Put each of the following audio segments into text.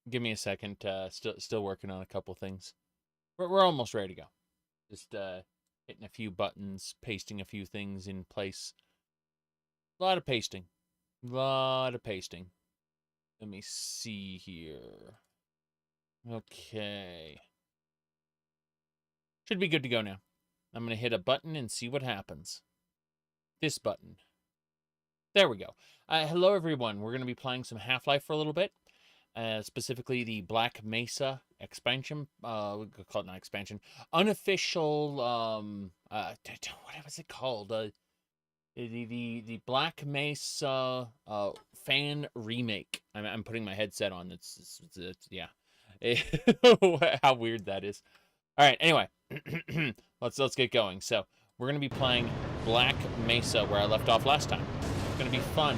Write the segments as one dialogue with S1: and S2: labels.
S1: Give me a second. Still working on a couple things. We're almost ready to go. Just hitting a few buttons, pasting a few things in place. A lot of pasting. Lot of pasting. Let me see here. Okay. Should be good to go now. I'm going to hit a button and see what happens. This button. There we go. Hello, everyone. We're going to be playing some Half-Life for a little bit. Specifically the Black Mesa expansion. We could call it not expansion. Unofficial, what was it called? The Black Mesa fan remake. I'm putting my headset on. It's yeah. How weird that is. All right. Anyway, let's get going. So we're gonna be playing Black Mesa where I left off last time. It's gonna be fun.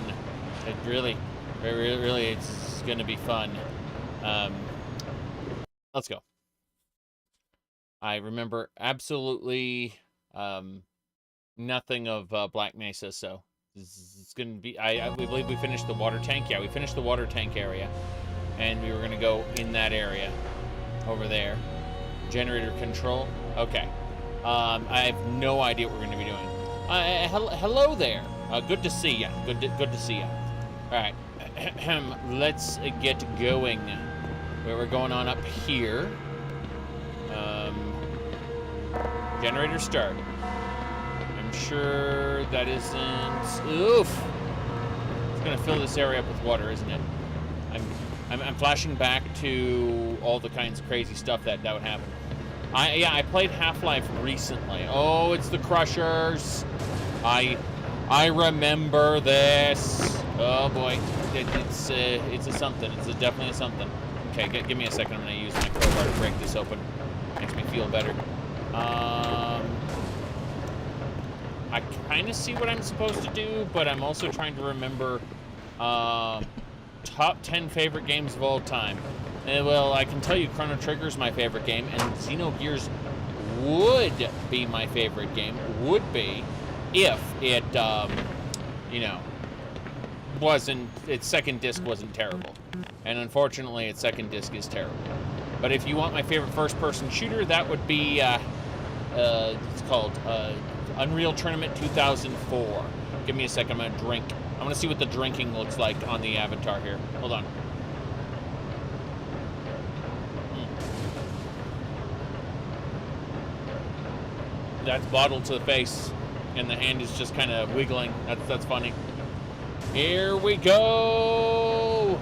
S1: It really, it's gonna be fun. Let's go. I remember absolutely nothing of Black Mesa, so it's gonna be. We believe we finished the water tank. Yeah, we finished the water tank area, and we were gonna go in that area over there. Generator control. Okay. I have no idea what we're gonna be doing. Hello there. Good to see ya. Good to see ya. All right. Let's get going. We're going on up here. Generator start. I'm sure that isn't. Oof. It's gonna fill this area up with water, isn't it? I'm flashing back to all the kinds of crazy stuff that would happen. I played Half-Life recently. Oh, it's the Crushers. I remember this. Oh boy, it's a something. It's definitely a something. Okay, give me a second. I'm gonna use my crowbar to break this open. Makes me feel better. I kind of see what I'm supposed to do, but I'm also trying to remember top 10 favorite games of all time. Well, I can tell you Chrono Trigger is my favorite game, and Xenogears would be my favorite game. Would be if it, you know, its second disc wasn't terrible. And unfortunately, its second disc is terrible. But if you want my favorite first-person shooter, that would be, it's called Unreal Tournament 2004. Give me a second, I'm gonna drink. I'm gonna see what the drinking looks like on the avatar here. Hold on. That's bottle to the face, and the hand is just kind of wiggling. That's funny. Here we go.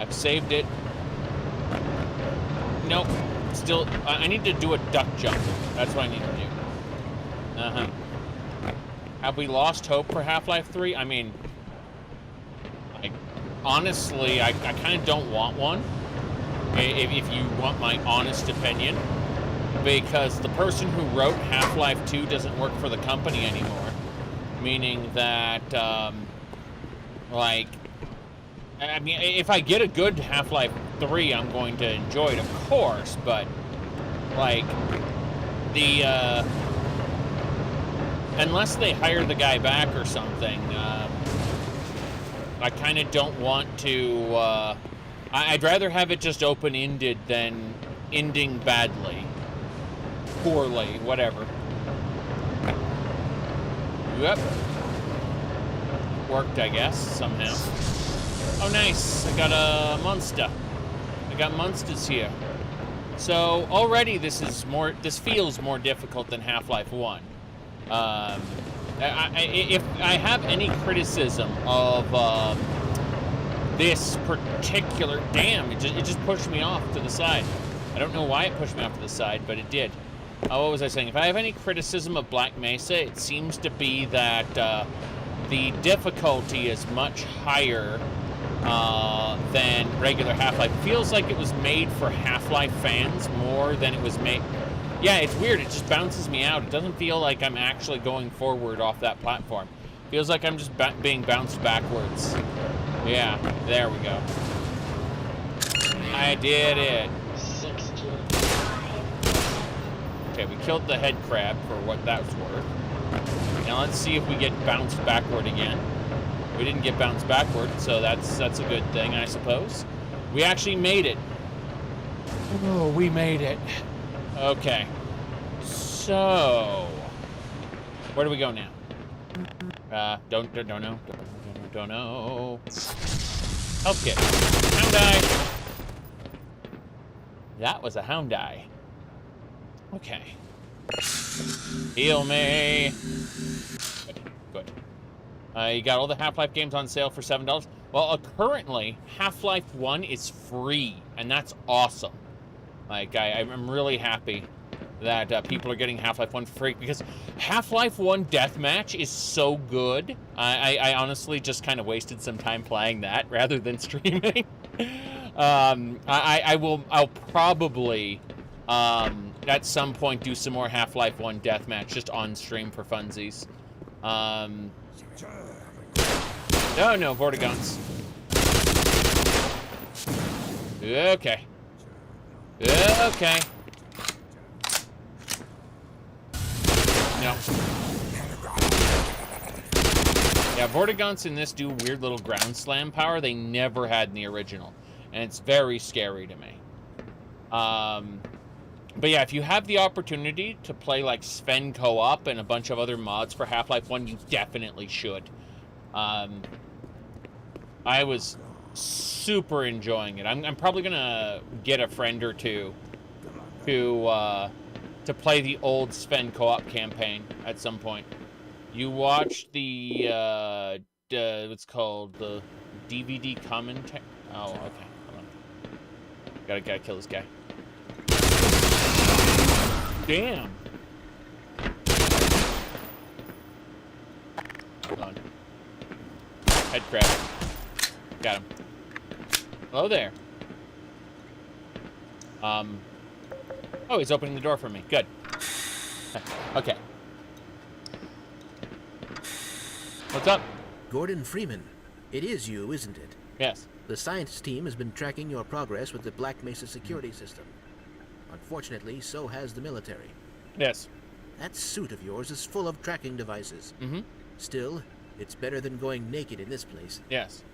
S1: I've saved it. Nope. Still, I need to do a duck jump. That's what I need to do. Have we lost hope for Half-Life 3? I mean, honestly, I kind of don't want one. If you want my honest opinion. Because the person who wrote Half-Life 2 doesn't work for the company anymore. Meaning that, like, I mean, if I get a good Half-Life 3, I'm going to enjoy it, of course, but, like, unless they hire the guy back or something, I kind of don't want to, I'd rather have it just open-ended than ending badly. Poorly, whatever. Yep. Worked, I guess, somehow. Oh, nice. I got a monster. I got monsters here. So, already this feels more difficult than Half-Life 1. If I have any criticism of this particular... Damn, it just pushed me off to the side. I don't know why it pushed me off to the side, but it did. What was I saying? If I have any criticism of Black Mesa, it seems to be that the difficulty is much higher than regular Half-Life. It feels like it was made for Half-Life fans more than it was made... Yeah, it's weird. It just bounces me out. It doesn't feel like I'm actually going forward off that platform. It feels like I'm just being bounced backwards. Yeah, there we go. I did it. Okay, we killed the head crab for what that was worth. Now let's see if we get bounced backward again. We didn't get bounced backward, so that's a good thing, I suppose. We actually made it. Oh, we made it. Okay. So, where do we go now? Don't know. Don't know. Health kit. Hound eye. That was a hound eye. Okay. Heal me. Good. You got all the Half-Life games on sale for $7. Well, currently, Half-Life 1 is free, and that's awesome. Like, I'm really happy that people are getting Half-Life 1 for free, because Half-Life 1 Deathmatch is so good. I honestly just kind of wasted some time playing that rather than streaming. I'll probably at some point do some more Half-Life 1 Deathmatch just on stream for funsies. No, Vortigaunts. Okay. Okay. No. Yeah, Vortigaunts in this do weird little ground slam power they never had in the original. And it's very scary to me. But yeah, if you have the opportunity to play like Sven co-op and a bunch of other mods for Half-Life 1, you definitely should. I was super enjoying it. I'm probably gonna get a friend or two to play the old Sven co-op campaign at some point. You watch the what's called the DVD commentary. Oh, okay. Hold on. Gotta kill this guy. Damn. Hold on. Head crab. Got him. Hello there. Oh, he's opening the door for me. Good. Okay. What's up?
S2: Gordon Freeman. It is you, isn't it?
S1: Yes.
S2: The science team has been tracking your progress with the Black Mesa security system. Unfortunately, so has the military.
S1: Yes.
S2: That suit of yours is full of tracking devices.
S1: Mm-hmm.
S2: Still, it's better than going naked in this place.
S1: Yes.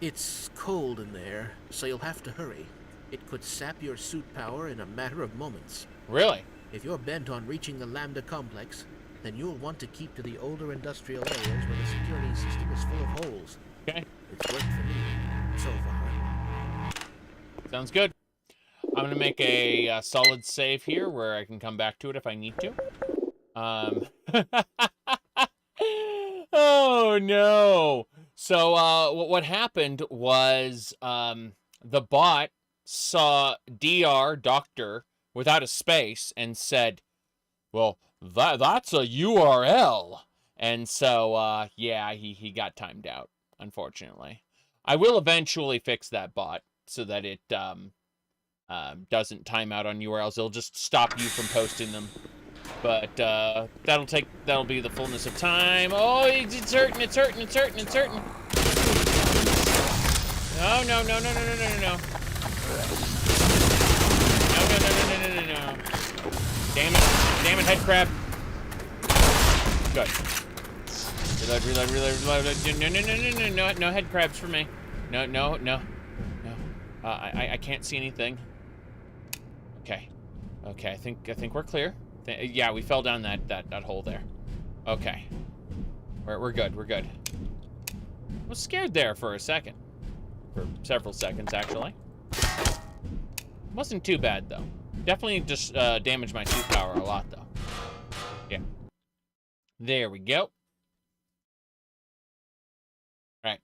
S2: It's cold in there, so you'll have to hurry. It could sap your suit power in a matter of moments.
S1: Really?
S2: If you're bent on reaching the Lambda complex, then you'll want to keep to the older industrial areas where the security system is full of holes.
S1: Okay.
S2: It's worked for me, so far.
S1: Sounds good. I'm gonna make a solid save here where I can come back to it if I need to. Oh no! So what happened was the bot saw Doctor without a space and said, "Well, that's a URL," and so yeah, he got timed out. Unfortunately, I will eventually fix that bot so that it doesn't time out on URLs. It'll just stop you from posting them. But that'll be the fullness of time. Oh, it's hurting. No. No. Damn it, head crab. Good. Reload. No head crabs for me. No. I can't see anything. Okay, I think we're clear. Yeah, we fell down that hole there. Okay, we're good. I was scared there for a second, for several seconds actually. Wasn't too bad though. Definitely just damaged my suit power a lot though. Yeah. There we go. All right.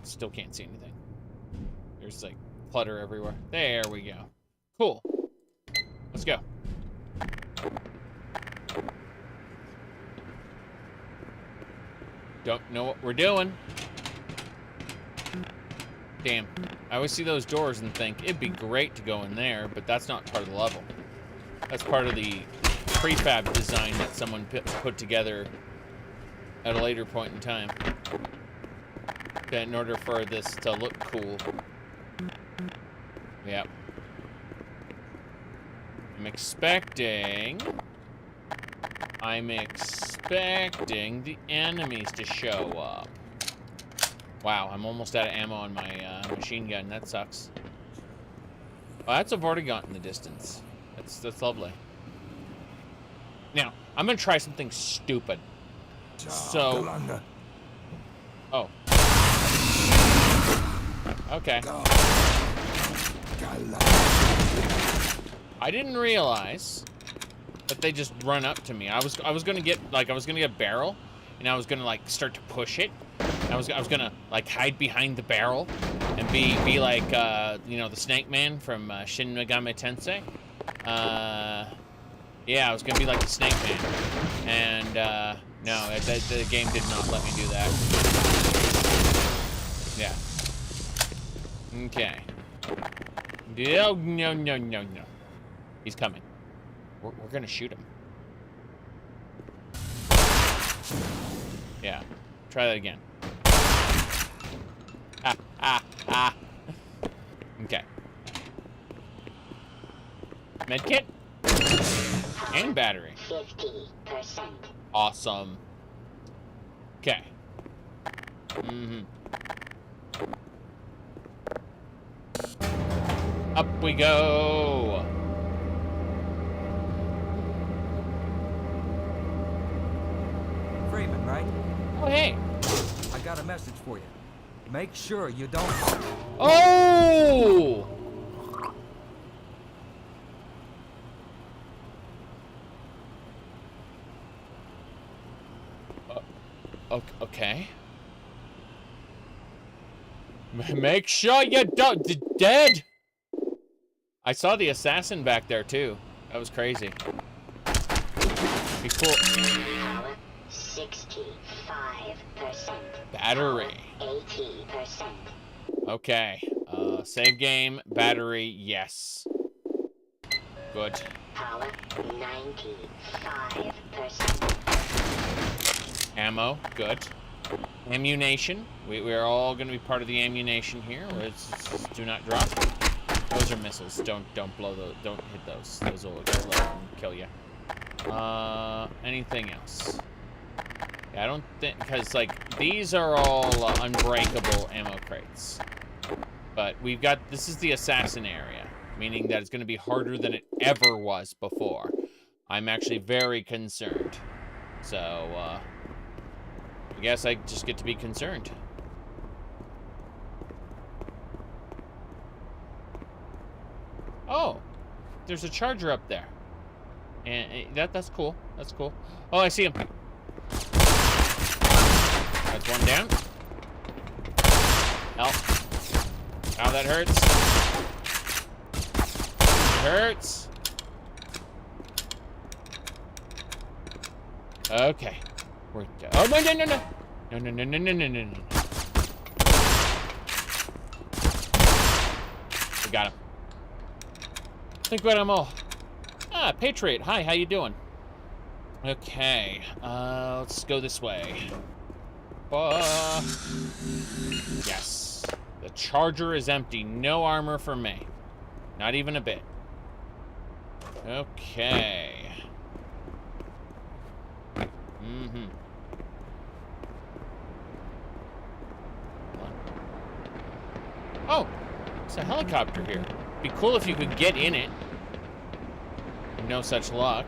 S1: Still can't see anything. There's like clutter everywhere. There we go. Cool. Let's go. Don't know what we're doing. Damn. I always see those doors and think it'd be great to go in there, but that's not part of the level. That's part of the prefab design that someone put together at a later point in time. In order for this to look cool. Yep. I'm expecting I'm expecting the enemies to show up. Wow, I'm almost out of ammo on my machine gun. That sucks. Oh, that's a Vortigaunt in the distance. That's lovely. Now, I'm gonna try something stupid. So... Oh. Okay. I didn't realize that they just run up to me. I was gonna get a barrel, and I was gonna like start to push it. I was gonna like hide behind the barrel and be like you know, the Snake Man from Shin Megami Tensei. Yeah, I was gonna be like the Snake Man, and no, the game did not let me do that. Yeah. Okay. No, no, no, no, no. He's coming. We're gonna shoot him. Yeah. Try that again. Ah, ah, ah. Okay. Medkit? And battery.
S3: 50%.
S1: Awesome. Okay. Mm-hmm. Up we go.
S4: Freeman, right?
S1: Oh, hey.
S4: I got a message for you. Make sure you don't...
S1: Oh! Okay. Make sure you don't... Dead! I saw the assassin back there, too. That was crazy. Be cool.
S3: Power 65%.
S1: Battery.
S3: 80%.
S1: Okay. Save game. Battery. Yes. Good.
S3: Power 95%.
S1: Ammo. Good. Ammunition. We're all going to be part of the ammunition here. Let's do not drop. Those are missiles. Don't blow those. Don't hit those. Those will explode and kill you. Anything else? Yeah, I don't think, because like these are all unbreakable ammo crates. But we've got, this is the assassin area, meaning that it's going to be harder than it ever was before. I'm actually very concerned. So, I guess I just get to be concerned. Oh, there's a charger up there. And that's cool. That's cool. Oh, I see him. That's one down. Help. Ow, that hurts. Hurts. Okay. We're done. Oh, no, no, no, no. No, no, no, no, no, no, no, no. We got him. I think we got them all. Ah, Patriot. Hi, how you doing? Okay. Let's go this way. Yes. The charger is empty. No armor for me. Not even a bit. Okay. Mm-hmm. Oh, it's a helicopter here. Be cool if you could get in it. No such luck.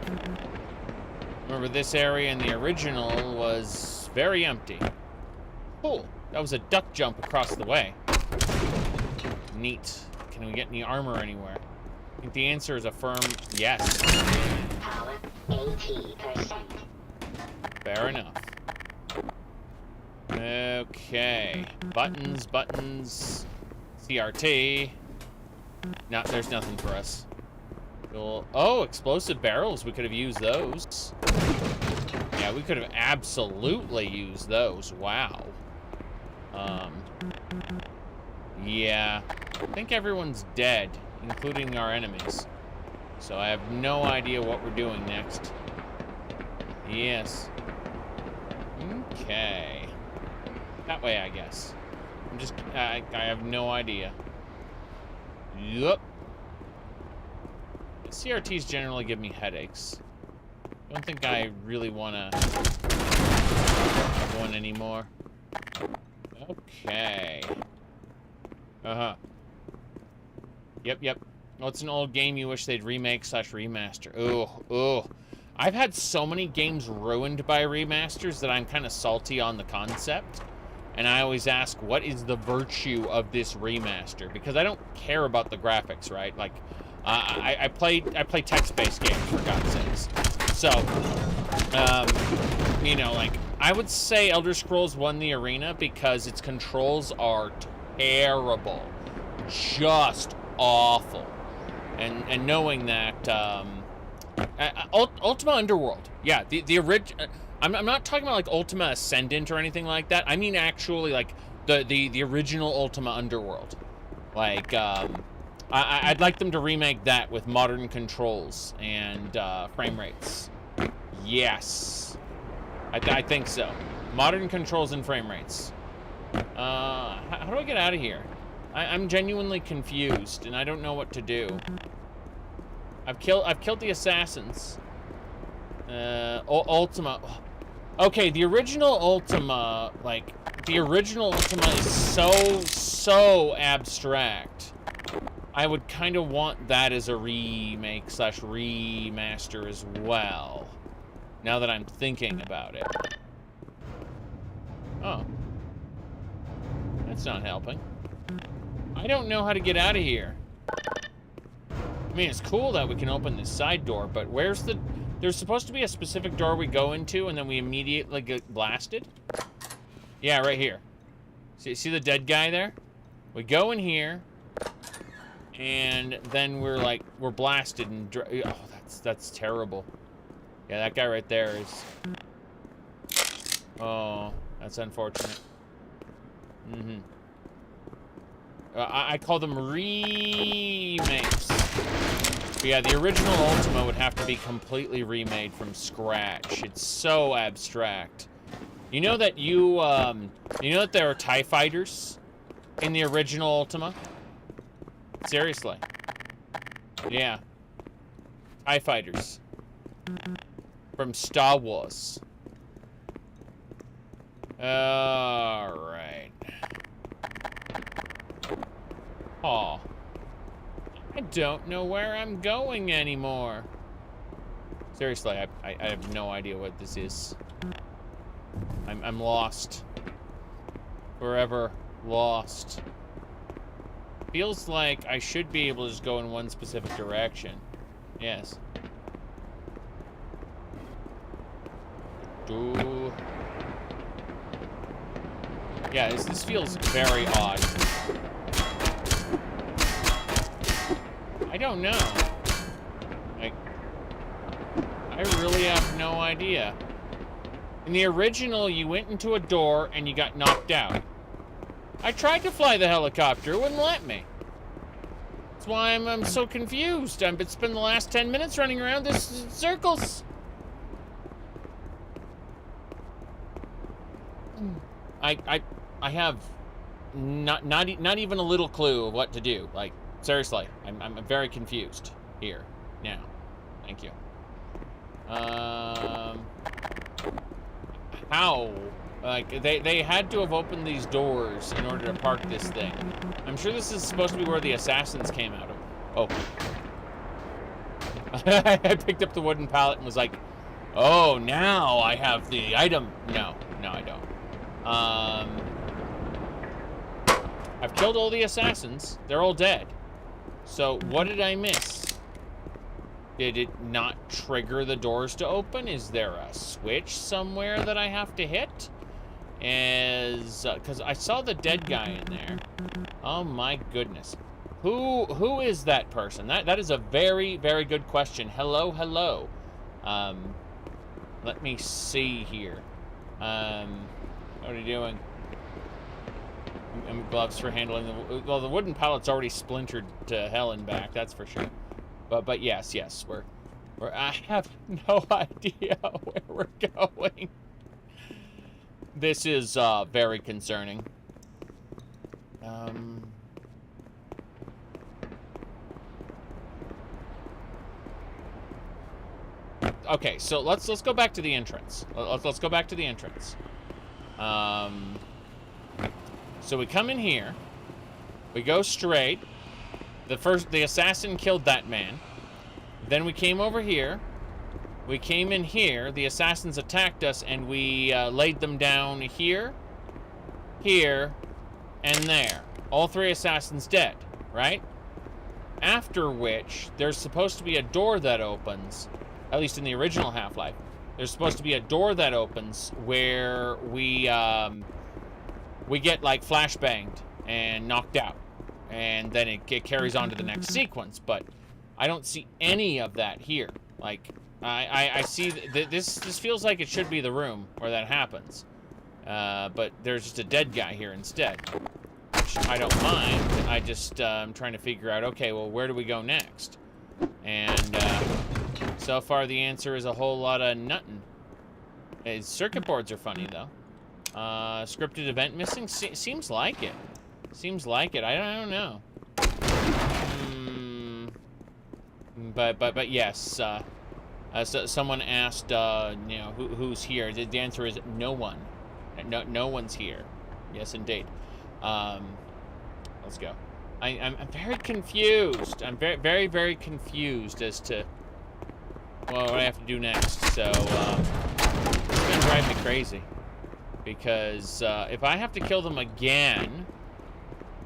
S1: Remember, this area in the original was very empty. Cool. That was a duck jump across the way. Neat. Can we get any armor anywhere? I think the answer is a firm yes.
S3: Power 80%.
S1: Fair enough. Okay. Buttons, buttons. CRT. No, there's nothing for us. Cool. Oh, explosive barrels. We could have used those. Yeah, we could have absolutely used those. Wow. Yeah. I think everyone's dead, including our enemies. So I have no idea what we're doing next. Yes. Okay. That way, I guess. I have no idea. Yup. CRTs generally give me headaches. Don't think I really want to have one anymore. Okay. Uh-huh. Yep. What's an old game you wish they'd remake / remaster? Ooh. I've had so many games ruined by remasters that I'm kind of salty on the concept. And I always ask, what is the virtue of this remaster? Because I don't care about the graphics, right? Like, I play text-based games, for God's sakes. So, you know, like, I would say Elder Scrolls won the arena because its controls are terrible. Just awful. And knowing that, Ultima Underworld, yeah, the original. I'm not talking about like Ultima Ascendant or anything like that. I mean actually like the original Ultima Underworld. Like I'd like them to remake that with modern controls and frame rates. Yes, I think so. Modern controls and frame rates. How do I get out of here? I'm genuinely confused and I don't know what to do. I've killed the assassins. Ultima. Okay, the original Ultima, like, the original Ultima is so abstract. I would kind of want that as a remake / remaster as well. Now that I'm thinking about it. Oh. That's not helping. I don't know how to get out of here. I mean, it's cool that we can open this side door, but where's the... There's supposed to be a specific door we go into, and then we immediately get blasted? Yeah, right here. See the dead guy there? We go in here, and then we're blasted, and... Oh, that's terrible. Yeah, that guy right there is... Oh, that's unfortunate. Mm-hmm. I call them remakes. But yeah, the original Ultima would have to be completely remade from scratch. It's so abstract. You know that you know that there are TIE fighters in the original Ultima? Seriously. Yeah. TIE fighters. From Star Wars. Alright. Aw. I don't know where I'm going anymore. Seriously, I have no idea what this is. I'm lost. Forever lost. Feels like I should be able to just go in one specific direction. Yes. Ooh. Yeah, this feels very odd. I don't know. Like, I really have no idea. In the original, you went into a door and you got knocked out. I tried to fly the helicopter, it wouldn't let me. That's why I'm so confused. I've spent the last 10 minutes running around this circles. I have not even a little clue of what to do. Like, seriously, I'm very confused here now. Thank you. How? Like, they had to have opened these doors in order to park this thing. I'm sure this is supposed to be where the assassins came out of. Oh. I picked up the wooden pallet and was like, oh, now I have the item. No, I don't. I've killed all the assassins. They're all dead. So what did I miss? Did it not trigger the doors to open? Is there a switch somewhere that I have to hit? Because I saw the dead guy in there. Oh my goodness. Who is that person? That is a very, very good question. Hello. Let me see here. What are you doing? And gloves for handling the wooden pallet's already splintered to hell and back, that's for sure. But yes, I have no idea where we're going. This is very concerning. Okay, so let's go back to the entrance. Let's go back to the entrance. So we come in here. We go straight. The assassin killed that man. Then we came over here. We came in here. The assassins attacked us, and we laid them down here, here, and there. All three assassins dead, right? After which, there's supposed to be a door that opens, at least in the original Half-Life. There's supposed to be a door that opens where we get, like, flashbanged and knocked out. And then it carries on to the next sequence, but I don't see any of that here. Like, I see this feels like it should be the room where that happens. But there's just a dead guy here instead. Which I don't mind. I just, I'm trying to figure out, okay, well, where do we go next? And, so far the answer is a whole lot of nuttin'. Circuit boards are funny, though. Scripted event missing? Seems like it. Seems like it. I don't know. But yes. So someone asked, you know, who's here? The answer is no one. No one's here. Yes, indeed. Let's go. I'm very confused. I'm very confused as to what I have to do next. So it's gonna drive me crazy because if I have to kill them again,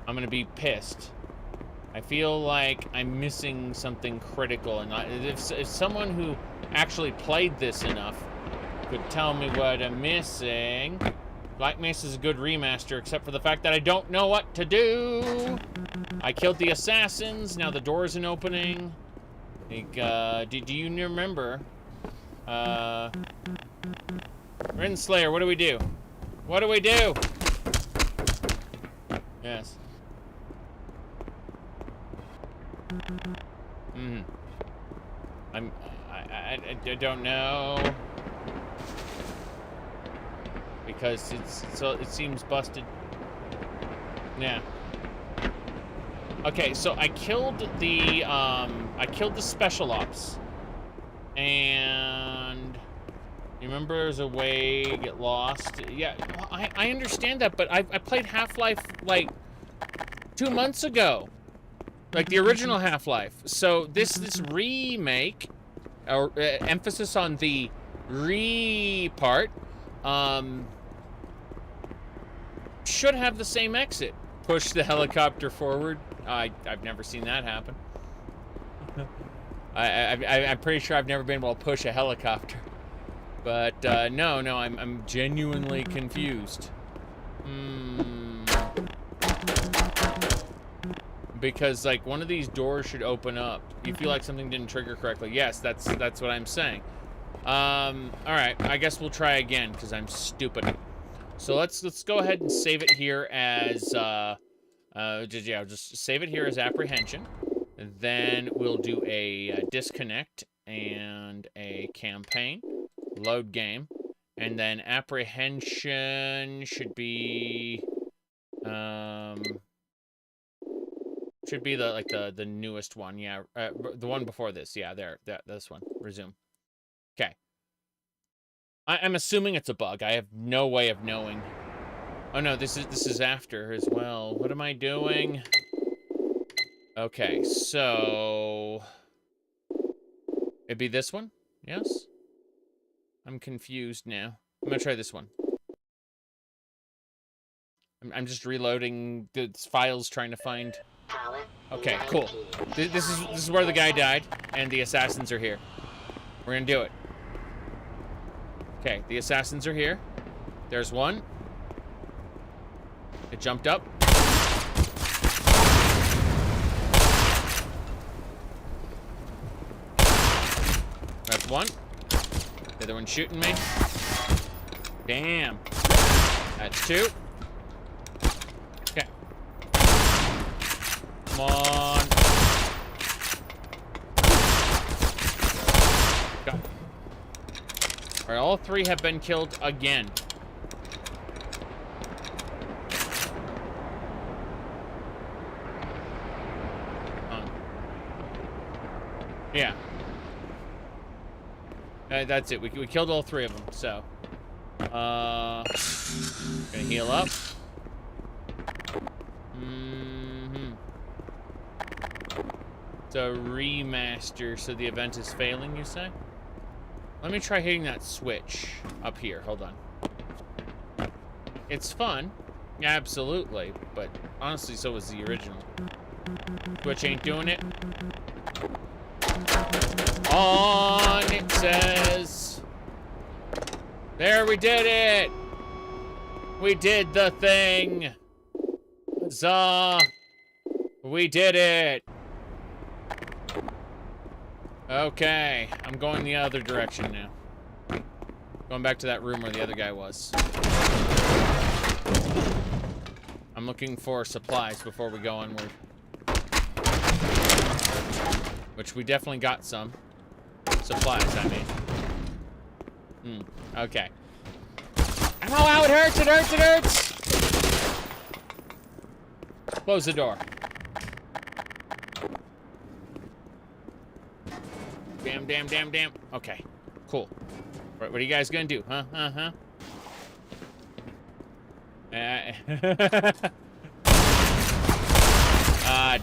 S1: I'm gonna be pissed. I feel like I'm missing something critical, and if someone who actually played this enough could tell me what I'm missing. Black Mesa is a good remaster, except for the fact that I don't know what to do. I killed the assassins. Now the door isn't opening. Like, do you remember? Renslayer, what do we do? What do we do? Yes. I don't know. Because it seems busted. Yeah. Okay, so I killed the special ops. And you remember there's a way to get lost? Yeah, I understand that, but I played Half-Life like 2 months ago. Like the original Half-Life. So this remake, or emphasis on the part, should have the same exit. Push the helicopter forward. I've never seen that happen. I'm pretty sure I've never been able to push a helicopter. But no, I'm genuinely confused. Because like one of these doors should open up. You feel like something didn't trigger correctly. Yes, that's what I'm saying. All right, I guess we'll try again because I'm stupid. So let's go ahead and save it here as just save it here as apprehension. Then we'll do a disconnect and a campaign, load game, and then apprehension should be the newest one. Yeah, the one before this. Yeah, this one. Resume. Okay. I'm assuming it's a bug. I have no way of knowing. Oh no, this is after as well. What am I doing? Okay, so it'd be this one? Yes? I'm confused now. I'm gonna try this one. I'm just reloading the files trying to find. Okay, cool. This is where the guy died, and the assassins are here. We're gonna do it. Okay, the assassins are here. There's one. It jumped up. That's one. The other one's shooting me. Damn. That's two. Okay. Come on. Go. All right, all three have been killed again. Yeah. That's it. We killed all 3 of them, so. Gonna heal up. It's a remaster, so the event is failing, you say? Let me try hitting that switch up here. Hold on. It's fun. Absolutely. But honestly, so was the original. Switch ain't doing it. On, it says. There, we did it! We did the thing! Huzzah! We did it! Okay, I'm going the other direction now. Going back to that room where the other guy was. I'm looking for supplies before we go onward. Which we definitely got some. Supplies, I mean. Okay. Ow, ow, it hurts, it hurts, it hurts! Close the door. Damn, damn, damn, damn. Okay, cool. What are you guys gonna do, huh? Ah,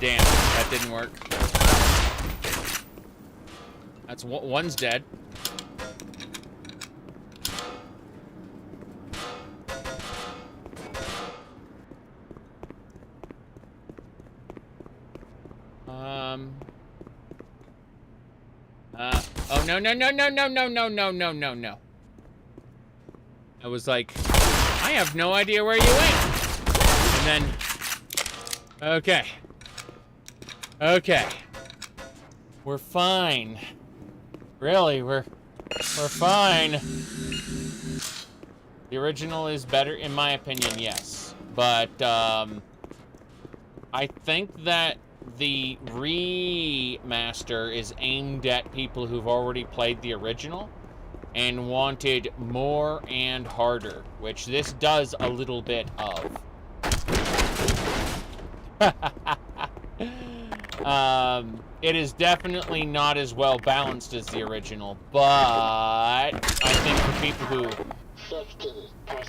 S1: damn. That didn't work. That's one's dead. Oh, no, no, no, no, no, no, no, no, no, no, no. I was like, I have no idea where you went. And then, okay. Okay. We're fine. Really, we're fine. The original is better, in my opinion, yes. But, I think that the remaster is aimed at people who've already played the original and wanted more and harder, which this does a little bit of. It is definitely not as well balanced as the original, but I think for people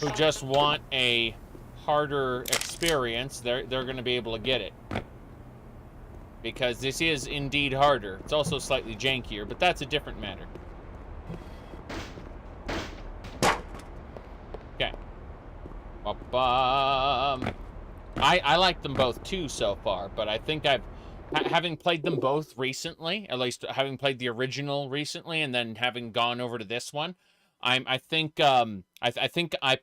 S1: who just want a harder experience, they're going to be able to get it. Because this is indeed harder. It's also slightly jankier, but that's a different matter. Okay. I like them both too so far, but I think having played them both recently, at least having played the original recently, and then having gone over to this one, I think I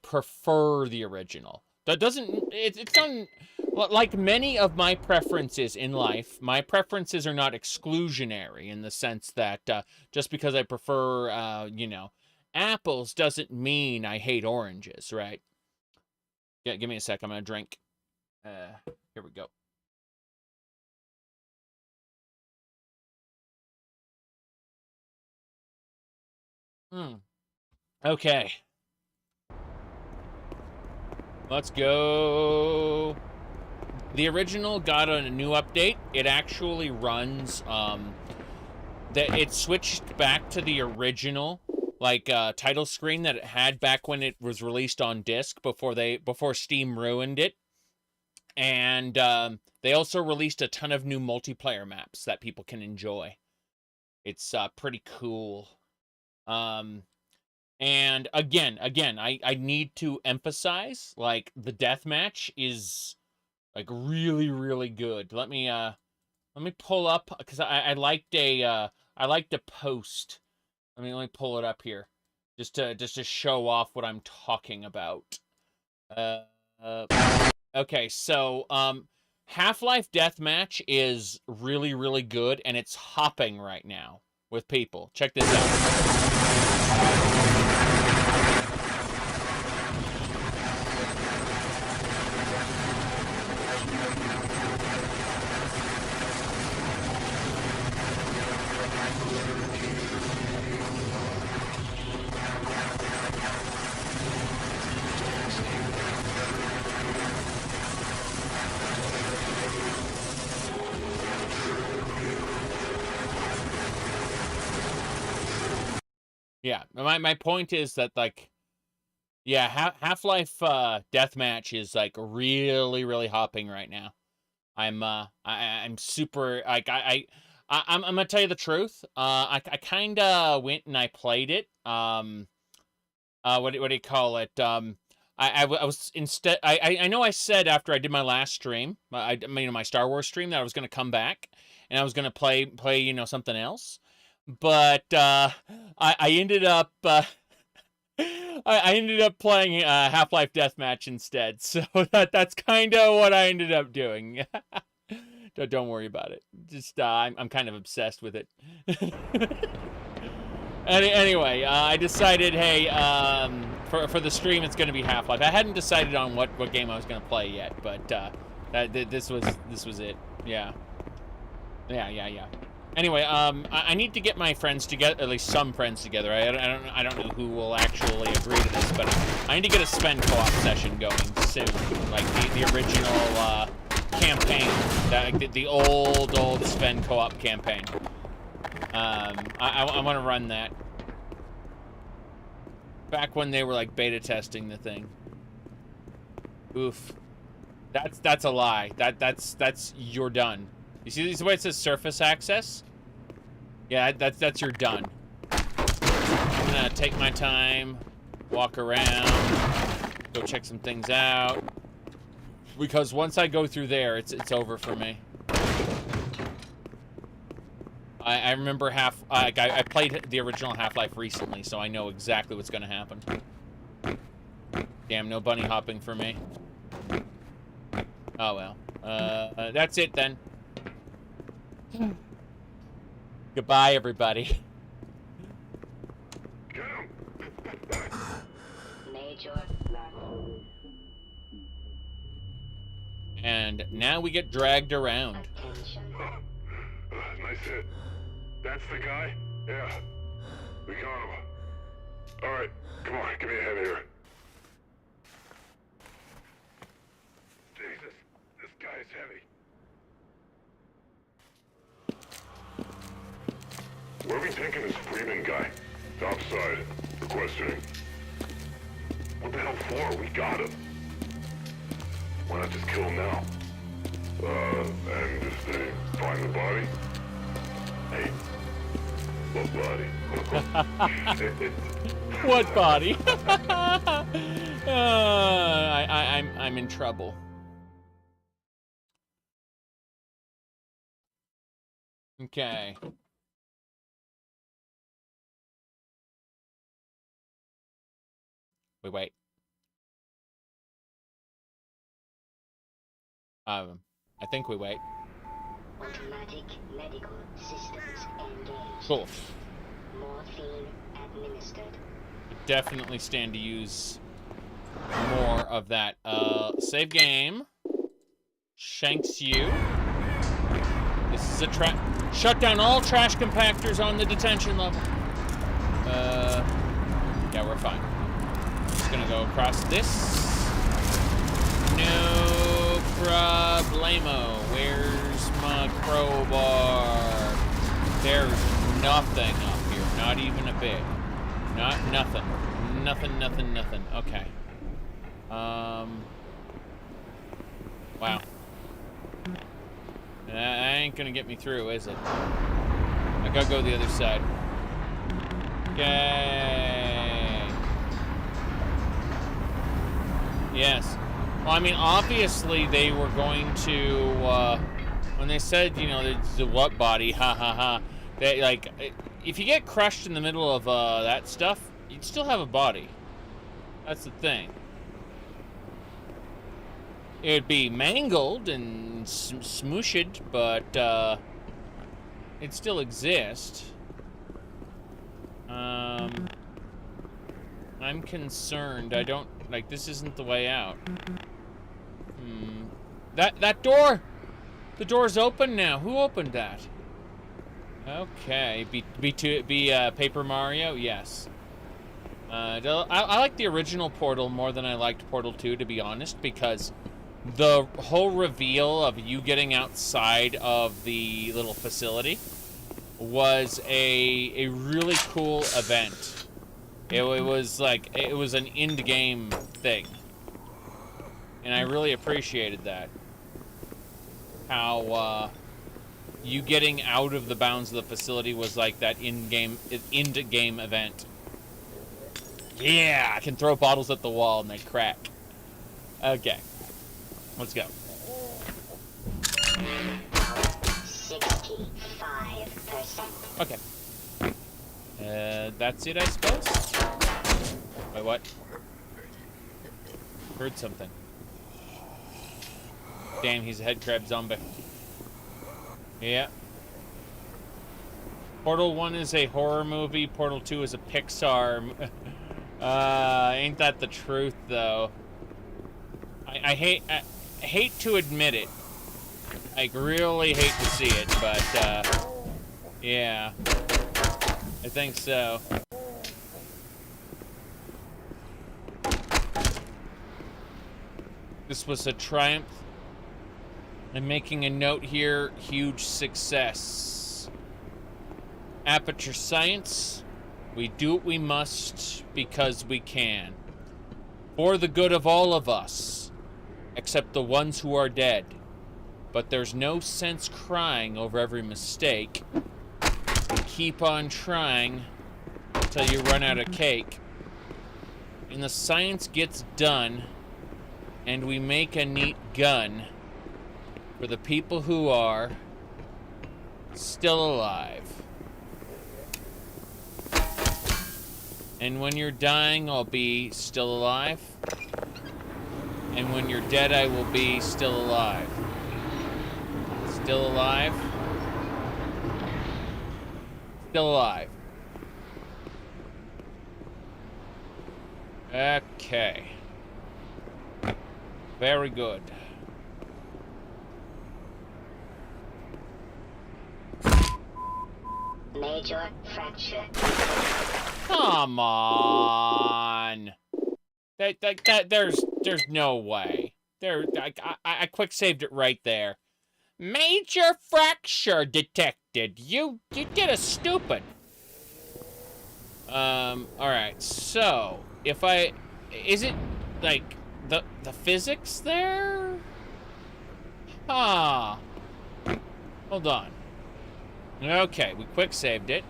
S1: prefer the original. That doesn't. It's not. Like many of my preferences in life, my preferences are not exclusionary in the sense that just because I prefer, you know, apples doesn't mean I hate oranges, right? Yeah, give me a sec. I'm gonna drink. Here we go. Okay. Let's go. The original got a new update. It actually runs, it switched back to the original, like, title screen that it had back when it was released on disc before Steam ruined it. And, they also released a ton of new multiplayer maps that people can enjoy. It's, pretty cool. And again, I need to emphasize, like, the deathmatch is, like, really, really good. Let me pull up, because I liked a post. Let me pull it up here, just to show off what I'm talking about. Okay, so Half-Life Deathmatch is really, really good, and it's hopping right now with people. Check this out. Yeah, my point is that, like, yeah, Half-Life Deathmatch is, like, really hopping right now. I'm super, like, I'm gonna tell you the truth. I kind of went and I played it. What do you call it? I was instead. I know I said after I did my last stream, my Star Wars stream, that I was gonna come back and I was gonna play something else, but I ended up. I ended up playing Half-Life Deathmatch instead, so that's kind of what I ended up doing. Don't worry about it. Just I'm kind of obsessed with it. Anyway, I decided, hey, for the stream, it's gonna be Half-Life. I hadn't decided on what game I was gonna play yet, but this was it. Yeah. Anyway, I need to get my friends together, at least some friends together. I don't know who will actually agree to this, but I need to get a spend co-op session going soon, like the original campaign, the old spend co-op campaign. I want to run that. Back when they were like beta testing the thing. Oof. That's a lie. That's you're done. You see the way it says surface access? Yeah, that's you're done. I'm gonna take my time, walk around, go check some things out. Because once I go through there, it's over for me. I remember I played the original Half-Life recently, so I know exactly what's gonna happen. Damn, no bunny hopping for me. Oh well. That's it then. Goodbye, everybody.
S3: Major.
S1: And now we get dragged around.
S3: Attention.
S5: Nice hit. That's the guy? Yeah. We got him. Alright, come on, give me a hand here. Jesus, this guy is heavy. Where are we taking this Freeman guy? Topside, for questioning. What the hell for? We got him. Why not just kill him now? And if they find the body? Hey, what body?
S1: What body? I'm in trouble. Okay. Wait. I think we wait.
S3: Automatic medical systems engaged.
S1: Cool.
S3: Morphine administered.
S1: Definitely stand to use more of that. Save game. Shanks you. This is a shut down all trash compactors on the detention level. Yeah, we're fine. Just gonna go across this. No problemo. Where's my crowbar? There's nothing up here. Not even a bit. Nothing. Nothing. Okay. Wow. That ain't gonna get me through, is it? I gotta go the other side. Okay. Yes. Well, I mean, obviously they were going to, when they said, you know, the what body, they, like, if you get crushed in the middle of, that stuff, you'd still have a body. That's the thing. It'd be mangled and smooshed, but, it'd still exist. I'm concerned. I don't, like, this isn't the way out. That door! The door's open now. Who opened that? Okay. Be Paper Mario? Yes. I like the original Portal more than I liked Portal 2, to be honest, because the whole reveal of you getting outside of the little facility was a really cool event. It was like, it was an in-game thing. And I really appreciated that. How, you getting out of the bounds of the facility was like that in-game event. Yeah, I can throw bottles at the wall and they crack. Okay, let's go.
S3: 65%.
S1: Okay. That's it, I suppose? Wait, what? Heard something. Damn, he's a headcrab zombie. Yeah. Portal 1 is a horror movie. Portal 2 is a Pixar. Ain't that the truth, though? I hate to admit it. I really hate to see it, but, yeah. I think so. This was a triumph. I'm making a note here. Huge success. Aperture Science. We do what we must because we can. For the good of all of us. Except the ones who are dead. But there's no sense crying over every mistake. Keep on trying until you run out of cake. And the science gets done. And we make a neat gun. For the people who are still alive. And when you're dying, I'll be still alive. And when you're dead, I will be still alive. Still alive. Still alive. Okay. Very good.
S3: Major fracture.
S1: Come on. There's no way. I quick saved it right there. Major fracture detected. You did a stupid. Alright, so is it like the physics there? Ah. Hold on. Okay, we quick saved it.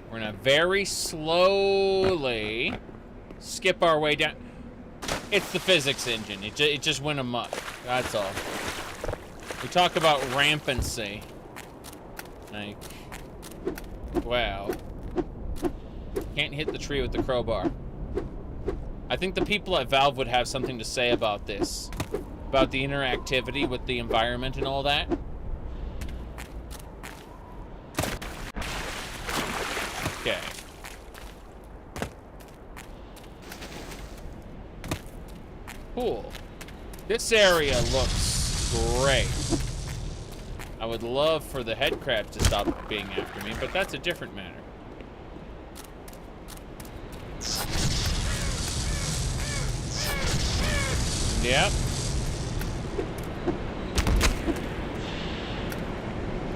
S1: We're gonna very slowly skip our way down. It's the physics engine. It just went amok. That's all. We talk about rampancy. Like, wow. Can't hit the tree with the crowbar. I think the people at Valve would have something to say about this. About the interactivity with the environment and all that. Okay. Cool. This area looks great. I would love for the head crabs to stop being after me, but that's a different matter. Yep.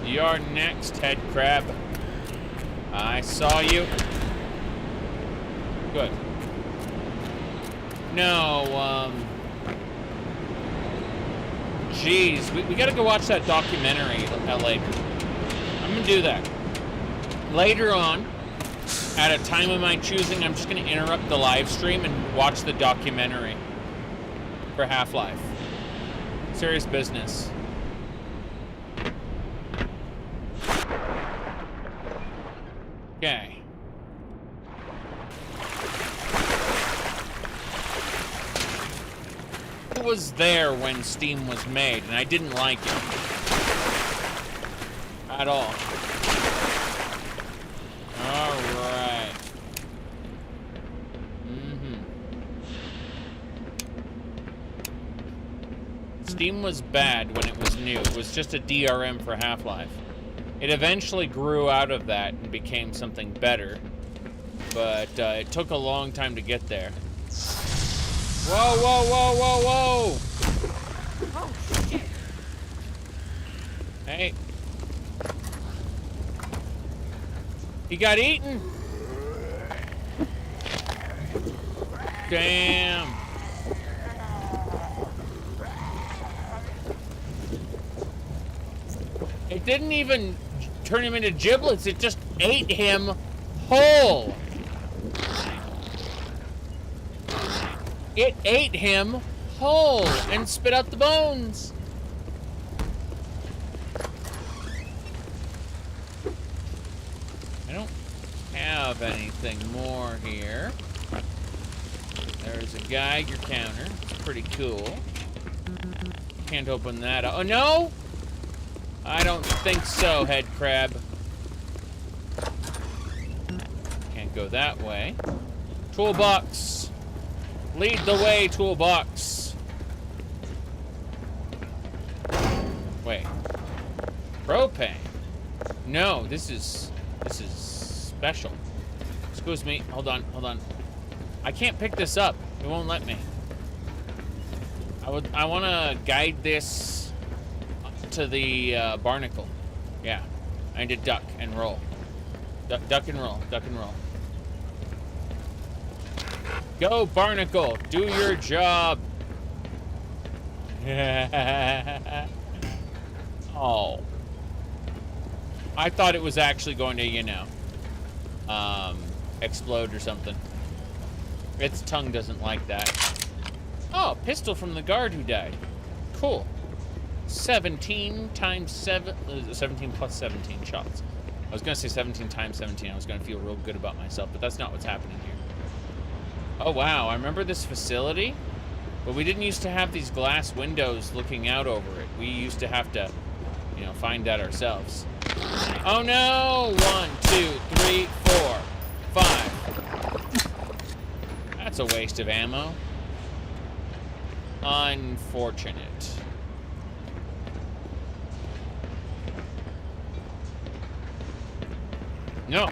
S1: You're next, head crab. I saw you. Good. No, Jeez, we gotta go watch that documentary later. I'm gonna do that. Later on, at a time of my choosing, I'm just gonna interrupt the live stream and watch the documentary for Half-Life. Serious business. Okay. Who was there when Steam was made, and I didn't like it. At all. Alright. Steam was bad when it was new. It was just a DRM for Half-Life. It eventually grew out of that and became something better. But it took a long time to get there. Whoa, whoa, whoa, whoa, whoa!
S4: Oh, shit.
S1: Hey. He got eaten? Damn. It didn't even turn him into giblets. It just ate him whole. It ate him whole and spit out the bones. I don't have anything more here. There's a Geiger counter. It's pretty cool. Can't open that up. Oh, no? I don't think so, head crab. Can't go that way. Toolbox. Lead the way, toolbox. Wait. Propane. No, this is special. Excuse me. Hold on, hold on. I can't pick this up. It won't let me. I want to guide this up to the barnacle. Yeah. I need to duck and roll. Duck and roll. Duck and roll. Go, barnacle. Do your job. Oh. I thought it was actually going to, you know, explode or something. Its tongue doesn't like that. Oh, pistol from the guard who died. Cool. 17 times 7, 17 plus 17 shots. I was gonna say 17 times 17. I was gonna feel real good about myself, but that's not what's happening here. Oh wow, I remember this facility, but we didn't used to have these glass windows looking out over it. We used to have to, you know, find that ourselves. Oh no! 1, 2, 3, 4, 5. That's a waste of ammo. Unfortunate. No.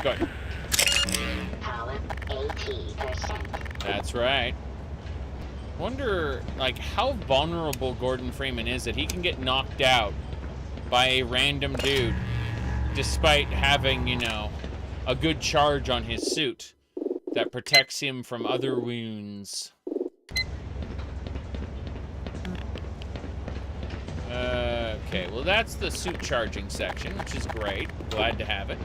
S1: Good.
S3: Power 80%.
S1: That's right. Wonder, like, how vulnerable Gordon Freeman is that he can get knocked out by a random dude despite having, you know, a good charge on his suit that protects him from other wounds. Okay, well that's the suit charging section, which is great. Glad to have it.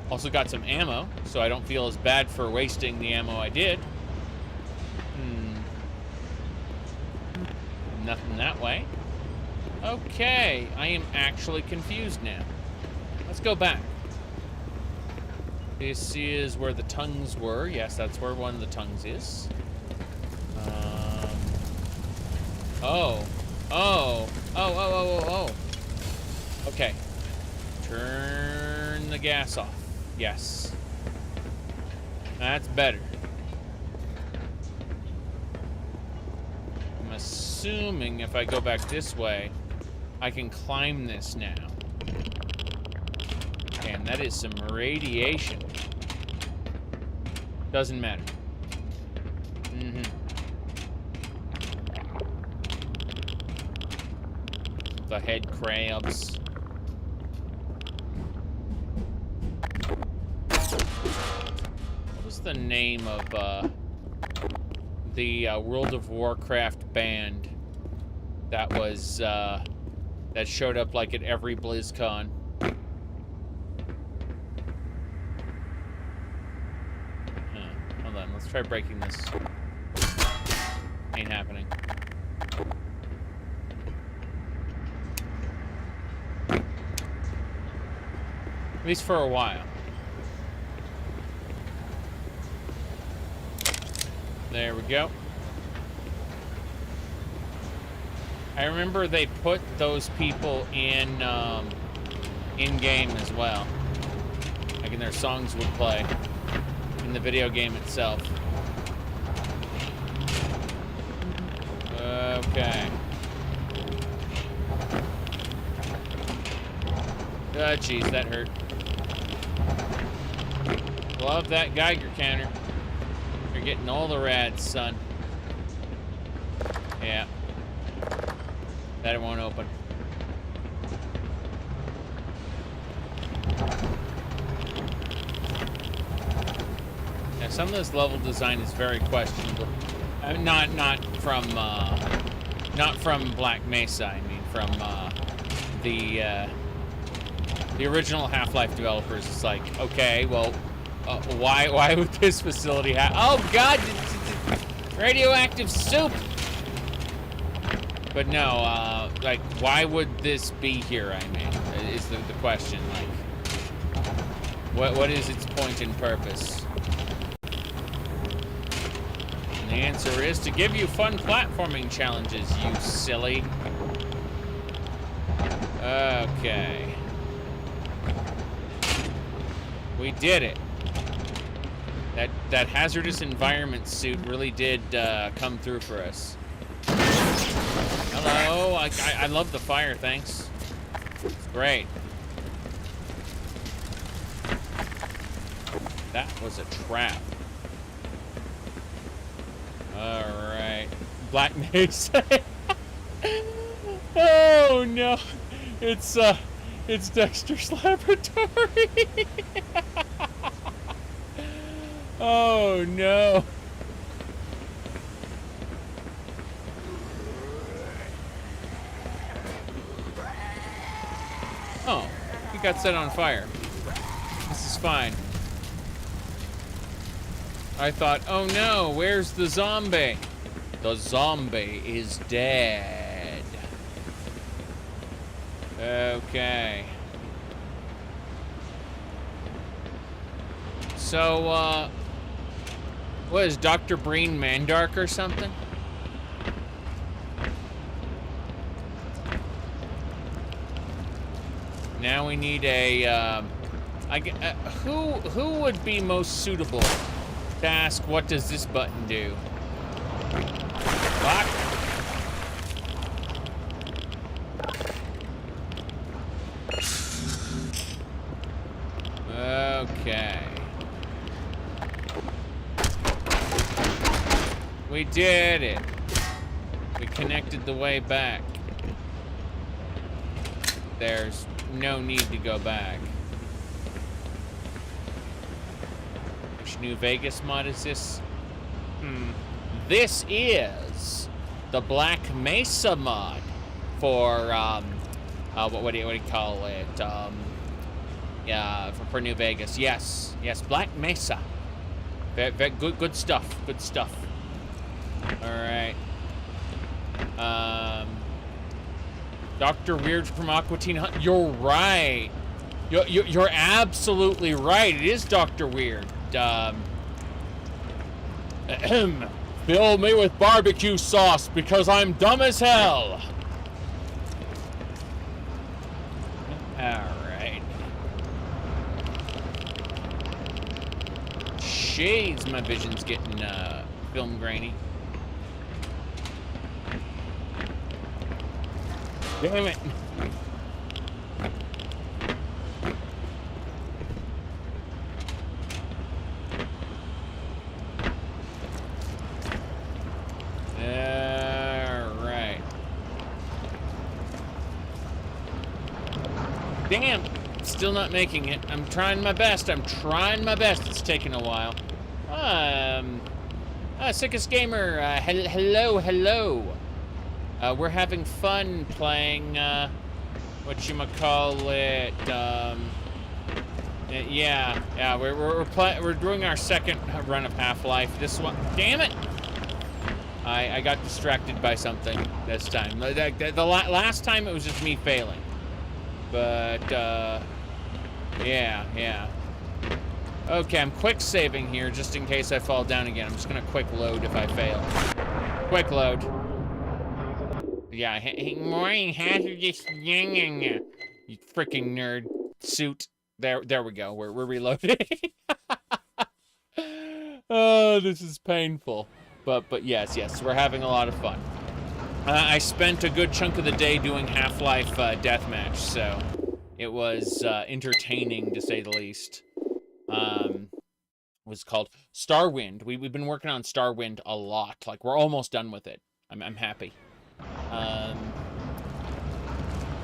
S1: Also got some ammo, so I don't feel as bad for wasting the ammo I did. Nothing that way. Okay, I am actually confused now. Let's go back. This is where the tongues were. Yes, that's where one of the tongues is. Oh. Okay. Turn the gas off. Yes. That's better. I'm assuming if I go back this way, I can climb this now. And that is some radiation. Doesn't matter. The head crabs. What was the name of the World of Warcraft band that was that showed up like at every BlizzCon? Hold on, let's try breaking this. Ain't happening. At least for a while. There we go. I remember they put those people in game as well. Like, and their songs would play in the video game itself. Okay. Oh, jeez, that hurt. Love that Geiger counter. You're getting all the rads, son. Yeah. That it won't open. some of this level design is very questionable. Not from Black Mesa. I mean, from the original Half-Life developers. It's like, okay, well, why would this facility have? Oh God, it's radioactive soup. But no, like, why would this be here? I mean, is the question. Like, what is its point and purpose? And the answer is to give you fun platforming challenges, you silly. Okay. We did it. That hazardous environment suit really did come through for us. Hello, I love the fire, thanks. It's great. That was a trap. Alright. Black Mesa. Oh no. It's Dexter's laboratory. Oh no. Oh, he got set on fire. This is fine. I thought, oh no, where's the zombie? The zombie is dead. Okay. So, what is Dr. Breen Mandark or something? Now we need a, who would be most suitable to ask what does this button do? Lock. Okay. We did it. We connected the way back. There's no need to go back. Which New Vegas mod is this? This is the Black Mesa mod for what do you call it? Yeah, for New Vegas. Yes, Black Mesa. Very good stuff. Good stuff. All right. Dr. Weird from Aqua Teen Hunt. You're right. You're absolutely right. It is Dr. Weird. Fill me with barbecue sauce because I'm dumb as hell. Alright. Shades, my vision's getting film grainy. Damn it. Alright. Damn. Still not making it. I'm trying my best. It's taking a while. Sickest Gamer. Hello. We're having fun playing, whatchamacallit, yeah, we're doing our second run of Half-Life. This one, damn it! I got distracted by something this time. The last time it was just me failing. But, yeah. Okay, I'm quick saving here just in case I fall down again. I'm just gonna quick load if I fail. Quick load. Yeah, morning hazardous. You freaking nerd suit. There we go. We're reloading. Oh, this is painful. But yes, we're having a lot of fun. I spent a good chunk of the day doing Half-Life Deathmatch, so it was entertaining to say the least. It was called Starwind. We've been working on Starwind a lot. Like, we're almost done with it. I'm happy.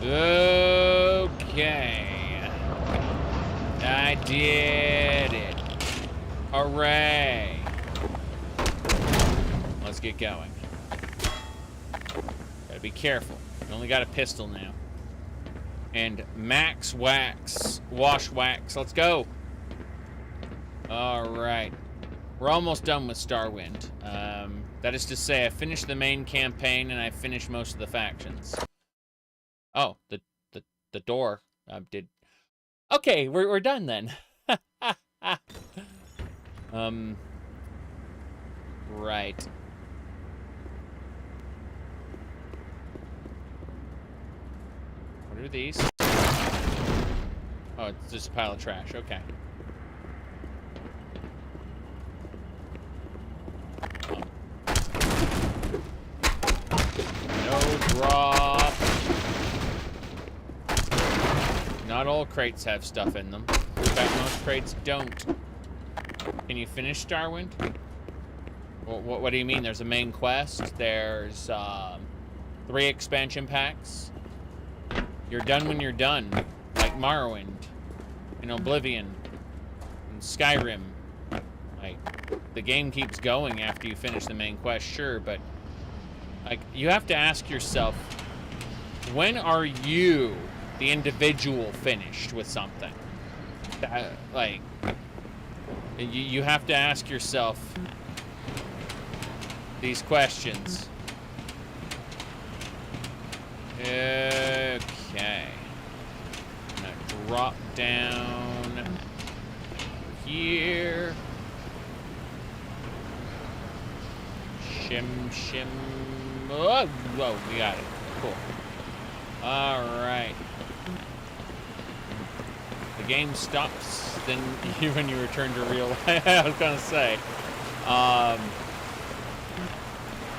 S1: Okay. I did it. Hooray! Let's get going. Gotta be careful. You only got a pistol now. And max wax, wash wax. Let's go. All right. We're almost done with Starwind. That is to say, I finished the main campaign and I finished most of the factions. Oh, the door did. Okay, we're done then. Right. What are these? Oh, it's just a pile of trash. Okay. No drop. Not all crates have stuff in them. In fact, most crates don't. Can you finish Starwind? What do you mean? There's a main quest. There's 3 expansion packs. You're done when you're done. Like Morrowind. And Oblivion. And Skyrim. Like, the game keeps going after you finish the main quest, sure, but like, you have to ask yourself, when are you, the individual, finished with something? Like, you have to ask yourself these questions. Okay. I'm gonna drop down here. Shim. Oh, whoa, we got it. Cool. All right. The game stops then when you return to real life. I was gonna say.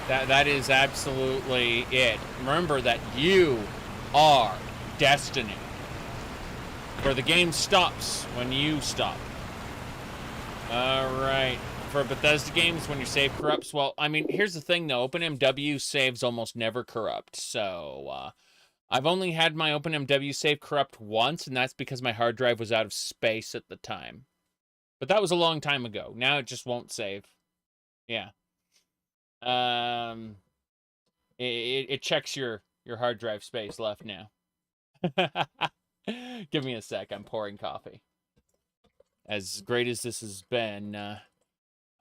S1: That is absolutely it. Remember that you are destiny. Where the game stops when you stop. Alright. For Bethesda games, when your save corrupts, well, I mean, here's the thing though. OpenMW saves almost never corrupt. So, I've only had my OpenMW save corrupt once, and that's because my hard drive was out of space at the time. But that was a long time ago. Now it just won't save. Yeah. It checks your hard drive space left now. Give me a sec. I'm pouring coffee. As great as this has been,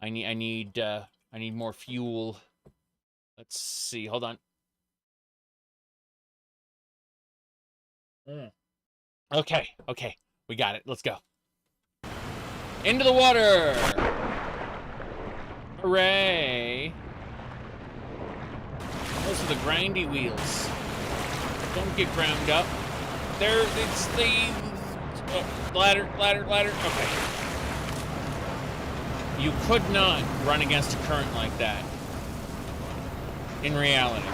S1: I need more fuel. Let's see. Hold on. Okay. We got it. Let's go. Into the water. Hooray. Those are the grindy wheels. Don't get ground up. There, it's the ladder. Okay. You could not run against a current like that. In reality.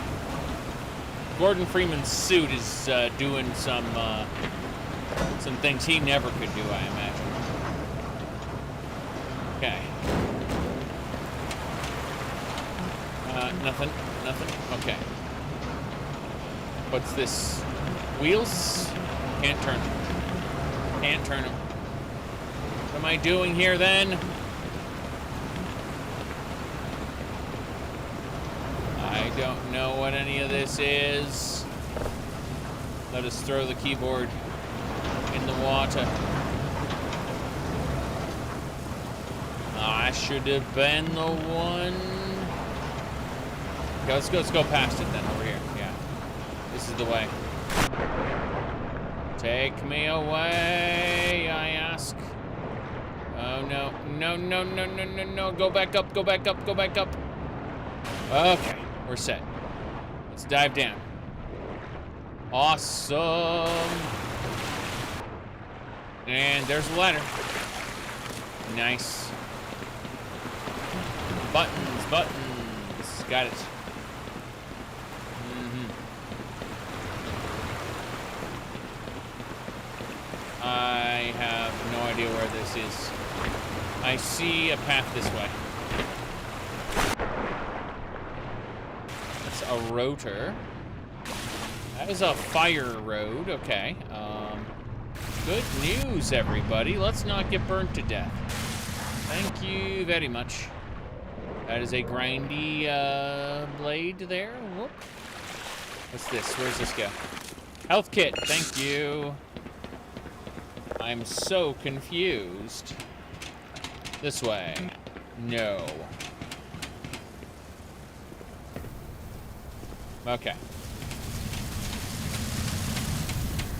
S1: Gordon Freeman's suit is doing some things he never could do, I imagine. Okay. Nothing. Okay. What's this? Wheels? Can't turn them. What am I doing here then? I don't know what any of this is. Let us throw the keyboard in the water. I should have been the one. Okay, let's go past it then, over here. Yeah. This is the way. Take me away, I ask. Oh, no. No. Go back up. Okay, we're set. Let's dive down. Awesome. And there's a ladder. Nice. Buttons. Got it. I have no idea where this is. I see a path this way. That's a rotor. That is a fire road. Okay. Good news, everybody. Let's not get burnt to death. Thank you very much. That is a grindy blade there. Whoop. What's this? Where's this go? Health kit. Thank you. I'm so confused. This way. No. Okay.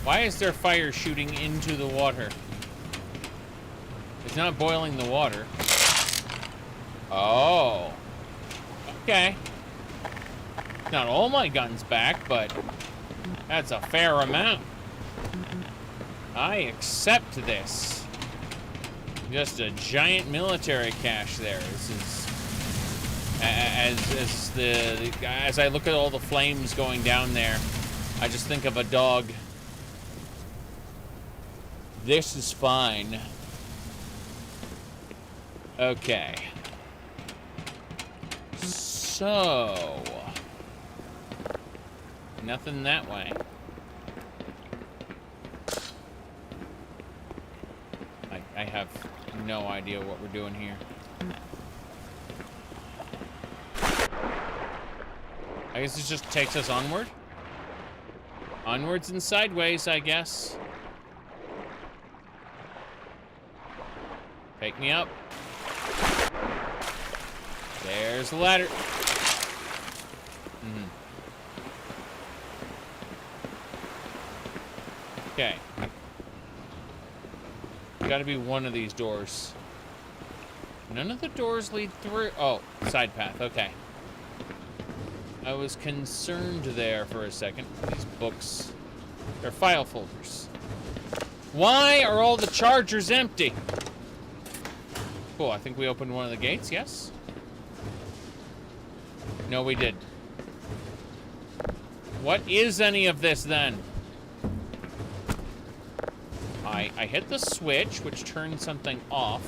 S1: Why is there fire shooting into the water? It's not boiling the water. Oh. Okay. Not all my guns back, but that's a fair amount. I accept this. Just a giant military cache there. This is as I look at all the flames going down there, I just think of a dog. This is fine. Okay. So, nothing that way. I have no idea what we're doing here. I guess it just takes us onward. Onwards and sideways, I guess. Take me up. There's the ladder. Okay. Gotta be one of these doors. None of the doors lead through. Oh, side path. Okay. I was concerned there for a second. These books. They're file folders. Why are all the chargers empty? Cool, I think we opened one of the gates, yes? No, we did. What is any of this, then? I hit the switch, which turned something off.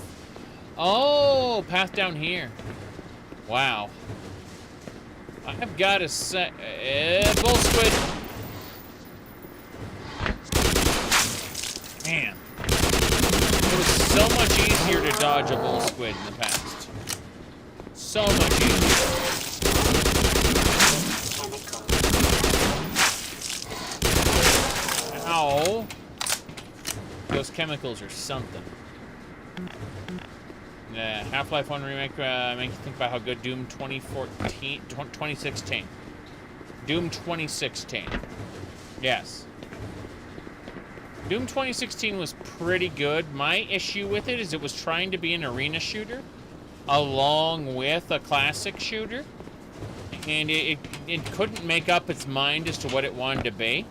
S1: Oh, path down here. Wow. I've got to say... bull squid. Man. It was so much easier to dodge a bull squid in the past. So much easier. Ow. Those chemicals are something. Yeah, Half-Life 1 Remake makes you think about how good Doom 2016. Doom 2016. Yes. Doom 2016 was pretty good. My issue with it is it was trying to be an arena shooter along with a classic shooter. And it couldn't make up its mind as to what it wanted to be.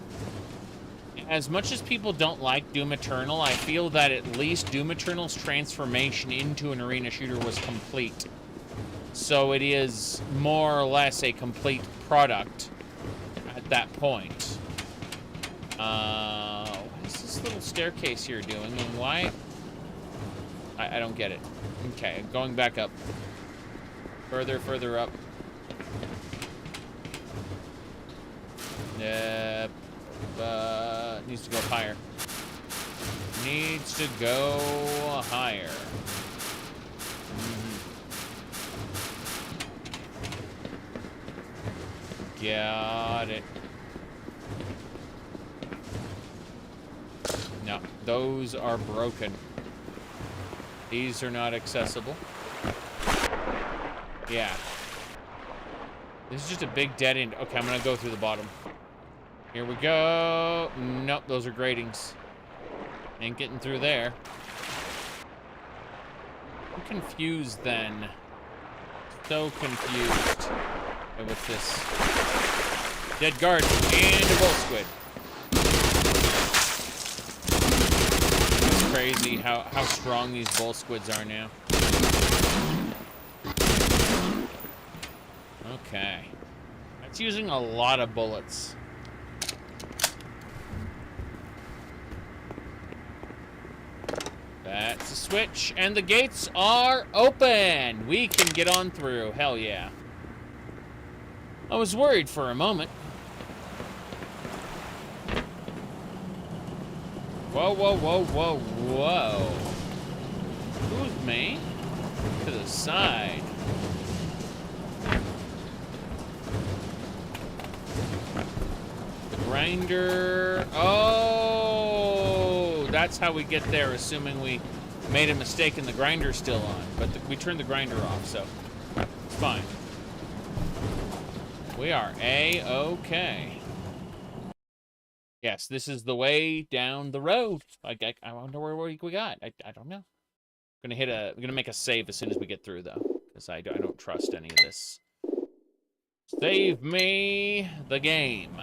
S1: As much as people don't like Doom Eternal, I feel that at least Doom Eternal's transformation into an arena shooter was complete. So it is more or less a complete product at that point. What is this little staircase here doing, and why? I don't get it. Okay, going back up. Further up. Needs to go higher. Needs to go higher. Got it. No, those are broken. These are not accessible. Yeah. This is just a big dead end. Okay, I'm gonna go through the bottom. Here we go. Nope, those are gratings. Ain't getting through there. I'm confused then. So confused with this. Dead guard and a bull squid. It's crazy how strong these bull squids are now. Okay. That's using a lot of bullets. That's a switch, and the gates are open. We can get on through. Hell yeah. I was worried for a moment. Whoa, whoa, whoa, whoa, whoa. Who's me? To the side. The grinder. Oh, that's how we get there, assuming we made a mistake and the grinder's still on. But we turned the grinder off, so it's fine. We are A-okay. Yes, this is the way down the road. I wonder where we got. I don't know. I'm gonna make a save as soon as we get through, though, because I don't trust any of this. Save me the game.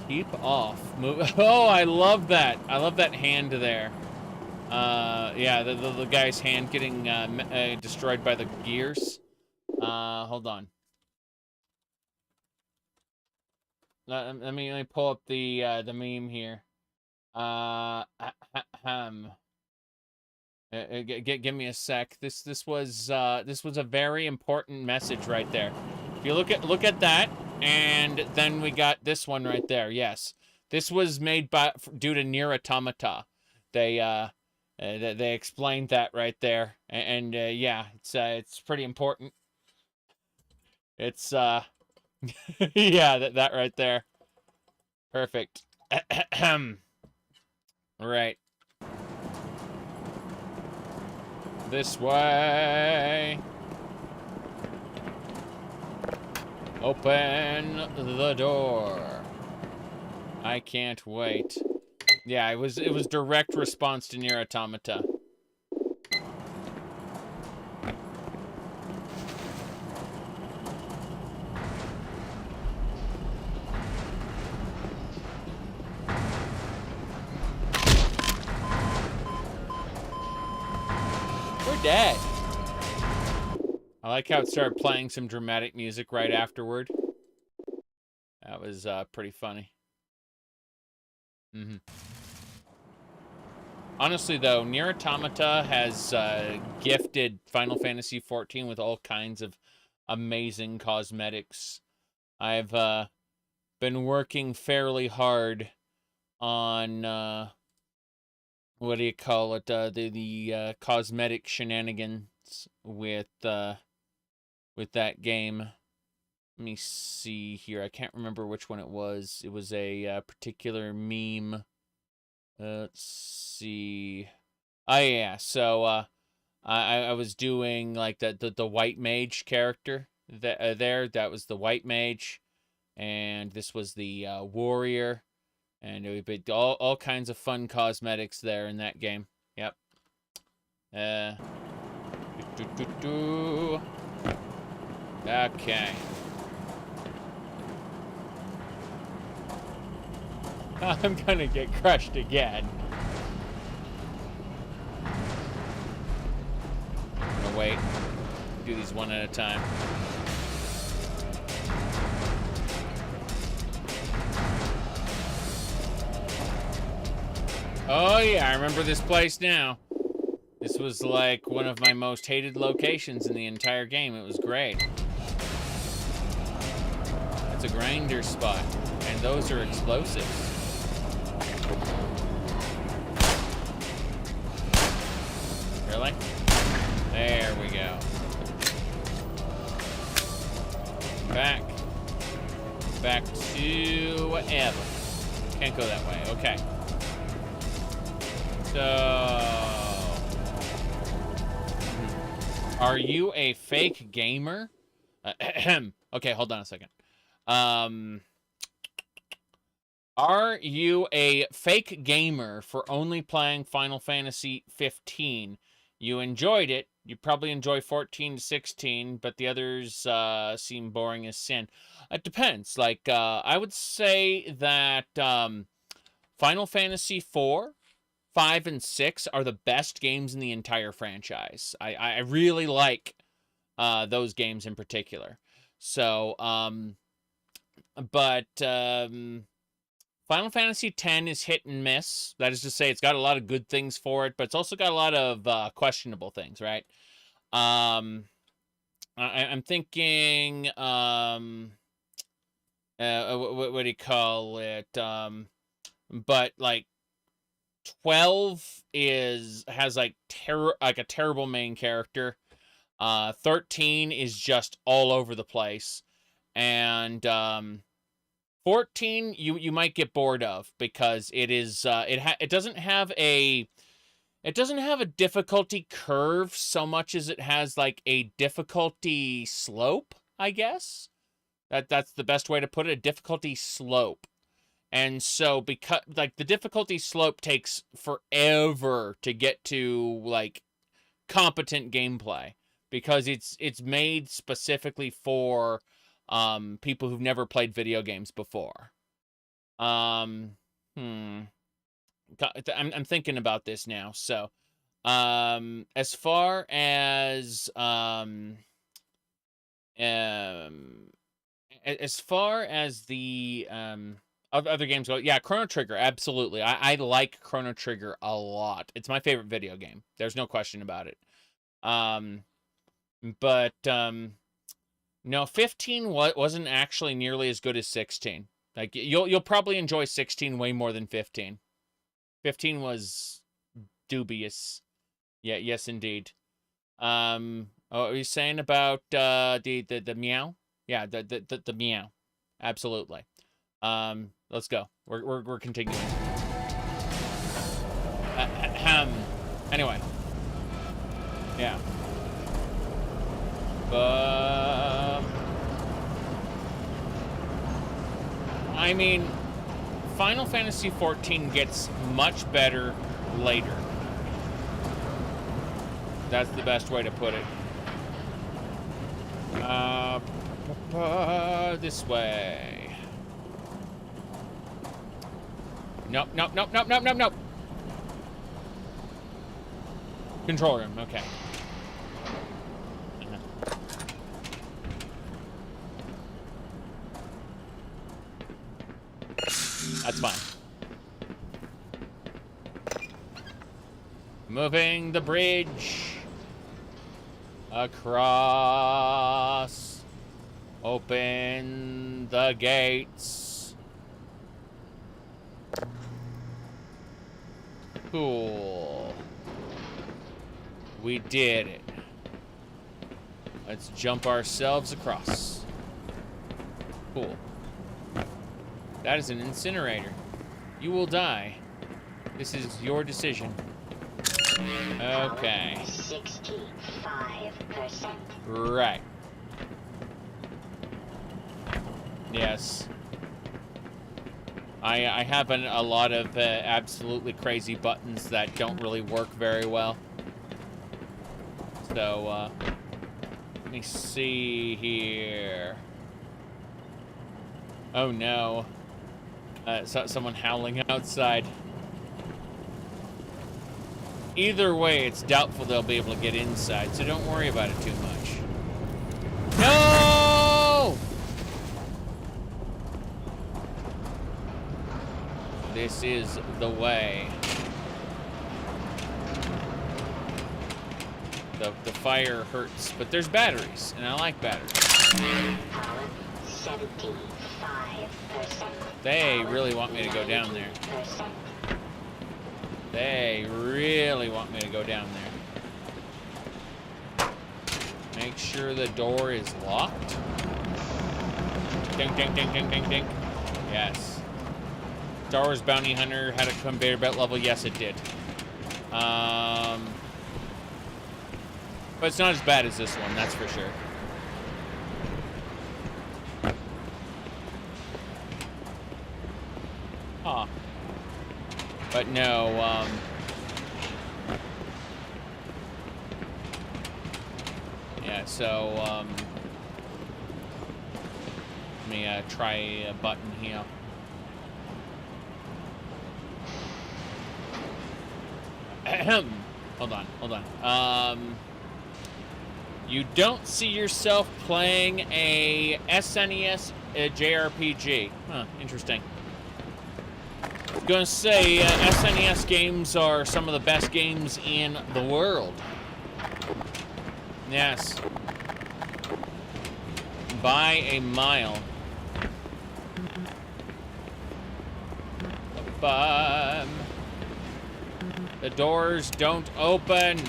S1: Keep off. Move. Oh, I love that. I love that hand there. Yeah, the guy's hand getting destroyed by the gears. Hold on. Let me pull up the meme here. Give me a sec. This was a very important message right there. If you look at that, and then we got this one right there. Yes, this was made due to Nier Automata. They explained that right there, and yeah, it's pretty important. It's yeah, that right there. Perfect. Right. This way. Open the door. I can't wait. Yeah, it was direct response to Nier Automata. We're dead. I like how it started playing some dramatic music right afterward. That was pretty funny. Honestly, though, Nier Automata has gifted Final Fantasy XIV with all kinds of amazing cosmetics. I've been working fairly hard on what do you call it? The cosmetic shenanigans with that game. Let me see here. I can't remember which one it was. It was a particular meme. Let's see. Oh yeah. So I was doing like the white mage character that was the white mage, and this was the warrior, and it would be all kinds of fun cosmetics there in that game. Yep. Okay. I'm gonna get crushed again. I'm gonna wait. Do these one at a time. Oh yeah, I remember this place now. This was like one of my most hated locations in the entire game. It was great. It's a grinder spot, and those are explosives. Really? There we go. Back to whatever. Can't go that way. Okay. So, are you a fake gamer? Okay, hold on a second. Are you a fake gamer for only playing Final Fantasy 15? You enjoyed it. You probably enjoy 14 to 16, but the others seem boring as sin. It depends. Like, I would say that Final Fantasy 4, 5, and 6 are the best games in the entire franchise. I really like those games in particular. So, but Final Fantasy X is hit and miss. That is to say, it's got a lot of good things for it, but it's also got a lot of questionable things, right? I'm thinking, what do you call it? But like, 12 has like a terrible main character. 13 is just all over the place, and 14 you might get bored of because it doesn't have a difficulty curve so much as it has like a difficulty slope, I guess. That's the best way to put it, a difficulty slope. And so because like the difficulty slope takes forever to get to like competent gameplay because it's made specifically for people who've never played video games before. I'm thinking about this now. So, as far as the other games go, yeah, Chrono Trigger, absolutely. I like Chrono Trigger a lot. It's my favorite video game. There's no question about it. But no, 15 wasn't actually nearly as good as 16. Like you'll probably enjoy 16 way more than 15. 15 was dubious. Yeah, yes indeed. Oh, are you saying about the meow? Yeah, the meow. Absolutely. Let's go. We're continuing. Anyway. Yeah. I mean, Final Fantasy XIV gets much better later. That's the best way to put it. This way. Nope. Control room, okay. That's fine. Moving the bridge across. Open the gates. Cool. We did it. Let's jump ourselves across. Cool. That is an incinerator. You will die. This is your decision. Okay.
S3: 65%.
S1: Right. Yes. I have a lot of absolutely crazy buttons that don't really work very well. So, let me see here. Oh no. Someone howling outside. Either way, it's doubtful they'll be able to get inside, so don't worry about it too much. No! This is the way. The fire hurts, but there's batteries, and I like batteries.
S3: 75%.
S1: They really want me to go down there. They really want me to go down there. Make sure the door is locked. Ding, ding, ding, ding, ding, ding. Yes. Star Wars Bounty Hunter had a conveyor belt level. Yes, it did. But it's not as bad as this one, that's for sure. Huh. But no, yeah, so, let me, try a button here. Hold on. You don't see yourself playing a SNES JRPG. Huh, interesting. I was gonna say, SNES games are some of the best games in the world. Yes. By a mile. The doors don't open.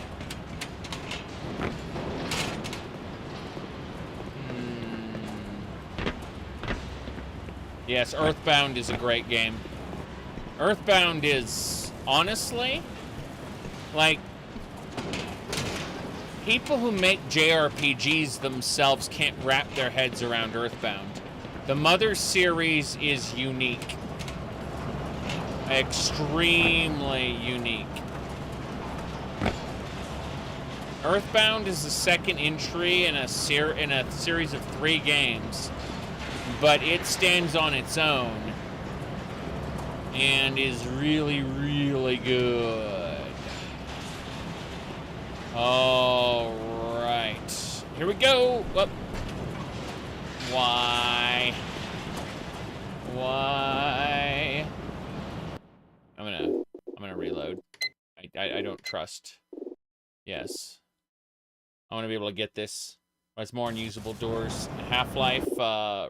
S1: Yes, Earthbound is a great game. Earthbound is, honestly, like, people who make JRPGs themselves can't wrap their heads around Earthbound. The Mother series is unique. Extremely unique. Earthbound is the second entry in a series of 3 games, but it stands on its own and is really, really good. All right, here we go. Whoop. Why? I'm gonna reload. I don't trust. Yes. I want to be able to get this. It's more unusable doors. Half-Life,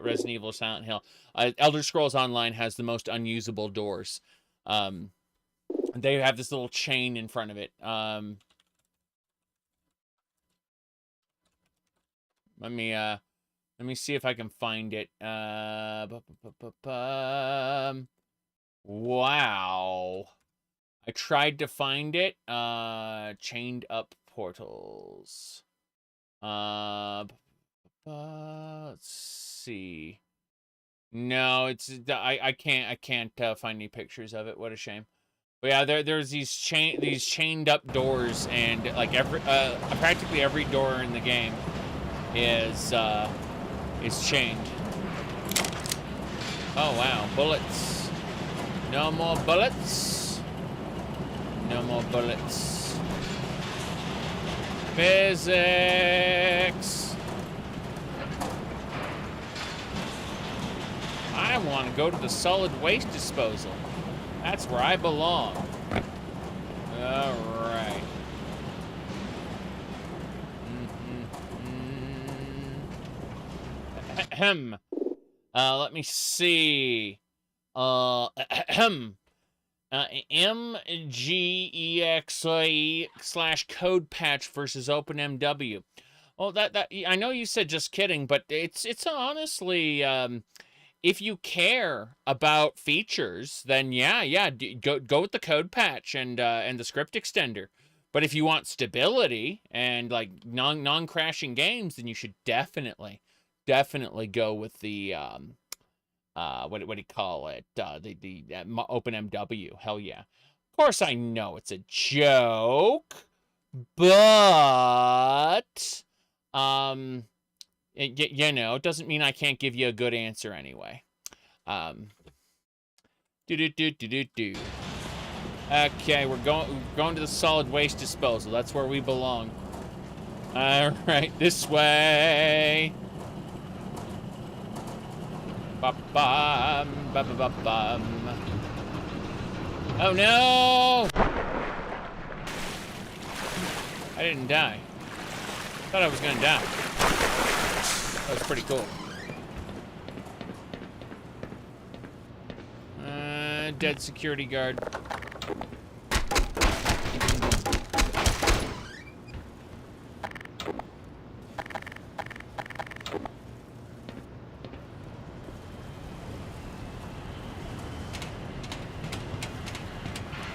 S1: Resident Evil, Silent Hill. Elder Scrolls Online has the most unusable doors. They have this little chain in front of it. Let me see if I can find it. Wow. I tried to find it. Chained up portals. Let's see. No, I can't find any pictures of it. What a shame. But yeah, there's these chained up doors, and like practically every door in the game is chained. Oh wow, bullets. No more bullets. No more bullets. Physics. I want to go to the solid waste disposal. That's where I belong. All right. Ahem. Let me see. MGEXA/code patch versus OpenMW. Well, that I know you said just kidding, but it's honestly, if you care about features, then yeah, go with the code patch and the script extender. But if you want stability and like non-crashing games, then you should definitely go with the what do you call it? The OpenMW. Hell yeah. Of course I know it's a joke, but you know, it doesn't mean I can't give you a good answer anyway. Okay, we're going to the solid waste disposal. That's where we belong. All right, this way. Ba-bum, ba-ba-ba-bum. Oh no! I didn't die. Thought I was gonna die. That was pretty cool. Dead security guard.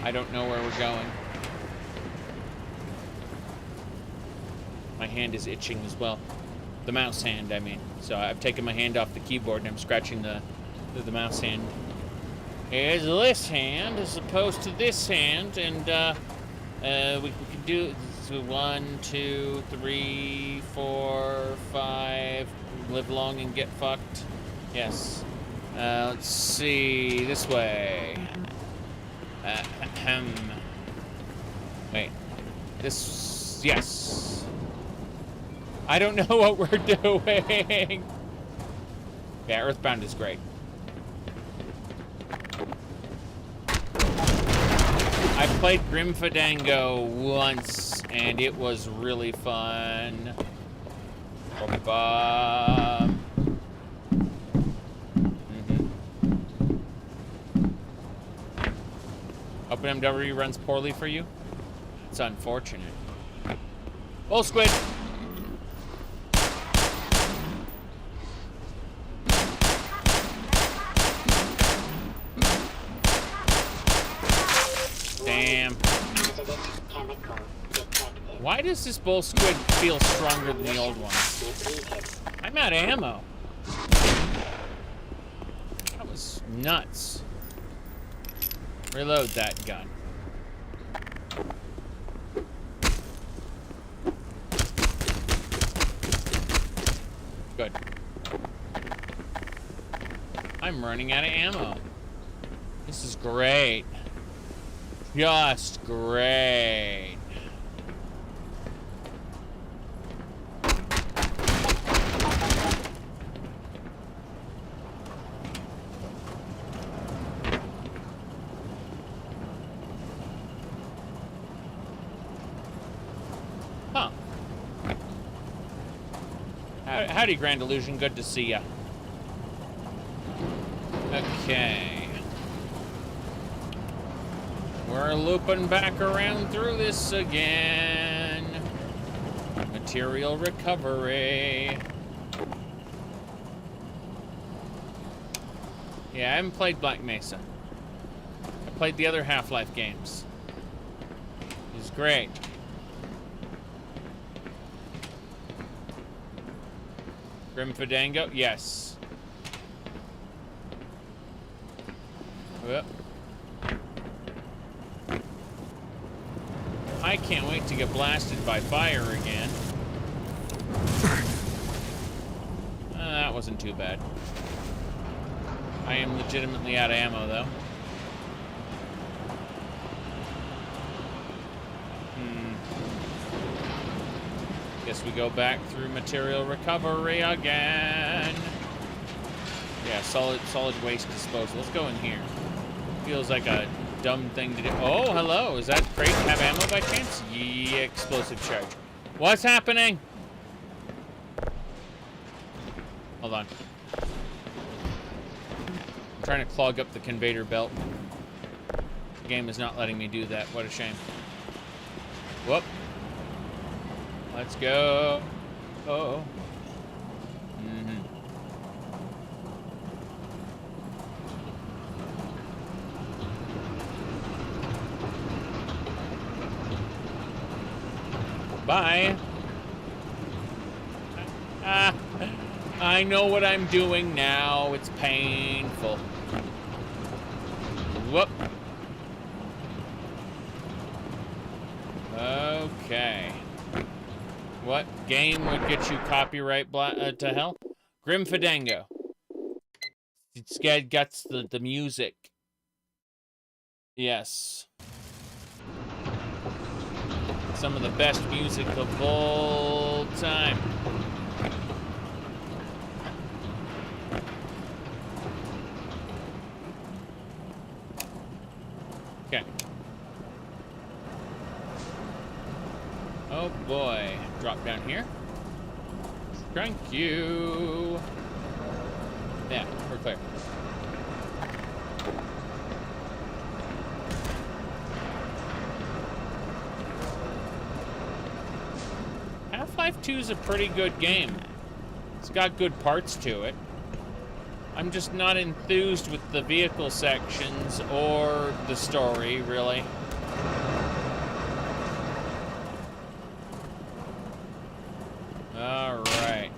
S1: I don't know where we're going. My hand is itching as well. The mouse hand, I mean. So I've taken my hand off the keyboard and I'm scratching the mouse hand. Here's this hand as opposed to this hand, and we can do 1, 2, 3, 4, 5. Live long and get fucked. Yes. Let's see. This way. Wait. This. Yes. I don't know what we're doing. Yeah, Earthbound is great. I played Grim Fandango once, and it was really fun. OpenMW runs poorly for you? It's unfortunate. Oh, squid! Damn.
S3: Hazardous chemical detected.
S1: Why does this bull squid feel stronger than the old one?
S3: Depleted.
S1: I'm out of ammo. That was nuts. Reload that gun. Good. I'm running out of ammo. This is great. Just great. Huh. Howdy, Grand Illusion. Good to see ya. Okay. We're looping back around through this again. Material recovery. Yeah, I haven't played Black Mesa. I played the other Half-Life games. It was great. Grim Fandango? Yes. Yep. I can't wait to get blasted by fire again. That wasn't too bad. I am legitimately out of ammo, though. Guess we go back through material recovery again. Yeah, solid waste disposal. Let's go in here. Feels like a dumb thing to do. Oh, hello. Is that crate have ammo by chance? Yeah, explosive charge. What's happening? Hold on. I'm trying to clog up the conveyor belt. The game is not letting me do that. What a shame. Whoop. Let's go. Oh. Bye. I know what I'm doing now. It's painful. Whoop. Okay. What game would get you copyright to hell? Grim Fandango. It's got the music. Yes. Some of the best music of all time. Okay. Oh boy. Drop down here. Thank you. Yeah, we're clear. Half-Life 2 is a pretty good game. It's got good parts to it. I'm just not enthused with the vehicle sections or the story, really. All right.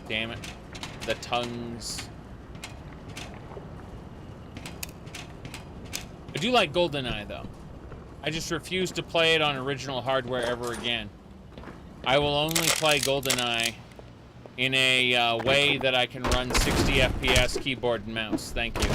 S1: Damn it. The tongues. I do like GoldenEye, though. I just refuse to play it on original hardware ever again. I will only play GoldenEye in a way that I can run 60 FPS keyboard and mouse. Thank you.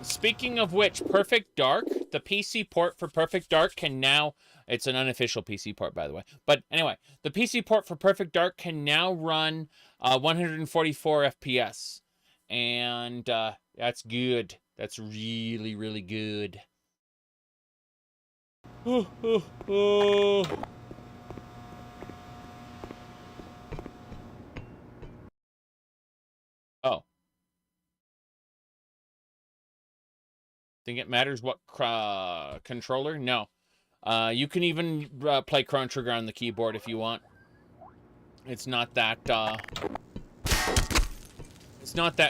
S1: Speaking of which, Perfect Dark, the PC port for Perfect Dark can now... It's an unofficial PC port, by the way. But anyway, the PC port for Perfect Dark can now run 144 FPS. And that's good. That's really, really good. Oh. Think it matters what controller? No. You can even play Chrono Trigger on the keyboard if you want. It's not that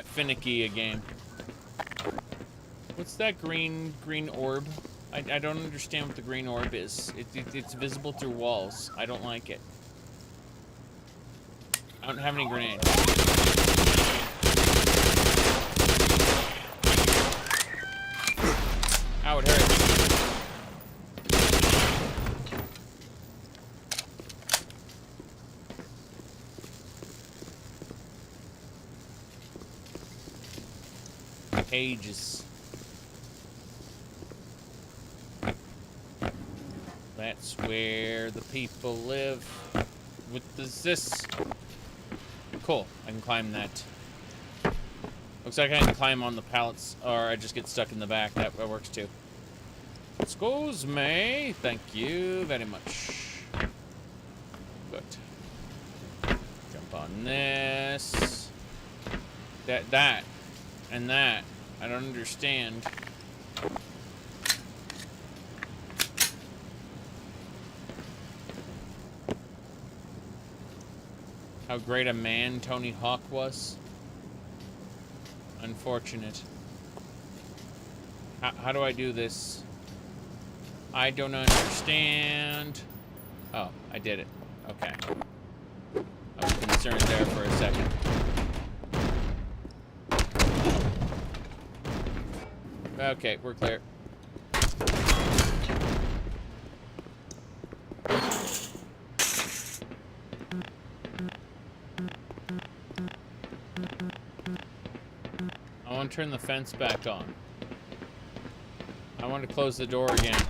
S1: finicky a game. What's that green orb? I don't understand what the green orb is. It's visible through walls. I don't like it. I don't have any grenades. Ow, it hurts. Cages. That's where the people live. What is this? Cool. I can climb that. Looks like I can climb on the pallets, or I just get stuck in the back. That works too. Excuse me. Thank you very much. Good. Jump on this. That. And that. I don't understand. How great a man Tony Hawk was. Unfortunate. How do I do this? I don't understand. Oh, I did it. Okay. I was concerned there for a second. Okay, we're clear. I want to turn the fence back on. I want to close the door again.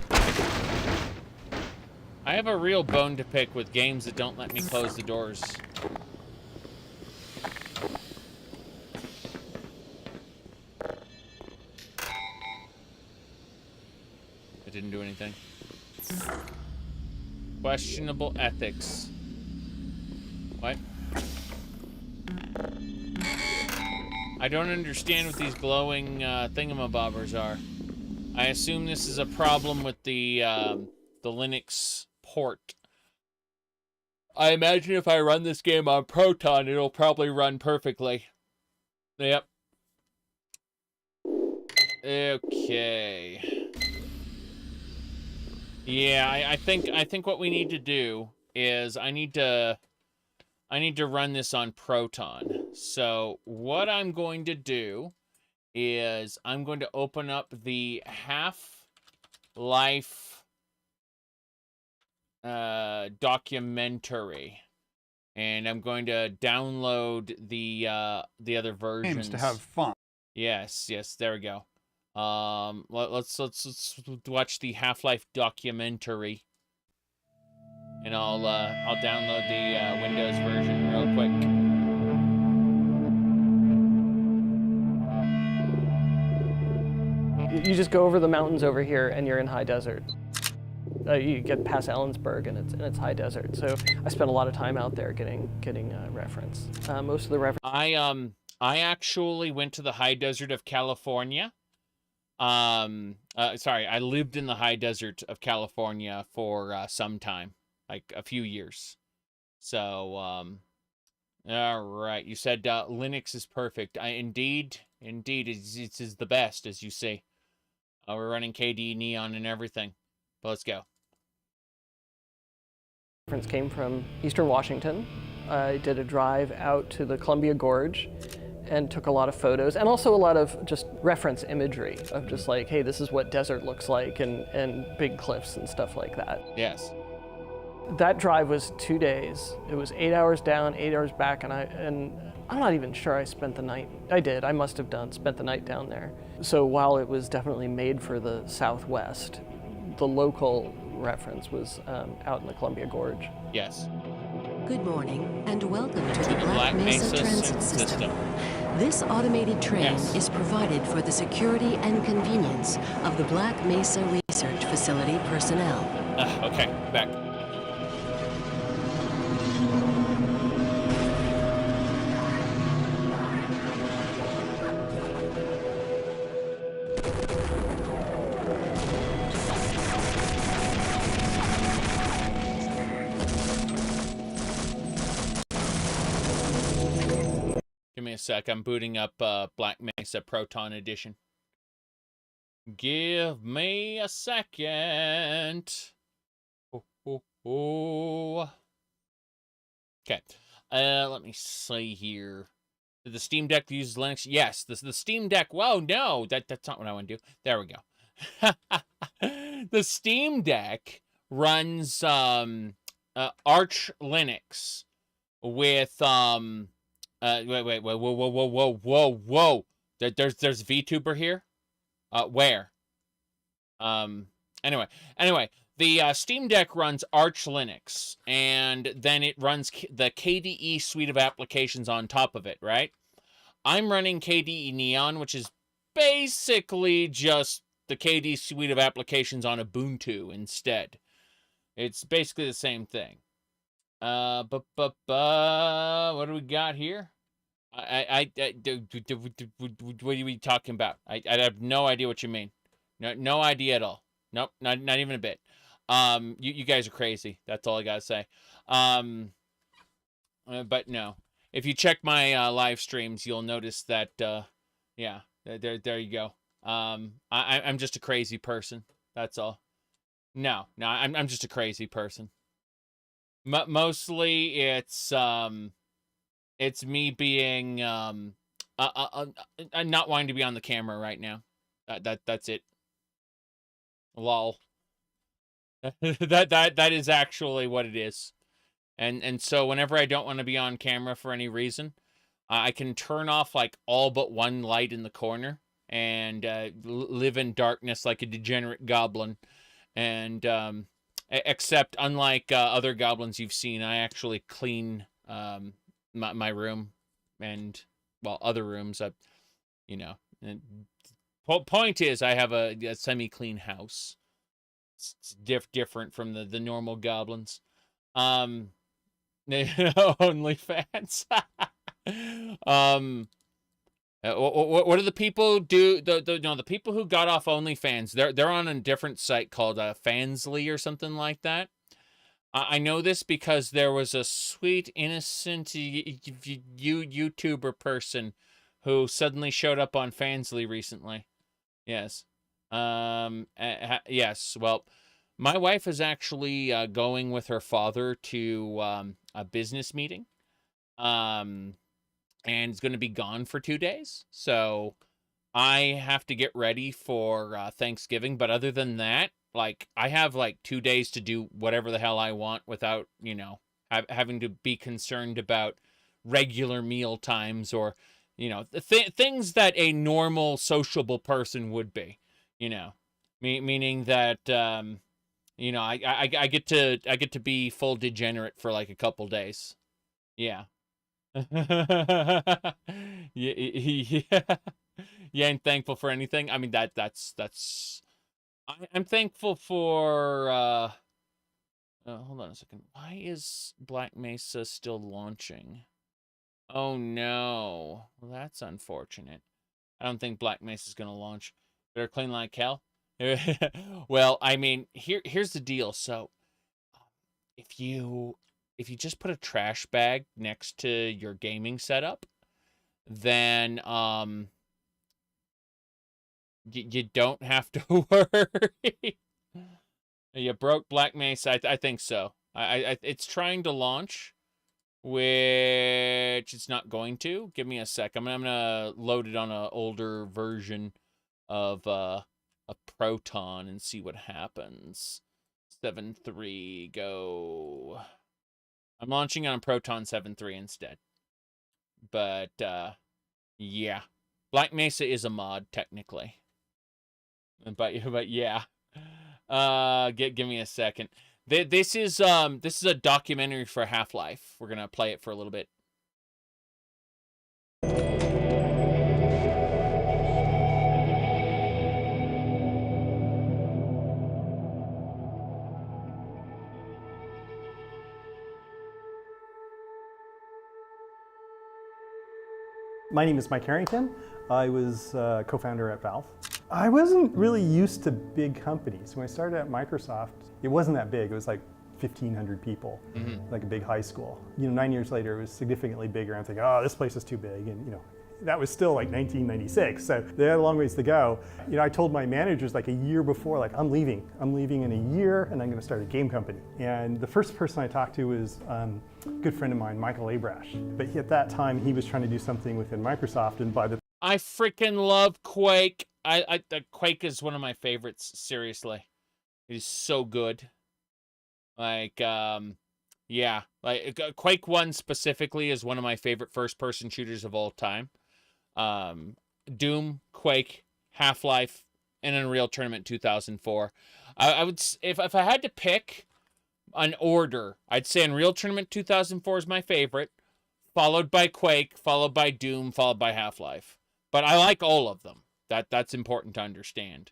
S1: I have a real bone to pick with games that don't let me close the doors. It didn't do anything. Questionable ethics. What? I don't understand what these glowing thingamabobbers are. I assume this is a problem with the Linux port. I imagine if I run this game on Proton, it'll probably run perfectly. Yep. Okay. Yeah, I think what we need to do is I need to run this on Proton. So what I'm going to do is I'm going to open up the Half-Life documentary, and I'm going to download the other versions.
S6: Games to have fun.
S1: Yes, there we go. Let's watch the Half-Life documentary, and I'll download the Windows version real quick.
S7: You just go over the mountains over here, and you're in high desert. You get past Ellensburg, and it's high desert. So I spent a lot of time out there getting reference. Most of the reference.
S1: I actually went to the high desert of California. Sorry, I lived in the high desert of California for some time, like a few years. So, all right. You said Linux is perfect. Indeed, it is the best, as you say. We're running KDE Neon and everything. But let's go.
S7: Reference came from Eastern Washington. I did a drive out to the Columbia Gorge and took a lot of photos, and also a lot of just reference imagery of just like, hey, this is what desert looks like, and big cliffs and stuff like that.
S1: Yes.
S7: That drive was 2 days. It was 8 hours down, 8 hours back, and I'm not even sure I spent the night. I did. I must have spent the night down there. So while it was definitely made for the Southwest, the local reference was out in the Columbia Gorge.
S1: Yes.
S8: Good morning and welcome to the Black Mesa Transit System. This automated train is provided for the security and convenience of the Black Mesa Research Facility. facility personnel.
S1: Okay, back. Give me a sec. I'm booting up Black Mesa Proton Edition. Give me a second. Oh. Okay. Let me see here. Did the Steam Deck use Linux? Yes. The Steam Deck. Whoa, no. That's not what I want to do. There we go. The Steam Deck runs Arch Linux with wait, whoa. There's VTuber here? Where? Anyway, the Steam Deck runs Arch Linux, and then it runs the KDE suite of applications on top of it, right? I'm running KDE Neon, which is basically just the KDE suite of applications on Ubuntu instead. It's basically the same thing. What do we got here? What are we talking about? I have no idea what you mean. No idea at all. Nope, not even a bit. You guys are crazy. That's all I gotta say. But no. If you check my live streams, you'll notice that yeah, there you go. I'm just a crazy person. That's all. No, I'm just a crazy person. Mostly it's me being not wanting to be on the camera right now. That's it. Lol. that is actually what it is. And so whenever I don't want to be on camera for any reason, I can turn off like all but one light in the corner and live in darkness like a degenerate goblin. And except unlike other goblins you've seen, I actually clean my room and, well, other rooms. You know, and point is I have a semi-clean house. It's different from the normal goblins. OnlyFans. What do the people do? The people who got off OnlyFans, they're on a different site called Fansly or something like that. I know this because there was a sweet innocent YouTuber person who suddenly showed up on Fansly recently. Yes. Yes. Well, my wife is actually going with her father to a business meeting. And it's going to be gone for 2 days. So I have to get ready for Thanksgiving. But other than that, like, I have like 2 days to do whatever the hell I want without, you know, having to be concerned about regular meal times or, you know, things that a normal sociable person would be, you know, meaning that, you know, I get to be full degenerate for like a couple days. Yeah. Yeah. You ain't thankful for anything. I mean, that's. I'm thankful for. Hold on a second. Why is Black Mesa still launching? Oh no. Well, that's unfortunate. I don't think Black Mesa is gonna launch. Better clean like hell. Well, I mean, here's the deal. So, if you just put a trash bag next to your gaming setup, then you don't have to worry. You broke Black Mesa. I think so. It's trying to launch, which it's not going to. Give me a sec. I'm gonna load it on an older version of a Proton and see what happens. 7.3 go. I'm launching on Proton 7.3 instead. But yeah, Black Mesa is a mod technically. But yeah. Give me a second. This is a documentary for Half-Life. We're gonna play it for a little bit.
S6: My name is Mike Harrington. I was co-founder at Valve. I wasn't really used to big companies. When I started at Microsoft, it wasn't that big. It was like 1,500 people, like a big high school. 9 years later, it was significantly bigger. I'm thinking, oh, this place is too big. And that was still like 1996, so they had a long ways to go. I told my managers like a year before, like, I'm leaving in a year and I'm gonna start a game company. And the first person I talked to was a good friend of mine, Michael Abrash. But at that time, he was trying to do something within Microsoft, and by the
S1: I freaking love Quake. Quake is one of my favorites, seriously. It is so good. Like, yeah, like Quake 1 specifically is one of my favorite first-person shooters of all time. Doom, Quake, Half-Life, and Unreal Tournament 2004. I would, if I had to pick an order, I'd say Unreal Tournament 2004 is my favorite, followed by Quake, followed by Doom, followed by Half-Life. But I like all of them. That's important to understand.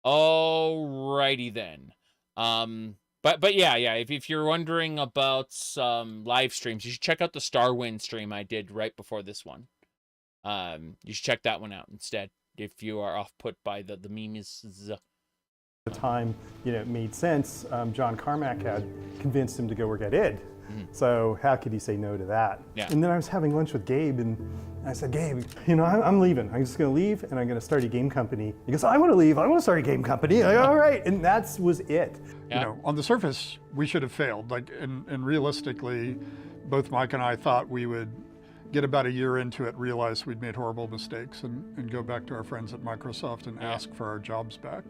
S1: Alrighty then. But yeah. If you're wondering about some live streams, you should check out the Starwind stream I did right before this one. You should check that one out instead if you are off put by the memes.
S6: the time, it made sense. John Carmack had convinced him to go work at id. So how could he say no to that?
S1: Yeah.
S6: And then I was having lunch with Gabe, and I said, Gabe, I'm leaving. I'm just going to leave, and I'm going to start a game company. He goes, I want to leave. I want to start a game company. I go, all right. And that was it.
S1: Yeah.
S9: On the surface, we should have failed. And realistically, both Mike and I thought we would get about a year into it, realize we'd made horrible mistakes, and go back to our friends at Microsoft and ask for our jobs back.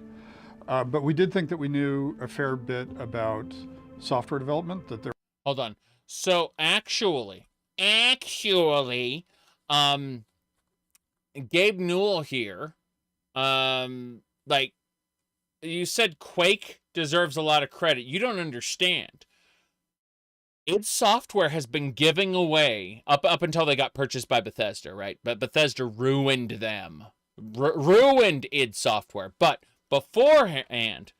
S9: But we did think that we knew a fair bit about software development, that there.
S1: Hold on. So actually, Gabe Newell here, like you said, Quake deserves a lot of credit. You don't understand. id Software has been giving away up until they got purchased by Bethesda, right? But Bethesda ruined them, ruined id Software. But beforehand,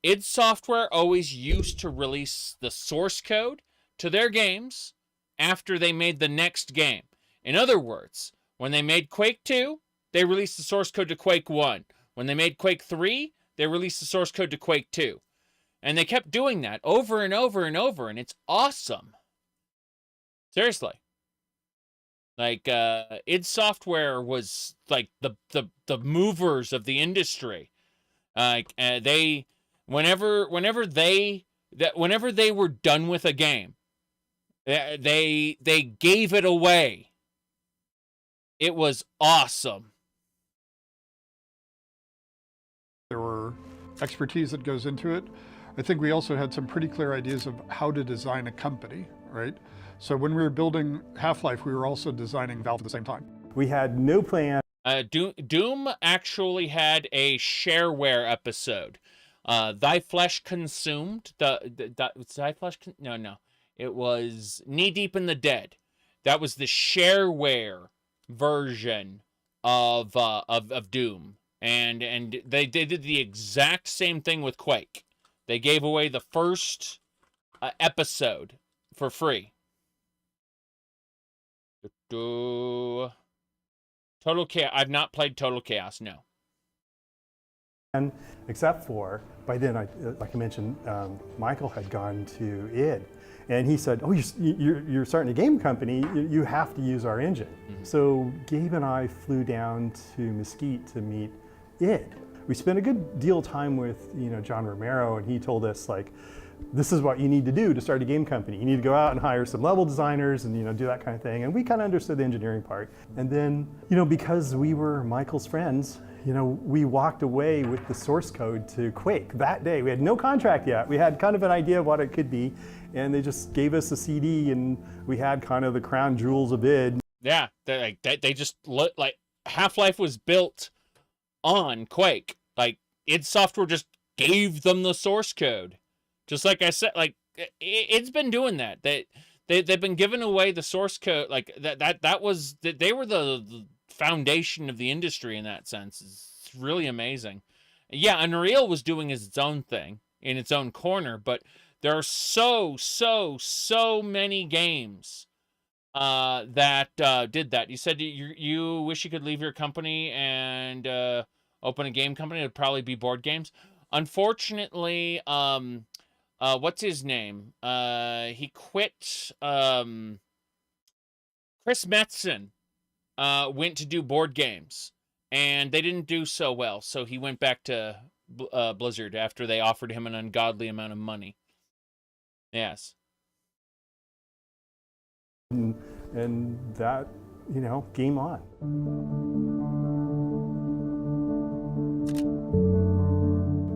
S1: id Software always used to release the source code to their games after they made the next game. In other words, when they made Quake 2, they released the source code to Quake 1. When they made Quake 3, they released the source code to Quake 2. And they kept doing that over and over and over, and it's awesome. Seriously. Like, id Software was like the movers of the industry. Like, whenever they were done with a game, they gave it away. It was awesome.
S9: There were expertise that goes into it. I think we also had some pretty clear ideas of how to design a company, right? So when we were building Half-Life, we were also designing Valve at the same time.
S6: We had no plan.
S1: Doom actually had a shareware episode. Thy Flesh Consumed. Thy Flesh. No. It was Knee Deep in the Dead. That was the shareware version of Doom, and they did the exact same thing with Quake. They gave away the first episode for free. Total Chaos. I've not played Total Chaos. No.
S6: Except for, by then, like I mentioned, Michael had gone to id. And he said, oh, you're starting a game company, you have to use our engine. So Gabe and I flew down to Mesquite to meet id. We spent a good deal of time with John Romero, and he told us, like, this is what you need to do to start a game company. You need to go out and hire some level designers and do that kind of thing. And we kind of understood the engineering part. And then, because we were Michael's friends, we walked away with the source code to Quake that day. We had no contract yet. We had kind of an idea of what it could be, and they just gave us a CD, and we had kind of the crown jewels of id.
S1: Yeah, they just look like Half-Life was built on Quake. Like, id Software just gave them the source code. Just like I said, like it's been doing that. They've been giving away the source code. Like they were the foundation of the industry in that sense. It's really amazing. Yeah, Unreal was doing its own thing in its own corner, but there are so many games that did that. You said you wish you could leave your company and open a game company. It'd probably be board games. Unfortunately, what's his name? He quit. Chris Metzen went to do board games, and they didn't do so well. So he went back to Blizzard after they offered him an ungodly amount of money. Yes.
S6: And that, game on.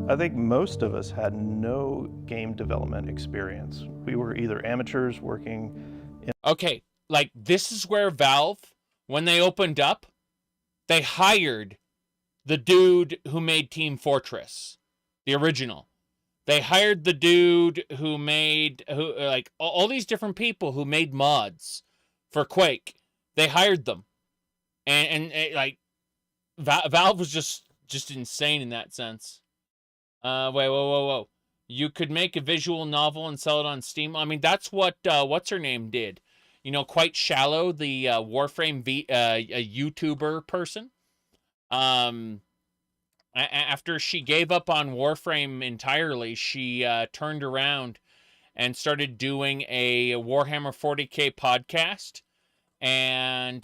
S10: I think most of us had no game development experience. We were either amateurs working in...
S1: Okay, like this is where Valve, when they opened up, they hired the dude who made Team Fortress, the original. They hired the dude who made, like all these different people who made mods for Quake. They hired them, and like Valve was just insane in that sense. Whoa. You could make a visual novel and sell it on Steam. I mean, that's what what's her name did. Quite Shallow, the Warframe a YouTuber person. After she gave up on Warframe entirely, she turned around and started doing a Warhammer 40K podcast, and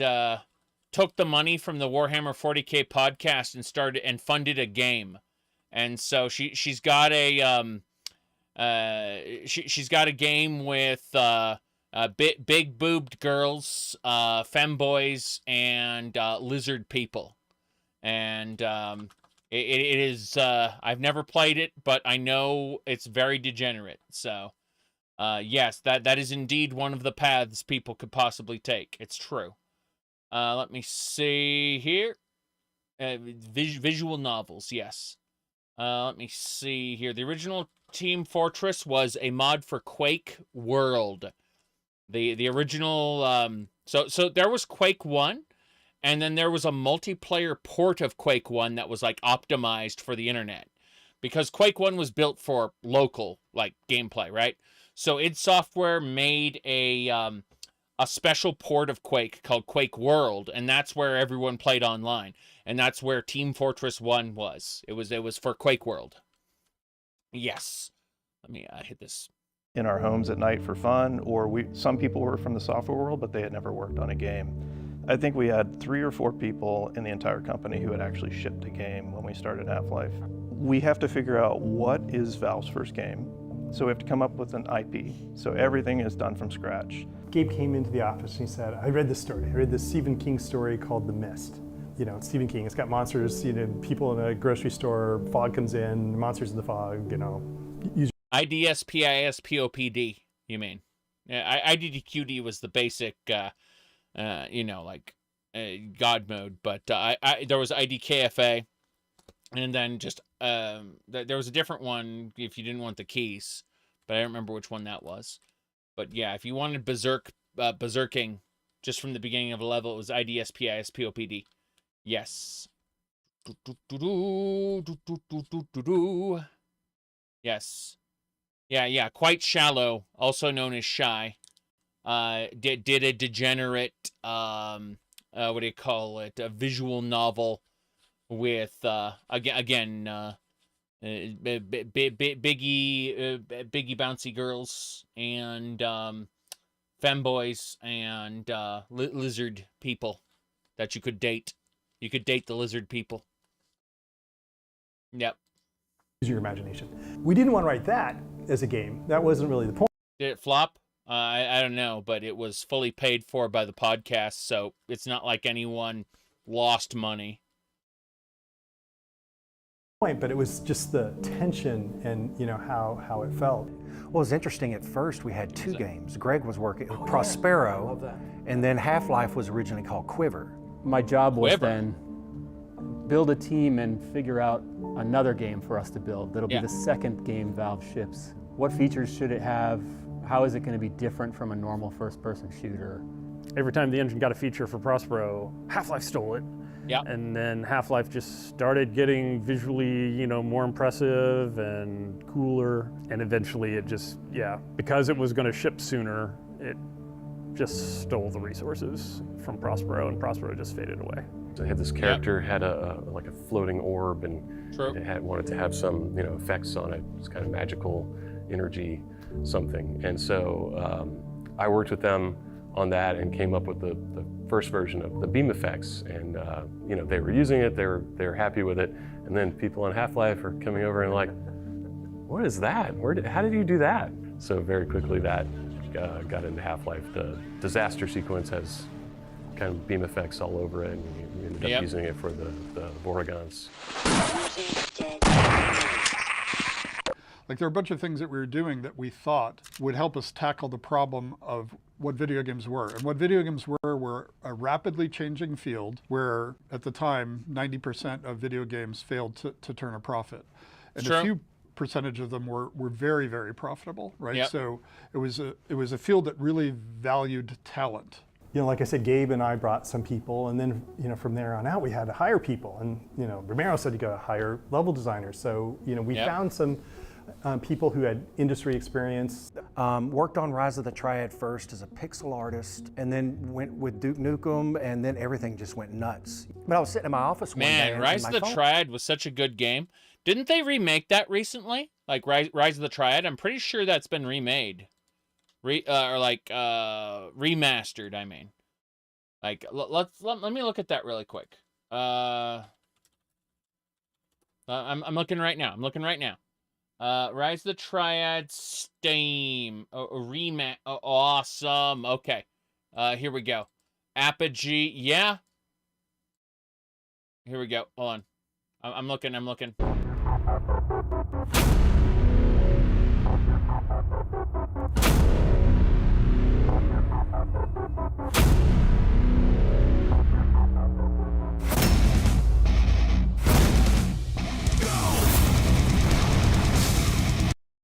S1: took the money from the Warhammer 40K podcast and funded a game. And so she's got a she's got a game with big boobed girls, femboys, and lizard people, and it is I've never played it, but I know it's very degenerate. So yes, that is indeed one of the paths people could possibly take. It's true. Let me see here. Visual novels, yes. Let me see here. The original Team Fortress was a mod for Quake World. The original so there was Quake 1, and then there was a multiplayer port of Quake 1 that was like optimized for the internet, because Quake 1 was built for local like gameplay, right? So id Software made a special port of Quake called Quake World, and that's where everyone played online. And that's where Team Fortress 1 was. It was for Quake World. Yes. Let me hit this.
S10: In our homes at night for fun, or some people were from the software world, but they had never worked on a game. I think we had 3 or 4 people in the entire company who had actually shipped a game when we started Half-Life. We have to figure out what is Valve's first game. So we have to come up with an IP. So everything is done from scratch.
S6: Gabe came into the office and he said, I read this story. I read this Stephen King story called The Mist. Stephen King, it's got monsters, people in a grocery store, fog comes in, monsters in the fog,
S1: IDSPISPOPD, you mean? Yeah, IDDQD was the basic, God mode, but there was IDKFA, and then just, there was a different one if you didn't want the keys, but I don't remember which one that was. But yeah, if you wanted berserking just from the beginning of a level, it was IDSPISPOPD. Yes. Yes. Yeah. Quite Shallow, also known as Shy, did a degenerate, what do you call it? A visual novel with biggie bouncy girls and femboys and lizard people that you could date. You could date the lizard people. Yep.
S6: Use your imagination. We didn't want to write that as a game. That wasn't really the point.
S1: Did it flop? I don't know, but it was fully paid for by the podcast, so it's not like anyone lost money.
S6: But it was just the tension and how it felt.
S11: Well, it was interesting. At first, we had 2 games. Greg was working Prospero, and then Half-Life was originally called Quiver.
S12: My job was
S1: Quiver.
S12: then build a team and figure out another game for us to build. That'll be the second game Valve ships. What features should it have? How is it going to be different from a normal first-person shooter?
S13: Every time the engine got a feature for Prospero, Half-Life stole it.
S1: Yeah.
S13: And then Half-Life just started getting visually, more impressive and cooler. And eventually it just, because it was going to ship sooner, it just stole the resources from Prospero, and Prospero just faded away.
S14: I had this character had like a floating orb, and it wanted to have some effects on it. It's kind of magical energy something, and so I worked with them on that and came up with the first version of the beam effects, and they were using it, they were happy with it, and then people on Half-Life are coming over and like, what is that? How did you do that? So very quickly that got into Half-Life. The disaster sequence has kind of beam effects all over it, and we ended up using it for the Vortigons.
S9: Like there are a bunch of things that we were doing that we thought would help us tackle the problem of what video games were. And what video games were a rapidly changing field where at the time 90% of video games failed to turn a profit. And a few percentage of them were very, very profitable, right?
S1: Yep.
S9: So it was a field that really valued talent.
S6: Like I said, Gabe and I brought some people, and then from there on out we had to hire people. And Romero said you got to hire level designers. So we found some people who had industry experience.
S11: Worked on Rise of the Triad first as a pixel artist, and then went with Duke Nukem, and then everything just went nuts. But I was sitting in my office one day.
S1: Man, Rise of the Triad was such a good game. Didn't they remake that recently? Like Rise of the Triad? I'm pretty sure that's been remade. Remastered, I mean. Like, let me look at that really quick. I'm looking right now. Rise of the Triad, Steam, awesome. Okay, here we go. Apogee, yeah. Here we go. Hold on. I'm looking.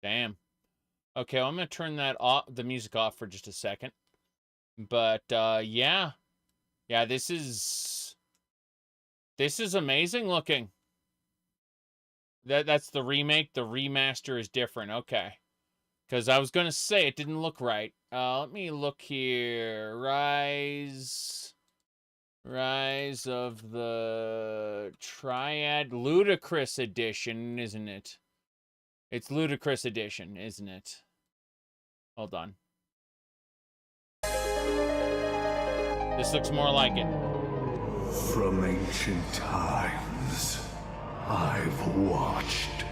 S1: Damn. Okay, well, I'm gonna turn that off, the music off for just a second. But yeah, this is amazing looking. That's the remake. The remaster is different. Okay, because I was gonna say it didn't look right. Let me look here. Rise of the Triad Ludicrous Edition, isn't it? It's Ludicrous Edition, isn't it? Hold on. This looks more like it.
S15: From ancient times, I've watched.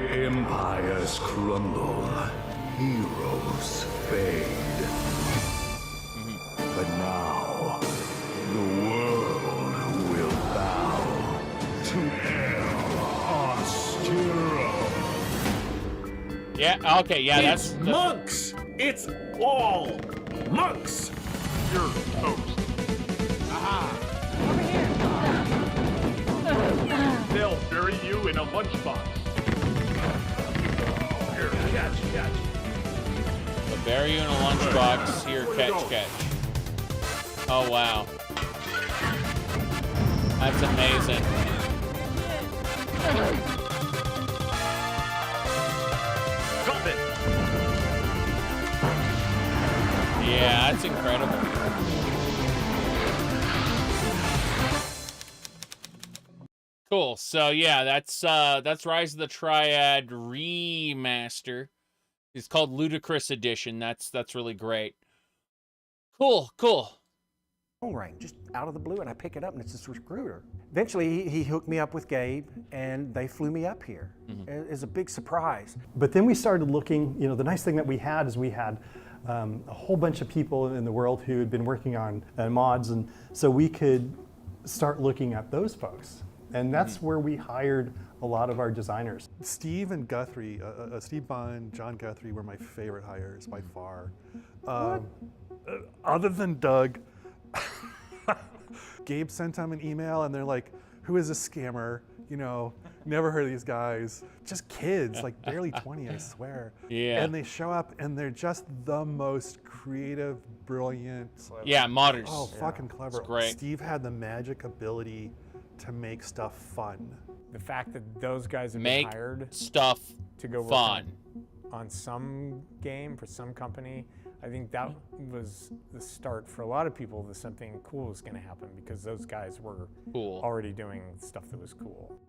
S15: Empires crumble, heroes fade. But now, the world will bow to
S1: Yeah, okay, yeah, that's
S15: monks! It's all monks! You're toast. Aha! Over here! They'll bury you in a lunchbox. Here, catch.
S1: They'll bury you in a lunchbox. Here, catch. Oh, wow. That's amazing. Yeah, that's incredible. Cool. So yeah, that's Rise of the Triad remaster. It's called Ludicrous Edition. That's really great. Cool.
S11: Phone rang just out of the blue, and I pick it up, and it's this recruiter. Eventually, he hooked me up with Gabe, and they flew me up here. It's a big surprise.
S6: But then we started looking. The nice thing that we had is we had a whole bunch of people in the world who had been working on mods, and so we could start looking at those folks. And that's where we hired a lot of our designers.
S16: Steve and Guthrie, Steve Bond, John Guthrie were my favorite hires by far. Other than Doug, Gabe sent them an email and they're like, who is this scammer? Never heard of these guys. Just kids, like barely 20, I swear.
S1: Yeah.
S16: And they show up and they're just the most creative, brilliant.
S1: Yeah, modders.
S16: Oh, fucking clever.
S1: It's great.
S16: Steve had the magic ability to make stuff fun.
S17: The fact that those guys have
S1: Make
S17: been hired
S1: stuff
S17: to go work
S1: fun
S17: on some game for some company, I think that was the start for a lot of people that something cool was going to happen because those guys were already doing stuff that was cool.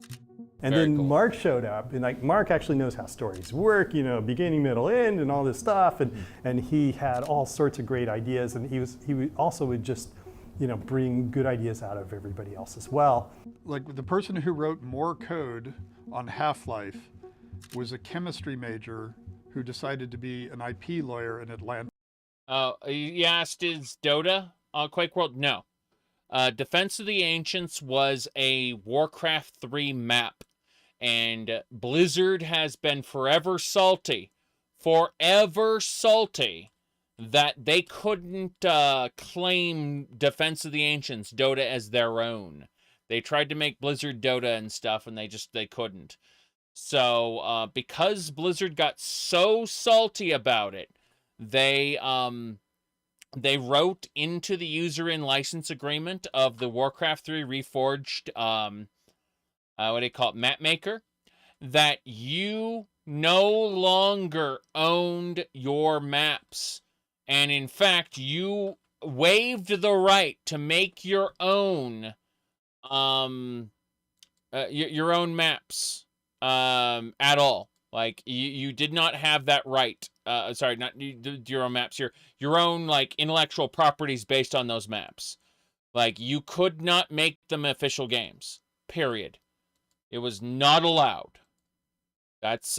S6: And then Mark showed up, and like Mark actually knows how stories work, you know, beginning, middle, end, and all this stuff, and he had all sorts of great ideas, and he also would just, you know, bring good ideas out of everybody else as well.
S9: Like the person who wrote more code on Half-Life was a chemistry major who decided to be an IP lawyer in Atlanta.
S1: You asked, is Dota on Quake World? No. Defense of the Ancients was a Warcraft 3 map, and Blizzard has been forever salty that they couldn't claim Defense of the Ancients, Dota, as their own. They tried to make Blizzard Dota and stuff, and they couldn't. So, because Blizzard got so salty about it, they wrote into the user in license agreement of the Warcraft 3 Reforged, what do you call it, map maker, that you no longer owned your maps. And in fact, you waived the right to make your own maps at all. Like you did not have that right. Sorry, not your own maps. Your own like intellectual properties based on those maps. Like you could not make them official games. Period. It was not allowed. That's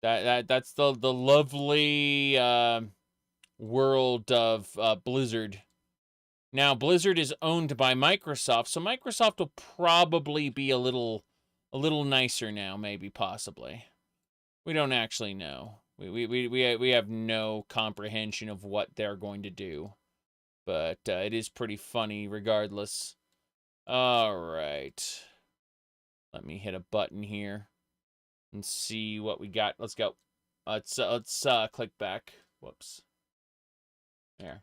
S1: that's the lovely world of Blizzard. Now Blizzard is owned by Microsoft, so Microsoft will probably be a little nicer now, maybe, possibly. We don't actually know. We have no comprehension of what they're going to do, but it is pretty funny regardless. All right, let me hit a button here and see what we got. Let's go. Let's click back. Whoops. There.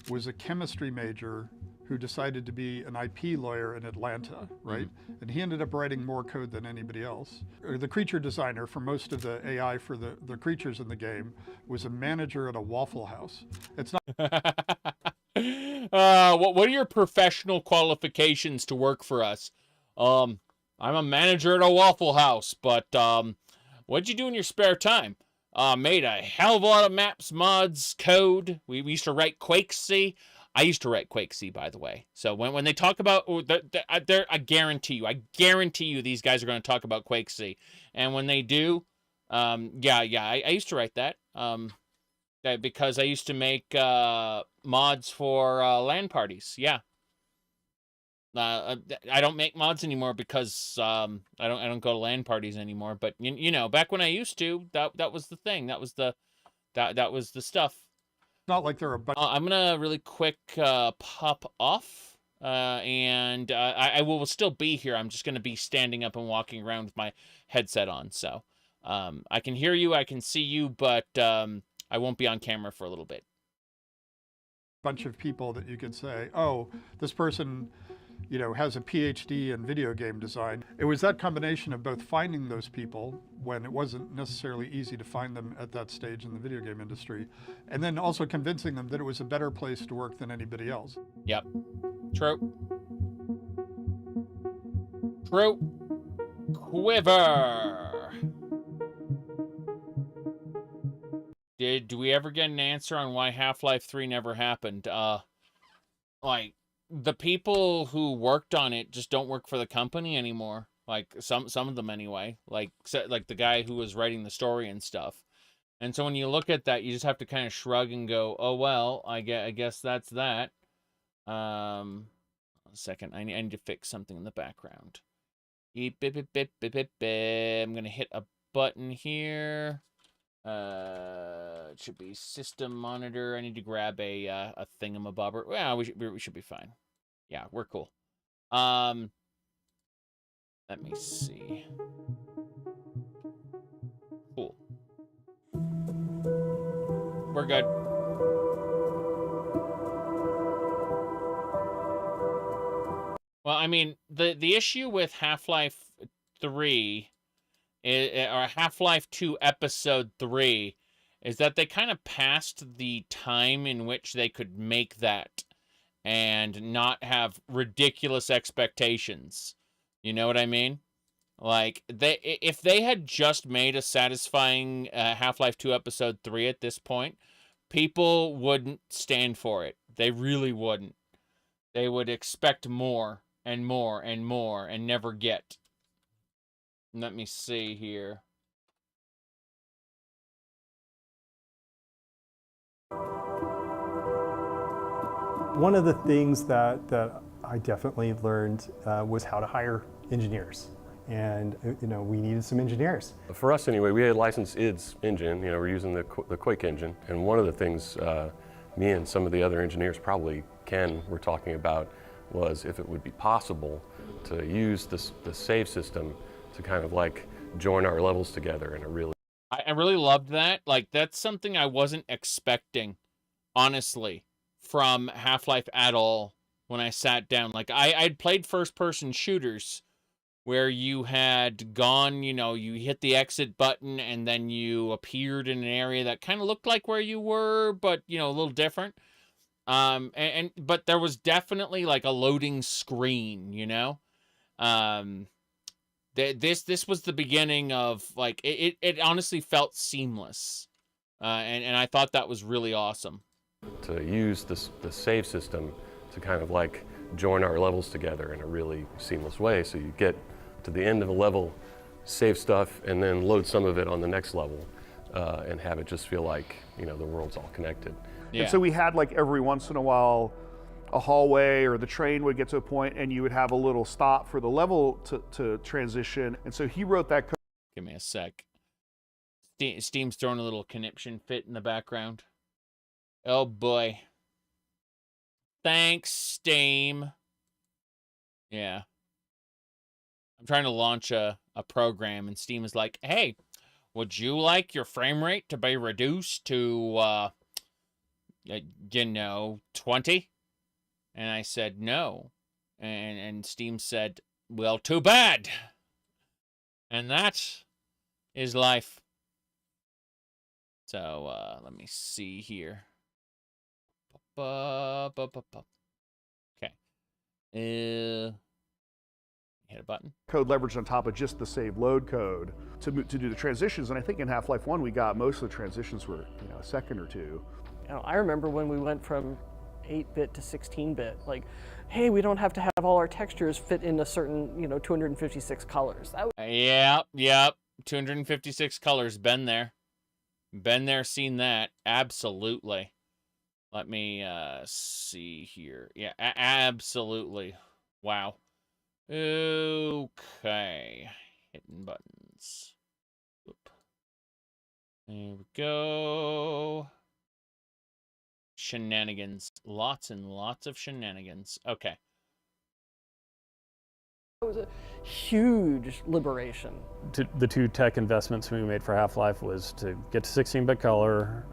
S9: Was a chemistry major who decided to be an IP lawyer in Atlanta, right? And he ended up writing more code than anybody else. The creature designer for most of the AI for the creatures in the game was a manager at a Waffle House. It's not.
S1: What are your professional qualifications to work for us? I'm a manager at a Waffle House, but what'd you do in your spare time? Made a hell of a lot of maps, mods, code. We used to write Quakesy. I used to write Quakesy, by the way. So when they talk about, I guarantee you these guys are going to talk about Quakesy. And when they do, I used to write that. Because I used to make mods for LAN parties. Yeah. I don't make mods anymore because I don't go to LAN parties anymore. But you know, back when I used to, that was the thing. That was the stuff.
S9: Not like they're a bunch.
S1: I'm gonna really quick pop off, and I will still be here. I'm just gonna be standing up and walking around with my headset on. So I can hear you, I can see you, but I won't be on camera for a little bit.
S9: Bunch of people that you could say, oh, this person, you know, has a PhD in video game design. It was that combination of both finding those people when it wasn't necessarily easy to find them at that stage in the video game industry, and then also convincing them that it was a better place to work than anybody else.
S1: Yep. True. True. Quiver. Do we ever get an answer on why Half-Life 3 never happened? Like, the people who worked on it just don't work for the company anymore. Like, some of them anyway. Like the guy who was writing the story and stuff. And so when you look at that, you just have to kind of shrug and go, oh, well, I guess that's that. A second, I need to fix something in the background. I'm going to hit a button here. It should be system monitor. I need to grab a thingamabobber. Well, we should be fine. Yeah, we're cool. Let me see. Cool. We're good. Well, I mean, the issue with Half-Life 3 or Half-Life 2 Episode 3, is that they kind of passed the time in which they could make that and not have ridiculous expectations. You know what I mean? Like, if they had just made a satisfying Half-Life 2 Episode 3 at this point, people wouldn't stand for it. They really wouldn't. They would expect more and more and more and never get. Let me see here.
S6: One of the things that I definitely learned was how to hire engineers. And we needed some engineers.
S14: For us anyway, we had licensed ID's engine, we're using the Quake engine. And one of the things me and some of the other engineers, probably Ken, were talking about was if it would be possible to use the save system to kind of like join our levels together in a really...
S1: I really loved that. Like, that's something I wasn't expecting, honestly, from Half-Life at all when I sat down. Like, I'd played first-person shooters where you had gone, you hit the exit button and then you appeared in an area that kind of looked like where you were, but, a little different. But there was definitely like a loading screen, This was the beginning of, like, it honestly felt seamless. And I thought that was really awesome.
S14: To use the save system to kind of like join our levels together in a really seamless way. So you get to the end of a level, save stuff, and then load some of it on the next level and have it just feel like, the world's all connected.
S18: Yeah. And so we had, like, every once in a while, a hallway or the train would get to a point and you would have a little stop for the level to transition. And so he wrote that code.
S1: Give me a sec. Steam's throwing a little conniption fit in the background. Oh boy. Thanks, Steam. Yeah. I'm trying to launch a program and Steam is like, hey, would you like your frame rate to be reduced to, 20? And I said, no. And Steam said, well, too bad. And that is life. So, let me see here. Okay. Hit a button.
S18: Code leveraged on top of just the save load code to do the transitions. And I think in Half-Life 1, we got most of the transitions were, a second or two.
S7: I remember when we went from 8-bit to 16-bit, like, hey, we don't have to have all our textures fit in a certain, 256 colors.
S1: Yep. 256 colors. Been there, seen that. Absolutely. Let me see here. Yeah, absolutely. Wow. Okay. Hitting buttons. Oop. There we go. Shenanigans. Lots and lots of shenanigans. Okay.
S7: It was a huge liberation.
S13: The two tech investments we made for Half-Life was to get to 16-bit color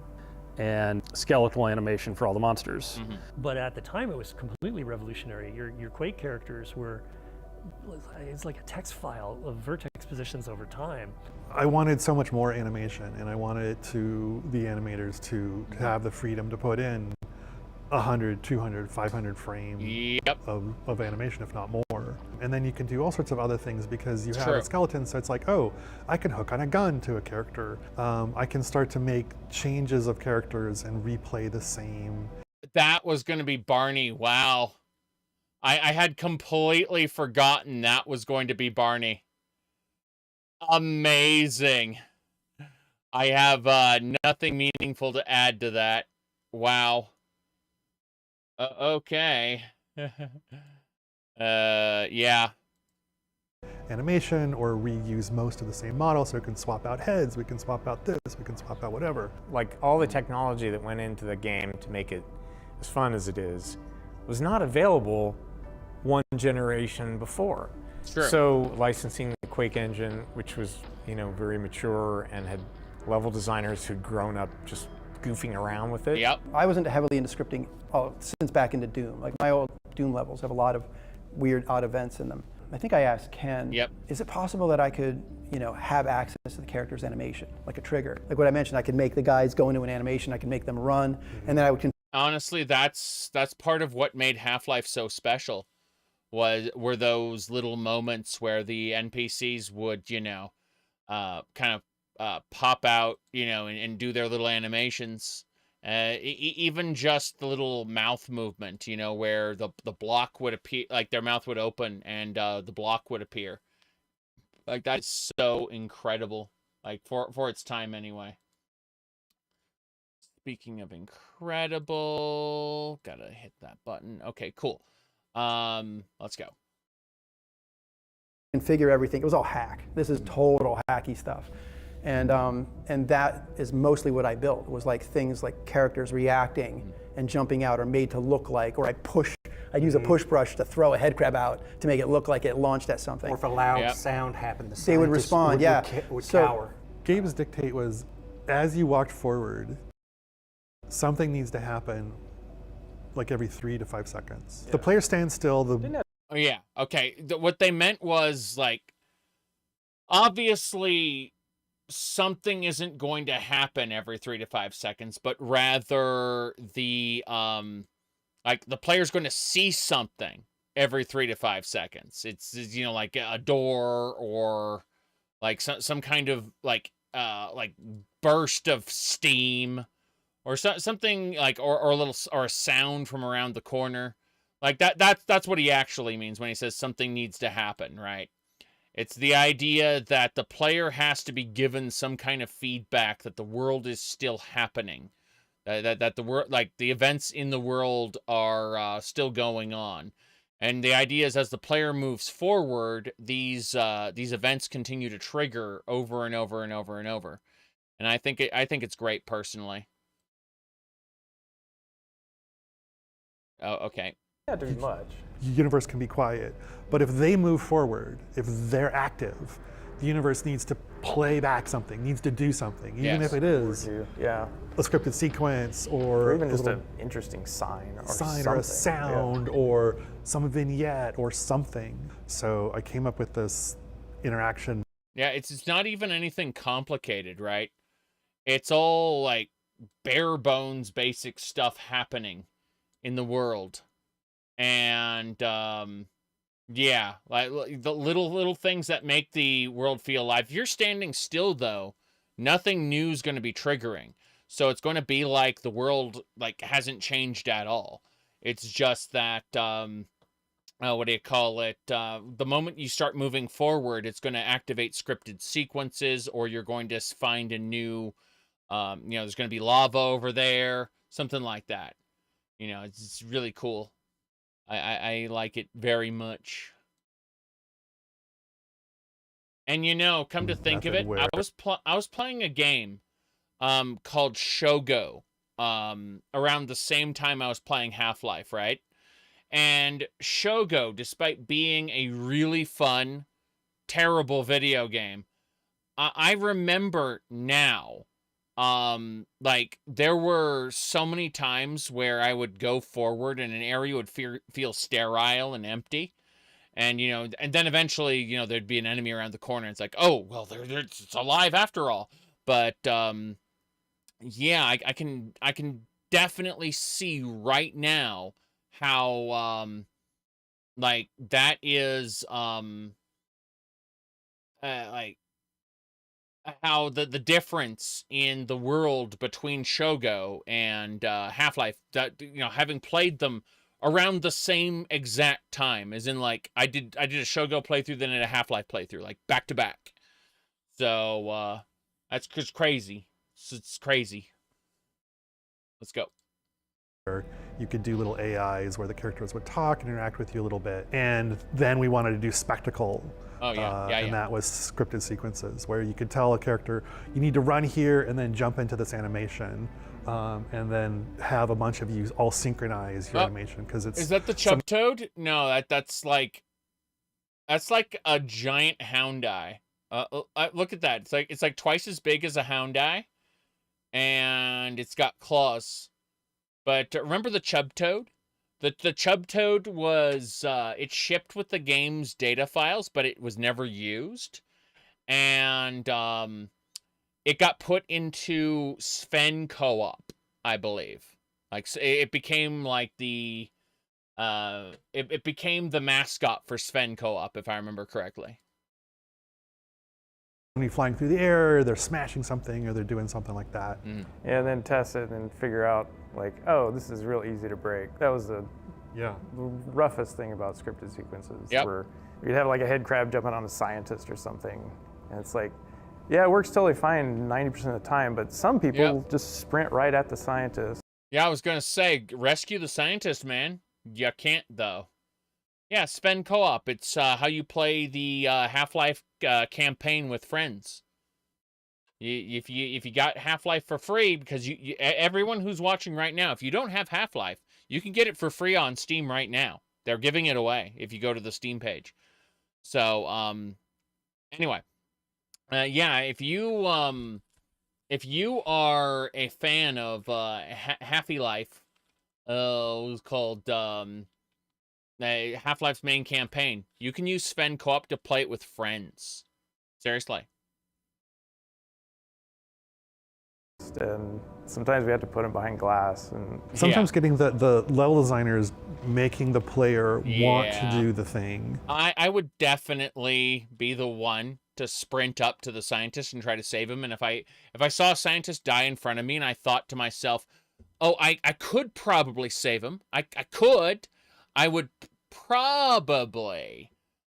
S13: and skeletal animation for all the monsters.
S19: Mm-hmm. But at the time, it was completely revolutionary. Your Quake characters it's like a text file of vertex positions over time.
S16: I wanted so much more animation, and I wanted the animators to have the freedom to put in 100, 200, 500 frames of animation, if not more. And then you can do all sorts of other things because you have a skeleton, so it's like, oh, I can hook on a gun to a character. I can start to make changes of characters and replay the same.
S1: That was going to be Barney. Wow. I had completely forgotten that was going to be Barney. Amazing. I have nothing meaningful to add to that. Wow. Okay. Yeah.
S16: Animation, or reuse most of the same model, so we can swap out heads, we can swap out this, we can swap out whatever.
S17: Like, all the technology that went into the game to make it as fun as it is was not available one generation before.
S1: Sure.
S17: So licensing the Quake engine, which was, very mature and had level designers who'd grown up just goofing around with it.
S1: Yep.
S20: I wasn't heavily into scripting since back into Doom. Like, my old Doom levels have a lot of weird, odd events in them. I think I asked Ken,
S1: yep.
S20: Is it possible that I could, have access to the character's animation, like a trigger? Like what I mentioned, I could make the guys go into an animation, I could make them run, and then I would...
S1: Honestly, that's part of what made Half-Life so special, were those little moments where the NPCs would, kind of pop out, and do their little animations. Even just the little mouth movement, where the block would appear, like their mouth would open and the block would appear. Like, that's so incredible, like for its time anyway. Speaking of incredible, gotta hit that button. Okay, cool. Let's go.
S20: Configure everything. It was all hack. This is total hacky stuff. And that is mostly what I built. It was like things like characters reacting and jumping out, or made to look like, or I'd use a push brush to throw a head crab out to make it look like it launched at something.
S11: Or if a loud sound happened,
S20: they would respond,
S11: would cower.
S16: Gabe's dictate was, as you walked forward, something needs to happen like every 3 to 5 seconds. Yeah. The player stands still.
S1: Oh, yeah. Okay. What they meant was, like, obviously something isn't going to happen every 3 to 5 seconds, but rather the the player's going to see something every 3 to 5 seconds. It's like a door, or like some kind of like burst of steam, or something like, or a little, or a sound from around the corner. Like that's what he actually means when he says something needs to happen, right? It's the idea that the player has to be given some kind of feedback that the world is still happening, that the world, like the events in the world, are still going on. And the idea is, as the player moves forward, these events continue to trigger over and over and over and over. And I think it's great personally. Oh, okay.
S17: Not too much.
S16: The universe can be quiet, but if they move forward, if they're active, the universe needs to play back something, needs to do something, even if it is a scripted sequence, or
S17: even just an interesting sign,
S16: or a sound, or some vignette or something. So I came up with this interaction.
S1: Yeah, it's not even anything complicated, right? It's all like bare bones, basic stuff happening in the world. And yeah, like the little things that make the world feel alive. If you're standing still, though, nothing new is going to be triggering. So it's going to be like the world like hasn't changed at all. It's just that what do you call it? The moment you start moving forward, it's going to activate scripted sequences, or you're going to find a new, there's going to be lava over there, something like that. It's really cool. I like it very much. And come to think of it, I was playing a game called Shogo around the same time I was playing Half-Life, right? And Shogo, despite being a really fun, terrible video game, I remember now, like there were so many times where I would go forward and an area would feel sterile and empty, and and then eventually there'd be an enemy around the corner, and it's like, oh well, it's alive after all. But yeah, I can definitely see right now how like that is like how the difference in the world between Shogo and Half-Life, that having played them around the same exact time, as in like I did a Shogo playthrough, then a Half-Life playthrough, like back to back. So that's just crazy. It's crazy. Let's go.
S16: You could do little AIs where the characters would talk and interact with you a little bit, and then we wanted to do spectacle.
S1: Oh, yeah.
S16: And that was scripted sequences where you could tell a character, you need to run here and then jump into this animation, and then have a bunch of you all synchronize your animation, because it's...
S1: Is that the chub toad? No, that's like a giant hound eye. Look at that. It's like twice as big as a hound eye, and it's got claws. But remember the chub toad? The Chub Toad was it shipped with the game's data files, but it was never used, and it got put into Sven co-op, I believe. Like it became like the it became the mascot for Sven co-op, if I remember correctly.
S16: When you're flying through the air, they're smashing something or they're doing something like that.
S21: Yeah, and then test it and figure out like, oh, this is real easy to break. That was the roughest thing about scripted sequences. Where you'd have like a head crab jumping on a scientist or something, and it's like, yeah, it works totally fine 90% of the time, but some people just sprint right at the scientist.
S1: Yeah, I was gonna say, rescue the scientist, man. You can't though. Yeah, Sven co-op. It's how you play the Half-Life campaign with friends. If you got Half-Life for free, because everyone who's watching right now, if you don't have Half-Life, you can get it for free on Steam right now. They're giving it away if you go to the Steam page. So anyway, yeah, if you are a fan of Half-Life, it was called Half-Life's main campaign, you can use Sven co-op to play it with friends. Seriously.
S21: And sometimes we have to put them behind glass. And
S16: sometimes getting the level designers making the player want to do the thing.
S1: I would definitely be the one to sprint up to the scientist and try to save him. And if I saw a scientist die in front of me and I thought to myself, oh, I could probably save him. I would probably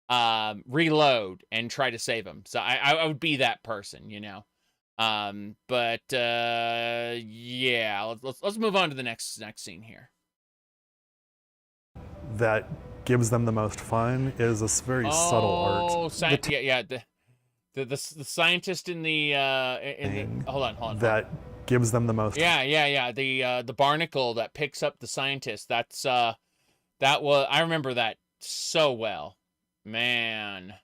S1: reload and try to save him. So I would be that person, you know. But yeah, let's move on to the next scene here.
S16: That gives them the most fun is this very subtle art.
S1: Oh, the scientist in the hold on.
S16: That gives them the most.
S1: Yeah. The barnacle that picks up the scientist. That was, I remember that so well, man.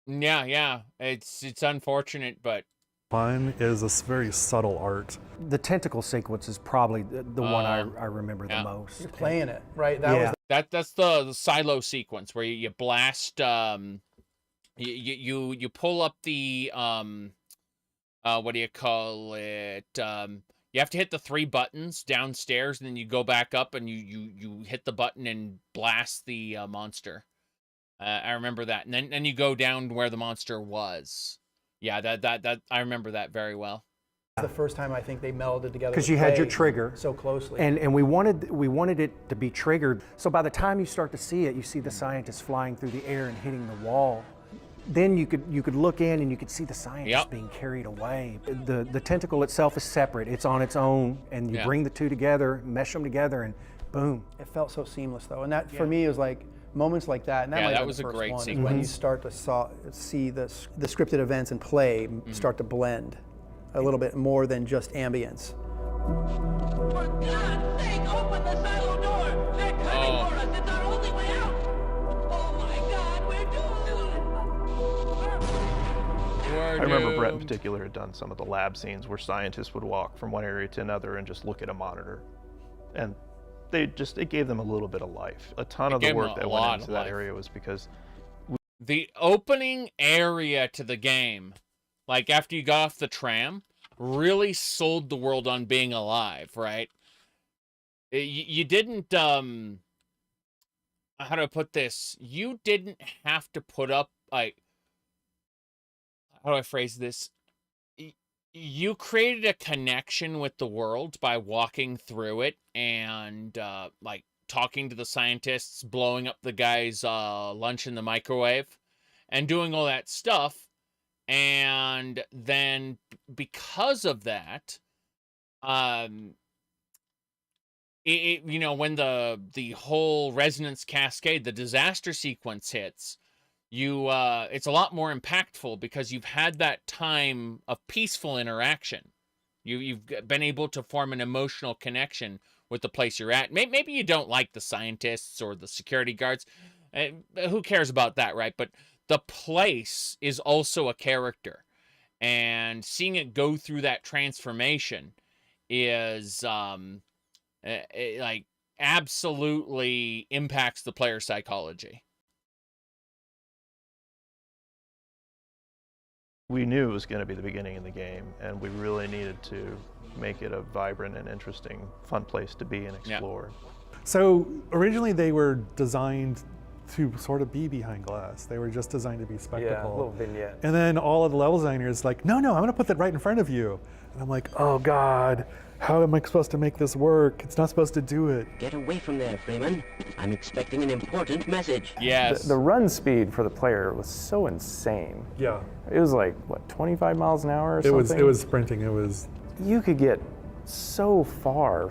S1: Yeah. It's unfortunate, but
S16: fun is this very subtle art.
S11: The tentacle sequence is probably the one I remember the most.
S20: You're playing it, right?
S1: That's the silo sequence where you blast. You pull up the what do you call it? You have to hit the 3 buttons downstairs, and then you go back up and you hit the button and blast the monster. I remember that, and then you go down where the monster was. Yeah, that I remember that very well.
S20: The first time I think they melded together.
S11: Because you had your trigger
S20: so closely,
S11: and we wanted it to be triggered. So by the time you start to see it, you see the scientist flying through the air and hitting the wall. Then you could look in and you could see the scientist being carried away. The tentacle itself is separate; it's on its own, and you bring the two together, mesh them together, and boom.
S20: It felt so seamless though, and that for me was like. Moments like that, and that
S1: was a great
S20: one,
S1: sequence.
S20: when you start to see the scripted events and play start to blend a little bit more than just ambience.
S22: For God's sake, open the silo door! They're coming for us! It's our only way out! Oh my God, we're doomed!
S10: I remember Brett in particular had done some of the lab scenes where scientists would walk from one area to another and just look at a monitor. And it gave them a little bit of life. A ton of the work that went into that area was because
S1: the opening area to the game, like after you got off the tram, really sold the world on being alive, right? You didn't how do I put this? You didn't have to put up, like, how do I phrase this? You created a connection with the world by walking through it and like talking to the scientists, blowing up the guy's lunch in the microwave, and doing all that stuff. And then because of that, you know, when the whole resonance cascade, the disaster sequence hits, it's a lot more impactful because you've had that time of peaceful interaction. You've been able to form an emotional connection with the place you're at. Maybe you don't like the scientists or the security guards. Who cares about that, right? But the place is also a character. And seeing it go through that transformation is it, like, absolutely impacts the player psychology.
S10: We knew it was going to be the beginning of the game, and we really needed to make it a vibrant and interesting, fun place to be and explore.
S16: So originally they were designed to sort of be behind glass. They were just designed to be spectacle.
S21: Yeah, a little vignette.
S16: And then all of the level designers like, no, I'm gonna put that right in front of you. And I'm like, oh God, how am I supposed to make this work? It's not supposed to do it.
S3: Get away from there, Freeman. I'm expecting an important message.
S1: Yes.
S21: The run speed for the player was so insane.
S16: Yeah.
S21: It was like, what, 25 miles an hour or something?
S16: It was sprinting, it was...
S21: You could get so far,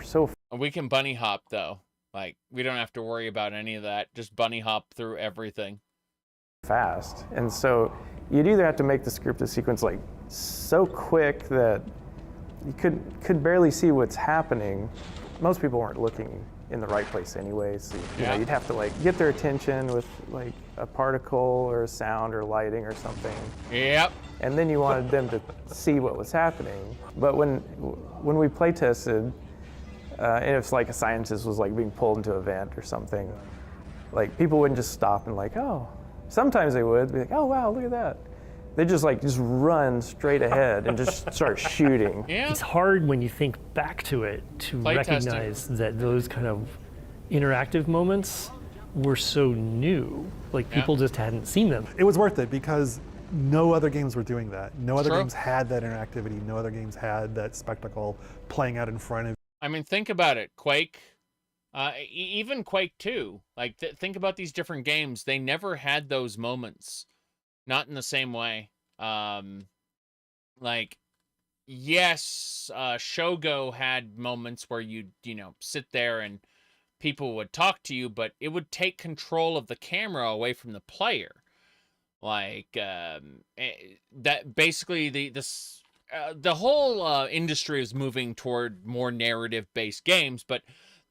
S1: We can bunny hop, though. Like, we don't have to worry about any of that. Just bunny hop through everything.
S21: fast. And so you'd either have to make the scripted sequence like so quick that you could barely see what's happening. Most people weren't looking in the right place anyway, so you know, you'd have to like get their attention with like a particle or a sound or lighting or something.
S1: Yep.
S21: And then you wanted them to see what was happening. But when we play tested, and if like a scientist was like being pulled into a vent or something, like people wouldn't just stop and like, oh, sometimes they would be like, oh wow, look at that. They just run straight ahead and just start shooting.
S19: Yeah. It's hard when you think back to it to recognize that those kind of interactive moments were so new. Like people just hadn't seen them.
S16: It was worth it because no other games were doing that. No other games had that interactivity. No other games had that spectacle playing out in front of you.
S1: I mean, think about it. Quake, even Quake 2. Like, think about these different games. They never had those moments. Not in the same way. Like, yes, Shogo had moments where you'd, sit there and people would talk to you, but it would take control of the camera away from the player. Like, that basically the whole industry is moving toward more narrative-based games, but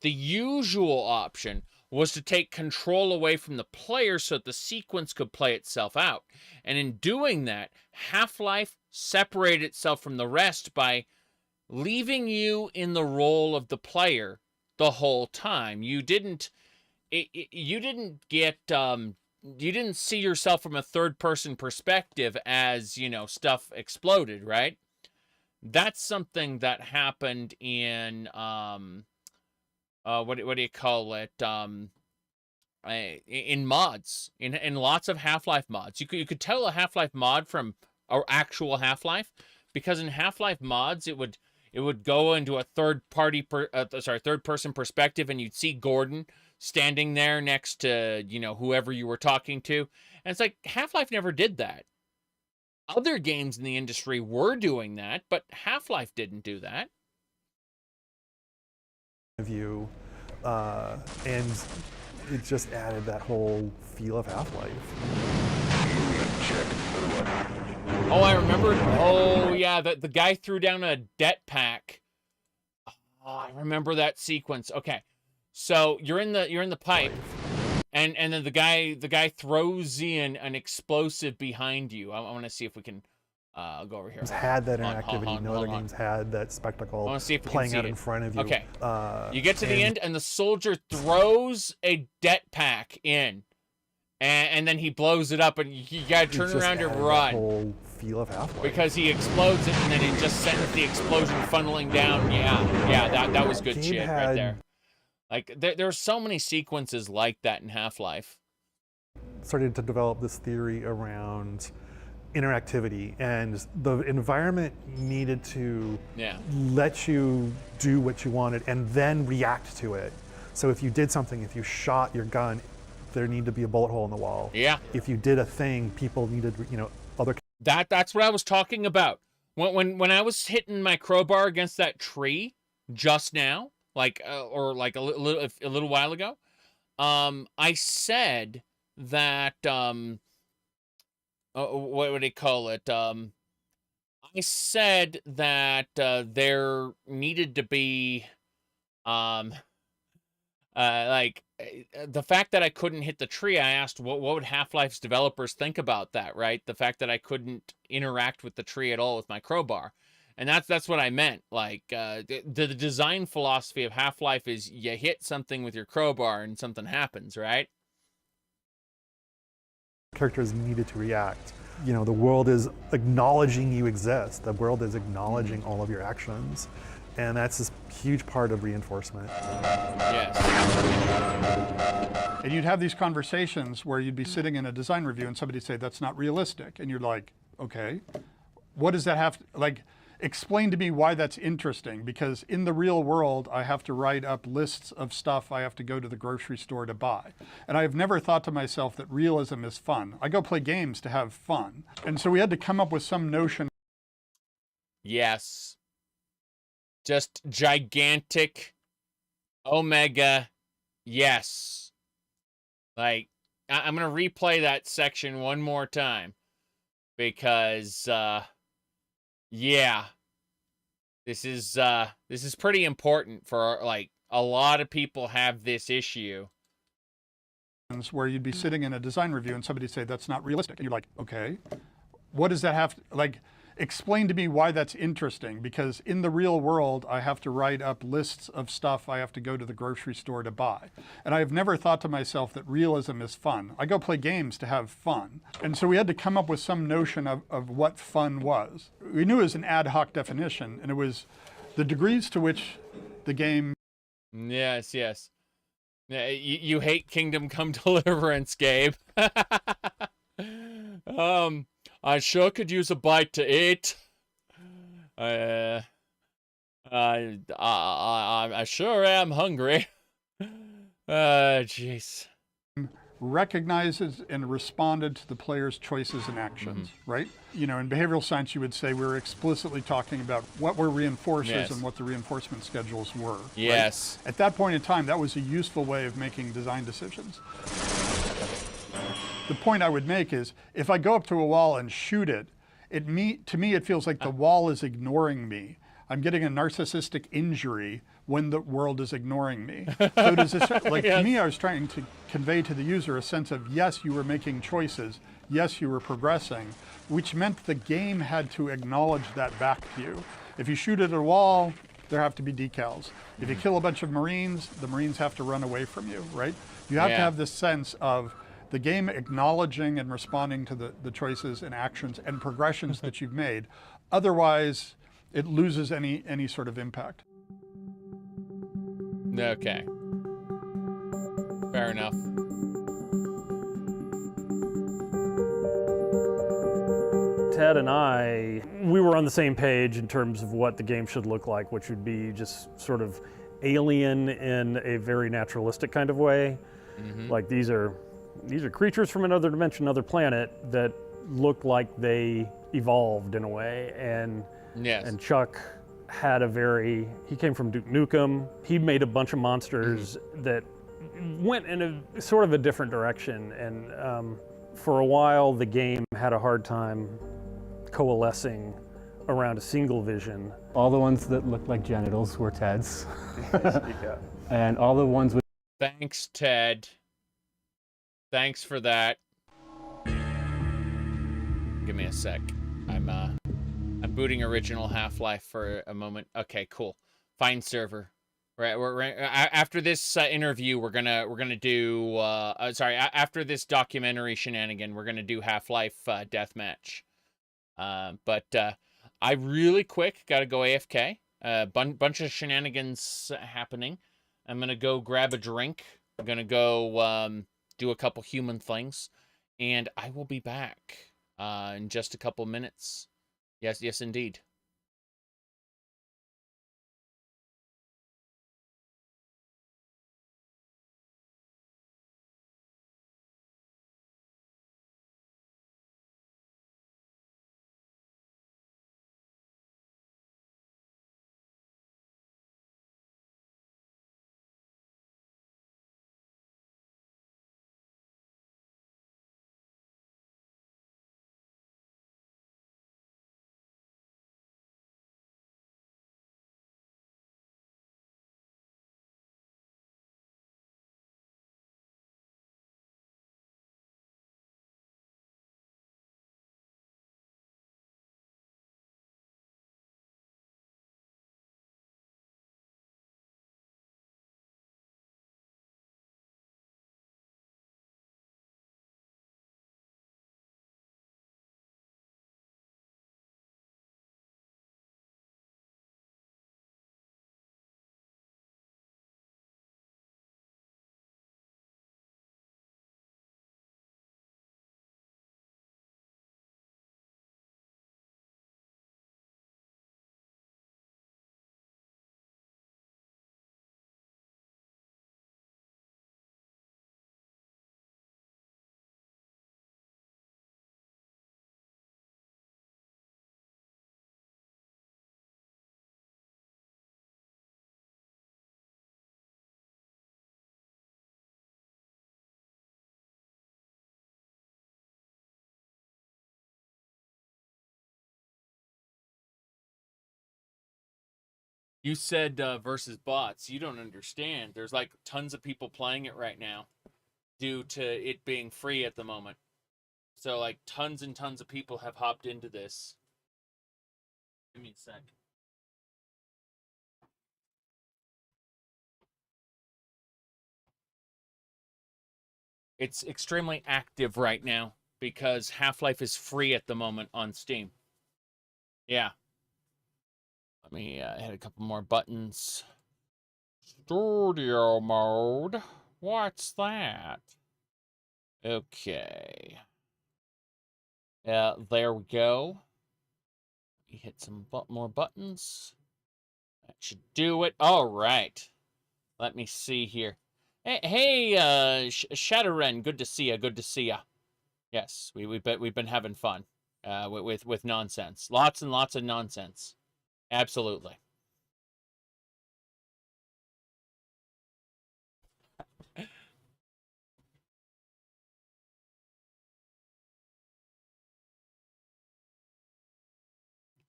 S1: the usual option was to take control away from the player so that the sequence could play itself out. And in doing that, Half-Life separated itself from the rest by leaving you in the role of the player the whole time. You didn't see yourself from a third-person perspective as, stuff exploded, right? That's something that happened in what do you call it? In mods, in lots of Half-Life mods, you could tell a Half-Life mod from our actual Half-Life, because in Half-Life mods it would go into a third person perspective, and you'd see Gordon standing there next to whoever you were talking to, and it's like Half-Life never did that. Other games in the industry were doing that, but Half-Life didn't do that.
S16: View, and it just added that whole feel of Half-Life.
S1: Oh, I remember. Oh, yeah, the guy threw down a det pack. Oh, I remember that sequence. Okay, so you're in the pipe, and then the guy throws in an explosive behind you. I want to see if we can. Go over here.
S16: Had that interactivity. No other games had that spectacle playing out in front of you.
S1: Okay. You get to the end, and the soldier throws a det pack in, and then he blows it up, and you gotta turn around and run.
S16: The whole feel of Half-Life.
S1: Because he explodes it, and then it just sends the explosion funneling down. Yeah, that was good shit right there. Like there are so many sequences like that in Half-Life.
S16: Started to develop this theory around interactivity, and the environment needed to let you do what you wanted and then react to it. So if you did something, if you shot your gun, there needed to be a bullet hole in the wall.
S1: Yeah.
S16: If you did a thing, people needed, other.
S1: That's what I was talking about. When I was hitting my crowbar against that tree just now, or a little while ago, I said that what would they call it? I said that there needed to be, the fact that I couldn't hit the tree. I asked, what would Half-Life's developers think about that, right? The fact that I couldn't interact with the tree at all with my crowbar. And that's what I meant. Like, the design philosophy of Half-Life is you hit something with your crowbar and something happens, right?
S16: Characters needed to react. You know, the world is acknowledging you exist. The world is acknowledging all of your actions. And that's this huge part of reinforcement.
S1: Yes.
S9: And you'd have these conversations where you'd be sitting in a design review and somebody'd say, that's not realistic. And you're like, okay, what does that have to, like, explain to me why that's interesting, because in the real world, I have to write up lists of stuff I have to go to the grocery store to buy. And I've never thought to myself that realism is fun. I go play games to have fun. And so we had to come up with some notion.
S1: Yes. Just gigantic omega yes. Like, I'm going to replay that section one more time because, yeah, this is pretty important for, like, a lot of people have this issue.
S9: Where you'd be sitting in a design review and somebody'd say, that's not realistic. And you're like, okay, what does that have to, like, explain to me why that's interesting, because in the real world, I have to write up lists of stuff I have to go to the grocery store to buy. And I've never thought to myself that realism is fun. I go play games to have fun. And so we had to come up with some notion of what fun was. We knew it was an ad hoc definition, and it was the degrees to which the game.
S1: Yes, yes. Yeah, you hate Kingdom Come Deliverance, Gabe. I sure could use a bite to eat. I sure am hungry. Jeez.
S9: Recognizes and responded to the player's choices and actions, right? You know, in behavioral science, you would say we were explicitly talking about what were reinforcers and what the reinforcement schedules were.
S1: Yes.
S9: Right? At that point in time, that was a useful way of making design decisions. The point I would make is, if I go up to a wall and shoot it, to me, it feels like the wall is ignoring me. I'm getting a narcissistic injury when the world is ignoring me. So does this, like, to me, I was trying to convey to the user a sense of, yes, you were making choices. Yes, you were progressing, which meant the game had to acknowledge that back to you. If you shoot at a wall, there have to be decals. If you kill a bunch of Marines, the Marines have to run away from you, right? You have to have this sense of the game acknowledging and responding to the choices and actions and progressions that you've made. Otherwise, it loses any sort of impact.
S1: Okay. Fair enough.
S13: Ted and I, we were on the same page in terms of what the game should look like, which would be just sort of alien in a very naturalistic kind of way. Like these are creatures from another dimension, another planet that look like they evolved in a way. And and Chuck had he came from Duke Nukem. He made a bunch of monsters that went in a sort of a different direction. And for a while, the game had a hard time coalescing around a single vision.
S12: All the ones that looked like genitals were Ted's. And all the ones with...
S1: Thanks, Ted. Thanks for that. Give me a sec. I'm booting original Half-Life for a moment. Okay, cool. Find server. Right. We're after this interview, we're gonna do. After this documentary shenanigan, we're gonna do Half-Life Deathmatch. But I really quick gotta go AFK. Bunch of shenanigans happening. I'm gonna go grab a drink. I'm gonna go do a couple human things, and I will be back in just a couple minutes. Yes, indeed. You said versus bots. You don't understand. There's like tons of people playing it right now due to it being free at the moment. So like tons and tons of people have hopped into this. Give me a sec. It's extremely active right now because Half-Life is free at the moment on Steam. Yeah. Let me hit a couple more buttons. Studio mode. What's that? Okay. There we go. We hit some more buttons. That should do it. All right. Let me see here. Hey, Shadowren, good to see ya. Good to see ya. Yes, we've been having fun with nonsense. Lots and lots of nonsense. Absolutely.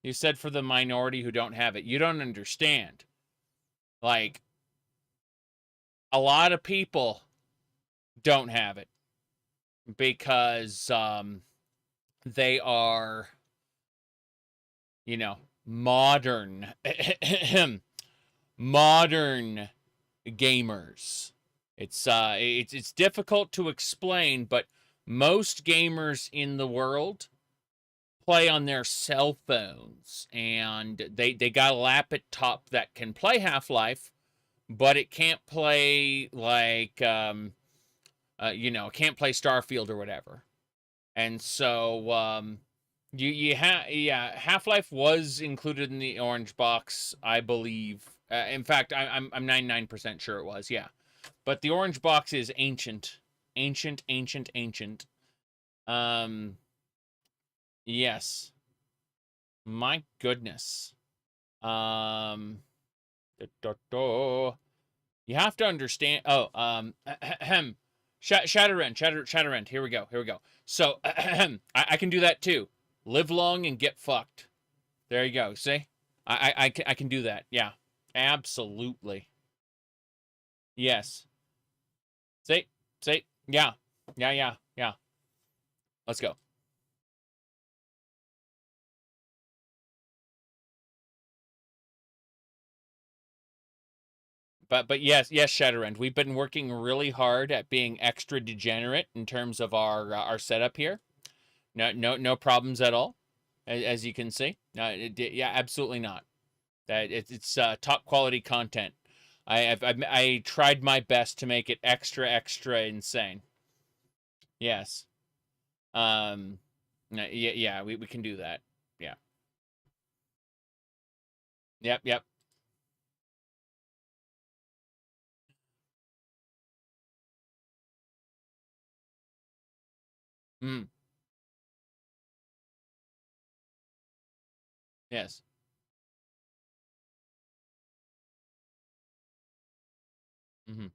S1: You said for the minority who don't have it. You don't understand. Like, a lot of people don't have it because they are, you know, modern modern gamers. It's difficult to explain, but most gamers in the world play on their cell phones, and they got a laptop that can play Half-Life, but it can't play like you know, can't play Starfield or whatever. And so yeah, Half-Life was included in the orange box, I believe. In fact, I'm 99% sure it was. Yeah, but the orange box is ancient. Yes. My goodness. You have to understand. Oh, Shadowrend. Here we go. So I can do that too. Live long and get fucked. There you go. See, I can do that. Yeah, absolutely. Yes. See, yeah. Let's go. But yes, Shadowrend, we've been working really hard at being extra degenerate in terms of our setup here. No problems at all, as you can see. Yeah, absolutely not. That it's top quality content. I tried my best to make it extra insane. Yes. Yeah, we can do that. Yeah. Yep. Mm. Yes. Mm-hmm.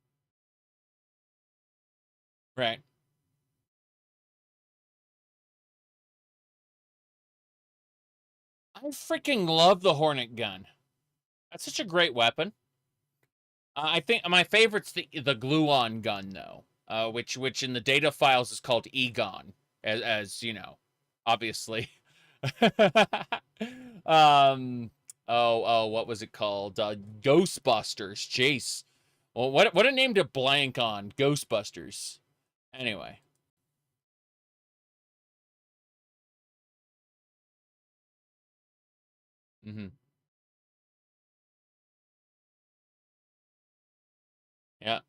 S1: Right. I freaking love the Hornet gun. That's such a great weapon. I think my favorite's the glue-on gun though, which in the data files is called Egon, as you know, obviously. What was it called? Ghostbusters. Jeez. Well, what a name to blank on. Ghostbusters. Anyway. Mm-hmm. Yeah.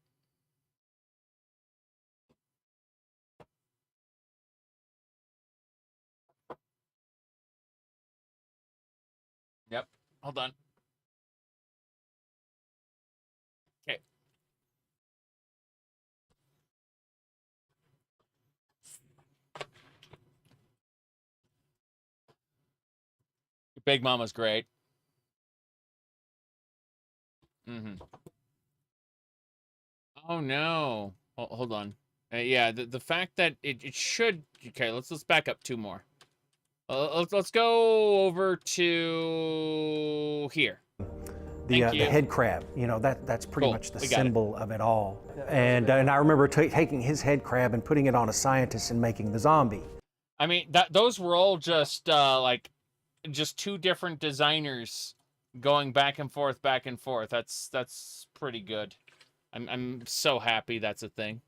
S1: Yep. Hold on. Okay. Big Mama's great. Mm-hmm. Oh no. Hold on. Yeah, the fact that it should. Okay, let's back up two more. Let's go over to here.
S11: the head crab. You know, that's pretty much the symbol of it all. And I remember taking his head crab and putting it on a scientist and making the zombie.
S1: I mean, those were all just like just two different designers going back and forth, back and forth. That's pretty good. I'm so happy that's a thing.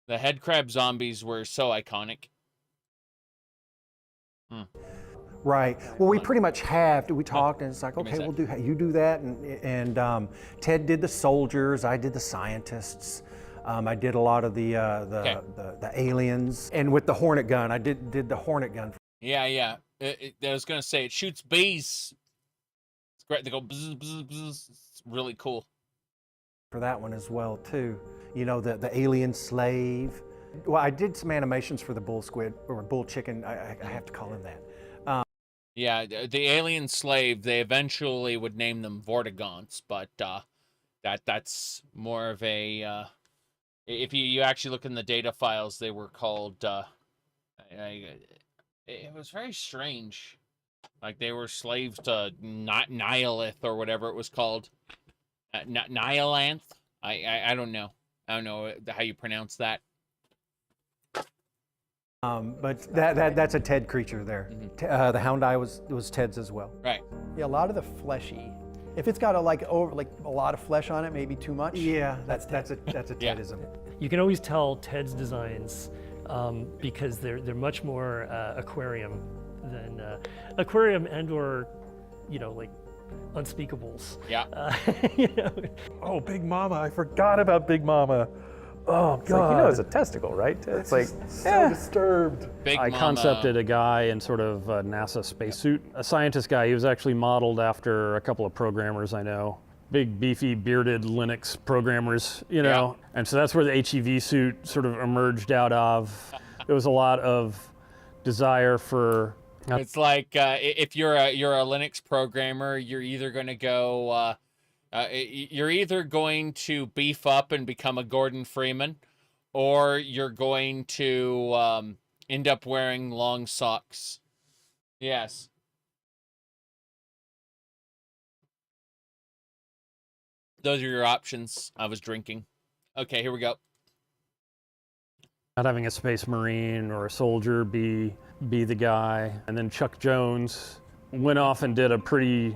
S1: The head crab zombies were so iconic.
S11: Right. Well, we pretty much have. We talked, and it's like, okay, we'll do. You do that, and Ted did the soldiers. I did the scientists. I did a lot of the aliens, and with the Hornet gun, I did the Hornet gun.
S1: Yeah. I was gonna say it shoots bees. It's great. They go bzz, bzz, bzz. It's really cool.
S11: For that one as well too. You know, the alien slave. Well, I did some animations for the bull squid or bull chicken. I have to call him that.
S1: Yeah, the alien slave. They eventually would name them Vortigaunts, but that's more of a. If you actually look in the data files, they were called. It was very strange. Like they were slaves to Nihilith or whatever it was called. Nihilanth? I don't know. I don't know how you pronounce that.
S11: But that's a Ted creature there. The hound eye was Ted's as well.
S1: Right.
S20: Yeah, a lot of the fleshy. If it's got a lot of flesh on it, maybe too much.
S11: Yeah, that's a Tedism.
S19: You can always tell Ted's designs because they're much more aquarium than aquarium and/or like unspeakables.
S1: Yeah.
S19: You know?
S16: Oh, Big Mama! I forgot about Big Mama. Oh
S21: It's
S16: God!
S21: like, it's a testicle, right? It's like
S16: so disturbed.
S13: I concepted a guy in sort of a NASA spacesuit, a scientist guy. He was actually modeled after a couple of programmers I know. Big, beefy, bearded Linux programmers, you know. Yeah. And so that's where the HEV suit sort of emerged out of. There was a lot of desire for.
S1: It's like if you're a Linux programmer, you're either going to go. You're either going to beef up and become a Gordon Freeman, or you're going to end up wearing long socks. Yes. Those are your options. I was drinking. Okay, here we go.
S13: Not having a space marine or a soldier be the guy. And then Chuck Jones went off and did a pretty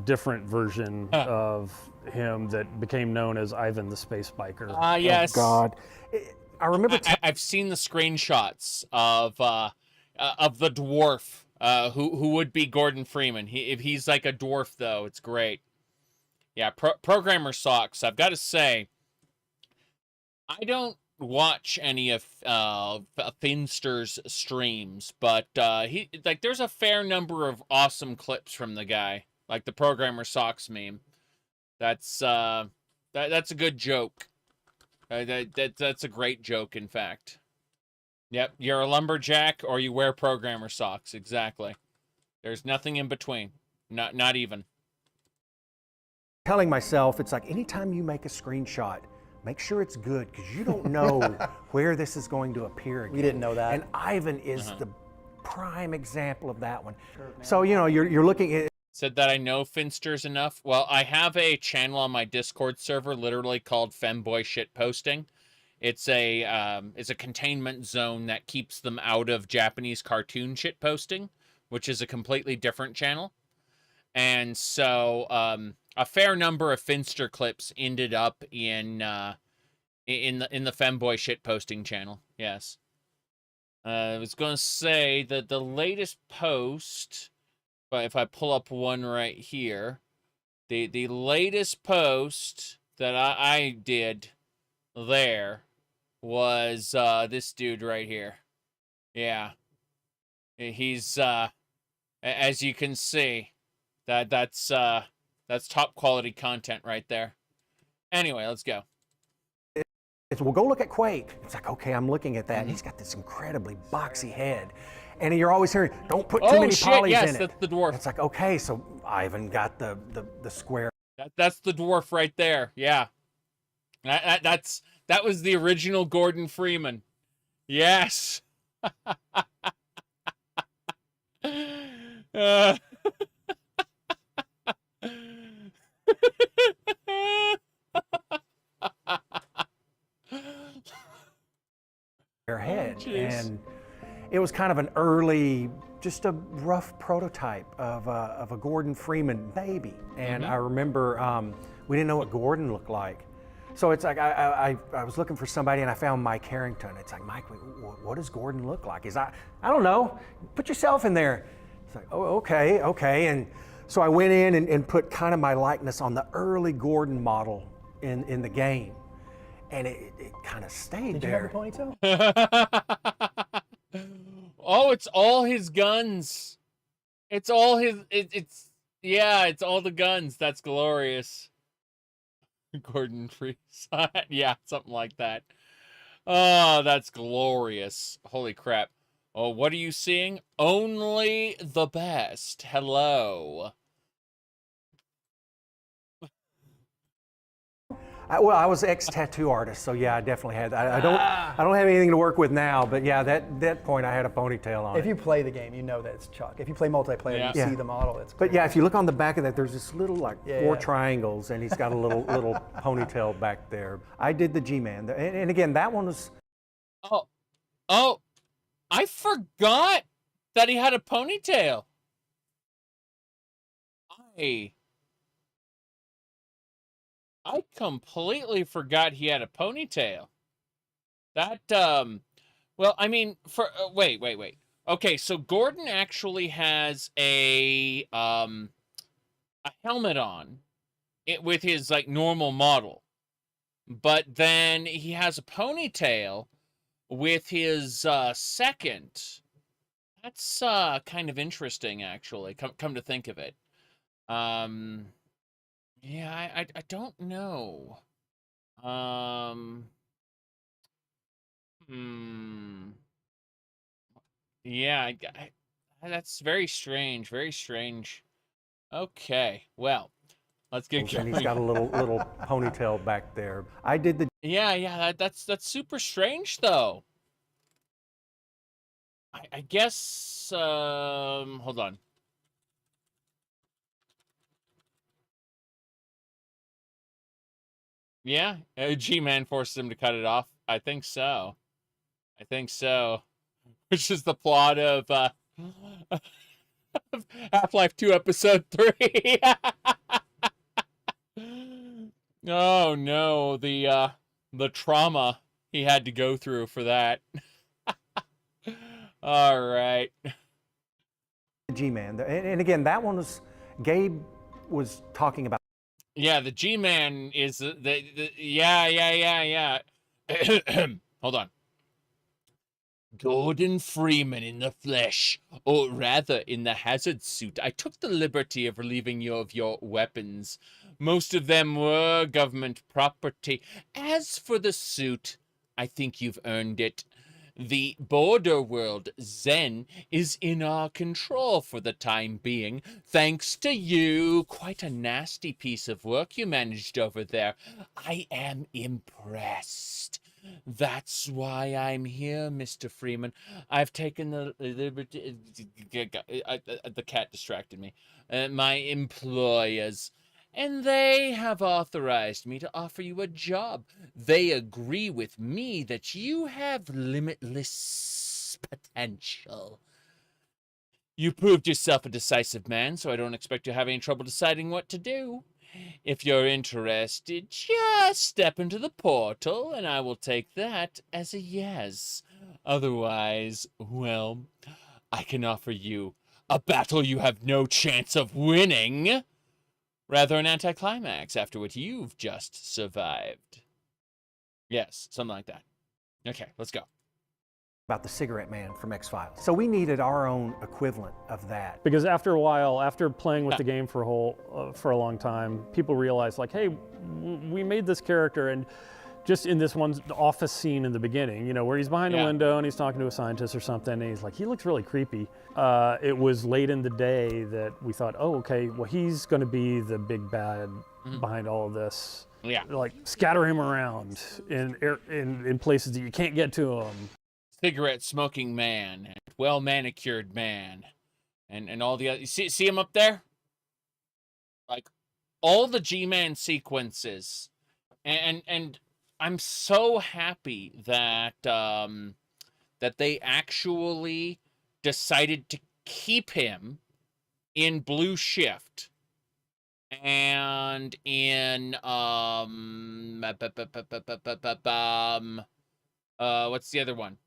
S13: different version of him that became known as Ivan the Space Biker.
S1: Yes.
S11: Oh God. I remember
S1: I've seen the screenshots of the dwarf who would be Gordon Freeman. If he's like a dwarf though, it's great. Yeah, programmer socks. I've got to say, I don't watch any of Finster's streams, but there's a fair number of awesome clips from the guy, like the programmer socks meme. That's a good joke. That's a great joke, in fact. Yep, you're a lumberjack or you wear programmer socks. Exactly. There's nothing in between. Not even.
S11: Telling myself, it's like anytime you make a screenshot, make sure it's good because you don't know where this is going to appear again.
S20: We didn't know that.
S11: And Ivan is the prime example of that one. So, you're looking at...
S1: Said that I know Finsters enough. Well, I have a channel on my Discord server literally called Femboy Shitposting. It's a containment zone that keeps them out of Japanese cartoon shitposting, which is a completely different channel. And so a fair number of Finster clips ended up in the Femboy shitposting channel. Yes. I was going to say that the latest post, but if I pull up one right here, the latest post that I did there was this dude right here. Yeah. He's as you can see, that's top quality content right there. Anyway, let's go.
S11: Well, go look at Quake. It's like, okay, I'm looking at that. And he's got this incredibly boxy head. And you're always hearing, don't put too many polys in it.
S1: Yes, that's the dwarf.
S11: It's like, okay, so Ivan got the square.
S1: That's the dwarf right there. Yeah. That was the original Gordon Freeman. Yes.
S11: kind of an early, just a rough prototype of a Gordon Freeman baby. And I remember we didn't know what Gordon looked like. So it's like I was looking for somebody and I found Mike Harrington. It's like, Mike, what does Gordon look like? I don't know. Put yourself in there. It's like, oh, okay. And so I went in and put kind of my likeness on the early Gordon model in the game. And it kind of stayed there.
S20: Did you have a ponytail?
S1: Oh, it's all his guns. It's all his, yeah, it's all the guns. That's glorious. Gordon Freeze. Yeah, something like that. Oh, that's glorious. Holy crap. Oh, what are you seeing? Only the best. Hello.
S11: Well, I was ex-tattoo artist, so yeah, I definitely had that. I don't have anything to work with now, but yeah, that point I had a ponytail on.
S20: If you play the game, you know that it's Chuck. If you play multiplayer, you see the model. It's
S11: but yeah, if you look on the back of that, there's this little four triangles, and he's got a little ponytail back there. I did the G-Man, and again, that one was.
S1: Oh, I forgot that he had a ponytail. I completely forgot he had a ponytail. That, well, I mean, wait. Okay, so Gordon actually has a helmet on with his, like, normal model. But then he has a ponytail with his, second. That's, kind of interesting, actually, come to think of it. Yeah, I don't know. Yeah, that's very strange. Very strange. Okay, well, let's get going.
S11: And he's got a little ponytail back there. I did the.
S1: Yeah. That's super strange, though. I guess. Hold on. Yeah, G-Man forced him to cut it off. I think so. Which is the plot of Half-Life 2 Episode 3. Oh no, the trauma he had to go through for that. All right.
S11: G-Man, and again, that one was Gabe was talking about.
S1: Yeah, the G-Man is yeah. Hold on. Gordon Freeman in the flesh, or rather in the hazard suit. I took the liberty of relieving you of your weapons. Most of them were government property. As for the suit, I think you've earned it. The border world, Zen, is in our control for the time being, thanks to you. Quite a nasty piece of work you managed over there. I am impressed. That's why I'm here, Mr. Freeman. I've taken the liberty... The cat distracted me. My employers... And they have authorized me to offer you a job. They agree with me that you have limitless potential. You proved yourself a decisive man, so I don't expect you to have any trouble deciding what to do. If you're interested, just step into the portal, and I will take that as a yes. Otherwise, well, I can offer you a battle you have no chance of winning. Rather an anticlimax after what you've just survived. Yes, something like that. Okay, let's go.
S11: About the cigarette man from X-Files. So we needed our own equivalent of that.
S13: Because after a while, after playing with the game for a long time, people realized, like, hey, we made this character, and just in this one office scene in the beginning, you know, where he's behind a window and he's talking to a scientist or something, and he's like, he looks really creepy. It was late in the day that we thought, oh, okay, well, he's going to be the big bad behind all of this.
S1: Yeah.
S13: Like, scatter him around in places that you can't get to him.
S1: Cigarette smoking man, well manicured man, and all the other. You see him up there? Like, all the G-Man sequences, and I'm so happy that that they actually decided to keep him in Blue Shift and in what's the other one?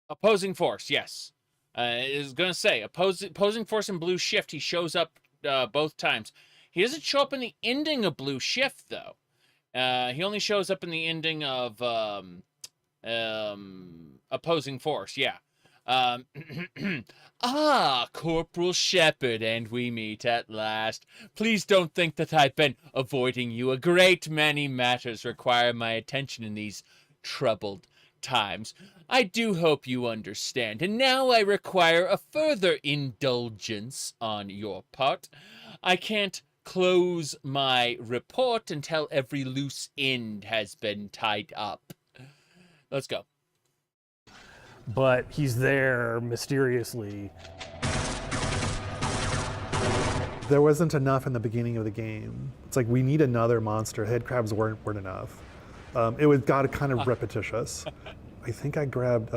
S1: Opposing Force, yes. I was going to say, opposing Force and Blue Shift, he shows up both times. He doesn't show up in the ending of Blue Shift, though. He only shows up in the ending of Opposing Force, yeah. Corporal Shepard, and we meet at last. Please don't think that I've been avoiding you. A great many matters require my attention in these troubled times. I do hope you understand, and now I require a further indulgence on your part. I can't close my report until every loose end has been tied up. Let's go.
S13: But he's there mysteriously.
S16: There wasn't enough in the beginning of the game. It's like, we need another monster. Head crabs weren't enough. It got kind of repetitious. I think I grabbed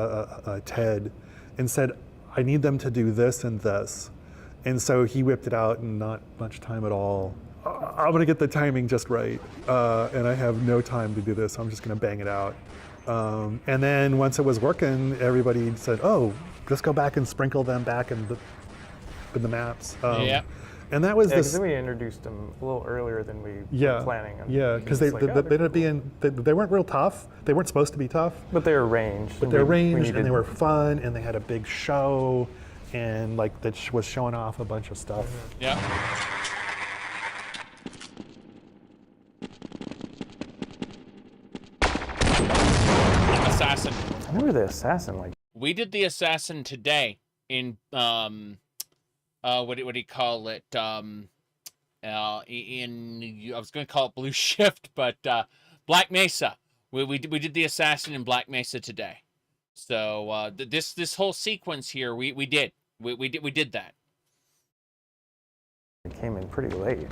S16: Ted and said, I need them to do this and this. And so he whipped it out in not much time at all. I'm gonna get the timing just right. And I have no time to do this, so I'm just gonna bang it out. And then once it was working, everybody said, oh, let's go back and sprinkle them back in the maps.
S1: Yeah.
S16: And that was
S21: this. We introduced them a little earlier than we were planning.
S16: Yeah, because they ended up being, they weren't real tough. They weren't supposed to be tough.
S21: But they were ranged.
S16: But they were ranged, and they were fun, and they had a big show, and like that was showing off a bunch of stuff.
S1: Yeah. Assassin.
S21: I remember the assassin. Like,
S1: we did the assassin today in what do you call it? In I was going to call it Blue Shift, but Black Mesa. We did the assassin in Black Mesa today. So this whole sequence here, we did that.
S21: It came in pretty late.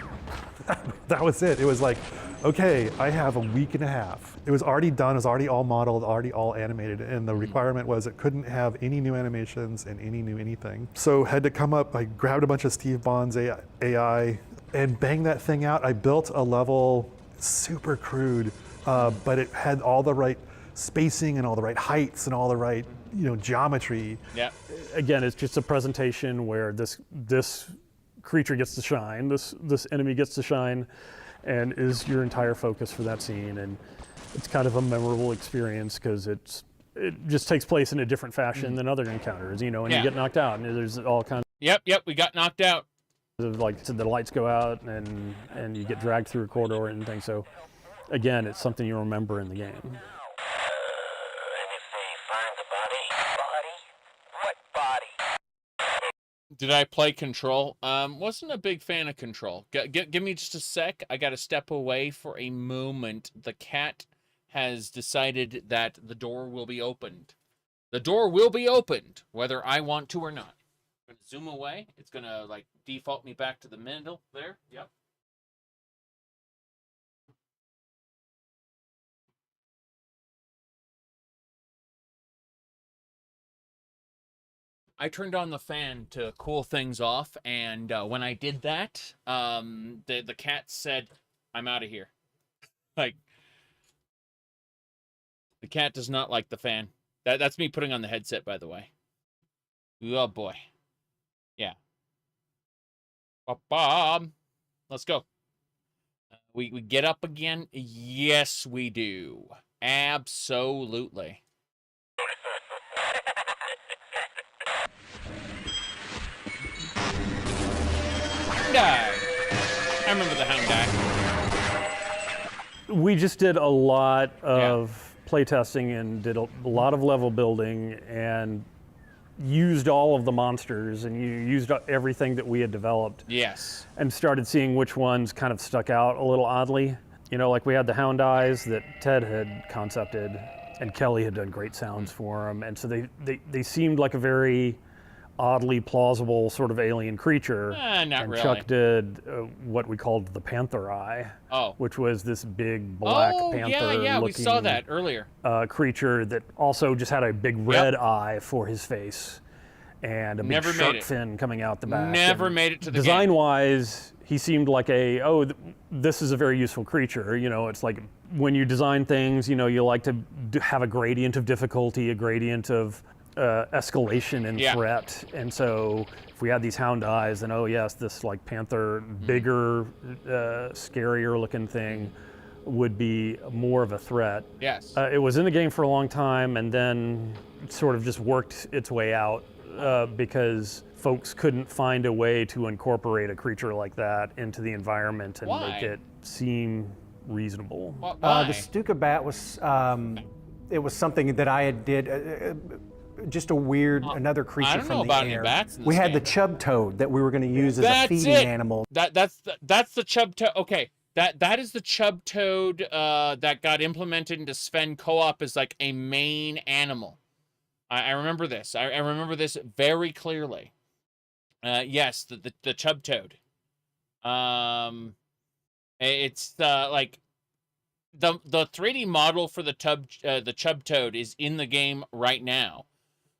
S16: That was it. It was like, okay, I have a week and a half. It was already done. It was already all modeled, already all animated. And the requirement was it couldn't have any new animations and any new anything. So had to come up, I grabbed a bunch of Steve Bond's AI and banged that thing out. I built a level super crude, but it had all the right spacing and all the right heights and all the right, geometry.
S1: Yeah.
S13: Again, it's just a presentation where this creature gets to shine, this enemy gets to shine, and is your entire focus for that scene. And it's kind of a memorable experience because it just takes place in a different fashion than other encounters, and you get knocked out, and there's all kinds.
S1: Yep, we got knocked out.
S13: Like the lights go out, and you get dragged through a corridor and things. So, again, it's something you remember in the game.
S1: Did I play Control? Wasn't a big fan of Control. Give me just a sec. I got to step away for a moment. The cat has decided that the door will be opened. The door will be opened, whether I want to or not. I'm going to zoom away. It's going to like default me back to the middle there. Yep. I turned on the fan to cool things off, and when I did that, the cat said, "I'm out of here." Like, the cat does not like the fan. That's me putting on the headset, by the way. Oh boy, yeah. Let's go. We get up again. Yes, we do. Absolutely. I remember the Hound.
S13: We just did a lot of playtesting and did a lot of level building and used all of the monsters and you used everything that we had developed.
S1: Yes.
S13: And started seeing which ones kind of stuck out a little oddly. Like we had the Hound Eyes that Ted had concepted and Kelly had done great sounds for them. And so they seemed like a very oddly plausible sort of alien creature.
S1: Not
S13: and
S1: really.
S13: Chuck did what we called the Panther Eye, which was this big black panther
S1: yeah, we saw
S13: looking,
S1: that earlier.
S13: Creature that also just had a big red eye for his face and a big
S1: Never made
S13: shark
S1: it.
S13: fin coming out the back.
S1: Never
S13: And
S1: made it to the
S13: design-wise, he seemed like this is a very useful creature. You know, it's like when you design things, you know, you like to have a gradient of difficulty, a gradient of escalation in threat. And so if we had these hound eyes, then, oh yes, this like panther, bigger, scarier looking thing would be more of a threat.
S1: Yes.
S13: It was in the game for a long time and then sort of just worked its way out because folks couldn't find a way to incorporate a creature like that into the environment and make it seem reasonable.
S11: The Stuka bat was, it was something that I had did, just a weird, another creature
S1: don't
S11: from
S1: know
S11: the
S1: about
S11: air.
S1: any bats in this
S11: We had the
S1: game.
S11: chub toad that we were going to use as a feeding animal.
S1: That's the chub toad. Okay, that is the chub toad that got implemented into Sven co-op as like a main animal. I remember this. I remember this very clearly. Yes, the chub toad. It's like the 3D model for the chub toad is in the game right now.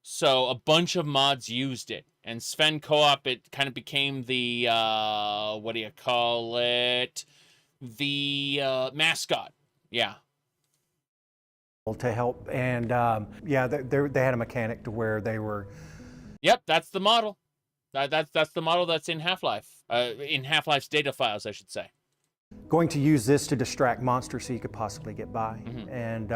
S1: So a bunch of mods used it, and Sven co-op, it kind of became the what do you call it? The mascot. Yeah.
S11: To help, and yeah, they had a mechanic to where they were.
S1: Yep, that's the model. That's the model that's in Half-Life. In Half-Life's data files, I should say.
S11: Going to use this to distract monsters so you could possibly get by, and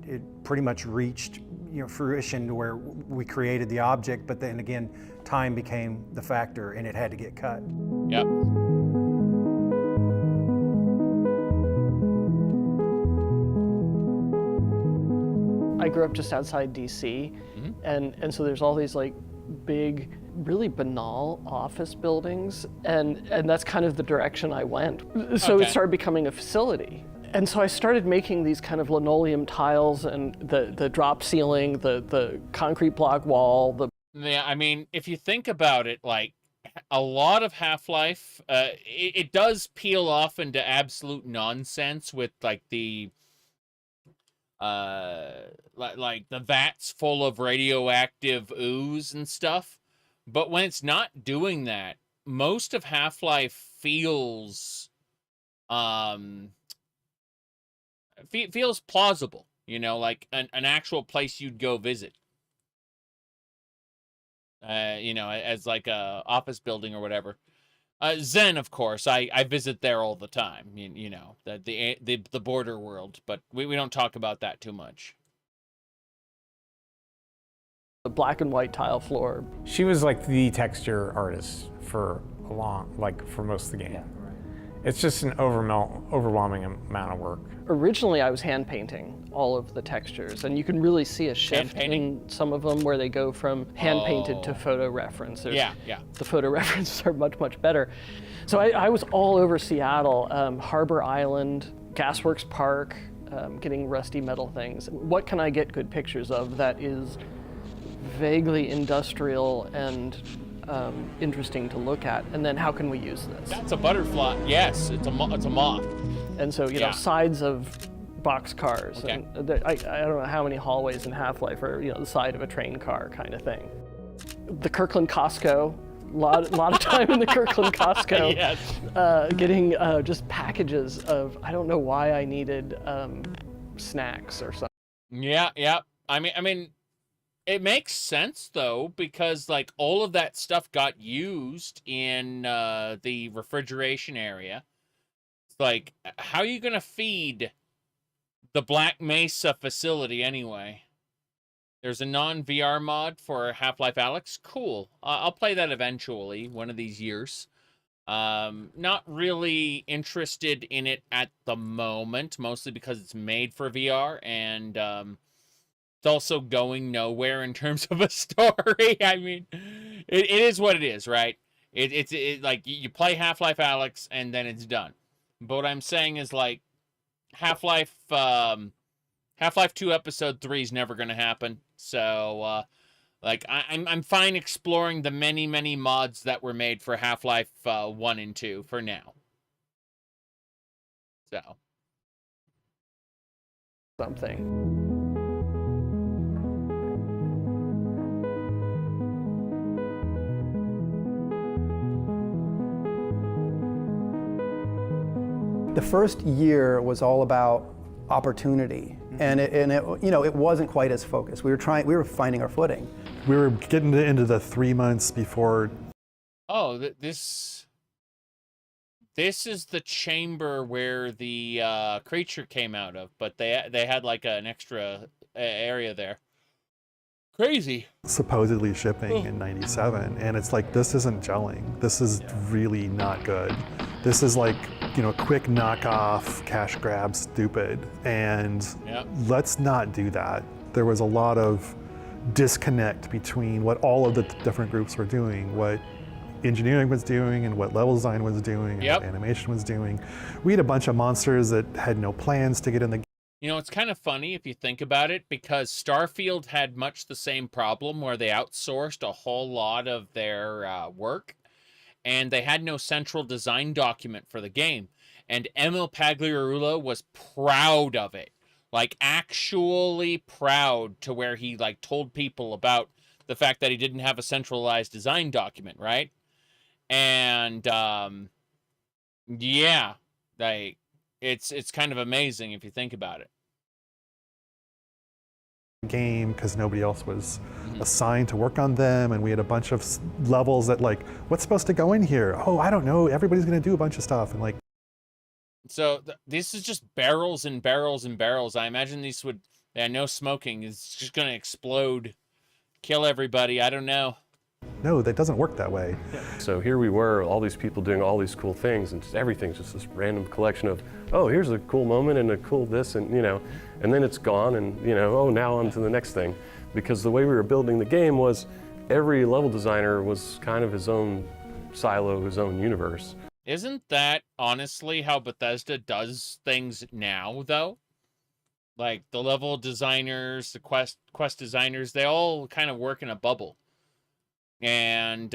S11: it pretty much reached fruition to where we created the object, but then again, time became the factor, and it had to get cut.
S1: Yep.
S7: I grew up just outside DC, and so there's all these like big, really banal office buildings, and that's kind of the direction I went. So it started becoming a facility. And so I started making these kind of linoleum tiles and the drop ceiling, the concrete block wall.
S1: Yeah, I mean, if you think about it, like a lot of Half-Life, it does peel off into absolute nonsense with like the like the vats full of radioactive ooze and stuff. But when it's not doing that, most of Half-Life feels feels plausible, you know, like an actual place you'd go visit. You know, as like a office building or whatever. Zen, of course, I visit there all the time. You know, the border world, but we don't talk about that too much.
S7: The black and white tile floor.
S17: She was like the texture artist for for most of the game. Yeah. It's just an overwhelming amount of work.
S7: Originally, I was hand painting all of the textures, and you can really see a shift in some of them where they go from hand painted to photo reference.
S1: Yeah.
S7: The photo references are much better. So I was all over Seattle, Harbor Island, Gasworks Park, getting rusty metal things. What can I get good pictures of that is vaguely industrial and interesting to look at, and then how can we use this?
S1: That's a butterfly. Yes, it's a moth.
S7: And so you know, sides of box cars.
S1: Okay.
S7: And I don't know how many hallways in Half-Life are the side of a train car kind of thing. The Kirkland Costco. Lot of time in the Kirkland Costco.
S1: Yes.
S7: Getting just packages of, I don't know why I needed snacks or something.
S1: Yeah. I mean, it makes sense though, because like all of that stuff got used in the refrigeration area. It's like, how are you gonna feed the Black Mesa facility anyway? There's a non-VR mod for Half-Life Alyx. Cool. I'll play that eventually, one of these years. Not really interested in it at the moment, mostly because it's made for VR, and it's also going nowhere in terms of a story. I mean, it is what it is, right? It's like you play Half-Life Alyx and then it's done. But what I'm saying is like Half-Life 2 Episode 3 is never going to happen. So Like, I'm fine exploring the many mods that were made for Half-Life 1 and 2 for now. So.
S7: Something.
S20: The first year was all about opportunity, and it you know, it wasn't quite as focused. We were finding our footing.
S16: We were getting into the 3 months before.
S1: Oh, this is the chamber where the creature came out of, but they had like an extra area there. Crazy.
S16: Supposedly shipping in '97, and it's like, this isn't gelling. This is really not good. This is like, you know, quick knockoff, cash grab, stupid, and let's not do that. There was a lot of disconnect between what all of the different groups were doing, what engineering was doing and what level design was doing and what animation was doing. We had a bunch of monsters that had no plans to get in the game.
S1: You know, it's kind of funny if you think about it, because Starfield had much the same problem where they outsourced a whole lot of their work, and they had no central design document for the game. And Emil Pagliarulo was proud of it. Like, actually proud, to where he, like, told people about the fact that he didn't have a centralized design document, right? And, yeah, like, it's kind of amazing if you think about it.
S16: Game, because nobody else was assigned to work on them, and we had a bunch of levels that, like, what's supposed to go in here? Oh, I don't know. Everybody's going to do a bunch of stuff, and like.
S1: So this is just barrels and barrels and barrels. I imagine these would, no smoking. It's just going to explode, kill everybody. I don't know.
S16: No, that doesn't work that way.
S14: So here we were, all these people doing all these cool things, and just everything's just this random collection of, oh, here's a cool moment and a cool this, and you know, and then it's gone, and you know, oh, now on to the next thing. Because the way we were building the game was, every level designer was kind of his own silo, his own universe.
S1: Isn't that honestly how Bethesda does things now, though? Like, the level designers, the quest designers, they all kind of work in a bubble. And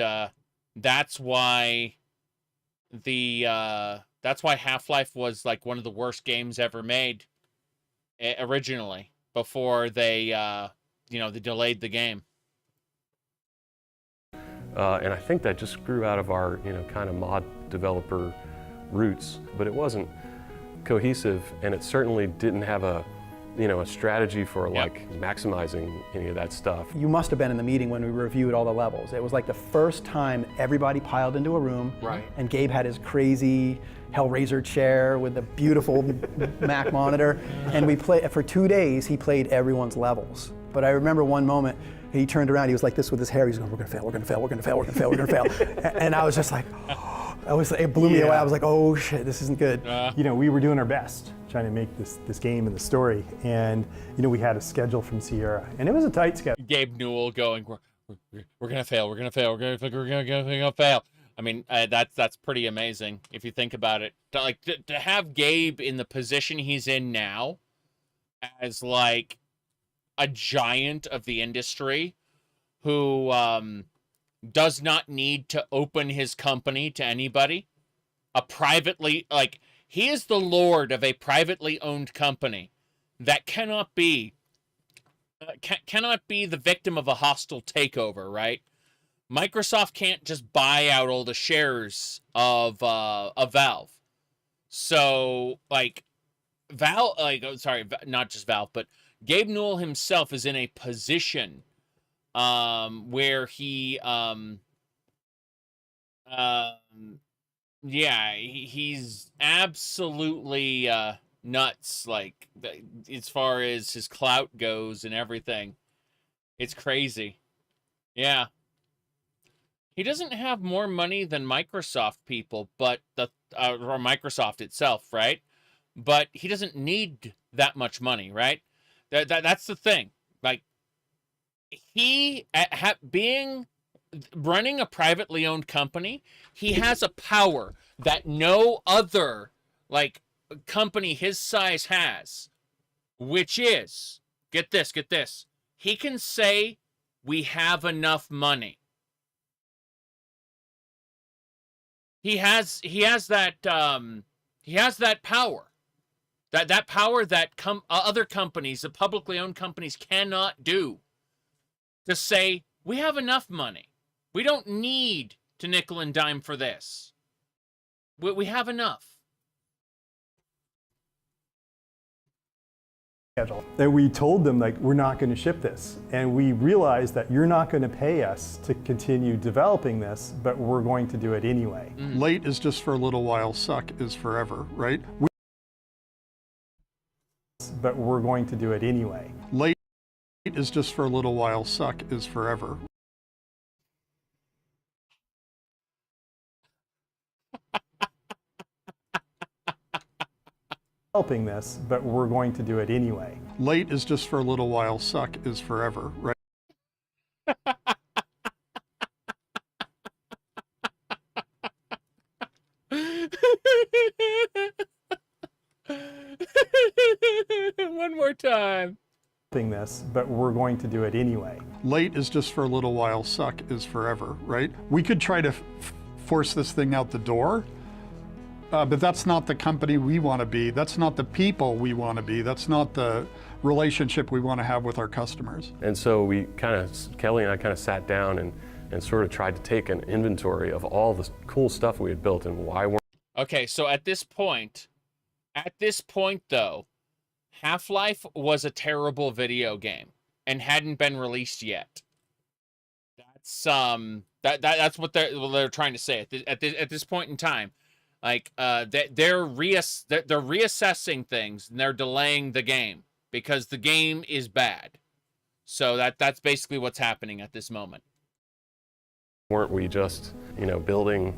S1: that's why Half-Life was like one of the worst games ever made originally, before they they delayed the game.
S14: And I think that just grew out of our kind of mod developer roots, but it wasn't cohesive, and it certainly didn't have a strategy for like maximizing any of that stuff.
S20: You must have been in the meeting when we reviewed all the levels. It was like the first time everybody piled into a room, and Gabe had his crazy Hellraiser chair with the beautiful Mac monitor, and we played for 2 days. He played everyone's levels. But I remember one moment, he turned around, he was like this with his hair, he was going, we're gonna fail, we're gonna fail, we're gonna fail, we're gonna fail, we're gonna fail. And I was just like, it blew me away. I was like, oh shit, this isn't good.
S6: You know, we were doing our best trying to make this game and the story, and we had a schedule from Sierra, and it was a tight schedule.
S1: Gabe Newell going, we're gonna fail, we're gonna fail, we're gonna fail. I mean, that's pretty amazing if you think about it. To have Gabe in the position he's in now, as like a giant of the industry, who does not need to open his company to anybody, he is the lord of a privately owned company that cannot be the victim of a hostile takeover, right? Microsoft can't just buy out all the shares of Valve. So, not just Valve, but Gabe Newell himself is in a position where he he's absolutely nuts, like, as far as his clout goes and everything. It's crazy. Yeah. He doesn't have more money than Microsoft people, but or Microsoft itself, right? But he doesn't need that much money, right? That's the thing. Like, he running a privately owned company, he has a power that no other company his size has, which is, get this, he can say we have enough money. He has that power. That power that other companies, the publicly owned companies, cannot do. To say, we have enough money. We don't need to nickel and dime for this. We have enough.
S6: And we told them, like, we're not going to ship this. And we realized that you're not going to pay us to continue developing this, but we're going to do it anyway.
S9: Late is just for a little while, suck is forever, right?
S6: But we're going to do it anyway.
S9: Late is just for a little while, suck is forever.
S6: Helping this, but we're going to do it anyway.
S9: Late is just for a little while, suck is forever, right?
S1: One more time.
S6: This, but we're going to do it anyway.
S9: Late is just for a little while, suck is forever, right? We could try to force this thing out the door, but that's not the company we want to be. That's not the people we want to be. That's not the relationship we want to have with our customers.
S14: And so we Kelly and I kind of sat down and sort of tried to take an inventory of all the cool stuff we had built and why weren't.
S1: Okay, so at this point though, Half-Life was a terrible video game and hadn't been released yet. That's what they're trying to say at this point in time. Like they're reassessing things and they're delaying the game because the game is bad. So that's basically what's happening at this moment.
S14: Weren't we just, building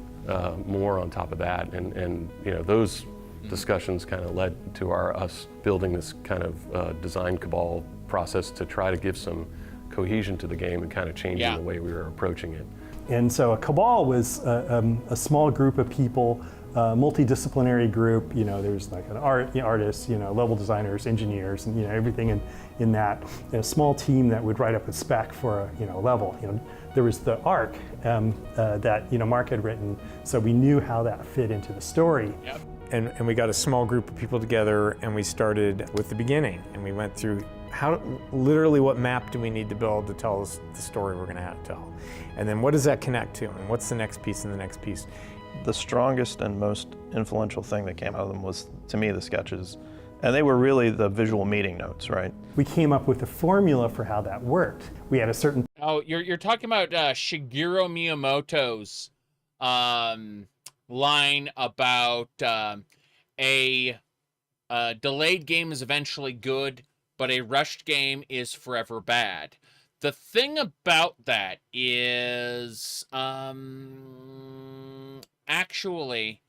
S14: more on top of that, and those discussions kind of led to us building this kind of design cabal process to try to give some cohesion to the game and kind of changing the way we were approaching it.
S6: And so a cabal was a small group of people, multidisciplinary group. There's like an artists, level designers, engineers, and everything in that. And a small team that would write up a spec for a level. There was the arc that Mark had written, so we knew how that fit into the story.
S1: Yep.
S17: And we got a small group of people together, and we started with the beginning, and we went through literally what map do we need to build to tell us the story we're going to have to tell, and then what does that connect to, and what's the next piece and the next piece.
S10: The strongest and most influential thing that came out of them was, to me, the sketches. And they were really the visual meeting notes, right?
S6: We came up with a formula for how that worked. We had a certain...
S1: Oh, you're talking about Shigeru Miyamoto's line about a delayed game is eventually good, but a rushed game is forever bad. The thing about that is actually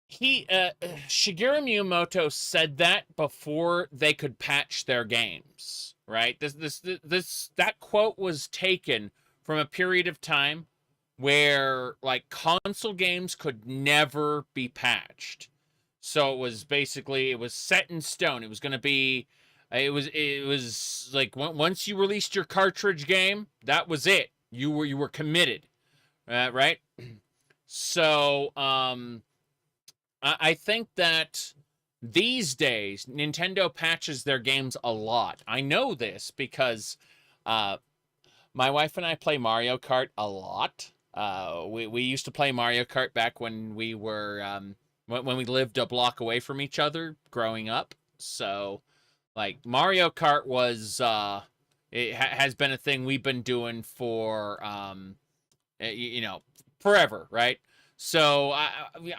S1: Shigeru Miyamoto said that before they could patch their games, right? That quote was taken from a period of time where like console games could never be patched. So it was set in stone. It was going to be, it was like once you released your cartridge game, that was it. You were committed, right? So I think that these days Nintendo patches their games a lot. I know this because my wife and I play Mario Kart a lot. We used to play Mario Kart back when we were when we lived a block away from each other growing up. So like Mario Kart was has been a thing we've been doing for forever, right? So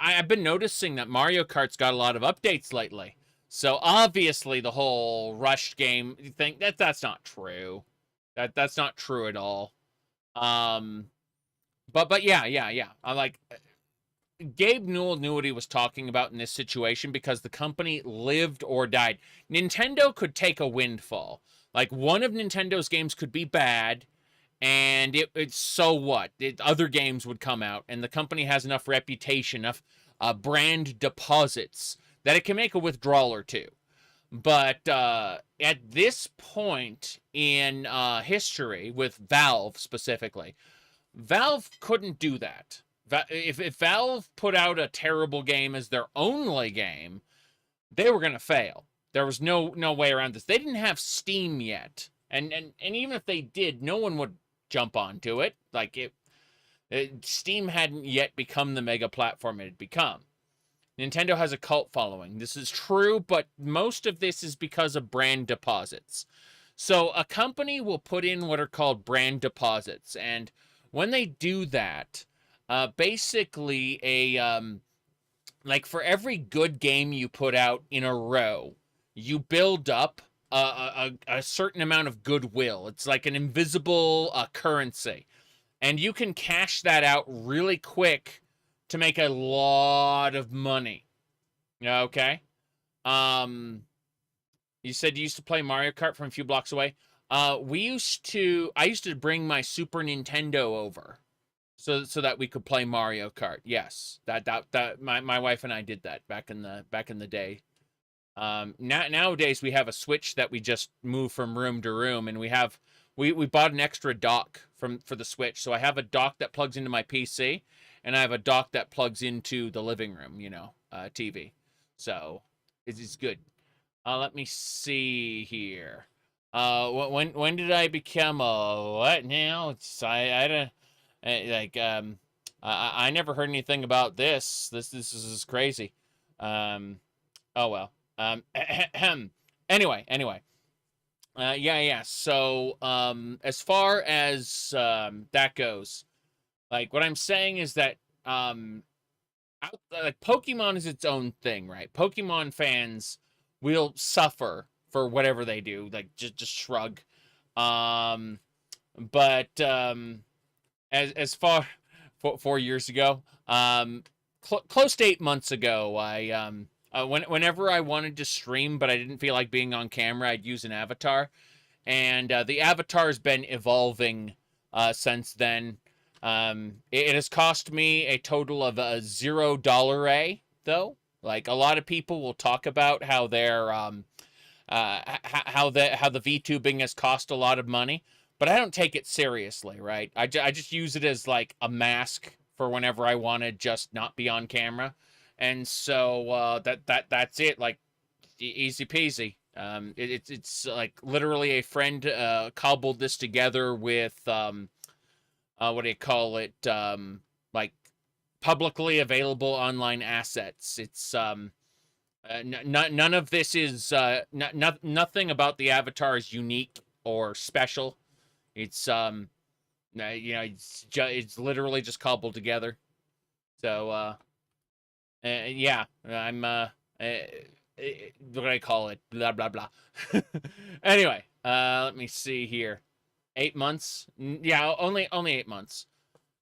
S1: I've been noticing that Mario Kart's got a lot of updates lately. So obviously the whole rushed game thing, that's not true. That's not true at all. But yeah. I'm like, Gabe Newell knew what he was talking about in this situation because the company lived or died. Nintendo could take a windfall. Like one of Nintendo's games could be bad, and it's so what? Other games would come out, and the company has enough reputation, enough brand deposits that it can make a withdrawal or two. But at this point in history, with Valve specifically, Valve couldn't do that. If Valve put out a terrible game as their only game, they were going to fail. There was no way around this. They didn't have Steam yet. And even if they did, no one would jump onto it. Like, Steam hadn't yet become the mega platform it had become. Nintendo has a cult following. This is true, but most of this is because of brand deposits. So a company will put in what are called brand deposits, and when they do that, basically like for every good game you put out in a row, you build up a certain amount of goodwill. It's like an invisible currency, and you can cash that out really quick to make a lot of money. Okay. You said you used to play Mario Kart from a few blocks away. I used to bring my Super Nintendo over so that we could play Mario Kart. Yes. My wife and I did that back in the day. Nowadays we have a Switch that we just move from room to room, and we bought an extra dock for the Switch. So I have a dock that plugs into my PC, and I have a dock that plugs into the living room, TV. So it's good. Let me see here. When did I become a what now? I never heard anything about this. This is crazy. Oh well. Anyway. Yeah. So as far as that goes, like what I'm saying is that like Pokemon is its own thing, right? Pokemon fans will suffer for whatever they do, like just shrug. But as far 4 years ago, close to 8 months ago, I whenever I wanted to stream but I didn't feel like being on camera, I'd use an avatar, and the avatar has been evolving since then. It has cost me a total of $0 though. Like a lot of people will talk about how their how the VTubing has cost a lot of money, but I don't take it seriously, right? I just use it as like a mask for whenever I want to just not be on camera, and so that's it. Like easy peasy. It's like literally a friend cobbled this together with what do you call it? Like publicly available online assets. It's none of this is nothing about the avatar is unique or special. It's it's literally just cobbled together. So yeah, I'm what do I call it? Blah blah blah. Anyway, let me see here. 8 months? Yeah, only 8 months.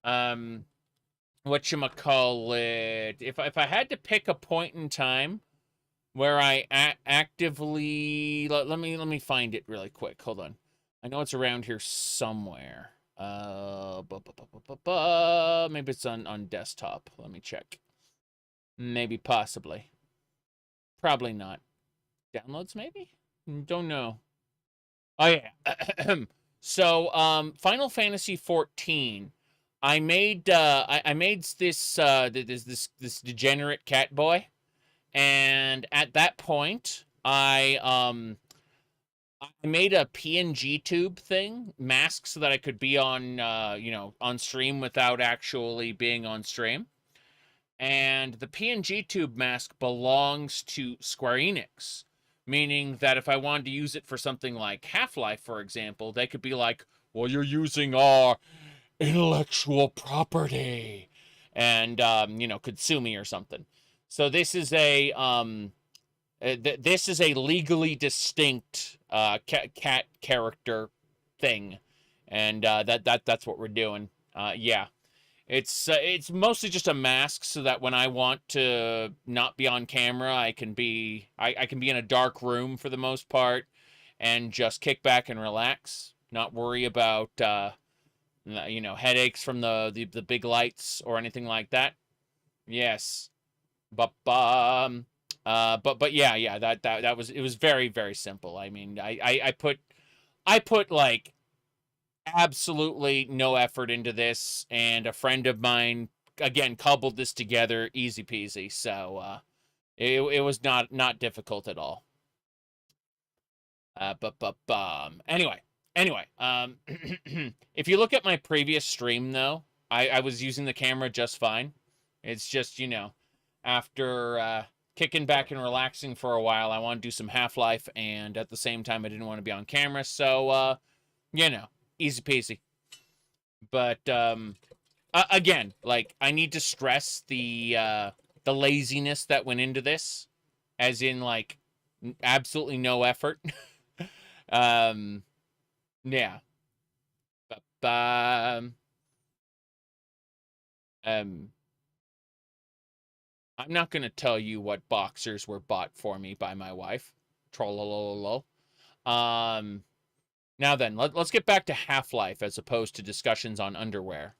S1: Whatchamacallit? If I had to pick a point in time where I actively let me find it really quick. Hold on. I know it's around here somewhere. Maybe it's on desktop. Let me check. Maybe possibly. Probably not. Downloads maybe? Don't know. Oh yeah. So, Final Fantasy 14, I made this this degenerate cat boy, and at that point, I made a PNG tube thing, mask, so that I could be on on stream without actually being on stream. And the PNG tube mask belongs to Square Enix. Meaning that if I wanted to use it for something like Half-Life, for example, they could be like, well, you're using our intellectual property, and, could sue me or something. So this is a legally distinct cat character thing, and that's what we're doing. Yeah. It's mostly just a mask so that when I want to not be on camera, I can be in a dark room for the most part and just kick back and relax, not worry about headaches from the big lights or anything like that. Yes. But But yeah, that was, it was very, very simple. I mean, I put like absolutely no effort into this, and a friend of mine again cobbled this together easy peasy. So it was not difficult at all. Anyway, if you look at my previous stream though, I was using the camera just fine. It's just, you know, after kicking back and relaxing for a while, I want to do some Half-Life, and at the same time I didn't want to be on camera, so you know, easy peasy. But again, like, I need to stress the laziness that went into this, as in like absolutely no effort. Yeah. I'm not going to tell you what boxers were bought for me by my wife. Trollololo. Now then, let's get back to Half-Life as opposed to discussions on underwear.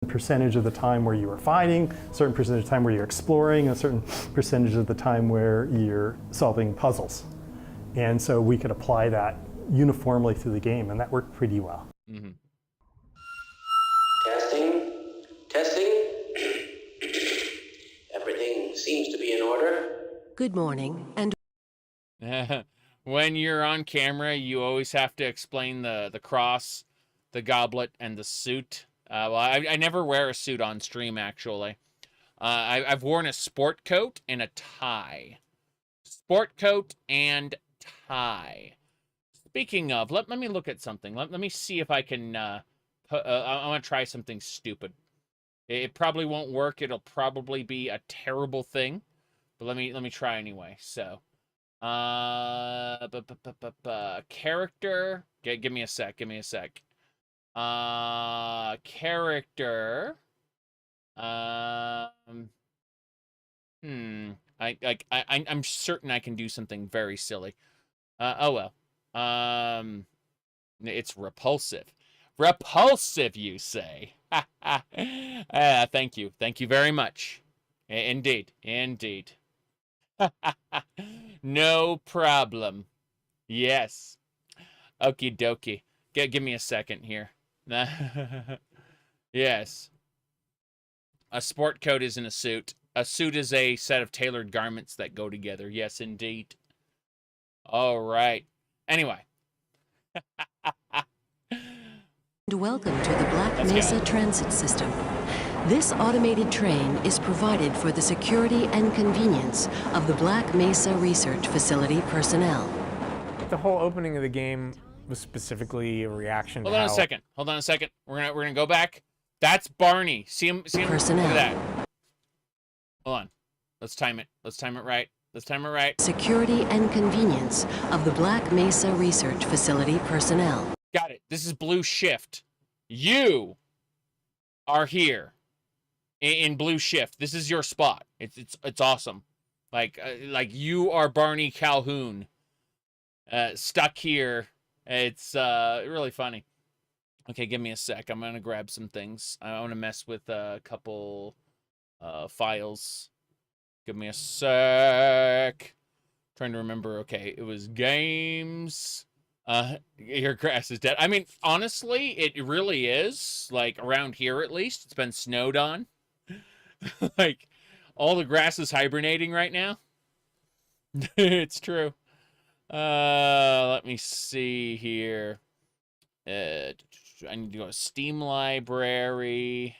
S6: Percentage of the time where you were fighting, a certain percentage of the time where you're exploring, a certain percentage of the time where you're solving puzzles. And so we could apply that uniformly through the game, and that worked pretty well.
S1: Mm-hmm.
S3: Testing. Everything seems to be in order.
S8: Good morning, and
S1: when you're on camera, you always have to explain the cross, the goblet, and the suit. Well, I never wear a suit on stream, actually. I've worn a sport coat and a tie. Sport coat and tie. Speaking of, let me look at something. Let me see if I can... I want to try something stupid. It probably won't work. It'll probably be a terrible thing. But let me try anyway. So, character. Give me a sec. Character. I'm certain I can do something very silly. Oh well. It's repulsive. Repulsive, you say? Thank you. Thank you very much. Indeed. No problem. Yes. Okie dokie. Give me a second here. Yes. A sport coat isn't a suit. A suit is a set of tailored garments that go together. Yes, indeed. All right. Anyway.
S8: welcome to the Black Mesa Transit System. This automated train is provided for the security and convenience of the Black Mesa Research Facility personnel.
S17: The whole opening of the game was specifically a reaction to
S1: Hold on a second. We're gonna go back. That's Barney. See him.
S8: Personnel.
S1: Look at that. Hold on. Let's time it right.
S8: Security and convenience of the Black Mesa Research Facility personnel.
S1: Got it. This is Blue Shift. You are here in Blue Shift. This is your spot. It's awesome. Like you are Barney Calhoun, stuck here. It's really funny. Okay, give me a sec. I'm gonna grab some things. I want to mess with a couple files. Give me a sec. Trying to remember. Okay, it was games. Your grass is dead. I mean, honestly, it really is. Like, around here at least, it's been snowed on. Like, all the grass is hibernating right now. It's true. Let me see here. I need to go to Steam Library.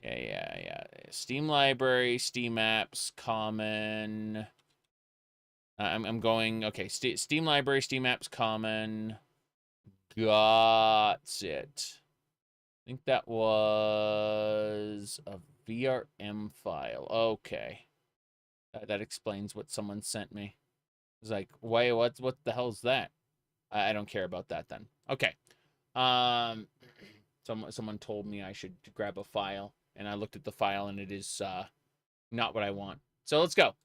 S1: Yeah. Steam Library, Steam Apps, Common. I'm going, okay, Steam Library, Steam Apps, Common. Got it. I think that was a VRM file. Okay. That explains what someone sent me. It's like, wait, what the hell's that? I don't care about that then. Okay. Someone told me I should grab a file, and I looked at the file, and it is not what I want. So let's go.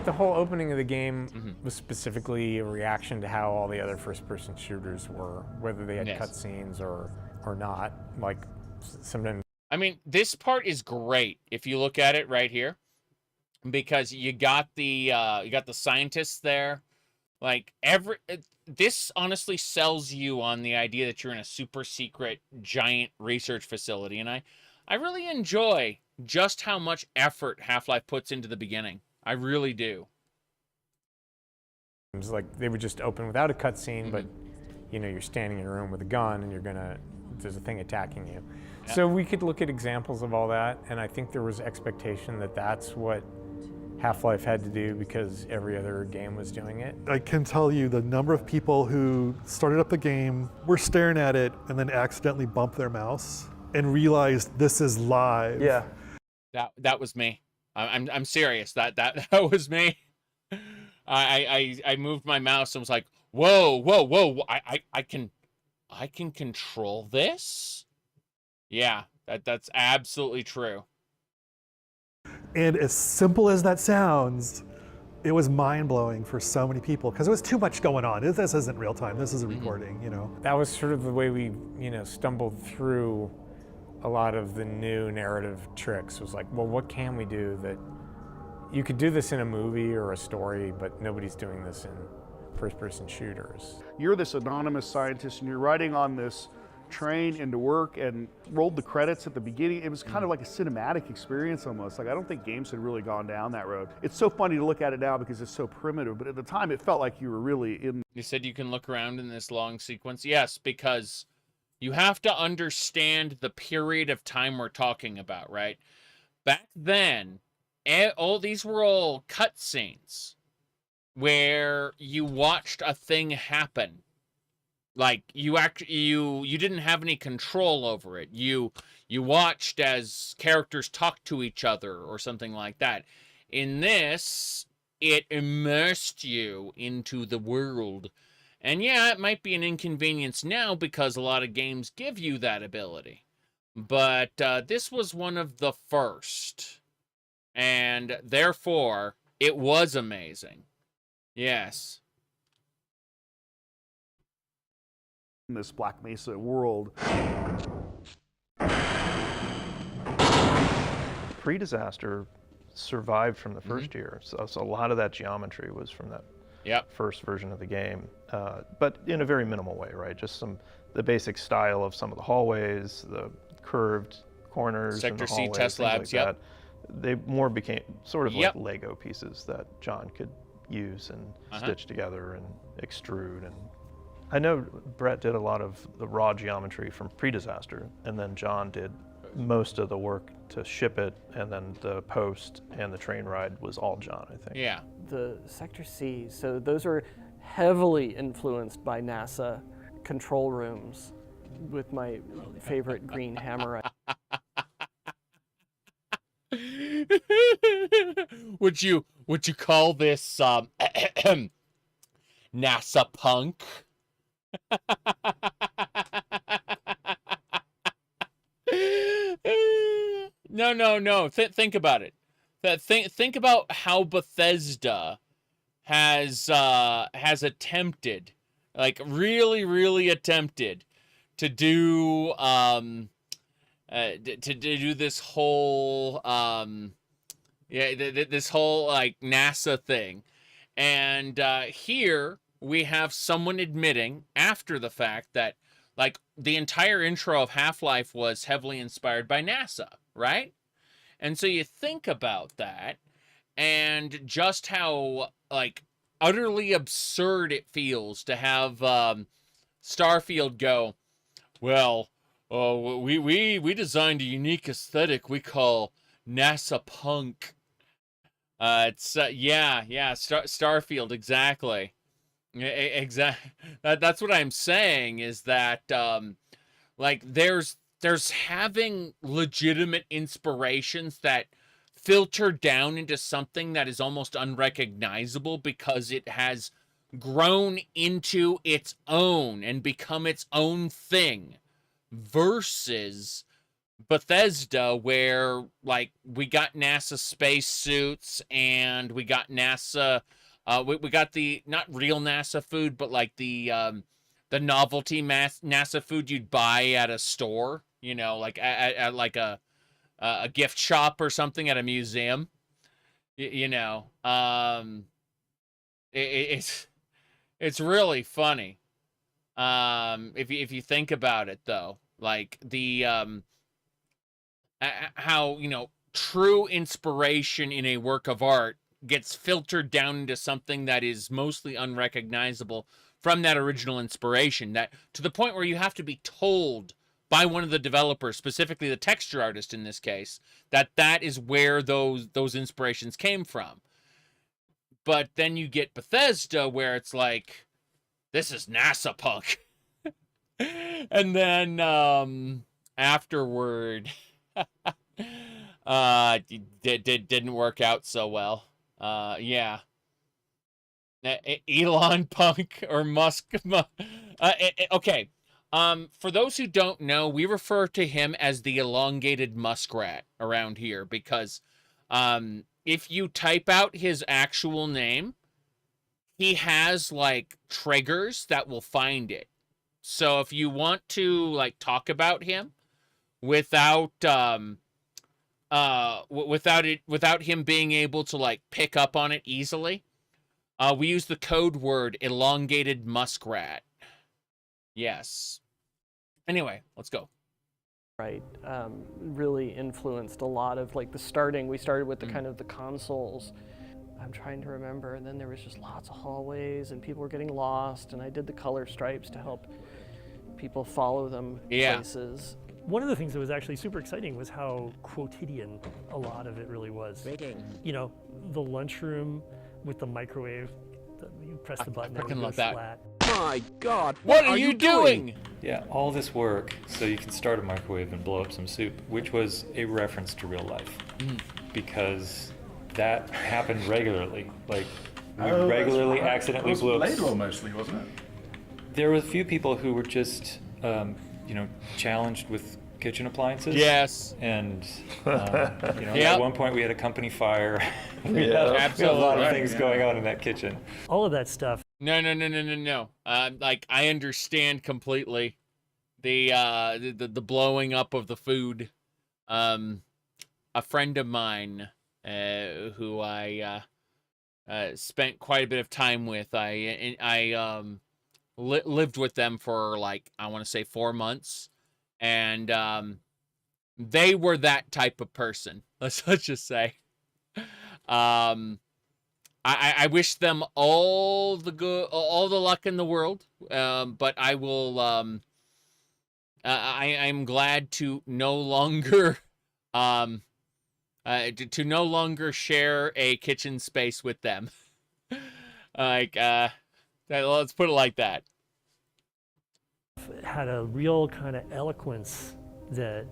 S17: The whole opening of the game was specifically a reaction to how all the other first-person shooters were, whether they had cutscenes or not. Like, sometimes
S1: I mean, this part is great if you look at it right here, because you got the scientists there. Like this honestly sells you on the idea that you're in a super secret giant research facility, and I really enjoy just how much effort Half-Life puts into the beginning. I really do.
S17: It was like they would just open without a cutscene, but you know, you're standing in a room with a gun and there's a thing attacking you.
S1: Yep.
S17: So we could look at examples of all that, and I think there was expectation that that's what Half-Life had to do because every other game was doing it.
S16: I can tell you the number of people who started up the game, were staring at it, and then accidentally bumped their mouse and realized this is live.
S1: Yeah. That was me. I'm serious. That was me. I moved my mouse and was like, whoa. I can control this? Yeah, that's absolutely true.
S16: And as simple as that sounds, it was mind-blowing for so many people because there was too much going on. This isn't real time. This is a recording, you know.
S17: That was sort of the way we, stumbled through a lot of the new narrative tricks. It was like, well, what can we do that you could do this in a movie or a story, but nobody's doing this in first-person shooters.
S18: You're this anonymous scientist and you're riding on this train into work and rolled the credits at the beginning. It was kind of like a cinematic experience almost. Like, I don't think games had really gone down that road. It's so funny to look at it now because it's so primitive, but at the time it felt like you were really in.
S1: You said you can look around in this long sequence? Yes, because you have to understand the period of time we're talking about, right? Back then, all these were all cutscenes where you watched a thing happen. Like you didn't have any control over it. You watched as characters talk to each other or something like that. In this, it immersed you into the world. And yeah, it might be an inconvenience now because a lot of games give you that ability. But this was one of the first. And therefore, it was amazing. Yes.
S18: In this Black Mesa world.
S10: Pre-disaster survived from the first year, so a lot of that geometry was from that first version of the game, but in a very minimal way, right? Just the basic style of some of the hallways, the curved corners,
S1: Sector
S10: in the
S1: C
S10: hallways,
S1: test
S10: things
S1: labs,
S10: like that. They more became sort of like Lego pieces that John could use and stitch together and extrude. And I know Brett did a lot of the raw geometry from pre-disaster, and then John did most of the work to ship it, and then the post and the train ride was all John, I think.
S1: Yeah.
S7: The Sector C, so those are heavily influenced by NASA control rooms with my favorite green hammer.
S1: Would you call this NASA punk? No. Think about it. Think about how Bethesda has attempted, like really attempted to do to do this whole this whole like NASA thing. And here we have someone admitting after the fact that like the entire intro of Half-Life was heavily inspired by NASA, right? And so you think about that and just how like utterly absurd it feels to have Starfield go, well, we designed a unique aesthetic we call NASA punk. It's Starfield, exactly. Exactly. That's what I'm saying is that like there's having legitimate inspirations that filter down into something that is almost unrecognizable because it has grown into its own and become its own thing, versus Bethesda, where like we got NASA spacesuits and we got NASA we got the not real NASA food, but like the novelty NASA food you'd buy at a store, you know, like at like a a gift shop or something at a museum. You know, it's really funny. If you think about it, though, like the how, you know, true inspiration in a work of art gets filtered down into something that is mostly unrecognizable from that original inspiration, that to the point where you have to be told by one of the developers, specifically the texture artist in this case, that that is where those inspirations came from. But then you get Bethesda, where it's like, this is NASA punk. And then afterward, didn't work out so well. Yeah. Elon Punk or Musk. Okay. For those who don't know, we refer to him as the elongated muskrat around here because if you type out his actual name, he has like triggers that will find it. So if you want to like talk about him without without him being able to like pick up on it easily, we use the code word elongated muskrat. Yes. Anyway, let's go.
S7: Right, really influenced a lot of like the starting. We started with the kind of the consoles. I'm trying to remember, and then there was just lots of hallways and people were getting lost, and I did the color stripes to help people follow them places.
S19: One of the things that was actually super exciting was how quotidian a lot of it really was. You know, the lunchroom with the microwave, you press the button and it goes flat.
S2: My God,
S1: what are you doing?
S2: Yeah, all this work so you can start a microwave and blow up some soup, which was a reference to real life. Because that happened regularly. Like, we regularly accidentally blew up.
S5: Ladle mostly, wasn't it?
S2: There were a few people who were just, you know, challenged with kitchen appliances.
S1: Yes.
S2: And, you know, at one point we had a company fire. we had a lot of things going on in that kitchen.
S19: All of that stuff.
S1: No. Like, I understand completely the blowing up of the food. A friend of mine who I spent quite a bit of time with, I lived with them for like, I want to say 4 months, and they were that type of person. Let's just say. I wish them all the luck in the world, but I will. I'm glad to no longer, to no longer share a kitchen space with them. Like, let's put it like that.
S19: It had a real kind of eloquence that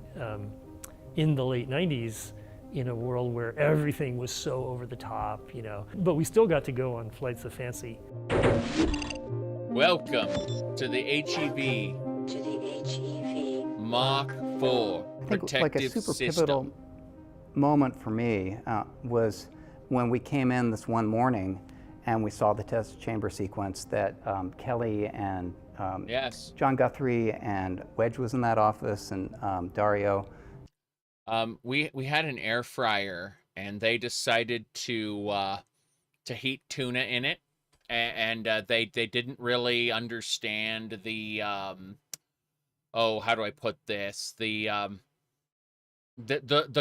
S19: in the late 90s, in a world where everything was so over the top, you know, but we still got to go on flights of fancy.
S1: Welcome to the HEV. Mach 4
S23: I think
S1: protective
S23: like a super
S1: system.
S23: pivotal moment for me was when we came in this one morning and we saw the test chamber sequence that Kelly and John Guthrie and Wedge was in that office, and Dario.
S1: We had an air fryer, and they decided to heat tuna in it, and they didn't really understand the oh, how do I put this, the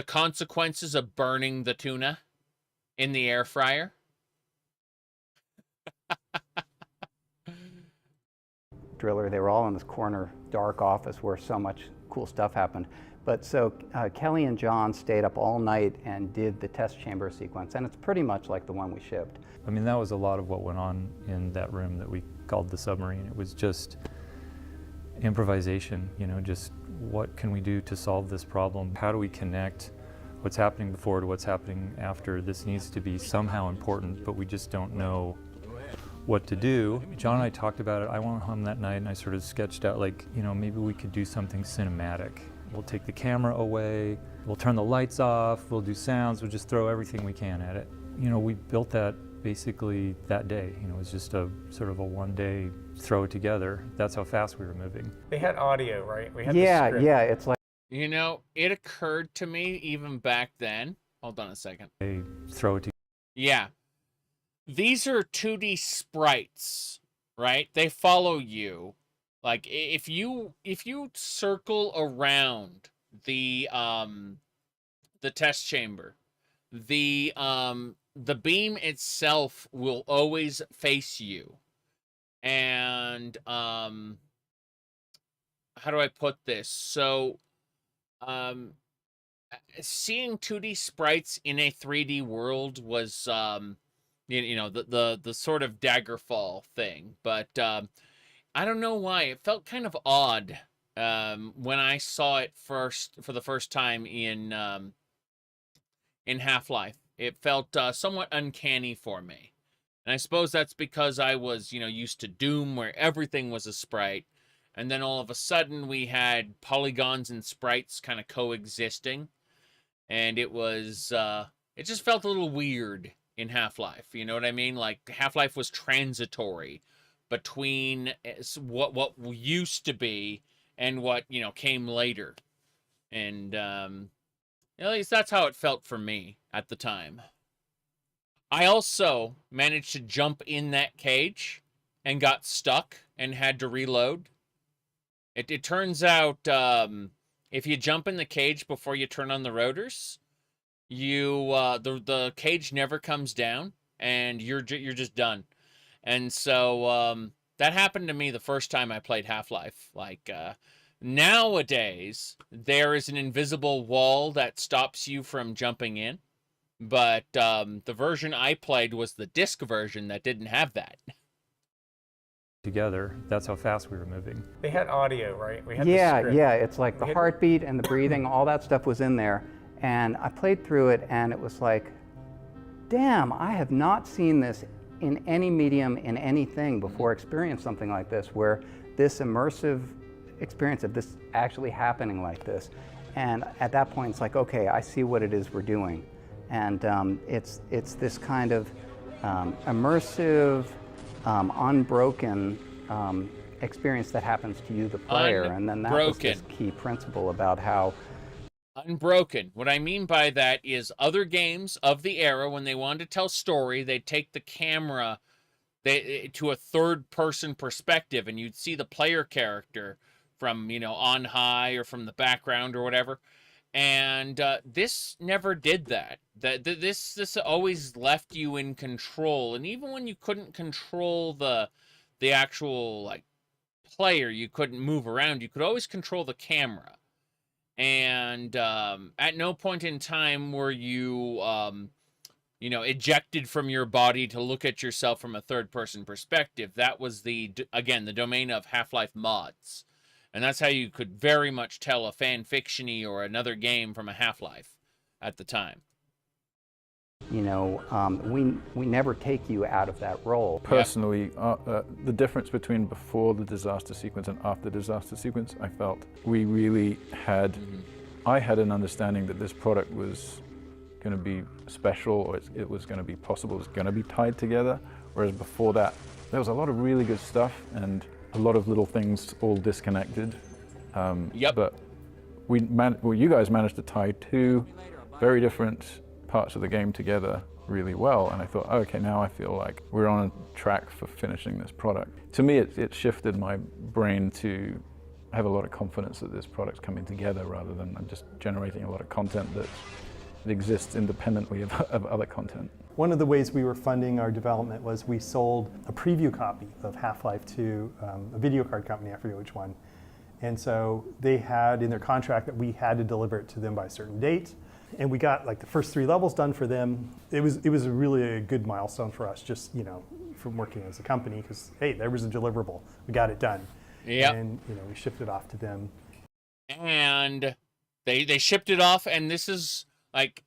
S1: consequences of burning the tuna in the air fryer.
S23: Driller, they were all in this corner dark office where so much cool stuff happened. But so Kelly and John stayed up all night and did the test chamber sequence, and it's pretty much like the one we shipped.
S2: I mean, that was a lot of what went on in that room that we called the submarine. It was just improvisation, you know, just what can we do to solve this problem? How do we connect what's happening before to what's happening after? This needs to be somehow important, but we just don't know what to do. John and I talked about it. I went home that night and I sort of sketched out, like, you know, maybe we could do something cinematic. We'll take the camera away, we'll turn the lights off, we'll do sounds, we'll just throw everything we can at it. You know, we built that basically that day. You know, it was just a sort of a one-day throw it together. That's how fast we were moving.
S17: They had audio, right? We had
S23: yeah, it's like
S1: You know, it occurred to me even back then. Hold on a second.
S2: They throw it to
S1: Yeah. These are 2D sprites, right? They follow you. Like if you circle around the test chamber, the beam itself will always face you. And how do I put this? So seeing 2D sprites in a 3D world was you know, the sort of Daggerfall thing, but I don't know why it felt kind of odd when I saw it for the first time in Half-Life. It felt somewhat uncanny for me. And I suppose that's because I was, you know, used to Doom where everything was a sprite. And then all of a sudden we had polygons and sprites kind of coexisting. And it was, it just felt a little weird in Half-Life. You know what I mean? Like Half-Life was transitory between what used to be and what, you know, came later. And at least that's how it felt for me at the time. I also managed to jump in that cage and got stuck and had to reload. It turns out if you jump in the cage before you turn on the rotors, you the cage never comes down and you're just done. And so that happened to me the first time I played Half-Life. Like nowadays there is an invisible wall that stops you from jumping in. But the version I played was the disc version that didn't have that.
S2: together. That's how fast we were moving.
S11: They had audio, right? We had
S23: yeah, it's like the heartbeat and the breathing, all that stuff was in there. And I played through it and it was like, damn, I have not seen this in any medium, in anything before, experienced something like this, where this immersive experience of this actually happening like this. And at that point, it's like, okay, I see what it is we're doing. And it's this kind of immersive, unbroken experience that happens to you, the player. And then that was this key principle about how
S1: unbroken. What I mean by that is other games of the era, when they wanted to tell story, they'd take the camera to a third-person perspective, and you'd see the player character from, you know, on high or from the background or whatever. And this never did that. This always left you in control. And even when you couldn't control the actual like player, you couldn't move around, you could always control the camera. And at no point in time were you you know, ejected from your body to look at yourself from a third-person perspective. That was again the domain of Half-Life mods. And that's how you could very much tell a fan-fiction-y or another game from a Half-Life at the time.
S23: You know, we never take you out of that role.
S4: Personally, the difference between before the disaster sequence and after the disaster sequence, I felt we really had, I had an understanding that this product was going to be special, or it was going to be possible, it was going to be tied together. Whereas before that, there was a lot of really good stuff and a lot of little things all disconnected. But you guys managed to tie two very different parts of the game together really well, and I thought, oh, okay, now I feel like we're on a track for finishing this product. To me, it shifted my brain to have a lot of confidence that this product's coming together rather than just generating a lot of content that exists independently of other content.
S6: One of the ways we were funding our development was we sold a preview copy of Half-Life to a video card company, I forget which one. And so they had in their contract that we had to deliver it to them by a certain date. And we got like the first 3 levels done for them. It was really a good milestone for us, just, you know, from working as a company, because hey, there was a deliverable. We got it done.
S1: Yep.
S6: And you know, we shipped it off to them.
S1: And they shipped it off, and this is like,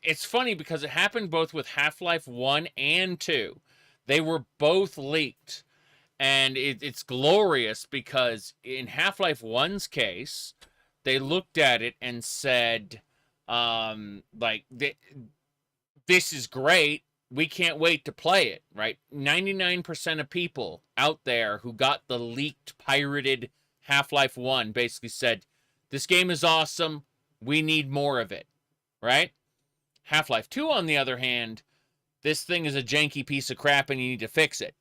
S1: it's funny because it happened both with Half-Life 1 and 2. They were both leaked. And it's glorious because in Half-Life 1's case, they looked at it and said, like, this is great. We can't wait to play it, right? 99% of people out there who got the leaked, pirated Half-Life 1 basically said, this game is awesome. We need more of it, right? Half-Life 2, on the other hand, this thing is a janky piece of crap and you need to fix it.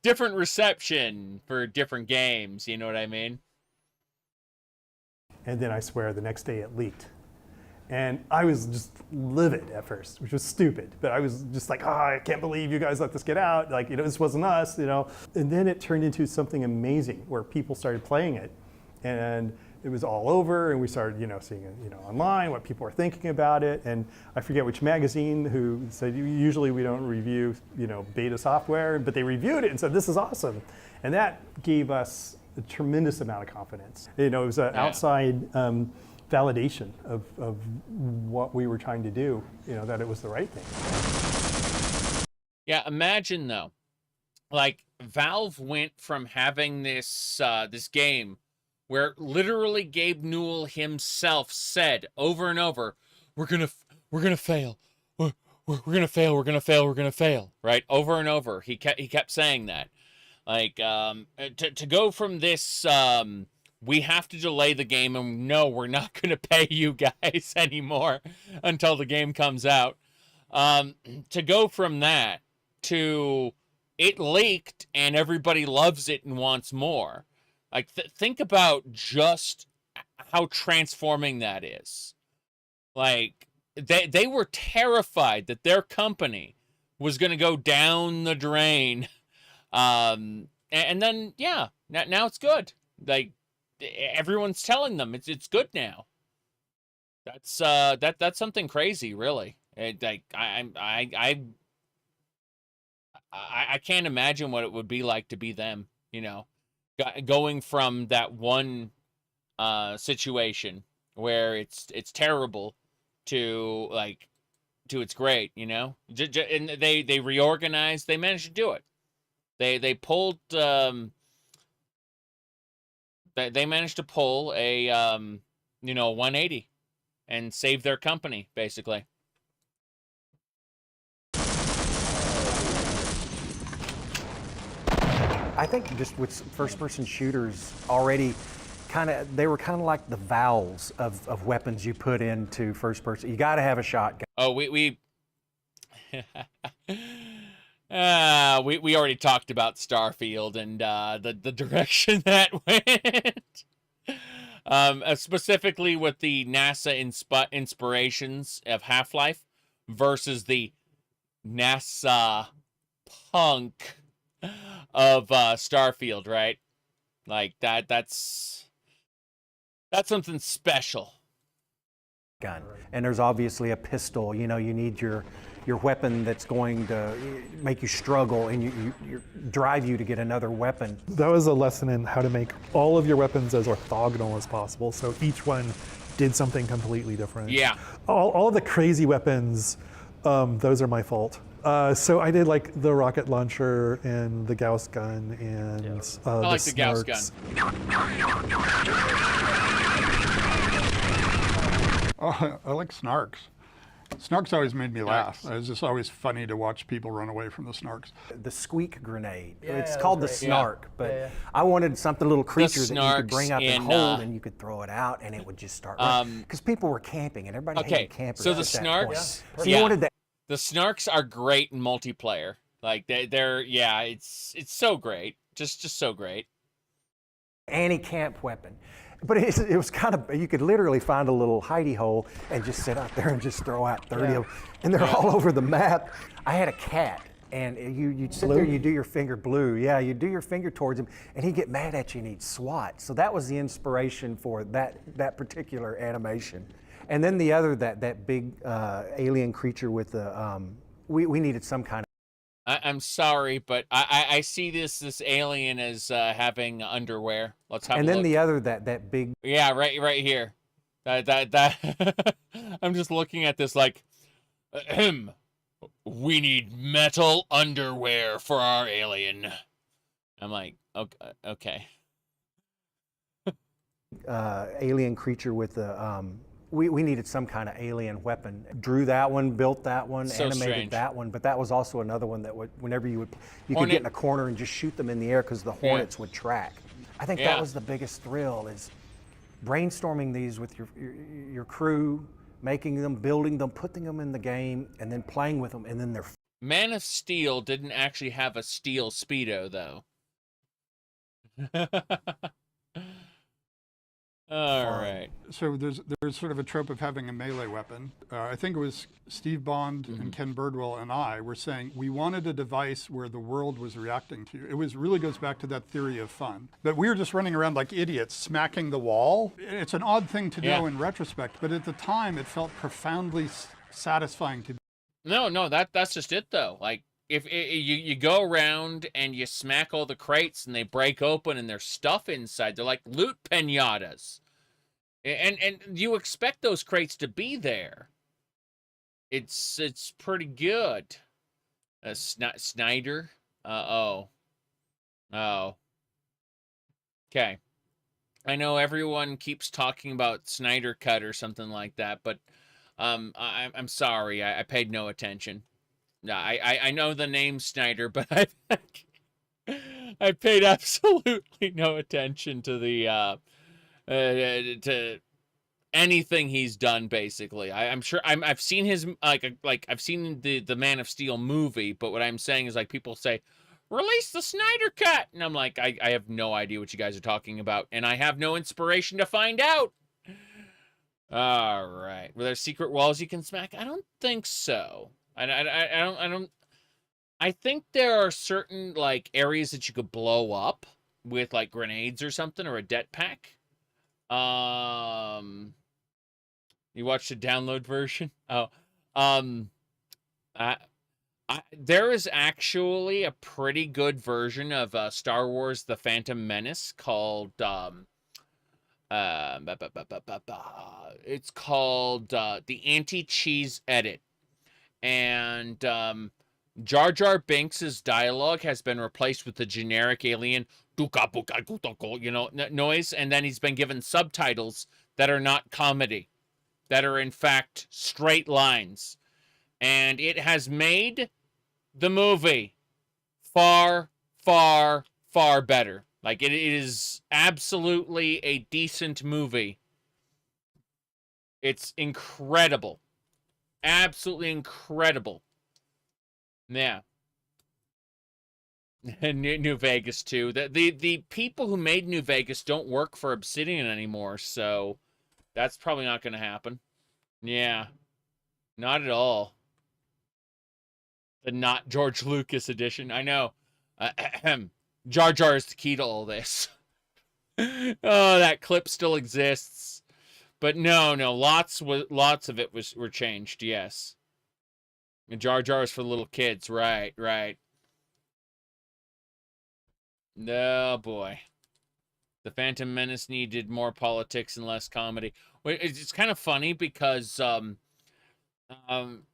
S1: Different reception for different games, you know what I mean?
S6: And then I swear the next day it leaked. And I was just livid at first, which was stupid. But I was just like, I can't believe you guys let this get out. Like, this wasn't us, And then it turned into something amazing where people started playing it. And it was all over, and we started, seeing it, online, what people were thinking about it. And I forget which magazine who said, usually we don't review, beta software, but they reviewed it and said, this is awesome. And that gave us a tremendous amount of confidence. It was an outside validation of what we were trying to do, that it was the right thing.
S1: Yeah, imagine though, like Valve went from having this this game where literally Gabe Newell himself said over and over, we're gonna fail, we're gonna fail, we're gonna fail, we're gonna fail, right? Over and over, he kept saying that. Like, to go from this, we have to delay the game, and no, we're not gonna pay you guys anymore until the game comes out. To go from that to it leaked and everybody loves it and wants more. Like, think about just how transforming that is. Like, they were terrified that their company was going to go down the drain. And then, yeah, now it's good. Like, everyone's telling them it's good now. That's something crazy, really. Like, I can't imagine what it would be like to be them, going from that one situation where it's terrible to it's great, and they reorganized. They managed to do it. They pulled they managed to pull a 180 and save their company, basically.
S11: I think just with first-person shooters already, they were kind of like the valves of weapons you put into first-person. You got to have a shotgun.
S1: Oh, we already talked about Starfield and the direction that went. Specifically with the NASA inspirations of Half-Life versus the NASA punk of Starfield, right? Like that's something special.
S11: Gun. And there's obviously a pistol. You need your weapon that's going to make you struggle and you drive you to get another weapon.
S16: That was a lesson in how to make all of your weapons as orthogonal as possible, so each one did something completely different.
S1: Yeah.
S16: All the crazy weapons, those are my fault. So I did like the rocket launcher and the Gauss gun and
S1: I like the Gauss gun.
S9: Oh, I like snarks. Snarks always made me laugh. It was just always funny to watch people run away from the snarks.
S11: The squeak grenade. It's called the snark, but I wanted something, a little creature that you could bring up and hold, and you could throw it out, and it would just start running. Because people were camping, and everybody hated campers.
S1: So the snarks,
S11: so you wanted that.
S1: The snarks are great in multiplayer. Like they're it's so great, just so great.
S11: Anti-camp weapon. But it was kind of, you could literally find a little hidey hole and just sit out there and just throw out 30 of them. And they're all over the map. I had a cat, and you'd sit there and you do your finger blue. Yeah, you do your finger towards him, and he'd get mad at you and he'd swat. So that was the inspiration for that particular animation. And then the other, that big alien creature with the, we needed some kind of.
S1: I'm sorry, but I see this alien as having underwear. Let's have a look.
S11: And then the other, that big.
S1: Yeah, right here. That I'm just looking at this like, we need metal underwear for our alien. I'm like, okay.
S11: Alien creature with the. We needed some kind of alien weapon. Drew that one, built that one, animated that one, but that was also another one that would, whenever you could get in a corner and just shoot them in the air because the hornets would track. I think that was the biggest thrill, is brainstorming these with your crew, making them, building them, putting them in the game, and then playing with them, and then they're...
S1: Man of Steel didn't actually have a steel Speedo, though. All right.
S9: So there's sort of a trope of having a melee weapon. I think it was Steve Bond and Ken Birdwell and I were saying we wanted a device where the world was reacting to you. It really goes back to that theory of fun. But we were just running around like idiots, smacking the wall. It's an odd thing to know in retrospect, but at the time it felt profoundly satisfying to.
S1: No, that's just it though. Like if you go around and you smack all the crates and they break open and there's stuff inside, they're like loot pinatas. And you expect those crates to be there. It's pretty good. Snyder. Oh. Okay. I know everyone keeps talking about Snyder Cut or something like that, but I'm sorry. I paid no attention. I know the name Snyder, but I paid absolutely no attention to the to anything he's done. Basically, I'm sure I've seen his I've seen the Man of Steel movie, but what I'm saying is like people say, release the Snyder Cut, and I'm like I have no idea what you guys are talking about, and I have no inspiration to find out. All right, were there secret walls you can smack? I don't think so. I don't. I think there are certain like areas that you could blow up with like grenades or something, or a det pack. You watched the download version? Oh, there is actually a pretty good version of Star Wars: The Phantom Menace called it's called the Anti-Cheese Edit, and Jar Jar Binks's dialogue has been replaced with the generic alien noise, and then he's been given subtitles that are not comedy, that are in fact straight lines, and it has made the movie far, far, far better. Like, it is absolutely a decent movie. It's incredible. Absolutely incredible. Yeah. New Vegas, too. The people who made New Vegas don't work for Obsidian anymore, so that's probably not going to happen. Yeah. Not at all. The not George Lucas edition. I know. Jar Jar is the key to all this. Oh, that clip still exists. But no, lots of it were changed, yes. And Jar Jar is for little kids, right. No, boy. The Phantom Menace needed more politics and less comedy. It's kind of funny because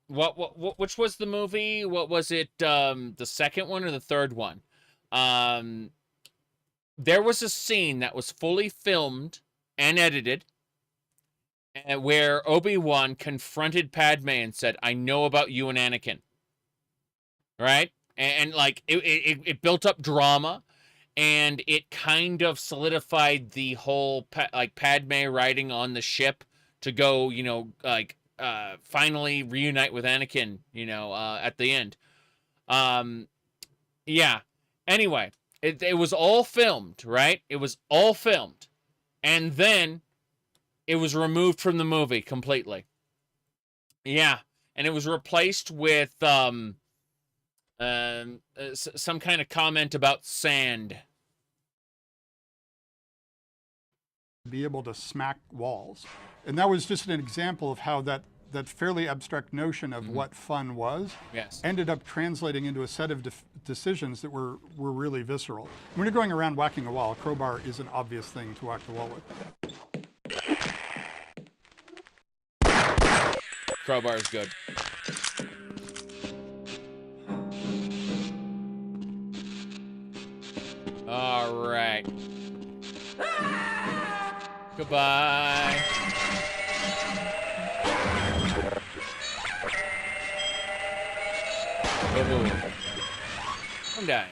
S1: which was the movie? What was it? The second one or the third one? There was a scene that was fully filmed and edited where Obi-Wan confronted Padme and said, "I know about you and Anakin." Right? And like it built up drama, and it kind of solidified the whole Padme riding on the ship to go, finally reunite with Anakin, at the end. Yeah. Anyway, it was all filmed, right? It was all filmed. And then it was removed from the movie completely. Yeah. And it was replaced with some kind of comment about sand.
S9: Be able to smack walls. And that was just an example of how that fairly abstract notion of what fun was ended up translating into a set of decisions that were really visceral. When you're going around whacking a wall, a crowbar is an obvious thing to whack the wall with.
S1: Crowbar is good. All right. Goodbye. Ooh.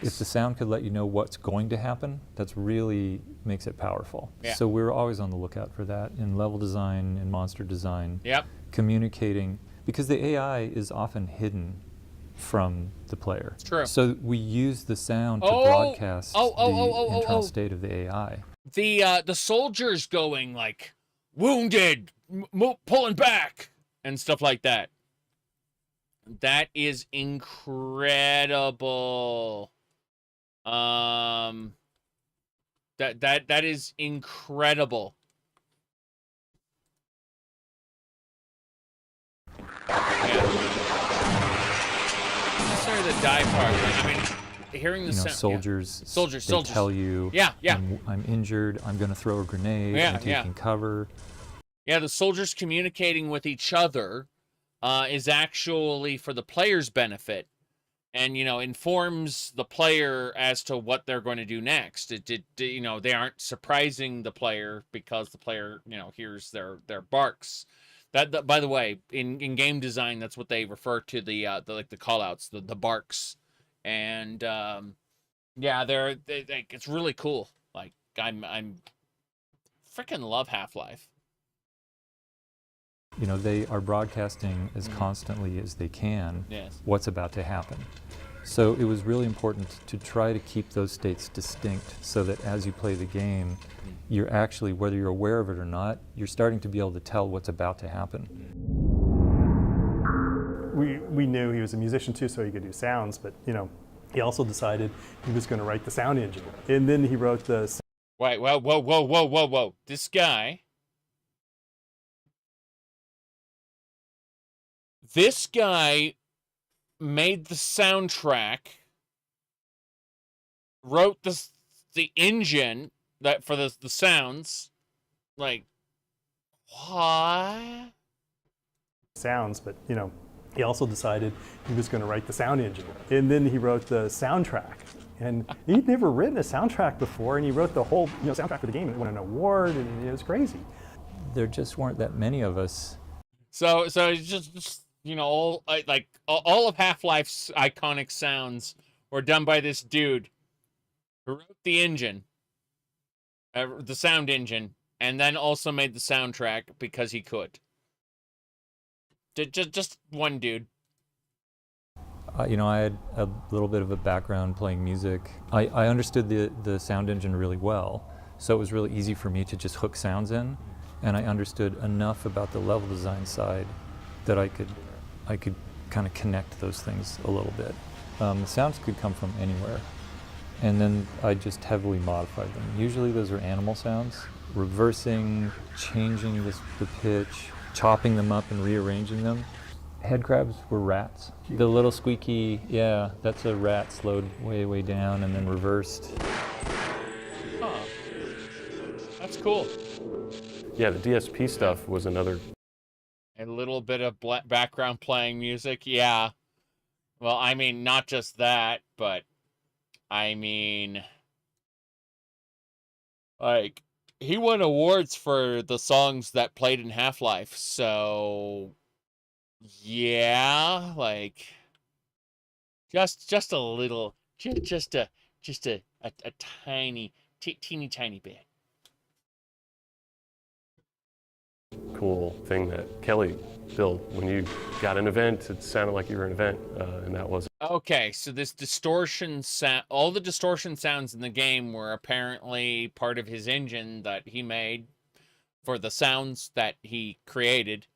S2: If the sound could let you know what's going to happen, that's really makes it powerful.
S1: Yeah.
S2: So we're always on the lookout for that in level design, in monster design.
S1: Yep.
S2: Communicating, because the AI is often hidden from the player.
S1: It's true.
S2: So we use the sound to broadcast the internal state of the AI.
S1: The soldiers going like, wounded, pulling back, and stuff like that. That is incredible. That is incredible. Sorry, the die part. I mean, hearing the sound.
S2: Soldiers.
S1: Soldiers.
S2: They tell you.
S1: Yeah.
S2: I'm injured. I'm going to throw a grenade. I'm taking cover.
S1: Yeah, the soldiers communicating with each other is actually for the player's benefit, and informs the player as to what they're going to do next. They aren't surprising the player because the player hears their barks. That by the way, in game design, that's what they refer to the callouts, the barks, and yeah, it's really cool. Like I'm freaking love Half-Life.
S2: They are broadcasting as constantly as they can what's about to happen. So it was really important to try to keep those states distinct so that as you play the game, you're actually, whether you're aware of it or not, you're starting to be able to tell what's about to happen.
S6: We knew he was a musician too, so he could do sounds, but he also decided he was going to write the sound engine. And then he wrote the...
S1: Wait, whoa. This guy made the soundtrack, wrote the engine that for the sounds. Like, what?
S6: Sounds, but he also decided he was going to write the sound engine. And then he wrote the soundtrack. And he'd never written a soundtrack before, and he wrote the whole soundtrack for the game and won an award, and it was crazy.
S2: There just weren't that many of us.
S1: So it's just all of Half-Life's iconic sounds were done by this dude who wrote the engine, the sound engine, and then also made the soundtrack because he could. Just one dude.
S2: I had a little bit of a background playing music. I understood the sound engine really well, so it was really easy for me to just hook sounds in, and I understood enough about the level design side that I could kind of connect those things a little bit. The sounds could come from anywhere, and then I just heavily modified them. Usually those are animal sounds, reversing, changing the pitch, chopping them up and rearranging them. Head crabs were rats. The little squeaky, yeah, that's a rat slowed way down and then reversed.
S1: Huh. That's cool.
S14: Yeah, the DSP stuff was another.
S1: A little bit of background playing music, yeah. Well, I mean, not just that, but I mean, like, he won awards for the songs that played in Half-Life, so yeah, like, just a little, just a tiny, teeny tiny bit.
S14: Cool thing that Kelly built. When you got an event, it sounded like you were an event, and that wasn't.
S1: Okay, so this distortion sound, all the distortion sounds in the game were apparently part of his engine that he made for the sounds that he created.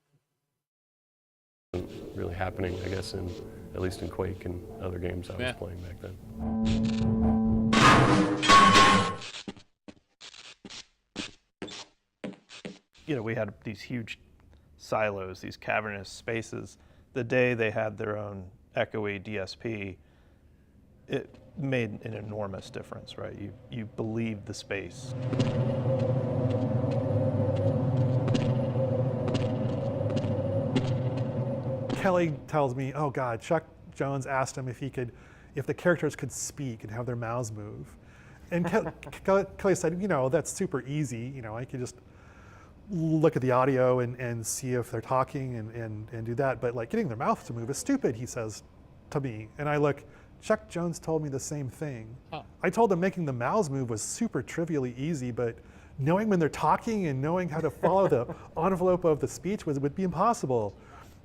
S14: Really happening, I guess, at least in Quake and other games I was playing back then.
S10: We had these huge silos, these cavernous spaces. The day they had their own echoey DSP, it made an enormous difference, right? You believed the space.
S16: Kelly tells me, oh God, Chuck Jones asked him if the characters could speak and have their mouths move. And Kelly said, that's super easy. I could just look at the audio and see if they're talking and do that. But like getting their mouth to move is stupid, he says to me. And I look Chuck Jones told me the same thing. I told him making the mouths move was super trivially easy, but knowing when they're talking and knowing how to follow the envelope of the speech would be impossible.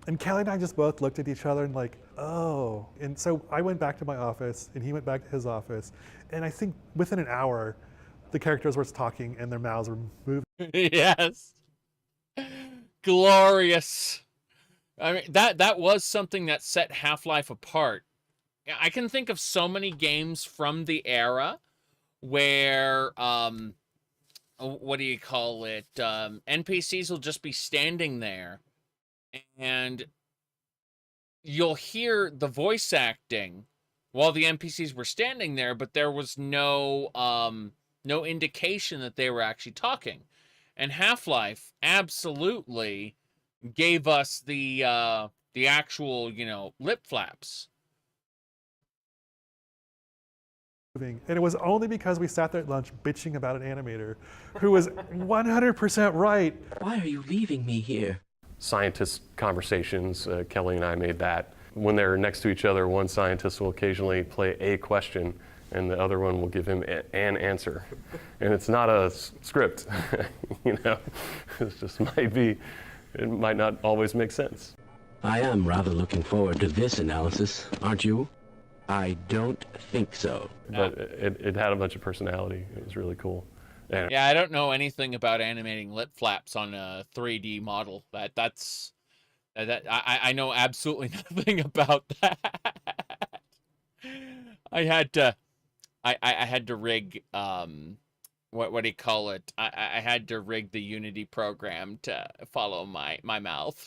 S16: And Kelly and I just both looked at each other and like, oh. And so I went back to my office and he went back to his office. And I think within an hour, the characters were talking and their mouths were moving.
S1: Yes. Glorious. I mean, that was something that set Half-Life apart. I can think of so many games from the era where, what do you call it? NPCs will just be standing there and you'll hear the voice acting while the NPCs were standing there, but there was no indication that they were actually talking. And Half-Life absolutely gave us the actual, lip flaps.
S16: And it was only because we sat there at lunch bitching about an animator who was 100% right.
S3: Why are you leaving me here?
S14: Scientist conversations, Kelly and I made that. When they're next to each other, one scientist will occasionally play a question and the other one will give him an answer. And it's not a script, it just it might not always make sense.
S3: I am rather looking forward to this analysis, aren't you? I don't think so.
S14: But it had a bunch of personality. It was really cool. And
S1: Yeah, I don't know anything about animating lip flaps on a 3D model. I know absolutely nothing about that. I had to rig what do you call it? I had to rig the Unity program to follow my mouth.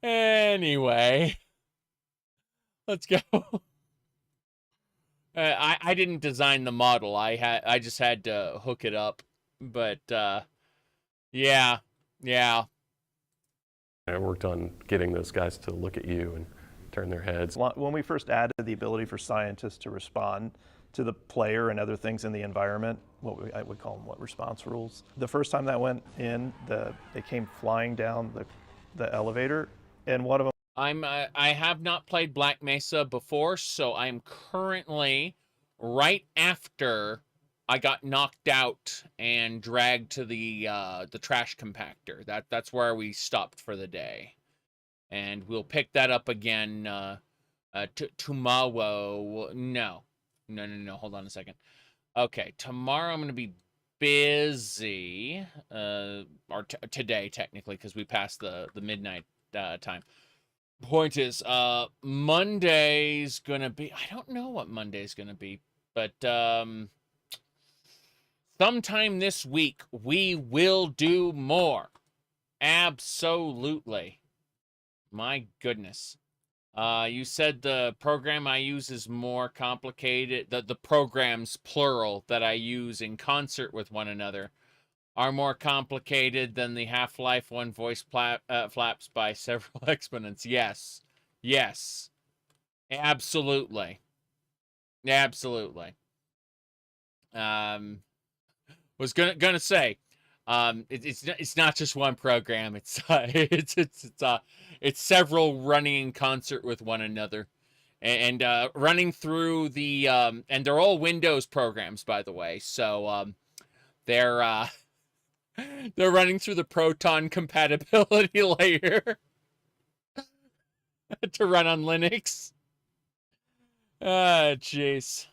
S1: Anyway, let's go. I didn't design the model. I just had to hook it up. But yeah.
S14: I worked on getting those guys to look at you and turn their heads.
S10: When we first added the ability for scientists to respond to the player and other things in the environment, I would call them response rules. The first time that went in, they came flying down the elevator, and one of them.
S1: I have not played Black Mesa before, so I'm currently right after I got knocked out and dragged to the trash compactor. That's where we stopped for the day, and we'll pick that up again tomorrow. No. Hold on a second. Okay, tomorrow I'm going to be busy, or today technically, because we passed the midnight time. Point is, Monday's going to be, I don't know what Monday's going to be, but sometime this week we will do more. Absolutely. My goodness. You said the program I use is more complicated. The programs, plural, that I use in concert with one another are more complicated than the Half-Life 1 voice flaps by several exponents. Yes. Absolutely. Was gonna say, it's not just one program. It's several running in concert with one another, and running through the and they're all Windows programs, by the way. So they're running through the Proton compatibility layer to run on Linux. Jeez.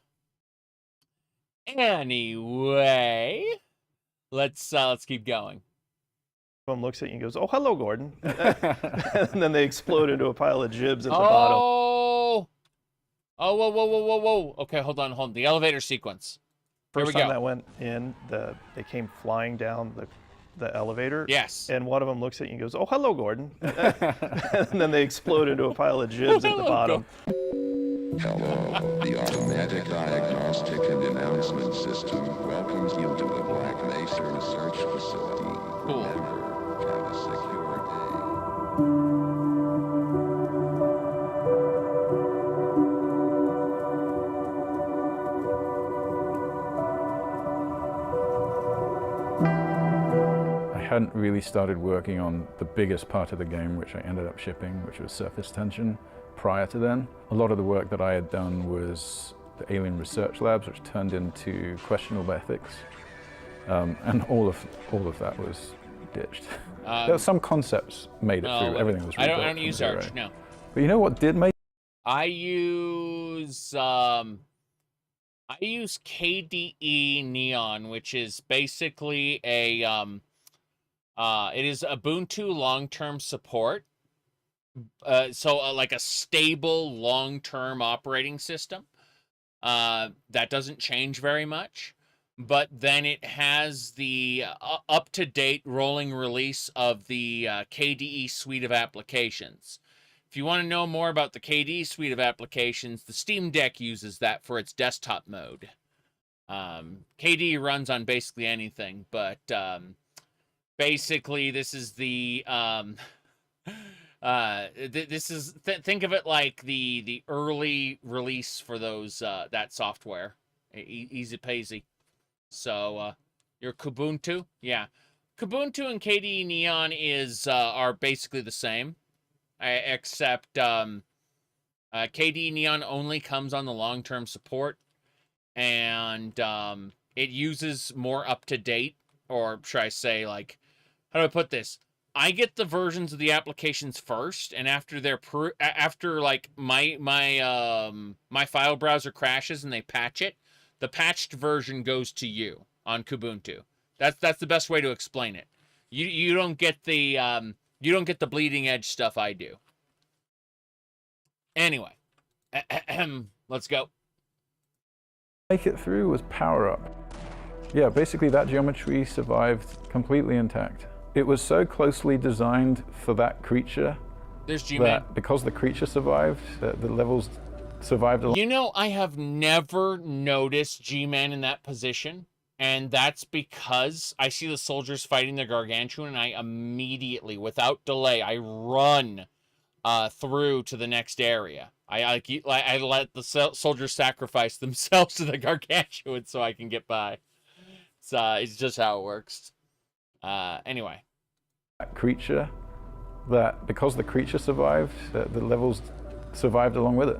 S1: Anyway, let's keep going.
S10: One looks at you and goes, "Oh, hello, Gordon," and then they explode into a pile of jibs at the bottom.
S1: Whoa. Okay, hold on. The elevator sequence.
S10: First time that went in, they came flying down the elevator.
S1: Yes.
S10: And one of them looks at you and goes, "Oh, hello, Gordon," and then they explode into a pile of jibs at the bottom.
S5: Hello, the automatic diagnostic and announcement system welcomes you to the Black Mesa Research Facility.
S1: Cool.
S5: Remember, have a secure day.
S4: hadn't really started working on the biggest part of the game, which I ended up shipping, which was surface tension, prior to then. A lot of the work that I had done was the Alien Research Labs, which turned into questionable ethics. And all of that was ditched. There were some concepts made it through. Everything was rebuilt.
S1: I don't use Arch, no.
S4: But you know what did make?
S1: I use KDE Neon, which is basically a it is Ubuntu long-term support. So like a stable long-term operating system that doesn't change very much. But then it has the up-to-date rolling release of the KDE suite of applications. If you want to know more about the KDE suite of applications, the Steam Deck uses that for its desktop mode. KDE runs on basically anything, but basically this is the think of it like the early release for those that software. Easy peasy. So your Kubuntu, yeah, Kubuntu and KDE Neon are basically the same, except KDE Neon only comes on the long-term support, and it uses more up-to-date, or should I say, like, how do I put this? I get the versions of the applications first, and after like my file browser crashes and they patch it, the patched version goes to you on Kubuntu. That's the best way to explain it. You don't get the bleeding edge stuff I do. Anyway, let's go.
S4: Make it through was power up. Yeah, basically that geometry survived completely intact. It was so closely designed for that creature.
S1: There's G-Man.
S4: Because the creature survived, the levels survived.
S1: You know, I have never noticed G-Man in that position, and that's because I see the soldiers fighting the Gargantuan, and I immediately, without delay, I run through to the next area. I let the soldiers sacrifice themselves to the Gargantuan so I can get by. It's just how it works. Anyway.
S4: That creature, because the creature survived, the levels survived along with it.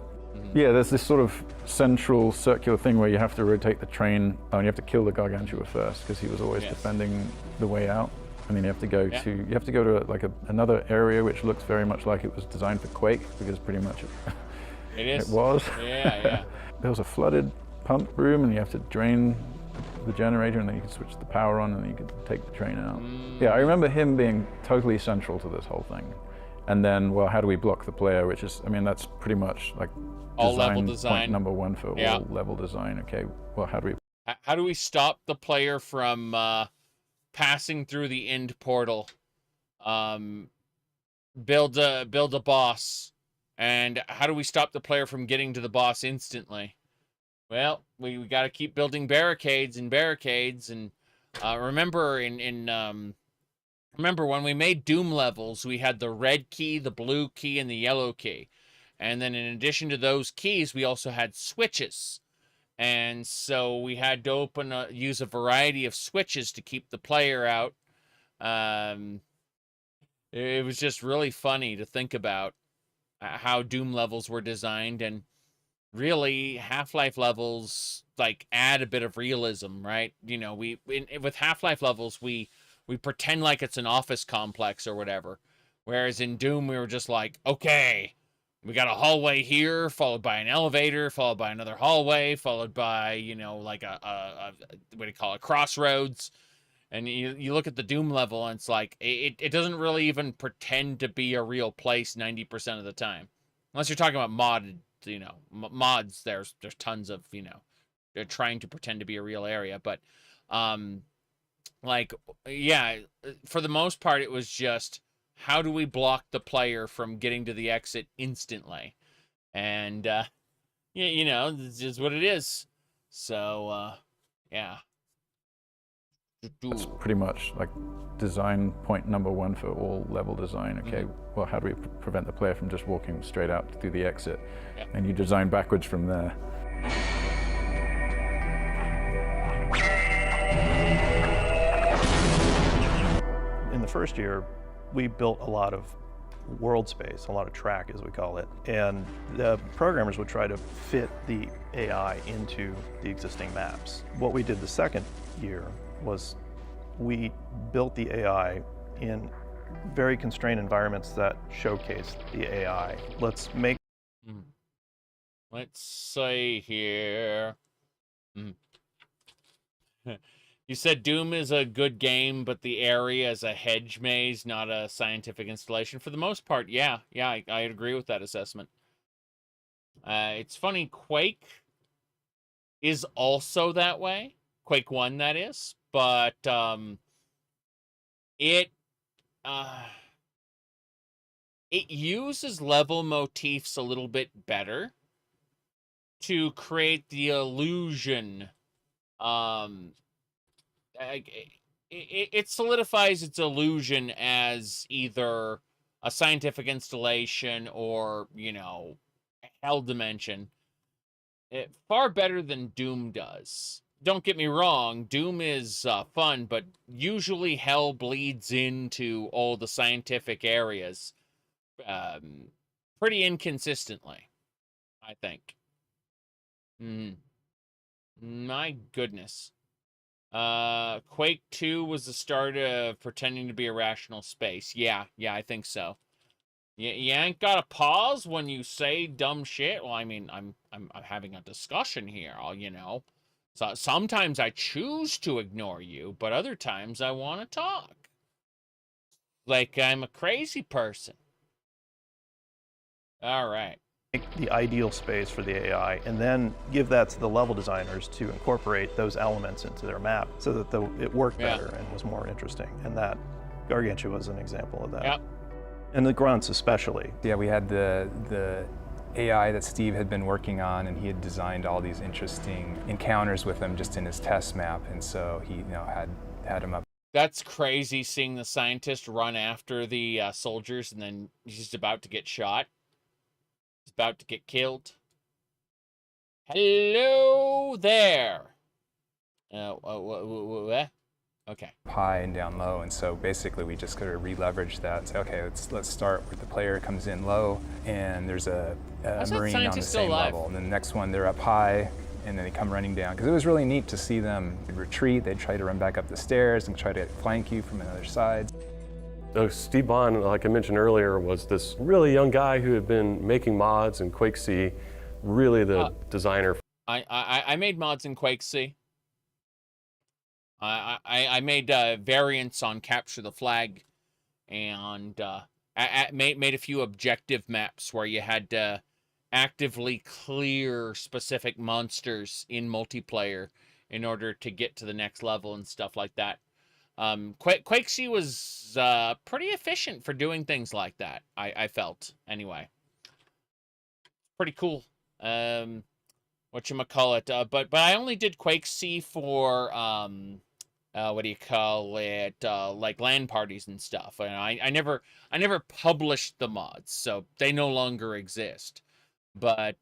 S4: Yeah, there's this sort of central circular thing where you have to rotate the train, and you have to kill the Gargantua first because he was always defending the way out. And then you have to go to another area which looks very much like it was designed for Quake, because pretty much it was.
S1: Yeah.
S4: There was a flooded pump room, and you have to drain the generator, and then you can switch the power on, and then you could take the train out. Yeah, I remember him being totally central to this whole thing. And then, well, how do we block the player? Which is, I mean, that's pretty much like
S1: all level design.
S4: Point number one for all level design. Okay, well,
S1: how do we stop the player from passing through the end portal? Build a boss, and how do we stop the player from getting to the boss instantly? Well, we got to keep building barricades, and remember remember when we made Doom levels, we had the red key, the blue key, and the yellow key. And then in addition to those keys, we also had switches. And so we had to use a variety of switches to keep the player out. It was just really funny to think about how Doom levels were designed, and really Half-Life levels like add a bit of realism, right? You know, with Half-Life levels, we pretend like it's an office complex or whatever. Whereas in Doom, we were just like, okay, we got a hallway here, followed by an elevator, followed by another hallway, followed by, you know, like what do you call it, crossroads. And you look at the Doom level, and it's like, it doesn't really even pretend to be a real place 90% of the time. Unless you're talking about modded, you know, mods, there's tons of, you know, they're trying to pretend to be a real area. But, like, yeah, for the most part, it was just, how do we block the player from getting to the exit instantly? And, you know, this is what it is. So, yeah.
S4: That's pretty much like design point number one for all level design. Okay, well, how do we prevent the player from just walking straight out through the exit? And you design backwards from there.
S10: first year, we built a lot of world space, a lot of track as we call it, and the programmers would try to fit the AI into the existing maps. What we did the second year was we built the AI in very constrained environments that showcase the AI. Let's
S1: say here. You said Doom is a good game, but the area is a hedge maze, not a scientific installation. For the most part, yeah, I agree with that assessment. It's funny, Quake is also that way. Quake 1, that is. But it uses level motifs a little bit better to create the illusion. It solidifies its illusion as either a scientific installation or, you know, a hell dimension. Far better than Doom does. Don't get me wrong, Doom is fun, but usually hell bleeds into all the scientific areas pretty inconsistently, I think. My goodness. Quake 2 was the start of pretending to be a rational space. Yeah, I think so. You ain't got to pause when you say dumb shit. Well, I mean, I'm having a discussion here, you know. So sometimes I choose to ignore you, but other times I want to talk. Like I'm a crazy person. All right.
S10: Make the ideal space for the AI and then give that to the level designers to incorporate those elements into their map so that it worked better and was more interesting. And that Gargantua was an example of that.
S1: Yep.
S10: And the grunts especially.
S2: Yeah, we had the AI that Steve had been working on, and he had designed all these interesting encounters with them just in his test map, and so he, you know, had him up.
S1: That's crazy, seeing the scientist run after the soldiers, and then he's about to get shot. He's about to get killed. Hello there. Okay.
S2: High and down low, and so basically we just gotta re-leverage that. Say, okay, let's start with the player comes in low, and there's a Marine on the same level, and then the next one they're up high, and then they come running down. Because it was really neat to see them retreat. They'd try to run back up the stairs and try to flank you from another side.
S14: So Steve Bond, like I mentioned earlier, was this really young guy who had been making mods in Quake C, really the designer.
S1: I made mods in Quake C. I made variants on Capture the Flag, and made a few objective maps where you had to actively clear specific monsters in multiplayer in order to get to the next level and stuff like that. Quake C was pretty efficient for doing things like that, I felt, anyway. Pretty cool. Whatchamacallit, but I only did Quake C for what do you call it, like LAN parties and stuff. And I never published the mods, so they no longer exist. But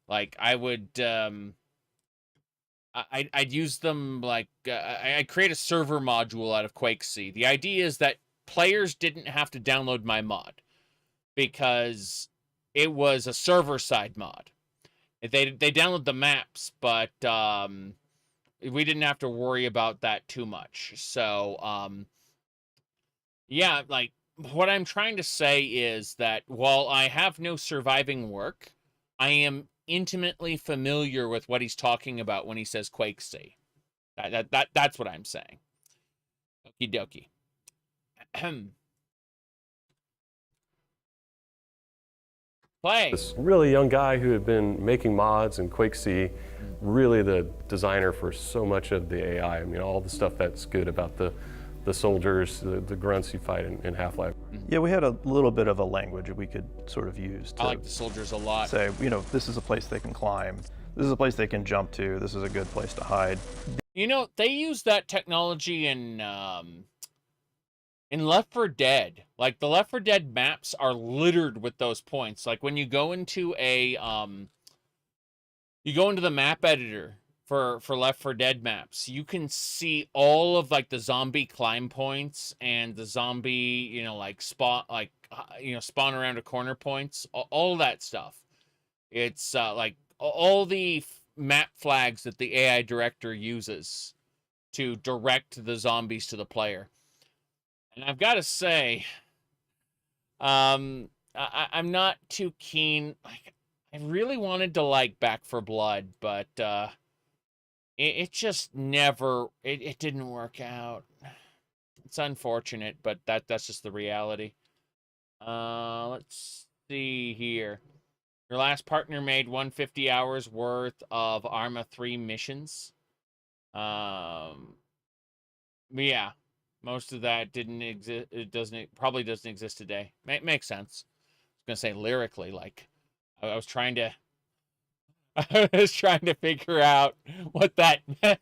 S1: like I would I'd use them, like I'd create a server module out of Quake C. The idea is that players didn't have to download my mod because it was a server side mod. They download the maps, but we didn't have to worry about that too much. So yeah, like what I'm trying to say is that while I have no surviving work, I am intimately familiar with what he's talking about when he says Quake C. That's what I'm saying. Okie dokie. Play.
S14: This really young guy who had been making mods in Quake C, really the designer for so much of the AI. I mean, all the stuff that's good about the soldiers, the grunts you fight in Half-Life.
S10: Yeah, we had a little bit of a language we could sort of use to
S1: I like the soldiers a lot.
S10: Say, you know, this is a place they can climb. This is a place they can jump to. This is a good place to hide.
S1: You know, they use that technology in Left 4 Dead. Like, the Left 4 Dead maps are littered with those points. Like, when you go into a, you go into the map editor for Left 4 Dead maps, you can see all of like the zombie climb points and the zombie, you know, like spawn around a corner points, all that stuff. It's like all the map flags that the AI director uses to direct the zombies to the player. And I've got to say, I'm not too keen. Like, I really wanted to like Back 4 Blood, but it just never, it didn't work out. It's unfortunate, but that's just the reality. Let's see here. Your last partner made 150 hours worth of Arma 3 missions. Yeah, most of that didn't exist. It probably doesn't exist today. Makes sense. I was gonna say lyrically, like I was trying to figure out what that meant.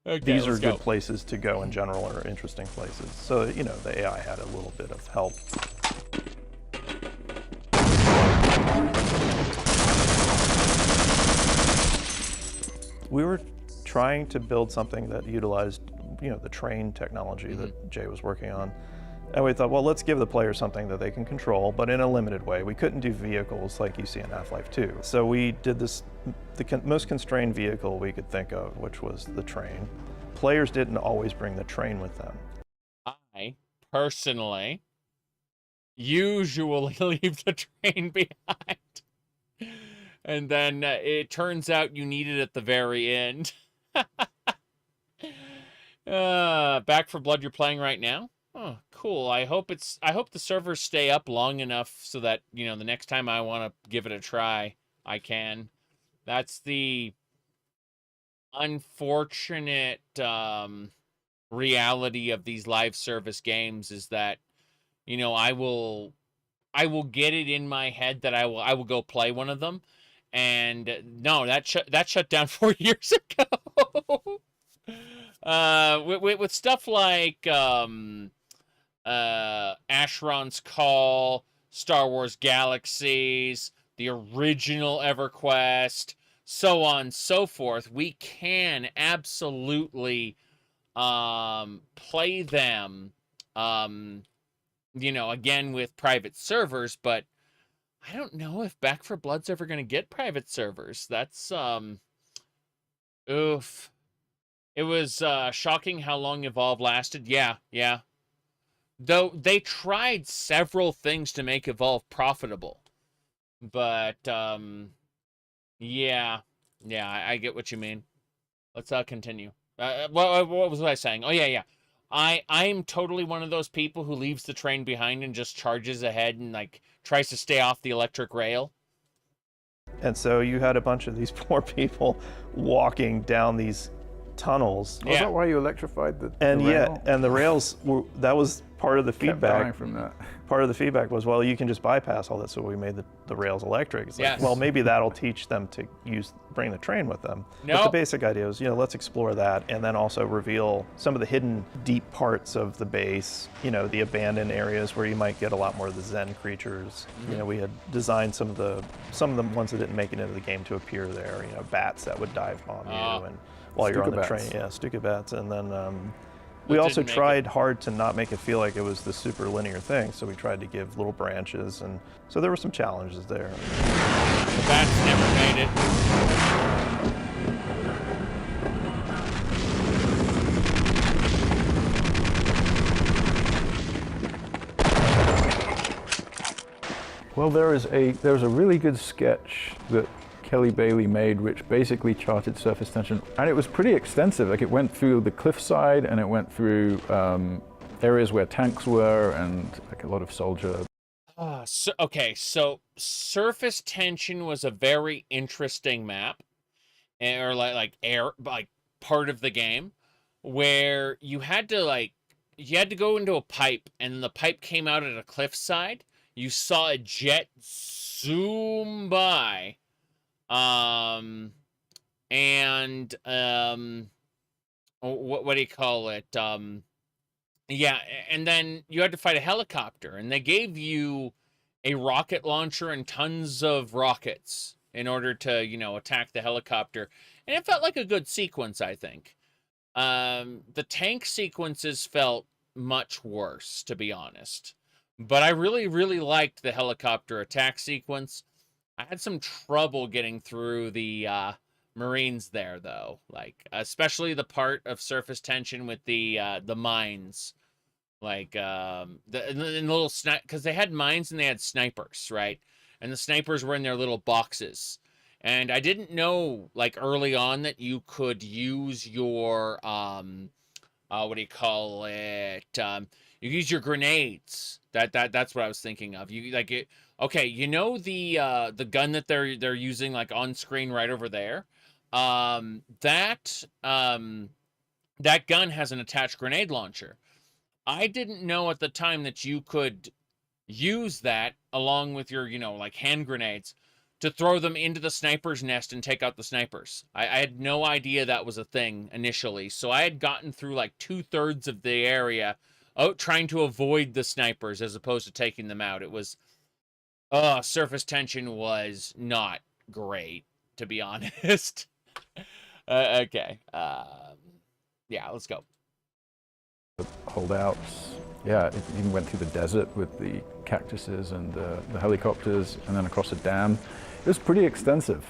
S1: Okay,
S10: These are
S1: let's
S10: good
S1: go.
S10: places to go in general, or interesting places. So, you know, the AI had a little bit of help. We were trying to build something that utilized, you know, the train technology that Jay was working on. And we thought, well, let's give the player something that they can control, but in a limited way. We couldn't do vehicles like you see in Half-Life 2. So we did this, the most constrained vehicle we could think of, which was the train. Players didn't always bring the train with them.
S1: I, personally, usually leave the train behind. And then it turns out you need it at the very end. Back 4 Blood you're playing right now? Oh, cool. I hope the servers stay up long enough so that, you know, the next time I want to give it a try, I can. That's the unfortunate reality of these live service games, is that, you know, I will get it in my head that I will go play one of them, and no, that shut down 4 years ago. With stuff like Asheron's Call, Star Wars Galaxies, the original EverQuest, so on and so forth, we can absolutely play them, you know, again with private servers, but I don't know if Back 4 Blood's ever going to get private servers. That's oof. It was shocking how long Evolve lasted. Yeah. Though they tried several things to make Evolve profitable. But yeah, I get what you mean. Let's continue. What was I saying? Oh yeah. I'm totally one of those people who leaves the train behind and just charges ahead and like tries to stay off the electric rail.
S10: And so you had a bunch of these poor people walking down these tunnels.
S4: Was that why you electrified the
S10: And
S4: rail?
S10: and the rails were, that was part of the
S4: Kept
S10: feedback.
S4: dying from that.
S10: Part of the feedback was, well, you can just bypass all that, so we made the rails electric. It's like,
S1: Yes.
S10: well, maybe that'll teach them to bring the train with them. But the basic idea was, you know, let's explore that, and then also reveal some of the hidden deep parts of the base, you know, the abandoned areas where you might get a lot more of the Zen creatures. You know, we had designed some of the ones that didn't make it into the game to appear there, you know, bats that would dive bomb you, and while you're on the train, Stuka bats, and then we also tried hard to not make it feel like it was the super linear thing, so we tried to give little branches, and so there were some challenges there.
S1: The bats never made it.
S4: Well, there's a really good sketch that Kelly Bailey made, which basically charted surface tension, and it was pretty extensive. Like, it went through the cliffside, and it went through areas where tanks were, and like a lot of soldier.
S1: So surface tension was a very interesting map, or like part of the game, where you had to go into a pipe, and the pipe came out at a cliffside. You saw a jet zoom by. What do you call it? Yeah, and then you had to fight a helicopter, and they gave you a rocket launcher and tons of rockets. in order to, you know, attack the helicopter. And it felt like a good sequence, I think. The tank sequences felt much worse, to be honest. But I really, really liked the helicopter attack sequence. I had some trouble getting through the Marines there, though. Like, especially the part of surface tension with the mines. Like, the little snipe, because they had mines and they had snipers, right? And the snipers were in their little boxes. And I didn't know, like, early on that you could use your, what do you call it? You use your grenades. That's what I was thinking of. You, like, it, okay, you know the gun that they're using, like, on screen right over there? That gun has an attached grenade launcher. I didn't know at the time that you could use that along with your, you know, like, hand grenades to throw them into the sniper's nest and take out the snipers. I had no idea that was a thing initially. So I had gotten through like 2/3 of the area out trying to avoid the snipers as opposed to taking them out. It was, surface tension was not great, to be honest. Okay. Yeah, let's go.
S4: Holdouts. Yeah, it even went through the desert with the cactuses and the helicopters, and then across a dam. It was pretty extensive.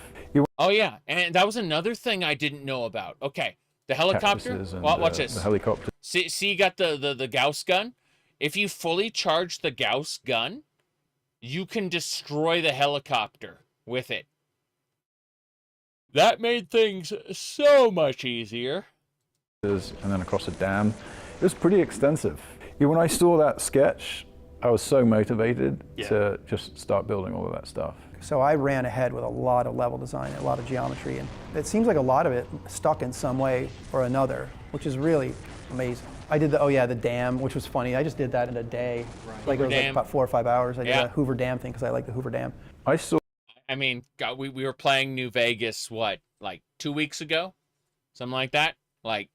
S1: Oh yeah, and that was another thing I didn't know about. Okay, the helicopter. Well, watch this.
S4: The helicopter.
S1: See, you got the Gauss gun. If you fully charge the Gauss gun, you can destroy the helicopter with it. That made things so much easier.
S4: And then across a dam. It was pretty extensive. Yeah, when I saw that sketch, I was so motivated to just start building all of that stuff.
S20: So I ran ahead with a lot of level design, a lot of geometry, and it seems like a lot of it stuck in some way or another, which is really amazing. I did the dam, which was funny. I just did that in a day. Right. Like it was like about 4 or 5 hours. I did a Hoover Dam thing because I like the Hoover Dam.
S1: I mean, God, we were playing New Vegas, what, like 2 weeks ago? Something like that? Like,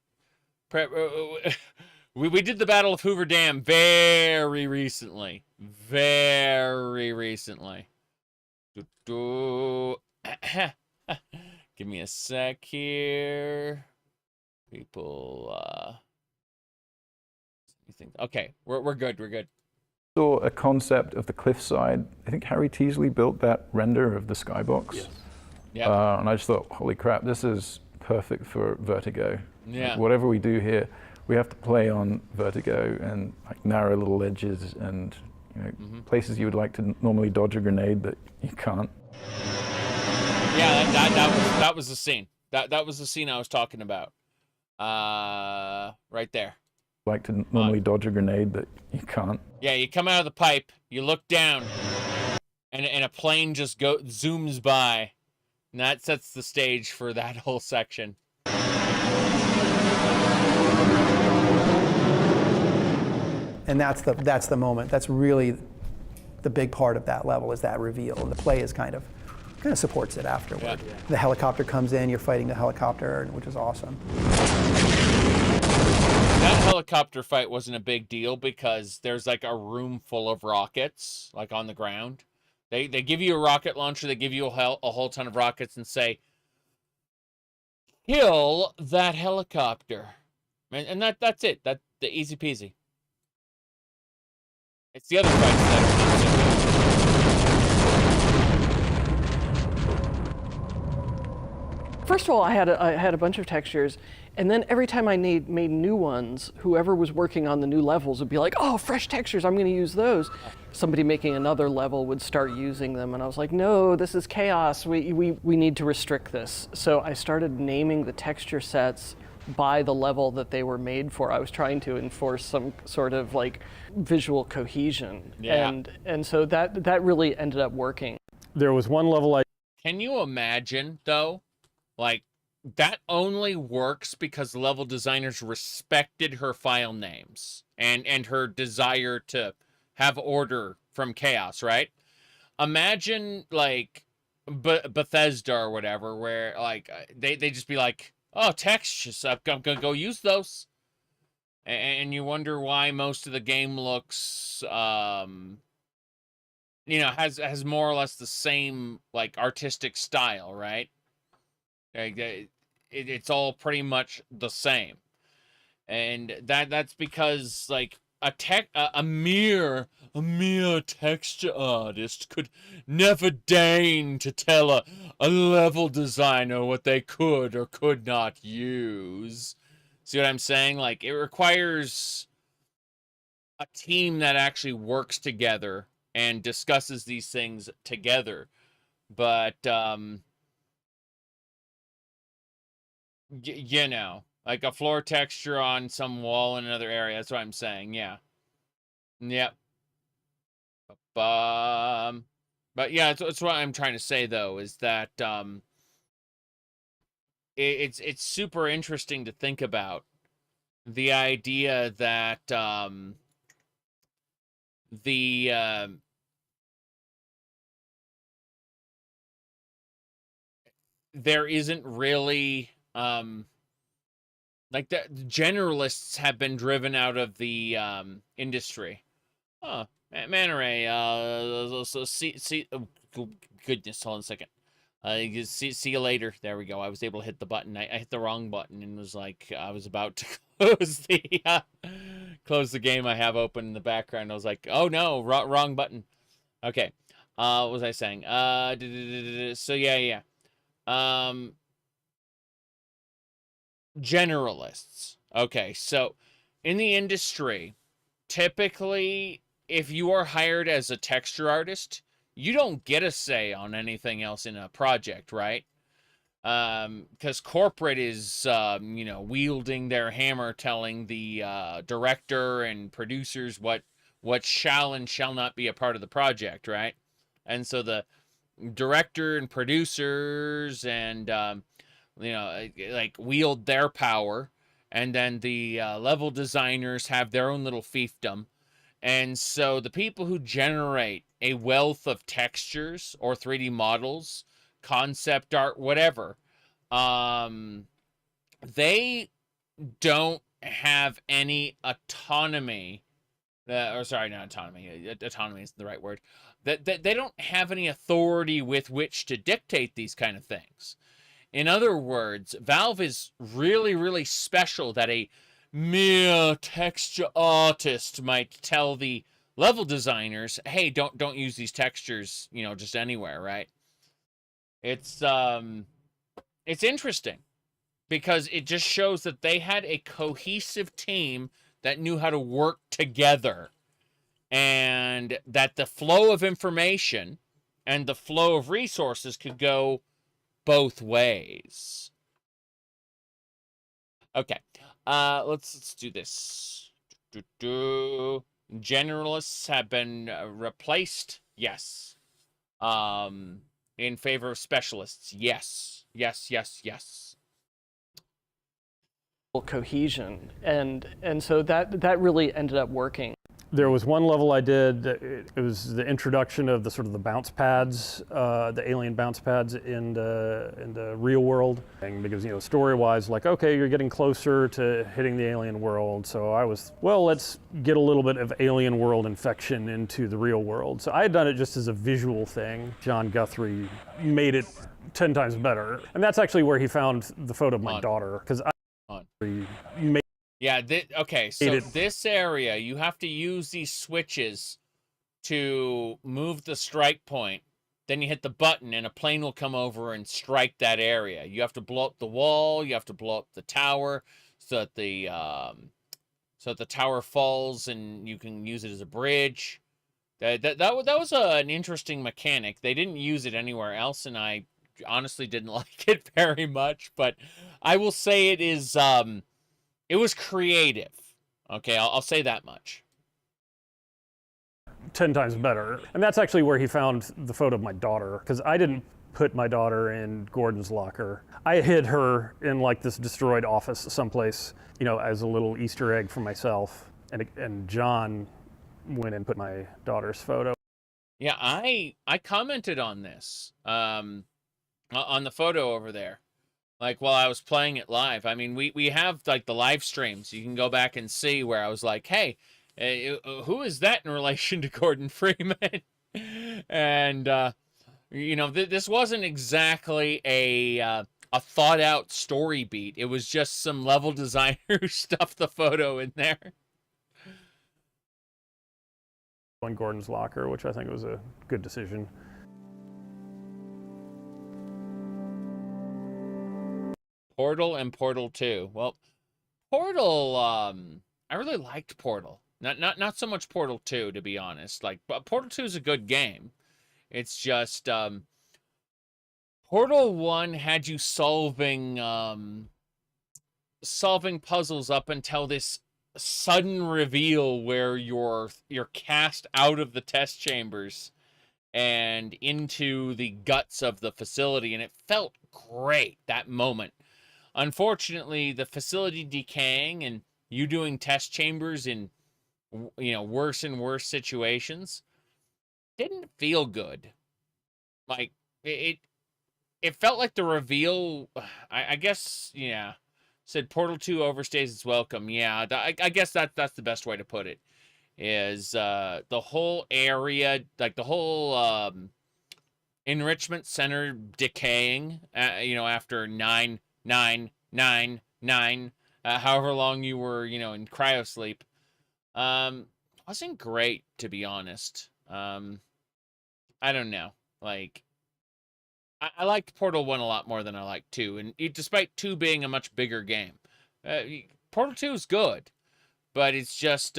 S1: we did the Battle of Hoover Dam very recently. Very recently. Give me a sec here. People, you think, okay, we're good, we're good.
S4: Saw a concept of the cliffside. I think Harry Teasley built that render of the skybox. Yes.
S1: Yeah.
S4: And I just thought, holy crap, this is perfect for Vertigo.
S1: Yeah.
S4: Like, whatever we do here, we have to play on Vertigo and like narrow little edges and, you know, places you would like to normally dodge a grenade that you can't.
S1: Yeah, that was the scene. That was the scene I was talking about. Right there.
S4: Like to normally dodge a grenade that you can't.
S1: Yeah, you come out of the pipe, you look down, and a plane just zooms by, and that sets the stage for that whole section.
S20: And that's the moment. That's really the big part of that level, is that reveal, and the play is kind of supports it afterward. Yeah. The helicopter comes in, you're fighting the helicopter, which is awesome.
S1: That helicopter fight wasn't a big deal because there's like a room full of rockets, like on the ground. They give you a rocket launcher, they give you a whole ton of rockets and say, kill that helicopter. And that's it. That's the easy peasy. It's the other fights that
S7: First of all, I had a bunch of textures, and then every time I made new ones, whoever was working on the new levels would be like, "Oh, fresh textures! I'm going to use those." Somebody making another level would start using them, and I was like, "No, this is chaos. We need to restrict this." So I started naming the texture sets by the level that they were made for. I was trying to enforce some sort of like visual cohesion, and so that really ended up working.
S13: There was one level
S1: Can you imagine though? Like, that only works because level designers respected her file names and her desire to have order from chaos, right? Imagine, like, Bethesda or whatever, where, like, they just be like, oh, textures, I'm going to go use those. And you wonder why most of the game looks, you know, has more or less the same like artistic style, right? Like it's all pretty much the same, and that's because like a mere texture artist could never deign to tell a level designer what they could or could not use. See what I'm saying? Like, it requires a team that actually works together and discusses these things together. But you know, like a floor texture on some wall in another area. That's what I'm saying. Yeah. Yep. But yeah, that's what I'm trying to say though, is that it's super interesting to think about the idea that there isn't really like the generalists have been driven out of the industry. Oh, Man Ray, so see, oh, goodness, hold on a second. See you later. There we go. I was able to hit the button. I hit the wrong button and was like, I was about to close the game I have open in the background. I was like, oh no, wrong button. Okay. What was I saying? So yeah. Generalists. Okay, so in the industry, typically, if you are hired as a texture artist, you don't get a say on anything else in a project, right? Because corporate is, you know, wielding their hammer, telling the director and producers what shall and shall not be a part of the project, right? And so the director and producers and you know, like wield their power, and then the level designers have their own little fiefdom. And so the people who generate a wealth of textures or 3D models, concept art, whatever, they don't have any autonomy. Or sorry, not autonomy. Autonomy isn't the right word. That they don't have any authority with which to dictate these kind of things. In other words, Valve is really, really special that a mere texture artist might tell the level designers, hey, don't use these textures, you know, just anywhere, right? It's interesting because it just shows that they had a cohesive team that knew how to work together, and that the flow of information and the flow of resources could go both ways. Okay, let's do this. Generalists have been replaced. Yes. In favor of specialists. Yes.
S7: Cohesion, and so that really ended up working.
S13: There was one level I did, it was the introduction of the sort of the bounce pads, the alien bounce pads in the real world. And because, you know, story-wise, like, okay, you're getting closer to hitting the alien world. So I was, well, let's get a little bit of alien world infection into the real world. So I had done it just as a visual thing. John Guthrie made it 10 times better. And that's actually where he found the photo of my daughter, because I made.
S1: Yeah, okay, so this area, you have to use these switches to move the strike point. Then you hit the button and a plane will come over and strike that area. You have to blow up the wall, you have to blow up the tower so that the tower falls and you can use it as a bridge. That was an interesting mechanic. They didn't use it anywhere else, and I honestly didn't like it very much, but I will say it is it was creative. Okay, I'll say that much.
S13: 10 times better. And that's actually where he found the photo of my daughter, because I didn't put my daughter in Gordon's locker. I hid her in like this destroyed office someplace, you know, as a little Easter egg for myself. And John went and put my daughter's photo.
S1: Yeah, I commented on this on the photo over there. Like, while I was playing it live. I mean, we have, like, the live streams. You can go back and see where I was like, hey, who is that in relation to Gordon Freeman? And you know, this wasn't exactly a thought out story beat. It was just some level designer who stuffed the photo in there.
S13: On Gordon's locker, which I think was a good decision.
S1: Portal and Portal 2. Well, Portal, I really liked Portal. Not so much Portal 2, to be honest. Like, Portal 2 is a good game. It's just, Portal 1 had you solving puzzles up until this sudden reveal where you're cast out of the test chambers and into the guts of the facility, and it felt great, that moment. Unfortunately, the facility decaying and you doing test chambers in, you know, worse and worse situations didn't feel good. Like, it felt like the reveal, I guess, yeah, said Portal 2 overstays its welcome. Yeah, I guess that's the best way to put it, is the whole area, like the whole enrichment center decaying, you know, after 9, however long you were, you know, in cryosleep, wasn't great, to be honest. I don't know, like, I liked Portal 1 a lot more than I liked 2, and despite 2 being a much bigger game. Portal 2 is good, but it's just,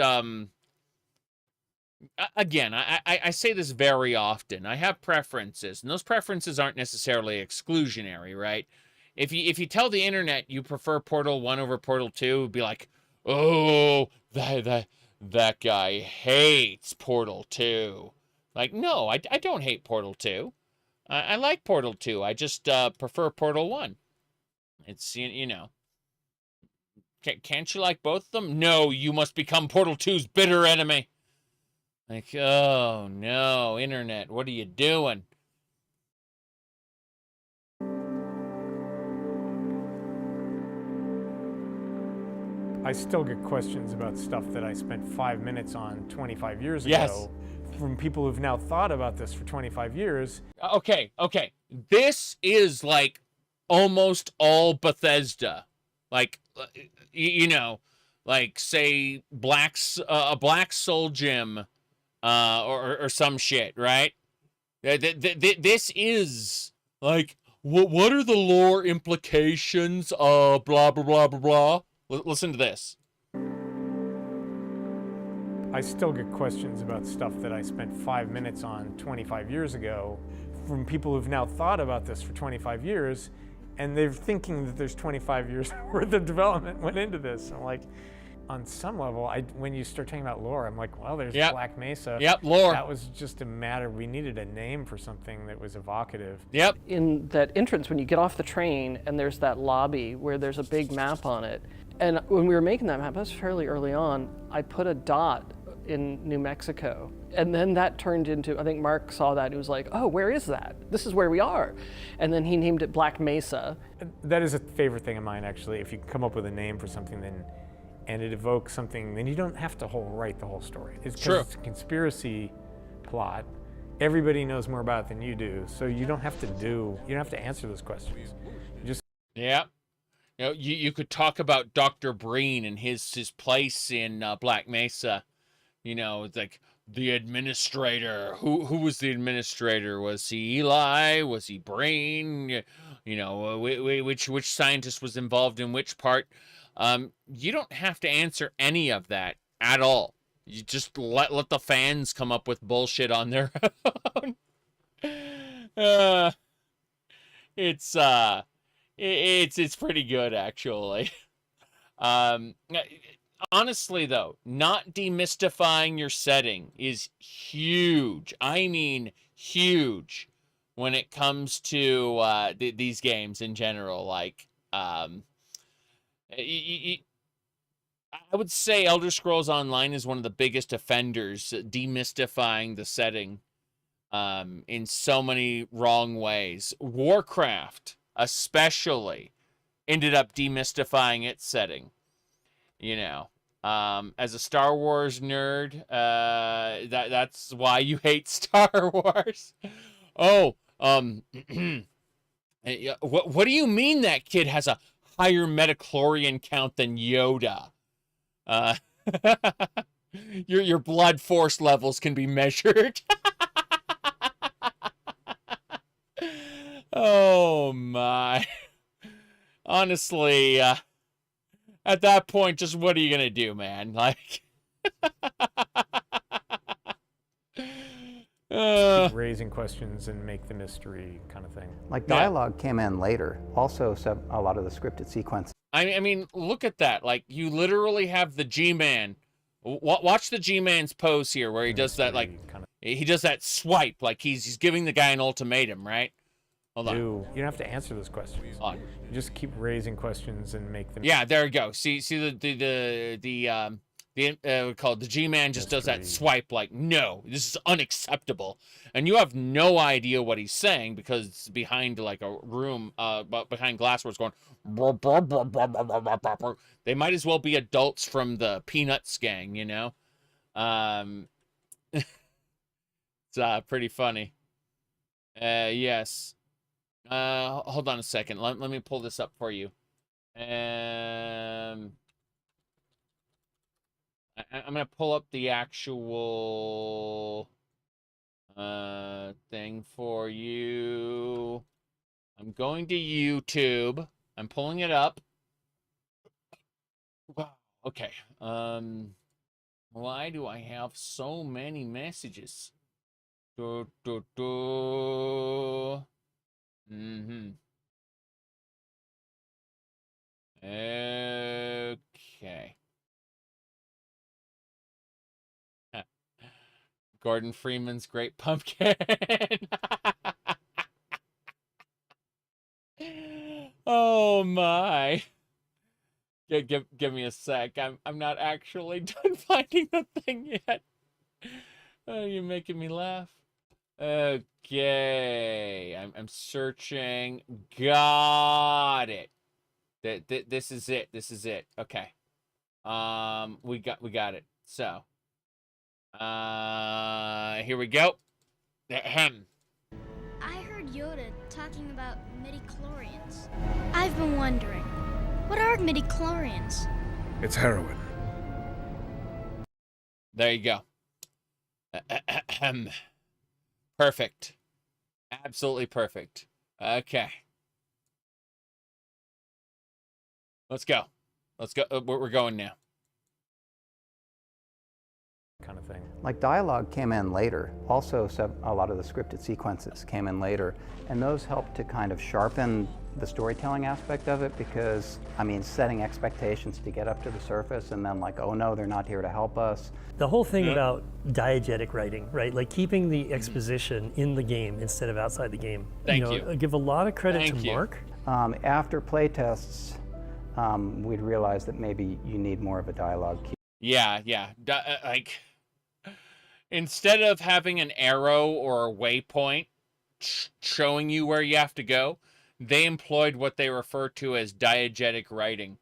S1: again, I say this very often. I have preferences, and those preferences aren't necessarily exclusionary, right? If you tell the internet you prefer Portal 1 over Portal 2, it'd be like, oh, that guy hates Portal 2. Like, no, I don't hate Portal 2. I like Portal 2. I just prefer Portal 1. It's, you know. Can't you like both of them? No, you must become Portal 2's bitter enemy. Like, oh no, internet, what are you doing?
S17: I still get questions about stuff that I spent 5 minutes on 25 years ago from people who've now thought about this for 25 years.
S1: Okay. This is like almost all Bethesda. Like, you know, like, say, a Black Soul Gym, or some shit, right? This is, like, what are the lore implications of blah, blah, blah, blah, blah? Listen to this.
S17: I still get questions about stuff that I spent 5 minutes on 25 years ago from people who've now thought about this for 25 years, and they're thinking that there's 25 years worth of development went into this. I'm like, on some level, when you start talking about lore, I'm like, well, there's Black Mesa.
S1: Yep, lore.
S17: That was just a matter, we needed a name for something that was evocative.
S1: Yep.
S7: In that entrance, when you get off the train and there's that lobby where there's a big map on it, and when we were making that map, that was fairly early on, I put a dot in New Mexico. And then that turned into, I think Mark saw that and he was like, oh, where is that? This is where we are. And then he named it Black Mesa.
S17: That is a favorite thing of mine, actually. If you come up with a name for something, and it evokes something, then you don't have to write the whole story. It's
S1: true.
S17: It's a conspiracy plot. Everybody knows more about it than you do, so you don't have to answer those questions. You just
S1: You know, you could talk about Dr. Breen and his place in Black Mesa. You know, it's like the administrator. Who was the administrator? Was he Eli? Was he Breen? You know, which scientist was involved in which part? You don't have to answer any of that at all. You just let the fans come up with bullshit on their own. It's pretty good, actually. Honestly, though, not demystifying your setting is huge. I mean, huge when it comes to these games in general. Like, I would say Elder Scrolls Online is one of the biggest offenders, demystifying the setting in so many wrong ways. Warcraft, especially, ended up demystifying its setting. You know, As a Star Wars nerd, that's why you hate Star Wars. Oh, what do you mean that kid has a higher metachlorian count than Yoda? Your blood force levels can be measured. Oh my. Honestly, at that point, just what are you gonna do, man? Like,
S17: Keep raising questions and make the mystery kind of thing.
S23: Like dialogue came in later. Also, a lot of the scripted sequences.
S1: I mean, look at that. Like, you literally have the G-Man. Watch the G-Man's pose here, where he does that, like, he does that swipe, like he's giving the guy an ultimatum, right? Hold on.
S17: You don't have to answer those questions. You just keep raising questions and make them.
S1: Yeah, there you go. See we call it the G-Man just does that swipe, like, no, this is unacceptable, and you have no idea what he's saying because it's behind like a room, behind glass where it's going. They might as well be adults from the Peanuts gang, you know. It's pretty funny. Yes. Hold on a second. Let me pull this up for you. I'm gonna pull up the actual thing for you. I'm going to YouTube. I'm pulling it up. Wow. Okay. Why do I have so many messages? Okay. Gordon Freeman's Great Pumpkin. Oh my. Give me a sec. I'm not actually done finding the thing yet. Oh, you're making me laugh. Okay. I'm searching. Got it. This is it. This is it. Okay. We got it. So, here we go. Ahem.
S12: I heard Yoda talking about midichlorians. I've been wondering, what are midichlorians?
S15: It's heroin.
S1: There you go. Perfect. Absolutely perfect. Okay. Let's go. Let's go. We're going now.
S17: Kind of thing.
S23: Like dialogue came in later. Also, a lot of the scripted sequences came in later, and those helped to kind of sharpen the storytelling aspect of it because, I mean, setting expectations to get up to the surface and then like, oh no, they're not here to help us.
S19: The whole thing about diegetic writing, right? Like keeping the exposition in the game instead of outside the game.
S1: Thank you.
S19: I give a lot of credit to Mark.
S23: After playtests, we'd realized that maybe you need more of a dialogue cue.
S1: Yeah. Like, instead of having an arrow or a waypoint showing you where you have to go, they employed what they refer to as diegetic writing,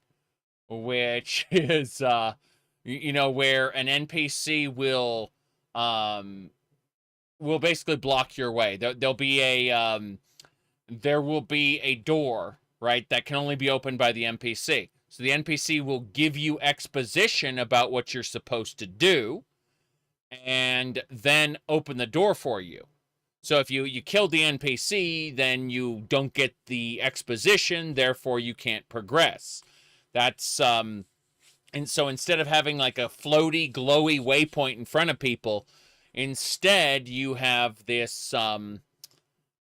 S1: which is, you know, where an NPC will basically block your way. There will be a door, right, that can only be opened by the NPC. So the NPC will give you exposition about what you're supposed to do, and then open the door for you. So if you kill the NPC, then you don't get the exposition, therefore you can't progress. That's and so instead of having like a floaty, glowy waypoint in front of people, instead you have this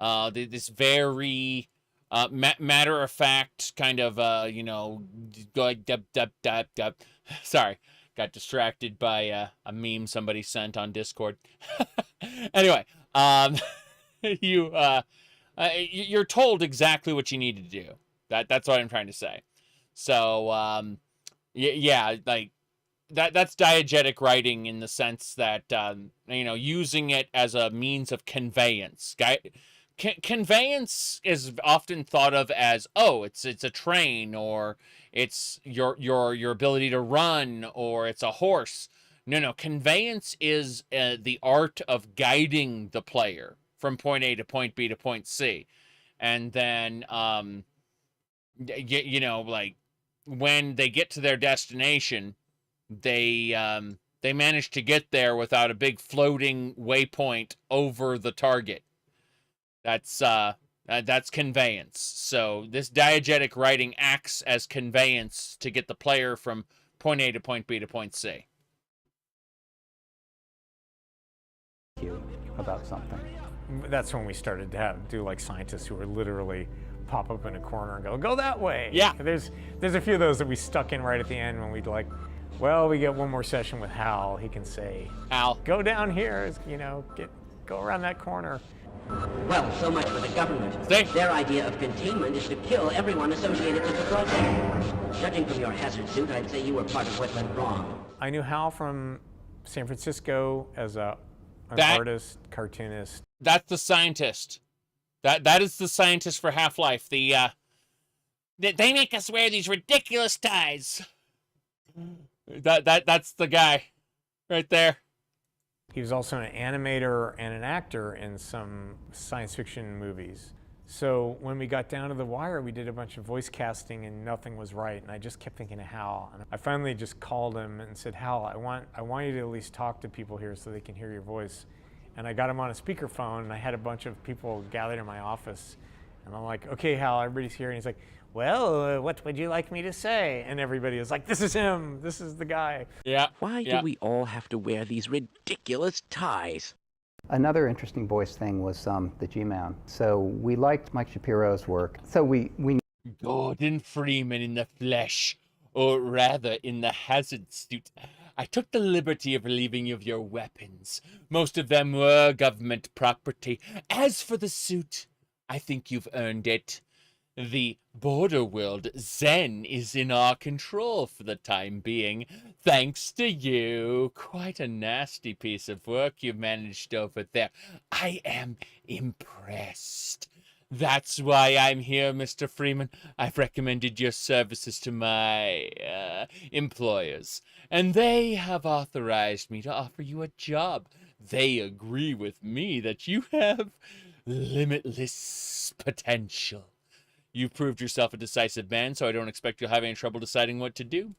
S1: this very matter of fact kind of you know, like sorry, got distracted by a meme somebody sent on Discord. Anyway, you're told exactly what you need to do. That's what I'm trying to say. So yeah, like that's diegetic writing in the sense that you know, using it as a means of conveyance. conveyance is often thought of as, oh, it's a train, or it's your ability to run, or it's a horse. No, conveyance is the art of guiding the player from point A to point B to point C. And then, like when they get to their destination, they manage to get there without a big floating waypoint over the target. That's conveyance. So this diegetic writing acts as conveyance to get the player from point A to point B to point C.
S23: About something.
S17: That's when we started to do like scientists who were literally pop up in a corner and go that way.
S1: Yeah.
S17: There's a few of those that we stuck in right at the end when we'd like, well, we get one more session with Hal. He can say,
S1: Hal,
S17: go down here, go around that corner.
S15: Well, so much for the government. Their idea of containment is to kill everyone associated with the project. Judging from your hazard suit, I'd say you were part of what went wrong.
S17: I knew Hal from San Francisco as an artist, cartoonist.
S1: That's the scientist. That is the scientist for Half-Life. They make us wear these ridiculous ties. That's the guy right there.
S17: He was also an animator and an actor in some science fiction movies. So when we got down to the wire, we did a bunch of voice casting and nothing was right. And I just kept thinking of Hal. And I finally just called him and said, Hal, I want you to at least talk to people here so they can hear your voice. And I got him on a speakerphone, and I had a bunch of people gathered in my office. And I'm like, okay, Hal, everybody's here. And he's like, well, what would you like me to say? And everybody was like, this is him. This is the guy.
S1: Yeah.
S15: Why do we all have to wear these ridiculous ties?
S23: Another interesting voice thing was the G-Man. So we liked Mike Shapiro's work. So we
S1: Gordon Freeman in the flesh, or rather in the hazard suit. I took the liberty of relieving you of your weapons. Most of them were government property. As for the suit, I think you've earned it. The border world Zen is in our control for the time being, thanks to you. Quite a nasty piece of work you managed over there. I am impressed. That's why I'm here, Mr. Freeman. I've recommended your services to my employers, and they have authorized me to offer you a job. They agree with me that you have limitless potential. You've proved yourself a decisive man, so I don't expect you'll have any trouble deciding what to do.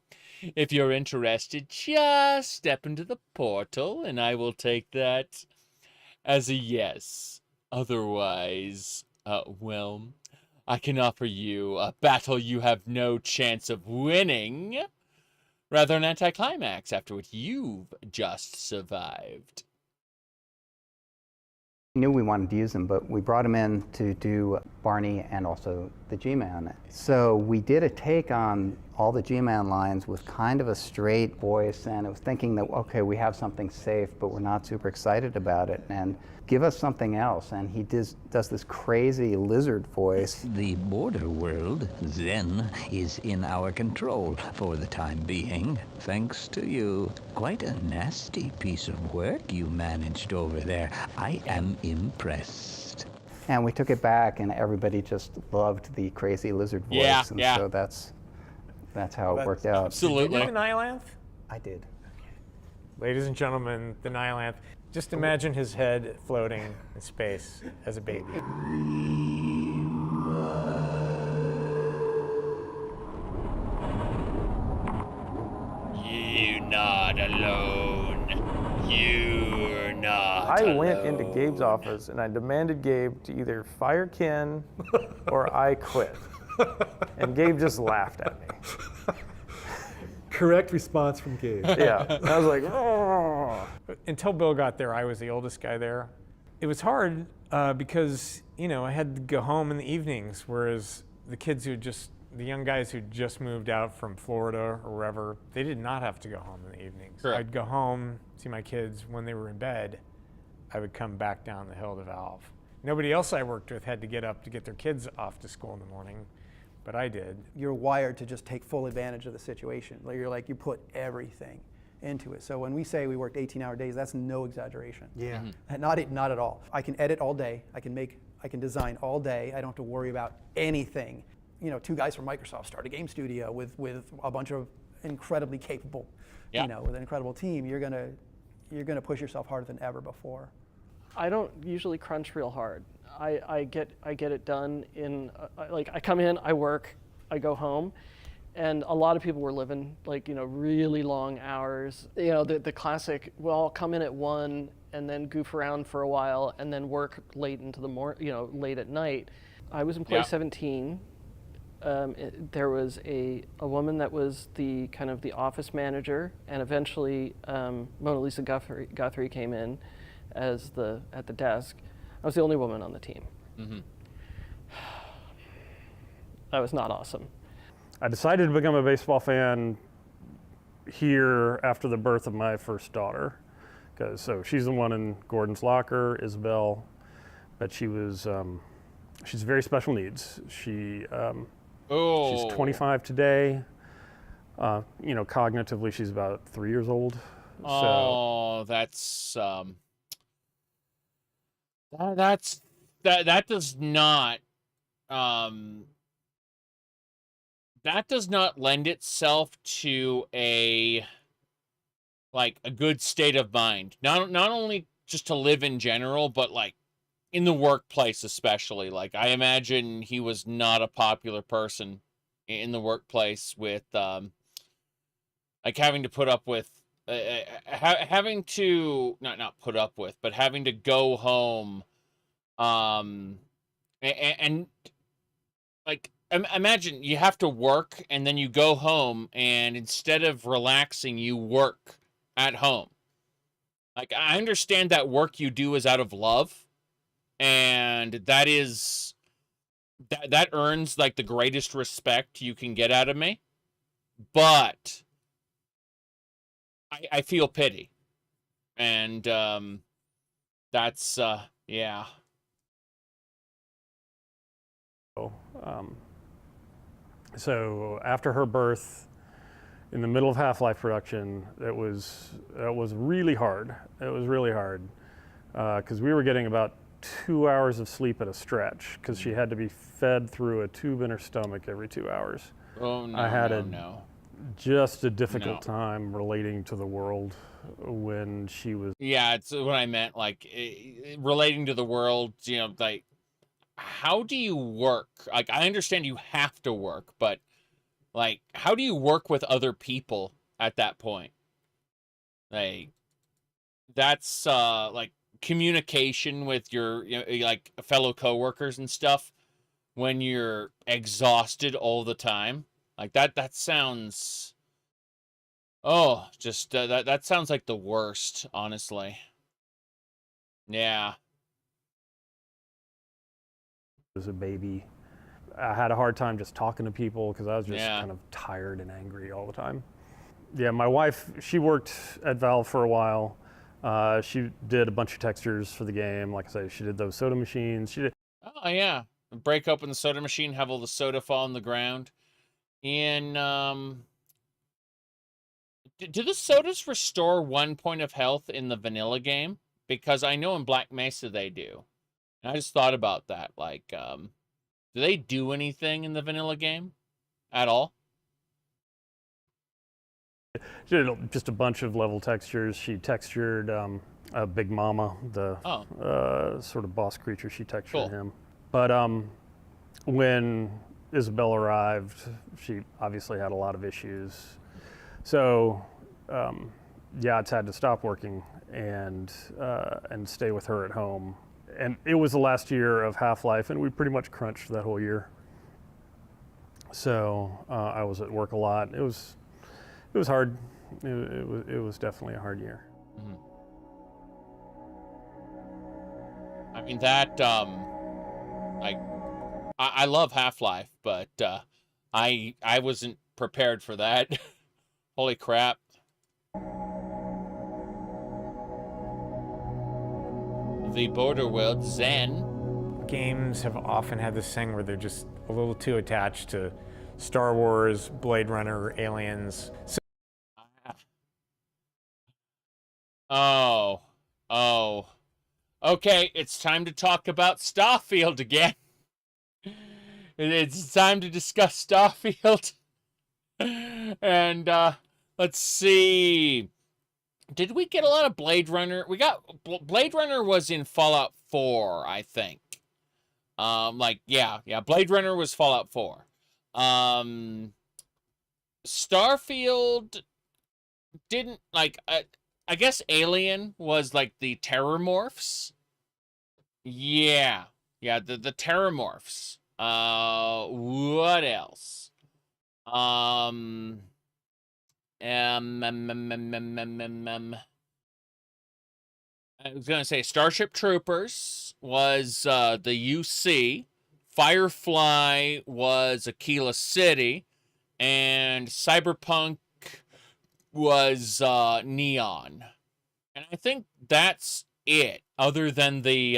S1: If you're interested, just step into the portal, and I will take that as a yes. Otherwise, well, I can offer you a battle you have no chance of winning. Rather an anticlimax after what you've just survived.
S23: We knew we wanted to use him, but we brought him in to do Barney and also the G-Man. So we did a take on all the G-Man lines with kind of a straight voice, and it was thinking that, okay, we have something safe, but we're not super excited about it, and give us something else. And he does this crazy lizard voice.
S21: The border world, Zen, is in our control for the time being, thanks to you. Quite a nasty piece of work you managed over there. I am impressed.
S23: And we took it back, and everybody just loved the crazy lizard voice.
S1: Yeah,
S23: and
S1: yeah.
S23: so that's how it worked out.
S1: Absolutely.
S17: Did you do the Nihilanth?
S23: I did.
S17: Ladies and gentlemen, the Nihilanth. Just imagine his head floating in space as a baby.
S1: You're not alone. You're not
S7: I went
S1: alone.
S7: into Gabe's office and I demanded Gabe to either fire Ken or I quit. And Gabe just laughed at me.
S16: Correct response from Gabe.
S7: Yeah. I was like, oh.
S17: Until Bill got there, I was the oldest guy there. It was hard because, I had to go home in the evenings, whereas the young guys who just moved out from Florida or wherever, they did not have to go home in the evenings.
S1: Correct.
S17: I'd go home, see my kids. When they were in bed, I would come back down the hill to Valve. Nobody else I worked with had to get up to get their kids off to school in the morning, but I did.
S20: You're wired to just take full advantage of the situation. You put everything into it. So when we say we worked 18-hour days, that's no exaggeration.
S16: Yeah.
S20: Not at all. I can edit all day. I can make I can design all day. I don't have to worry about anything. You know, 2 guys from Microsoft start a game studio with a bunch of incredibly capable, you know, with an incredible team. You're gonna push yourself harder than ever before.
S7: I don't usually crunch real hard. I get it done in like I come in, I work, I go home, and a lot of people were living like, you know, really long hours. You know, the classic, well, I'll come in at 1 and then goof around for a while and then work late into the late at night. I was employee 17. There was a woman that was the kind of the office manager, and eventually Mona Lisa Guthrie came in as at the desk. I was the only woman on the team.
S1: Mm-hmm.
S7: That was not awesome.
S13: I decided to become a baseball fan here after the birth of my first daughter, so she's the one in Gordon's locker, Isabel, but she was she's very special needs. She's 25 today. You know, cognitively, she's about 3 years old.
S1: Oh, that's that does not that does not lend itself to a good state of mind. Not only just to live in general, but like in the workplace especially. Like I imagine he was not a popular person in the workplace with like having to put up with having to not put up with, but having to go home and like imagine you have to work and then you go home and instead of relaxing you work at home. Like I understand that work you do is out of love, and that earns like the greatest respect you can get out of me, but I feel pity, and that's yeah.
S13: So after her birth, in the middle of Half-Life production, it was really hard. It was really hard because we were getting about 2 hours of sleep at a stretch because she had to be fed through a tube in her stomach every 2 hours.
S1: Oh no!
S13: I had just a difficult
S1: No.
S13: time relating to the world when she was.
S1: Yeah, it's what I meant. Like relating to the world, you know, like how do you work? Like I understand you have to work, but like how do you work with other people at that point? Like that's like communication with your like fellow coworkers and stuff when you're exhausted all the time. Like that sounds just that sounds like the worst, honestly. Yeah.
S13: As a baby, I had a hard time just talking to people because I was just kind of tired and angry all the time. Yeah, my wife, she worked at Valve for a while. She did a bunch of textures for the game. Like I say, she did those soda machines. She did.
S1: Oh yeah, break open the soda machine, have all the soda fall on the ground. And do the sodas restore 1 point of health in the vanilla game? Because I know in Black Mesa they do. And I just thought about that. Like, do they do anything in the vanilla game at all?
S13: She did just a bunch of level textures. She textured Big Mama, the sort of boss creature. She textured him. But when Isabel arrived, she obviously had a lot of issues. So Yachts had to stop working and stay with her at home. And it was the last year of Half-Life, and we pretty much crunched that whole year. So I was at work a lot. It was hard. It was definitely a hard year.
S1: Mm-hmm. I mean that like I love Half-Life, but I wasn't prepared for that. Holy crap. The border world, Zen.
S17: Games have often had this thing where they're just a little too attached to Star Wars, Blade Runner, Aliens.
S1: Oh. Okay, it's time to talk about Starfield again. It's time to discuss Starfield. And, let's see. Did we get a lot of Blade Runner? We got... Blade Runner was in Fallout 4, I think. Yeah, Blade Runner was Fallout 4. Starfield didn't, like... I guess Alien was, like, the Terrormorphs. Yeah. Yeah, the Terrormorphs. What else? I was gonna say Starship Troopers was the UC. Firefly was Aquila City. And Cyberpunk was Neon. And I think that's it, other than the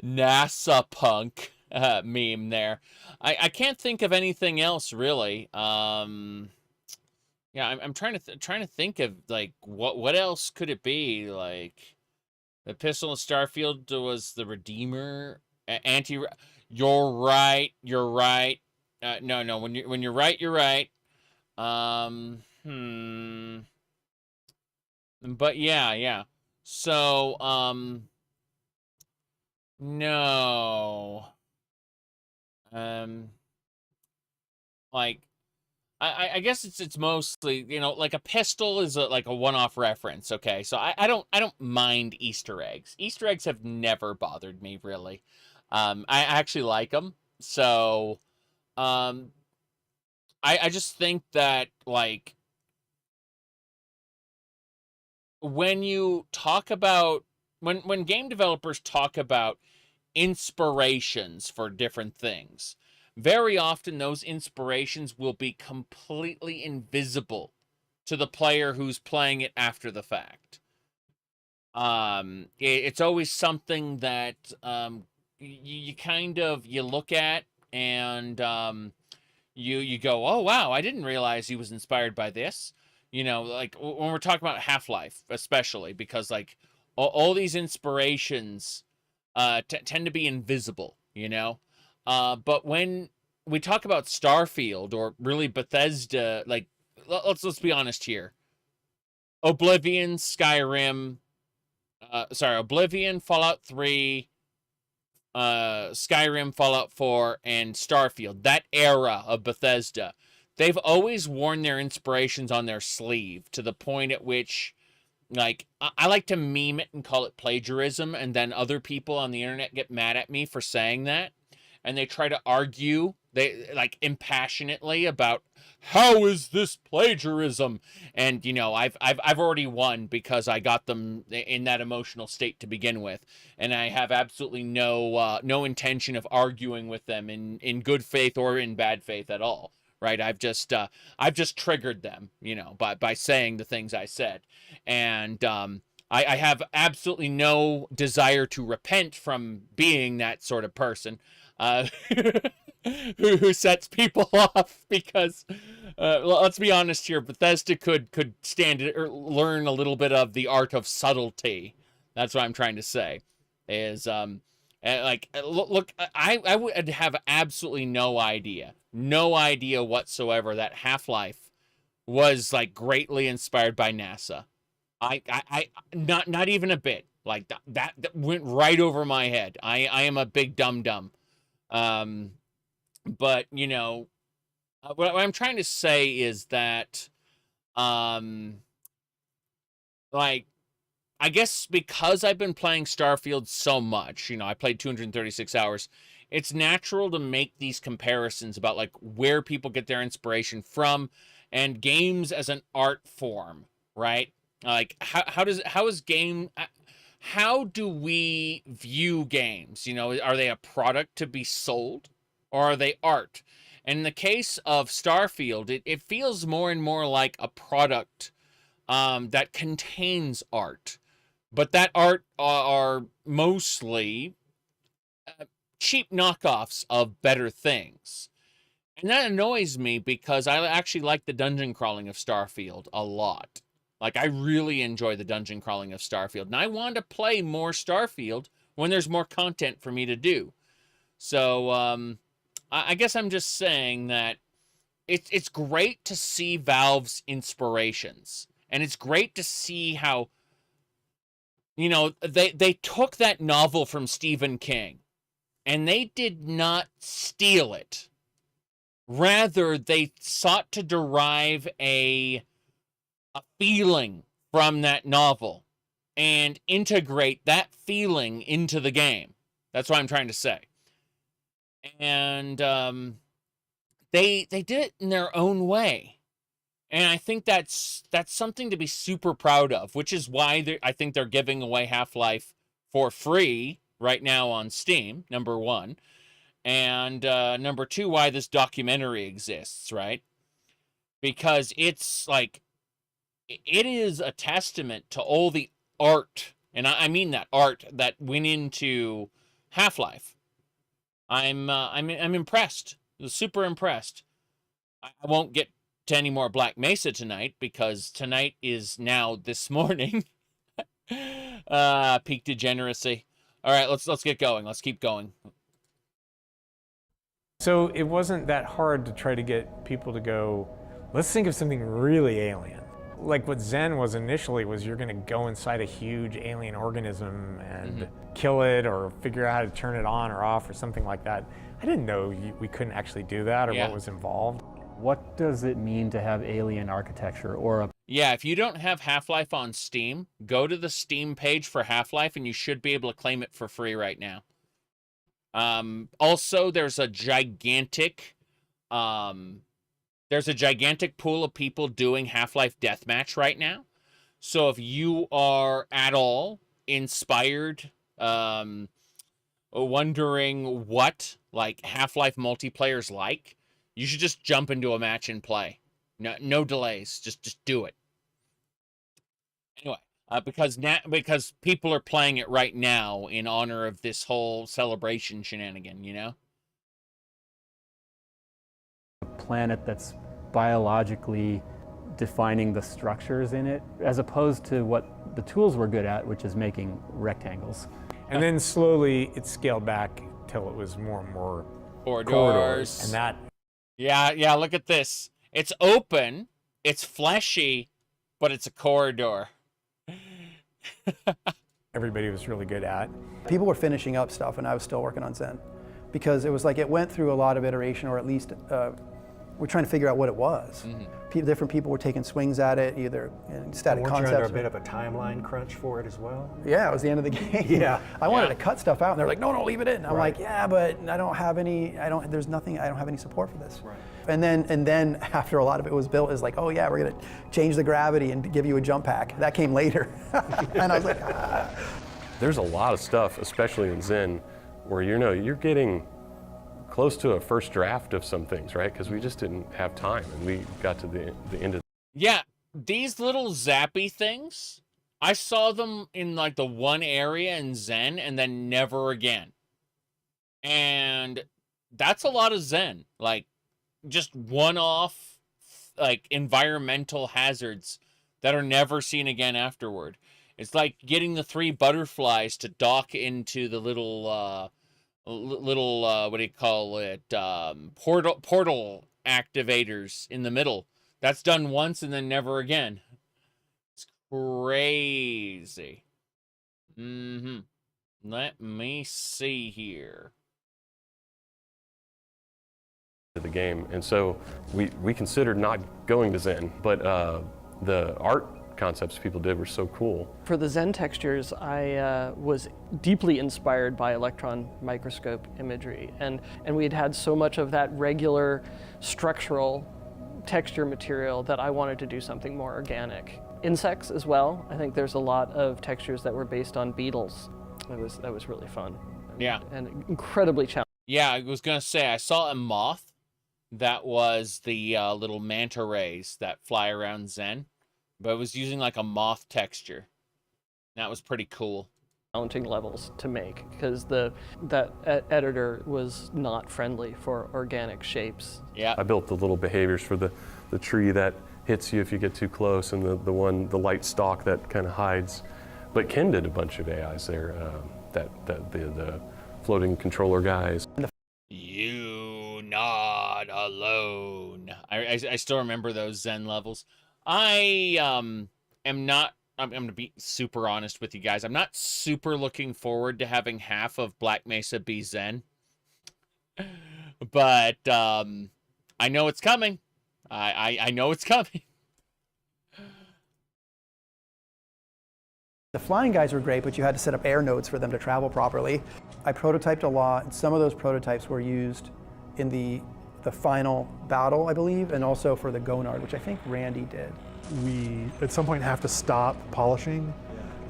S1: NASA punk meme there. I can't think of anything else really. Yeah, I'm trying to think of like what else could it be? Like the Pistol in Starfield was the Redeemer anti. You're right. You're right. No. When you're right, you're right. But yeah. So no. Like I guess it's mostly, you know, like a pistol is like a one-off reference, okay? So I don't mind Easter eggs. Easter eggs have never bothered me really. I actually like them. So I just think that like when you talk about when game developers talk about inspirations for different things, very often those inspirations will be completely invisible to the player who's playing it after the fact. It's always something that you kind of you look at and you go, oh wow, I didn't realize he was inspired by this. You know, like when we're talking about Half-Life, especially because like all these inspirations tend to be invisible, you know. But when we talk about Starfield or really Bethesda, like let's be honest here. Oblivion, Skyrim, Oblivion, Fallout 3, Skyrim, Fallout 4, and Starfield, that era of Bethesda, they've always worn their inspirations on their sleeve to the point at which, like, I like to meme it and call it plagiarism, and then other people on the internet get mad at me for saying that, and they try to argue, like, impassionately about how is this plagiarism, and you know I've already won because I got them in that emotional state to begin with, and I have absolutely no intention of arguing with them in good faith or in bad faith at all. Right? I've just triggered them, you know, by saying the things I said, and I have absolutely no desire to repent from being that sort of person. Who sets people off because let's be honest here, Bethesda could stand it or learn a little bit of the art of subtlety. That's what I'm trying to say is like look, I would have absolutely no idea whatsoever that Half-Life was like greatly inspired by NASA. I not even a bit. Like that went right over my head. I am a big dum-dum. But you know, what I'm trying to say is that, like, I guess because I've been playing Starfield so much, you know, I played 236 hours, it's natural to make these comparisons about, like, where people get their inspiration from and games as an art form, right? Like, how do we view games? You know, are they a product to be sold or are they art? And in the case of Starfield, it feels more and more like a product that contains art. But that art are mostly cheap knockoffs of better things. And that annoys me because I actually like the dungeon crawling of Starfield a lot. Like, I really enjoy the dungeon crawling of Starfield, and I want to play more Starfield when there's more content for me to do. So, I guess I'm just saying that it's great to see Valve's inspirations, and it's great to see how, you know, they took that novel from Stephen King, and they did not steal it. Rather, they sought to derive a feeling from that novel and integrate that feeling into the game. That's what I'm trying to say. And they did it in their own way. And I think that's something to be super proud of, which is why I think they're giving away Half-Life for free right now on Steam, number one. And number two, why this documentary exists, right? Because it's like, it is a testament to all the art, and I mean that art that went into Half-Life. I'm impressed, super impressed. I won't get to any more Black Mesa tonight because tonight is now this morning. Peak degeneracy. All right, let's get going. Let's keep going.
S17: So it wasn't that hard to try to get people to go, let's think of something really alien. Like what Zen was initially was you're going to go inside a huge alien organism and kill it or figure out how to turn it on or off or something like that. I didn't know we couldn't actually do that or what was involved.
S8: What does it mean to have alien architecture or a...
S1: Yeah, if you don't have Half-Life on Steam, go to the Steam page for Half-Life and you should be able to claim it for free right now. Also, there's a gigantic pool of people doing Half-Life Deathmatch right now. So if you are at all inspired, wondering what like Half-Life multiplayer's like, you should just jump into a match and play. No delays. Just do it. Anyway, because people are playing it right now in honor of this whole celebration shenanigan, you know?
S8: A planet that's biologically defining the structures in it, as opposed to what the tools were good at, which is making rectangles.
S17: And then slowly it scaled back till it was more and more corridors. And that...
S1: Yeah, look at this. It's open, it's fleshy, but it's a corridor.
S17: Everybody was really good at.
S20: People were finishing up stuff and I was still working on Zen. Because it was like it went through a lot of iteration, or at least we're trying to figure out what it was. Different people were taking swings at it, either in static concepts.
S11: Weren't you under a bit of a timeline crunch for it as well?
S20: Yeah, it was the end of the game.
S11: Yeah.
S20: I wanted to cut stuff out, and they're like, no, leave it in. I'm like, yeah, but I don't have any support for this.
S11: Right.
S20: And then after a lot of it was built, is like, oh yeah, we're gonna change the gravity and give you a jump pack. That came later. And I was like, ah.
S14: There's a lot of stuff, especially in Zen, where you're getting close to a first draft of some things, right? Because we just didn't have time, and we got to the end of.
S1: Yeah, these little zappy things, I saw them in like the one area in Zen, and then never again. And that's a lot of Zen, like just one-off, like environmental hazards that are never seen again afterward. It's like getting the 3 butterflies to dock into the little what do you call it, portal activators in the middle. That's done once and then never again. It's crazy. Let me see here.
S14: The game, and so we considered not going to Zen, but the art concepts people did were so cool.
S7: For the Zen textures, I was deeply inspired by electron microscope imagery, and we had so much of that regular structural texture material that I wanted to do something more organic. Insects as well. I think there's a lot of textures that were based on beetles. That was really fun.
S1: Yeah.
S7: And incredibly challenging.
S1: Yeah, I was gonna say I saw a moth that was the little manta rays that fly around Zen, but it was using like a moth texture. That was pretty cool.
S7: Challenging levels to make because that editor was not friendly for organic shapes.
S1: Yeah.
S14: I built the little behaviors for the tree that hits you if you get too close, and the light stalk that kind of hides. But Ken did a bunch of AIs there, the floating controller guys.
S1: You not alone. I still remember those Zen levels. I am not. I'm going to be super honest with you guys. I'm not super looking forward to having half of Black Mesa be Zen. But I know it's coming. I know it's coming.
S20: The flying guys were great, but you had to set up air nodes for them to travel properly. I prototyped a lot, and some of those prototypes were used in the final battle, I believe, and also for the Gonard, which I think Randy did.
S16: We, at some point, have to stop polishing.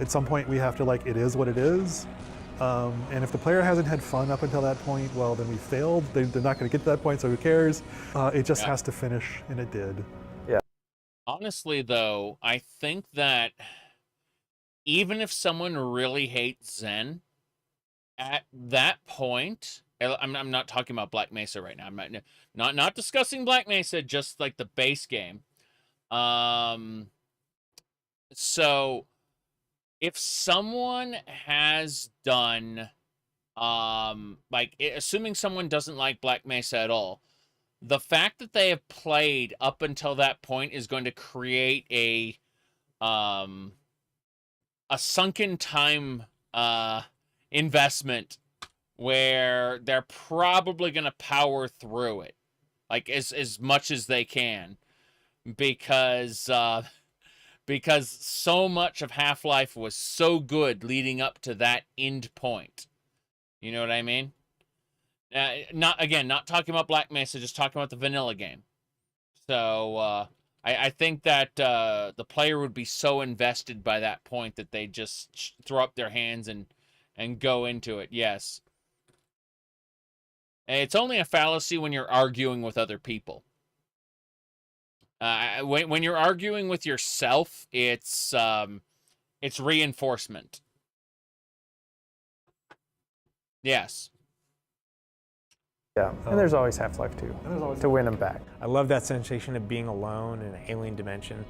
S16: At some point, we have to, like, it is what it is. And if the player hasn't had fun up until that point, well, then we failed. They're not going to get to that point, so who cares? It just has to finish, and it did.
S1: Yeah. Honestly, though, I think that even if someone really hates Zen, at that point, I'm not talking about Black Mesa right now. I'm not discussing Black Mesa, just like the base game. So if someone has done, like, assuming someone doesn't like Black Mesa at all, the fact that they have played up until that point is going to create a sunken time investment where they're probably going to power through it, like as much as they can, because so much of Half-Life was so good leading up to that end point. You know what I mean? Not talking about Black Mesa, just talking about the vanilla game. So I think that the player would be so invested by that point that they just throw up their hands and go into it. Yes. It's only a fallacy when you're arguing with other people. When you're arguing with yourself, it's reinforcement. Yes.
S17: Yeah, and there's always Half-Life 2 to win them back. I love that sensation of being alone in an alien dimension,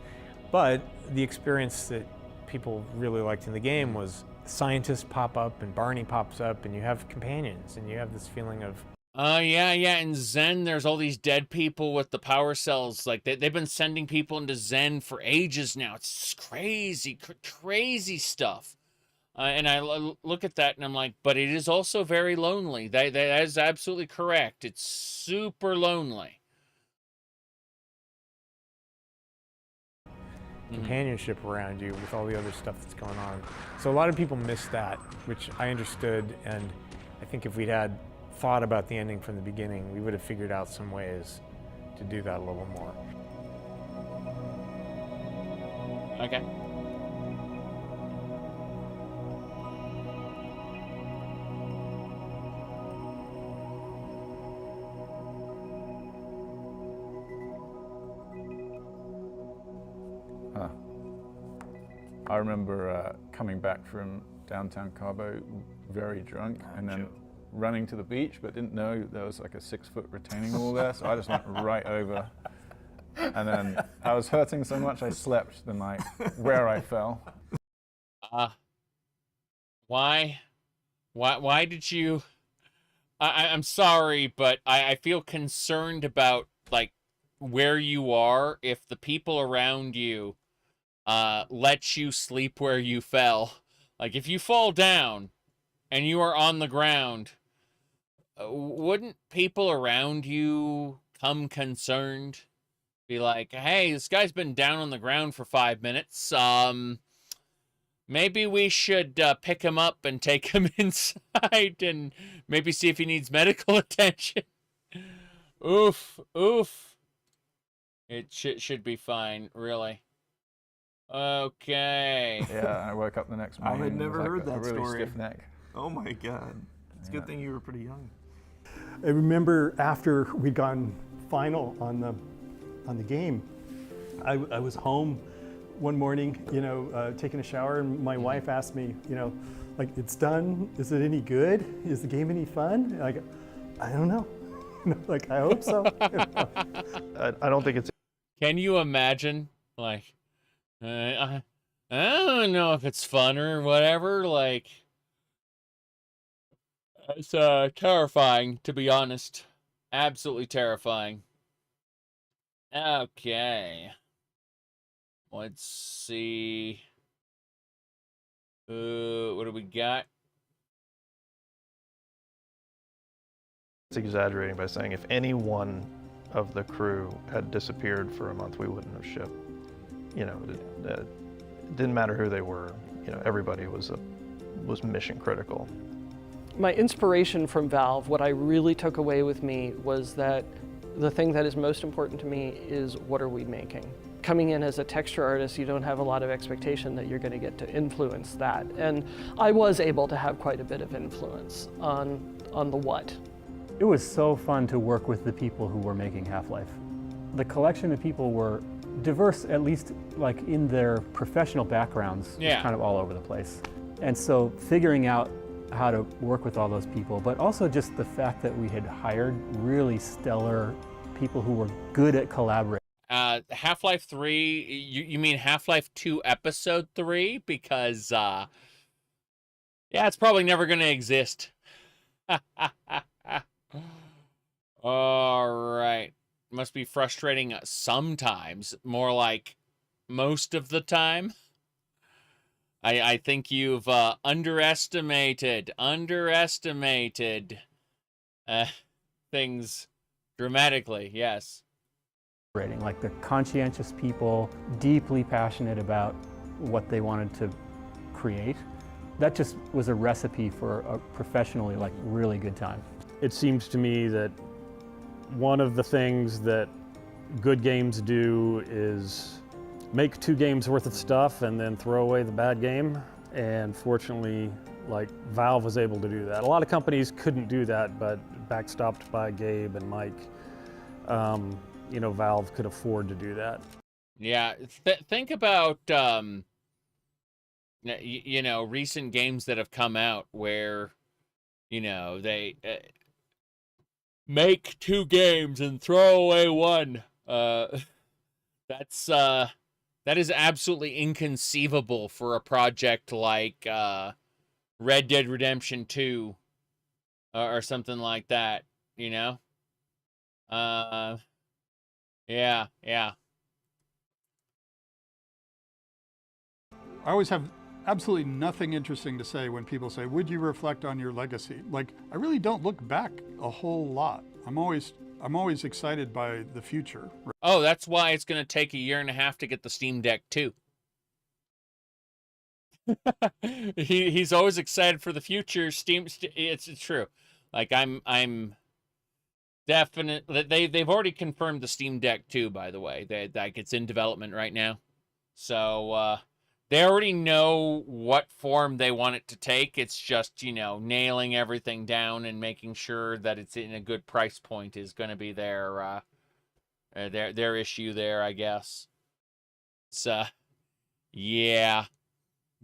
S17: but the experience that people really liked in the game was scientists pop up and Barney pops up and you have companions and you have this feeling of...
S1: Yeah. In Zen, there's all these dead people with the power cells. Like, they've been sending people into Zen for ages now. It's crazy, crazy stuff. And I look at that and I'm like, but it is also very lonely. That is absolutely correct. It's super lonely.
S17: Companionship around you with all the other stuff that's going on. So a lot of people miss that, which I understood, and I think if we'd had thought about the ending from the beginning, we would have figured out some ways to do that a little more.
S1: Okay.
S4: I remember coming back from downtown Cabo very drunk and then running to the beach, but didn't know there was like a 6-foot retaining wall there, so I just went right over. And then I was hurting so much I slept the night where I fell.
S1: Why did you... I'm sorry, but I feel concerned about, like, where you are if the people around you let you sleep where you fell. Like, if you fall down and you are on the ground, wouldn't people around you come concerned? Be like, hey, this guy's been down on the ground for 5 minutes. Maybe we should pick him up and take him inside and maybe see if he needs medical attention. Oof. It should be fine, really. Okay.
S4: Yeah, I woke up the next morning.
S10: I had never heard that
S4: a really
S10: story.
S4: Stiff neck.
S10: Oh my God. It's a good thing you were pretty young.
S6: I remember after we'd gone final on the game, I was home one morning, taking a shower, and my wife asked me, like, it's done. Is it any good? Is the game any fun? Like, I don't know. Like, I hope so.
S10: I don't think it's...
S1: Can you imagine? Like, I don't know if it's fun or whatever. Like, it's terrifying, to be honest. Absolutely terrifying. Okay. Let's see. What do we got?
S10: It's exaggerating by saying if any one of the crew had disappeared for a month, we wouldn't have shipped. You know, it didn't matter who they were. You know, everybody was mission critical.
S7: My inspiration from Valve, what I really took away with me was that the thing that is most important to me is what are we making? Coming in as a texture artist, you don't have a lot of expectation that you're going to get to influence that. And I was able to have quite a bit of influence on the what.
S8: It was so fun to work with the people who were making Half-Life. The collection of people were diverse, at least like in their professional backgrounds,
S1: Yeah.
S8: kind of all over the place. And so figuring out how to work with all those people, but also just the fact that we had hired really stellar people who were good at collaborating.
S1: Half-Life 3, you mean Half-Life 2 Episode 3? Because, yeah, it's probably never going to exist. All right. Must be frustrating sometimes, more like most of the time. I think you've underestimated things dramatically, yes.
S8: Like the conscientious people, deeply passionate about what they wanted to create. That just was a recipe for a professionally, like, really good time.
S13: It seems to me that one of the things that good games do is make 2 games worth of stuff and then throw away the bad game. And fortunately, like, Valve was able to do that. A lot of companies couldn't do that, but backstopped by Gabe and Mike, you know, Valve could afford to do that.
S1: Yeah, think about, you know, recent games that have come out where, you know, they make 2 games and throw away 1. That is absolutely inconceivable for a project like Red Dead Redemption 2 or something like that, you know? Yeah.
S16: I always have absolutely nothing interesting to say when people say, would you reflect on your legacy? Like, I really don't look back a whole lot. I'm always excited by the future.
S1: Oh, that's why it's going to take 1.5 years to get the Steam Deck too. He's always excited for the future. It's true. Like, I'm definitely, they've already confirmed the Steam Deck too, by the way. Like, it's in development right now. So, they already know what form they want it to take. It's just, you know, nailing everything down and making sure that it's in a good price point is going to be their issue there, I guess. It's, yeah.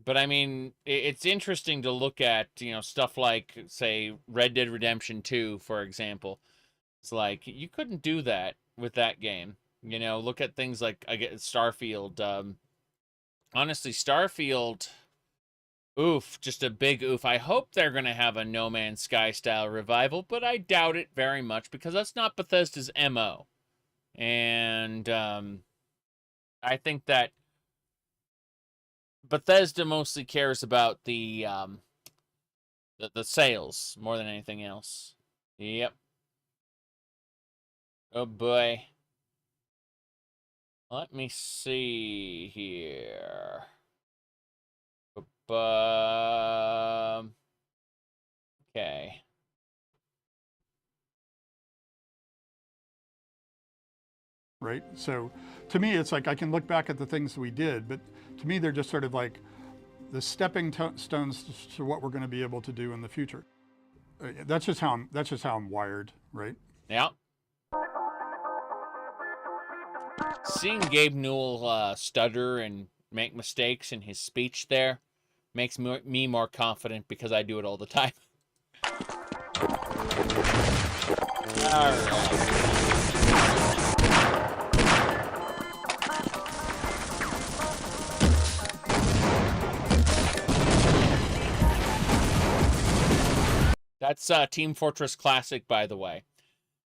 S1: But, I mean, it's interesting to look at, you know, stuff like, say, Red Dead Redemption 2, for example. It's like, you couldn't do that with that game. You know, look at things like Starfield. Honestly, Starfield, oof, just a big oof. I hope they're going to have a No Man's Sky style revival, but I doubt it very much because that's not Bethesda's MO. And I think that Bethesda mostly cares about the sales more than anything else. Yep. Oh boy. Let me see here. Okay.
S16: Right? So to me, it's like I can look back at the things we did, but to me, they're just sort of like the stepping stones to what we're going to be able to do in the future. That's just how I'm wired, right?
S1: Yeah. Seeing Gabe Newell stutter and make mistakes in his speech there makes me more confident because I do it all the time. All right. That's Team Fortress Classic, by the way.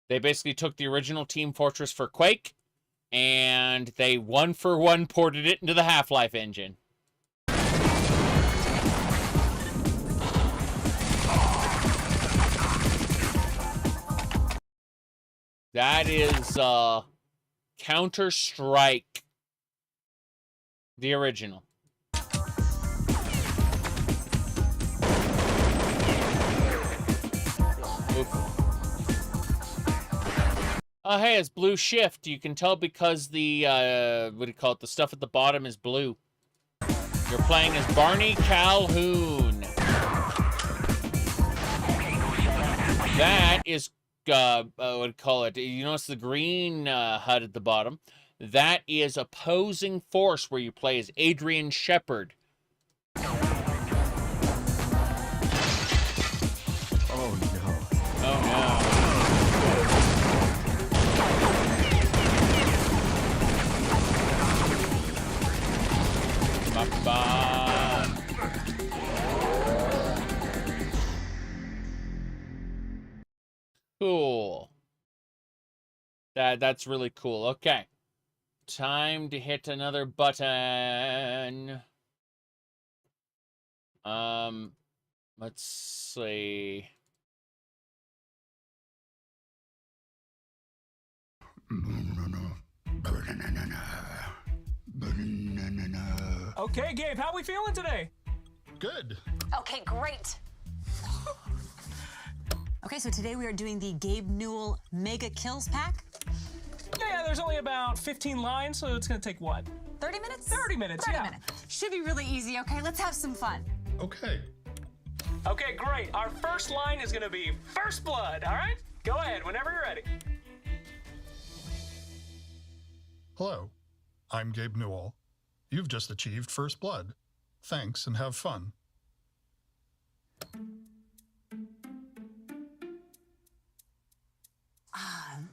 S1: They basically took the original Team Fortress for Quake, and they one-for-one ported it into the Half-Life engine. That is Counter-Strike, the original. Oof. Oh, hey, it's blue shift. You can tell because the, what do you call it? The stuff at the bottom is blue. You're playing as Barney Calhoun. That is, what do you call it? You notice the green HUD at the bottom? That is Opposing Force, where you play as Adrian Shepard.
S5: Oh, no.
S1: Oh, no. Cool. That's really cool. Okay. Time to hit another button. Let's see.
S9: Okay, Gabe, how we feeling today?
S18: Good.
S22: Okay, great. Okay, so today we are doing the Gabe Newell Mega Kills Pack.
S9: Yeah, there's only about 15 lines, so it's gonna take what?
S22: 30 minutes?
S9: 30 minutes,
S22: 30
S9: yeah.
S22: minutes. Should be really easy, okay? Let's have some fun.
S18: Okay.
S9: Okay, great. Our first line is gonna be First Blood, all right? Go ahead, whenever you're ready.
S18: Hello, I'm Gabe Newell. You've just achieved First Blood. Thanks and have fun.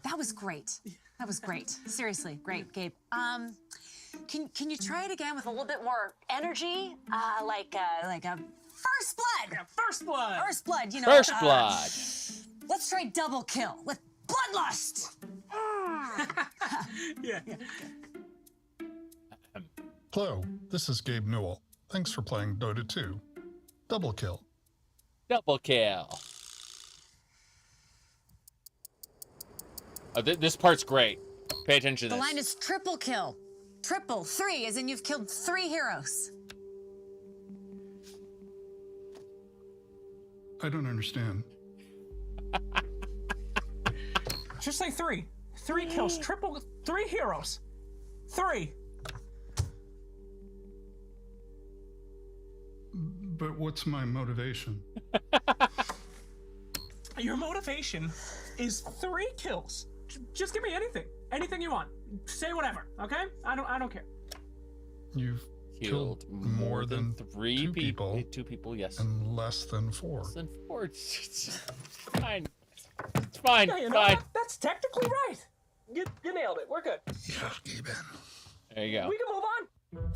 S22: That was great. That was great. Seriously, great, Gabe. Can you try it again with a little bit more energy? Like a First Blood.
S9: Yeah, First Blood.
S22: First Blood, you know.
S1: First Blood.
S22: Let's try double kill with Bloodlust.
S9: Yeah.
S18: Hello, this is Gabe Newell. Thanks for playing Dota 2. Double kill.
S1: Double kill. Oh, this part's great. Pay attention to
S22: The
S1: this.
S22: line is triple kill. Triple, 3, as in you've killed 3 heroes.
S18: I don't understand.
S9: Just say 3. 3 kills, triple, 3 heroes. 3.
S18: But what's my motivation?
S9: Your motivation is 3 kills. Just give me anything. Anything you want. Say whatever, okay? I don't care.
S18: You've killed more than
S1: 3
S18: people.
S1: 2 people, yes.
S18: And less than 4.
S1: Less than 4. It's fine. It's fine.
S9: Yeah, you know,
S1: fine.
S9: that's technically right. You nailed it. We're good.
S18: Yeah, Gabe.
S1: There you go.
S9: We can move on.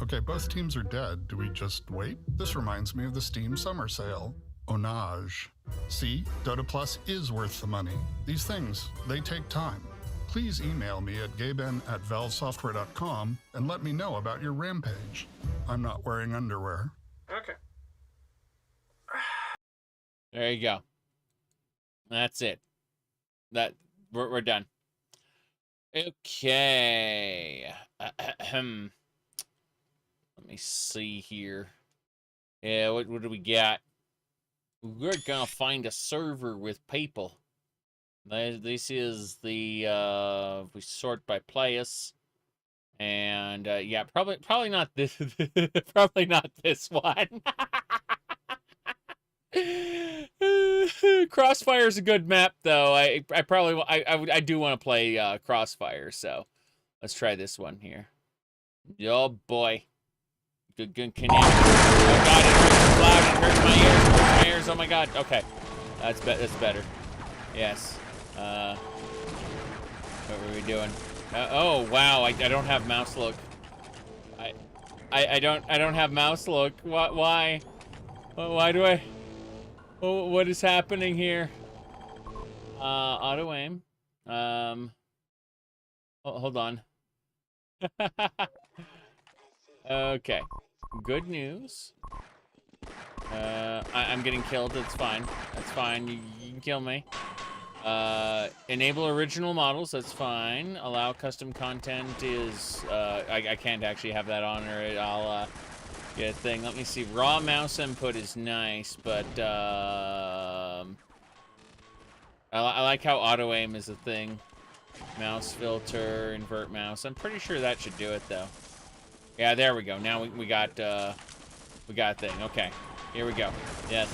S18: Okay, both teams are dead. Do we just wait? This reminds me of the Steam summer sale. Onage. See, Dota Plus is worth the money. These things, they take time. Please email me at gaben@valvesoftware.com and let me know about your rampage. I'm not wearing underwear.
S9: Okay.
S1: There you go. That's it. We're done. Okay. Let me see here. Yeah, what do we got? We're gonna find a server with people. This is the we sort by place, and yeah, probably not this. Probably not this one. Crossfire's a good map, though. I do want to play Crossfire, so let's try this one here. Oh boy, good connection. Oh god, it hurts loud. It hurts my ears. It hurts my ears. Oh my god. Okay, that's better. Yes. What were we doing? Oh wow, I don't have mouse look. I don't have mouse look. Why? Why do I? Oh, what is happening here? Auto aim. Hold on. Okay. Good news. I'm getting killed. That's fine. That's fine. You can kill me. Enable original models. That's fine. Allow custom content is... I can't actually have that on, or I'll get a thing. Let me see. Raw mouse input is nice, but... I like how auto aim is a thing. Mouse filter, invert mouse. I'm pretty sure that should do it, though. Yeah, there we go. Now we got a thing. Okay, here we go. Yes.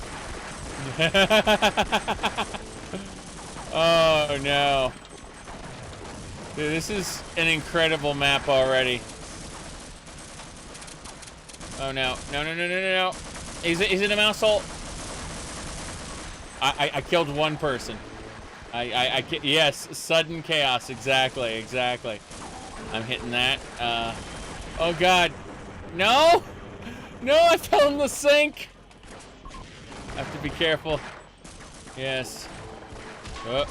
S1: Oh no, dude, this is an incredible map already. Oh no, no! Is it a mouse hole? I killed one person. Yes, sudden chaos. Exactly. I'm hitting that. Oh god, no, I fell in the sink. I have to be careful. Yes. Oh,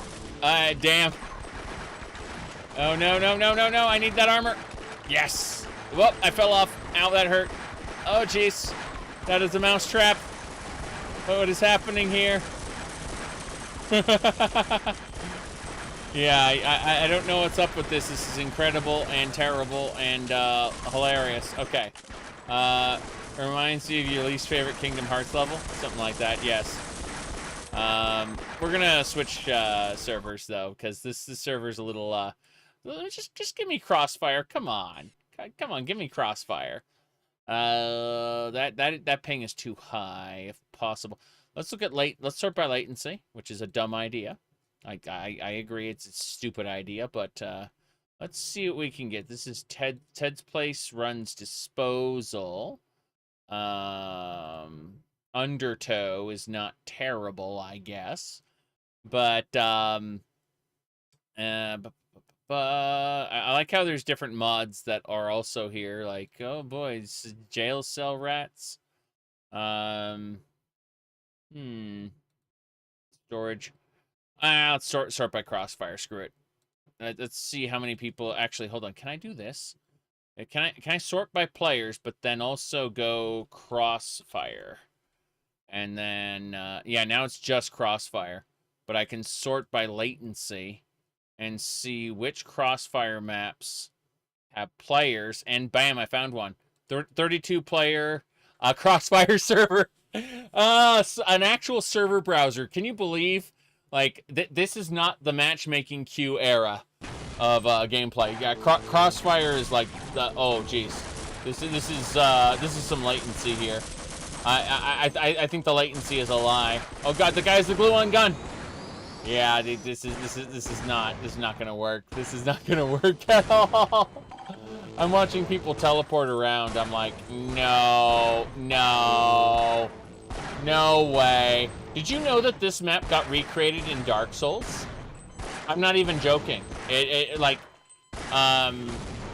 S1: damn. Oh no! I need that armor. Yes. Whoop! I fell off. Ow, that hurt. Oh jeez, that is a mouse trap. What is happening here? Yeah, I don't know what's up with this. This is incredible and terrible and hilarious. Okay. Reminds you of your least favorite Kingdom Hearts level? Something like that, yes. We're gonna switch servers though, because this server's a little just give me Crossfire. Come on, give me Crossfire. That ping is too high if possible. Let's look at let's sort by latency, which is a dumb idea. I agree, it's a stupid idea, but let's see what we can get. This is Ted's Place runs disposal. Undertow is not terrible, I guess, but I like how there's different mods that are also here. Like, oh boy, this is jail cell rats. Storage. Let's sort by Crossfire. Screw it. Let's see how many people actually. Hold on. Can I do this? Can I sort by players, but then also go Crossfire? And then yeah, now it's just Crossfire, but I can sort by latency and see which Crossfire maps have players. And bam, I found one. 32 player Crossfire server. An actual server browser. Can you believe? Like, this is not the matchmaking queue era of gameplay. Yeah, Crossfire is like the, oh geez, this is some latency here. I think the latency is a lie. Oh god, the guy's the glue on gun. Yeah, this is not gonna work. This is not gonna work at all. I'm watching people teleport around. I'm like, no way. Did you know that this map got recreated in Dark Souls? I'm not even joking.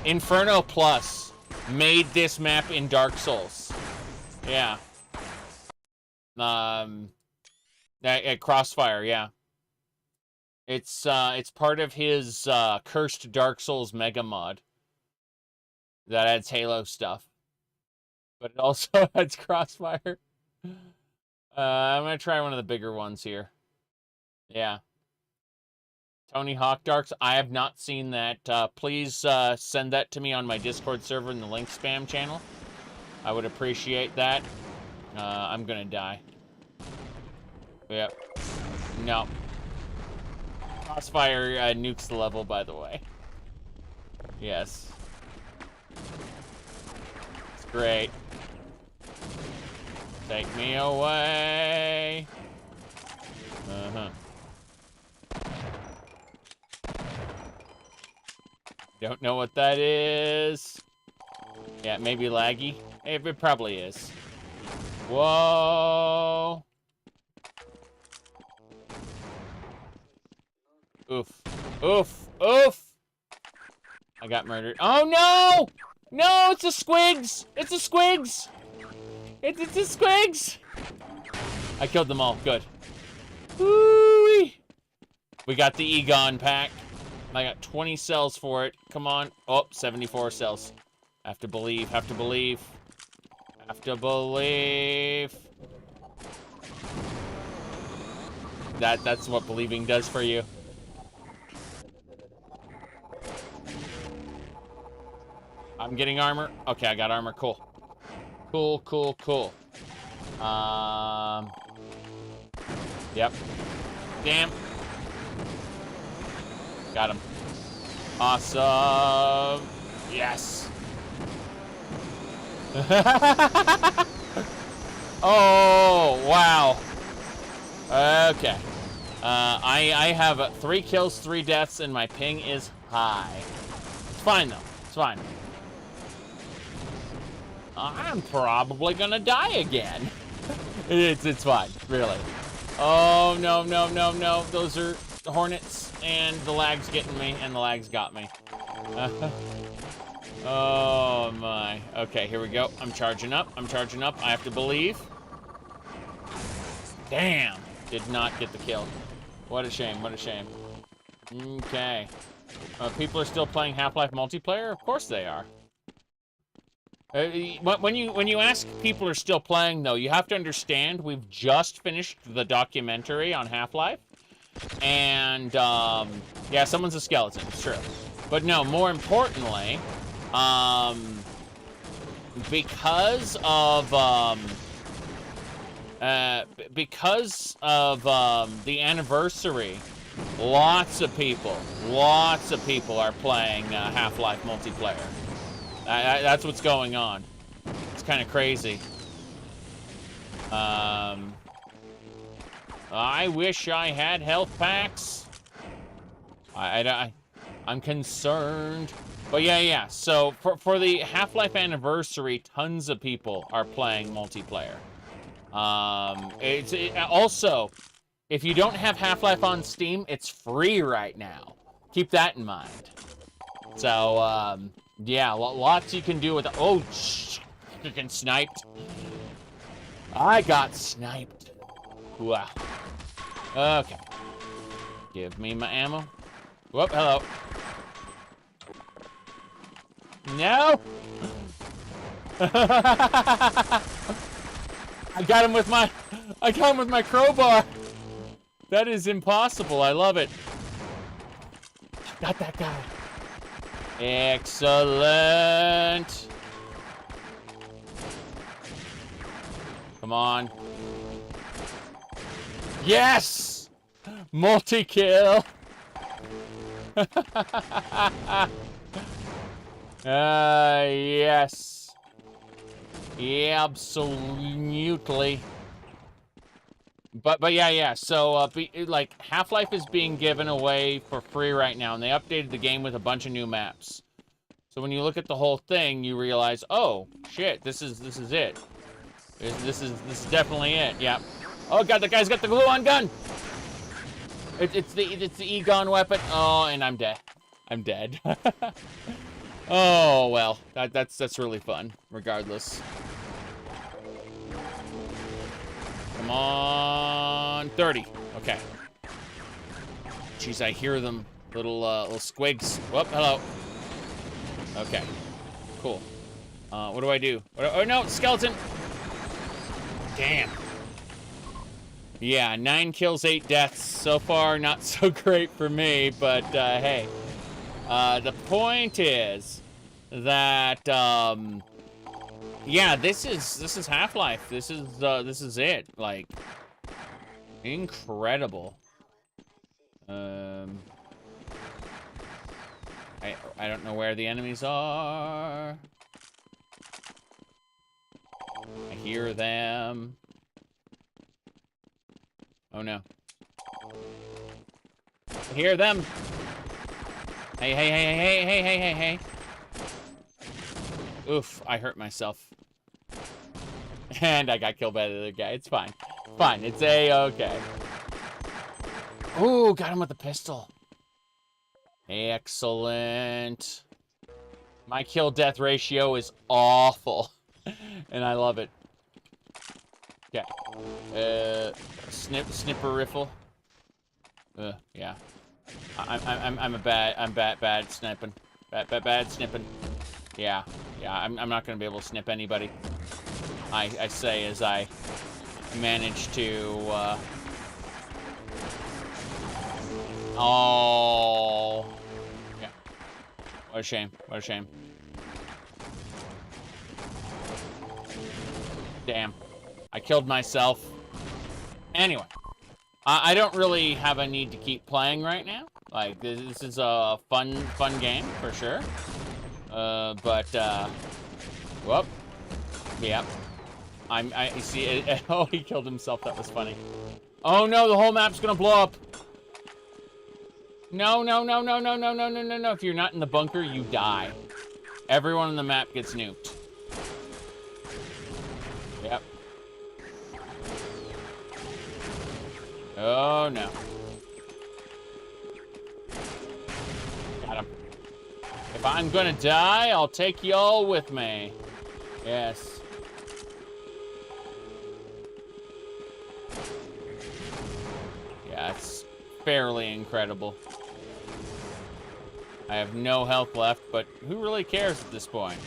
S1: Inferno Plus made this map in Dark Souls. Yeah. At Crossfire, yeah. It's part of his Cursed Dark Souls mega mod that adds Halo stuff, but it also adds Crossfire. I'm gonna try one of the bigger ones here. Yeah. Tony Hawk Darks. I have not seen that. Please send that to me on my Discord server in the link spam channel. I would appreciate that. I'm gonna die. Yep. No. Crossfire nukes the level, by the way. Yes. It's great. Take me away. Don't know what that is. Yeah, maybe laggy. It probably is. Whoa. Oof. Oof. Oof. I got murdered. Oh no! No, it's a squigs! It's a squigs! It's a squigs! I killed them all. Good. Woo-wee. We got the Egon pack. I got 20 cells for it. Come on. Oh, 74 cells. Have to believe, have to believe. Have to believe. That's what believing does for you. I'm getting armor. Okay, I got armor. Cool. Cool, cool, cool. Yep. Damn. Got him. Awesome. Yes. Oh, wow. Okay. I have 3 kills, 3 deaths, and my ping is high. It's fine, though. It's fine. I'm probably gonna die again. It's fine, really. Oh, no, no, no, no. Those are hornets, and the lag's getting me, and the lag's got me. Oh, my. Okay, here we go. I'm charging up. I'm charging up. I have to believe. Damn. Did not get the kill. What a shame. What a shame. Okay. People are still playing Half-Life multiplayer? Of course they are. When you ask people are still playing, though, you have to understand we've just finished the documentary on Half-Life. And, yeah, someone's a skeleton. It's true. But no, more importantly, because of the anniversary, lots of people are playing Half-Life multiplayer. That's what's going on. It's kind of crazy. I wish I had health packs. I'm concerned. But yeah. So for the Half-Life anniversary, tons of people are playing multiplayer. Also, if you don't have Half-Life on Steam, it's free right now. Keep that in mind. So, yeah, lots you can do with it. Oh, freaking sniped. I got sniped. Wow. Okay. Give me my ammo. Whoop, hello. No! I got him with my crowbar. That is impossible. I love it. Got that guy. Excellent. Come on. Yes! Multi-kill. Yes. Yeah, absolutely. But yeah. So, like, Half-Life is being given away for free right now, and they updated the game with a bunch of new maps. So when you look at the whole thing, you realize, oh shit, this is it. This is definitely it. Yeah. Oh god, the guy's got the glue-on gun. It's the Egon weapon. Oh, and I'm dead. I'm dead. Oh well, that's really fun. Regardless. Come on, 30. Okay. Jeez, I hear them, little squigs. Whoop, hello. Okay, cool. What do I do? Oh no, skeleton. Damn. Yeah, 9 kills, 8 deaths. So far, not so great for me, but hey. The point is that yeah, this is Half-Life. This is it. Like, incredible. I don't know where the enemies are. I hear them. Oh no. I hear them. Hey. Oof, I hurt myself. And I got killed by the other guy. It's fine. Fine, it's A-okay. Ooh, got him with the pistol. Excellent. My kill-death ratio is awful. And I love it. Yeah. Snipper riffle. Yeah. I'm bad sniping. Bad snipping. Yeah, I'm not gonna be able to snip anybody. I say as I manage to, oh, yeah. What a shame, what a shame. Damn, I killed myself. Anyway, I don't really have a need to keep playing right now. Like, this is a fun game, for sure. Whoop. Yep. I see it. Oh, he killed himself. That was funny. Oh no, the whole map's gonna blow up. No. If you're not in the bunker, you die. Everyone on the map gets nuked. Yep. Oh no. Got him. If I'm gonna die, I'll take y'all with me. Yes. Yeah, it's fairly incredible. I have no health left, but who really cares at this point?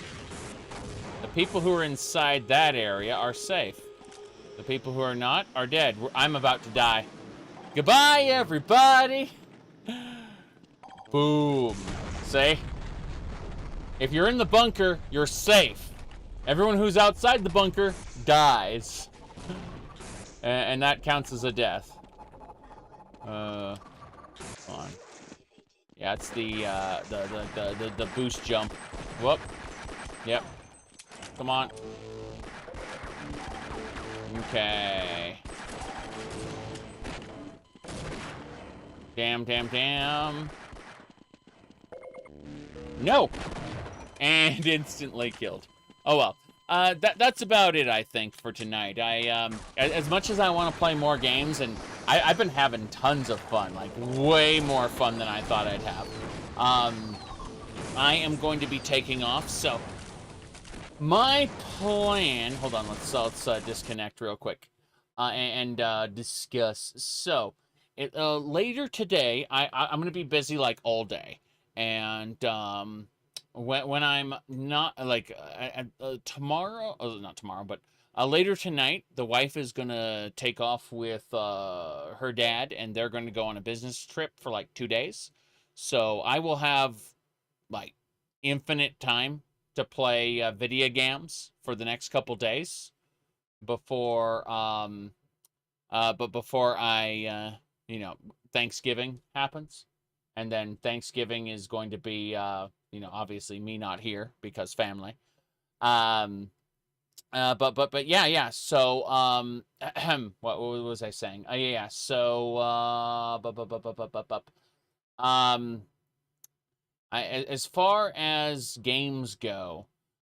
S1: The people who are inside that area are safe. The people who are not are dead. I'm about to die. Goodbye, everybody! Boom. See? If you're in the bunker, you're safe. Everyone who's outside the bunker dies. And that counts as a death. Hold on. Yeah, it's the boost jump. Whoop. Yep. Come on. Okay. Damn. No! And instantly killed. Oh well. That's about it, I think, for tonight. As much as I want to play more games, and I've been having tons of fun, like way more fun than I thought I'd have. I am going to be taking off, so my plan, hold on, let's disconnect real quick, and discuss. So, later today, I'm going to be busy like all day, and when I'm not, like, tomorrow, not tomorrow, but later tonight, the wife is gonna take off with her dad, and they're gonna go on a business trip for like 2 days. So I will have like infinite time to play video games for the next couple days before but before I you know, Thanksgiving happens. And then Thanksgiving is going to be you know, obviously me not here because family. But yeah. So what was I saying? Yeah. So as far as games go,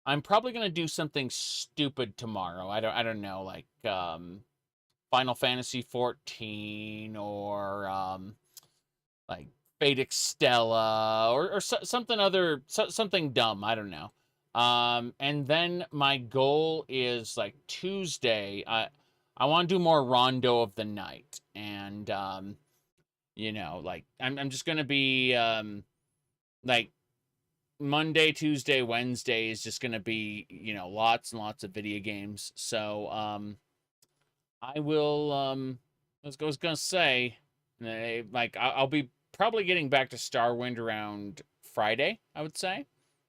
S1: I'm probably gonna do something stupid tomorrow. I don't know, like Final Fantasy 14 or like Fate Extella or something dumb. I don't know. And then my goal is like Tuesday. I want to do more Rondo of the Night, and you know, like I'm just gonna be like Monday, Tuesday, Wednesday is just gonna be, you know, lots and lots of video games. So I will I was gonna say, like I'll be probably getting back to Starwind around Friday, I would say.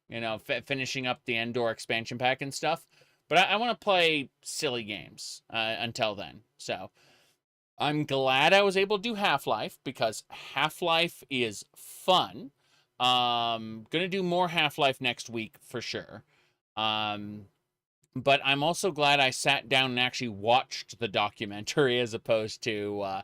S1: You know, finishing up the Endor expansion pack and stuff. But I want to play silly games until then. So I'm glad I was able to do Half-Life because Half-Life is fun. Gonna do more Half-Life next week for sure. But I'm also glad I sat down and actually watched the documentary as opposed to,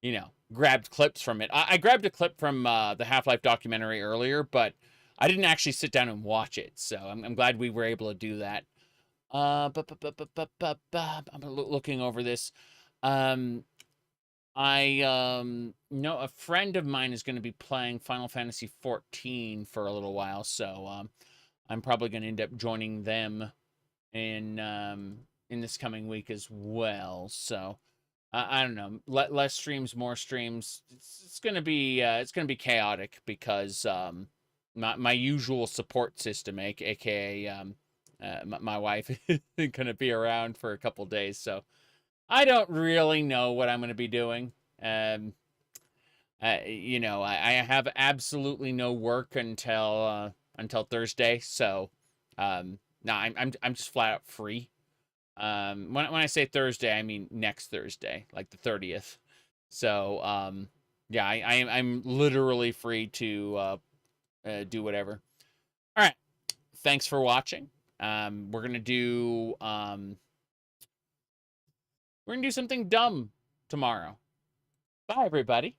S1: you know, grabbed clips from it. I grabbed a clip from the Half-Life documentary earlier, but I didn't actually sit down and watch it. So I'm glad we were able to do that. I'm looking over this. I know a friend of mine is going to be playing Final Fantasy 14 for a little while, so I'm probably going to end up joining them in this coming week as well. So I don't know, less streams, more streams. It's gonna be chaotic because my usual support system, aka my wife, is gonna be around for a couple days, so I don't really know what I'm gonna be doing. You know, I have absolutely no work until Thursday, so no, I'm just flat out free. When I say Thursday, I mean next Thursday, like the 30th. So yeah, I'm literally free to do whatever. All right, thanks for watching. We're gonna do something dumb tomorrow. Bye, everybody.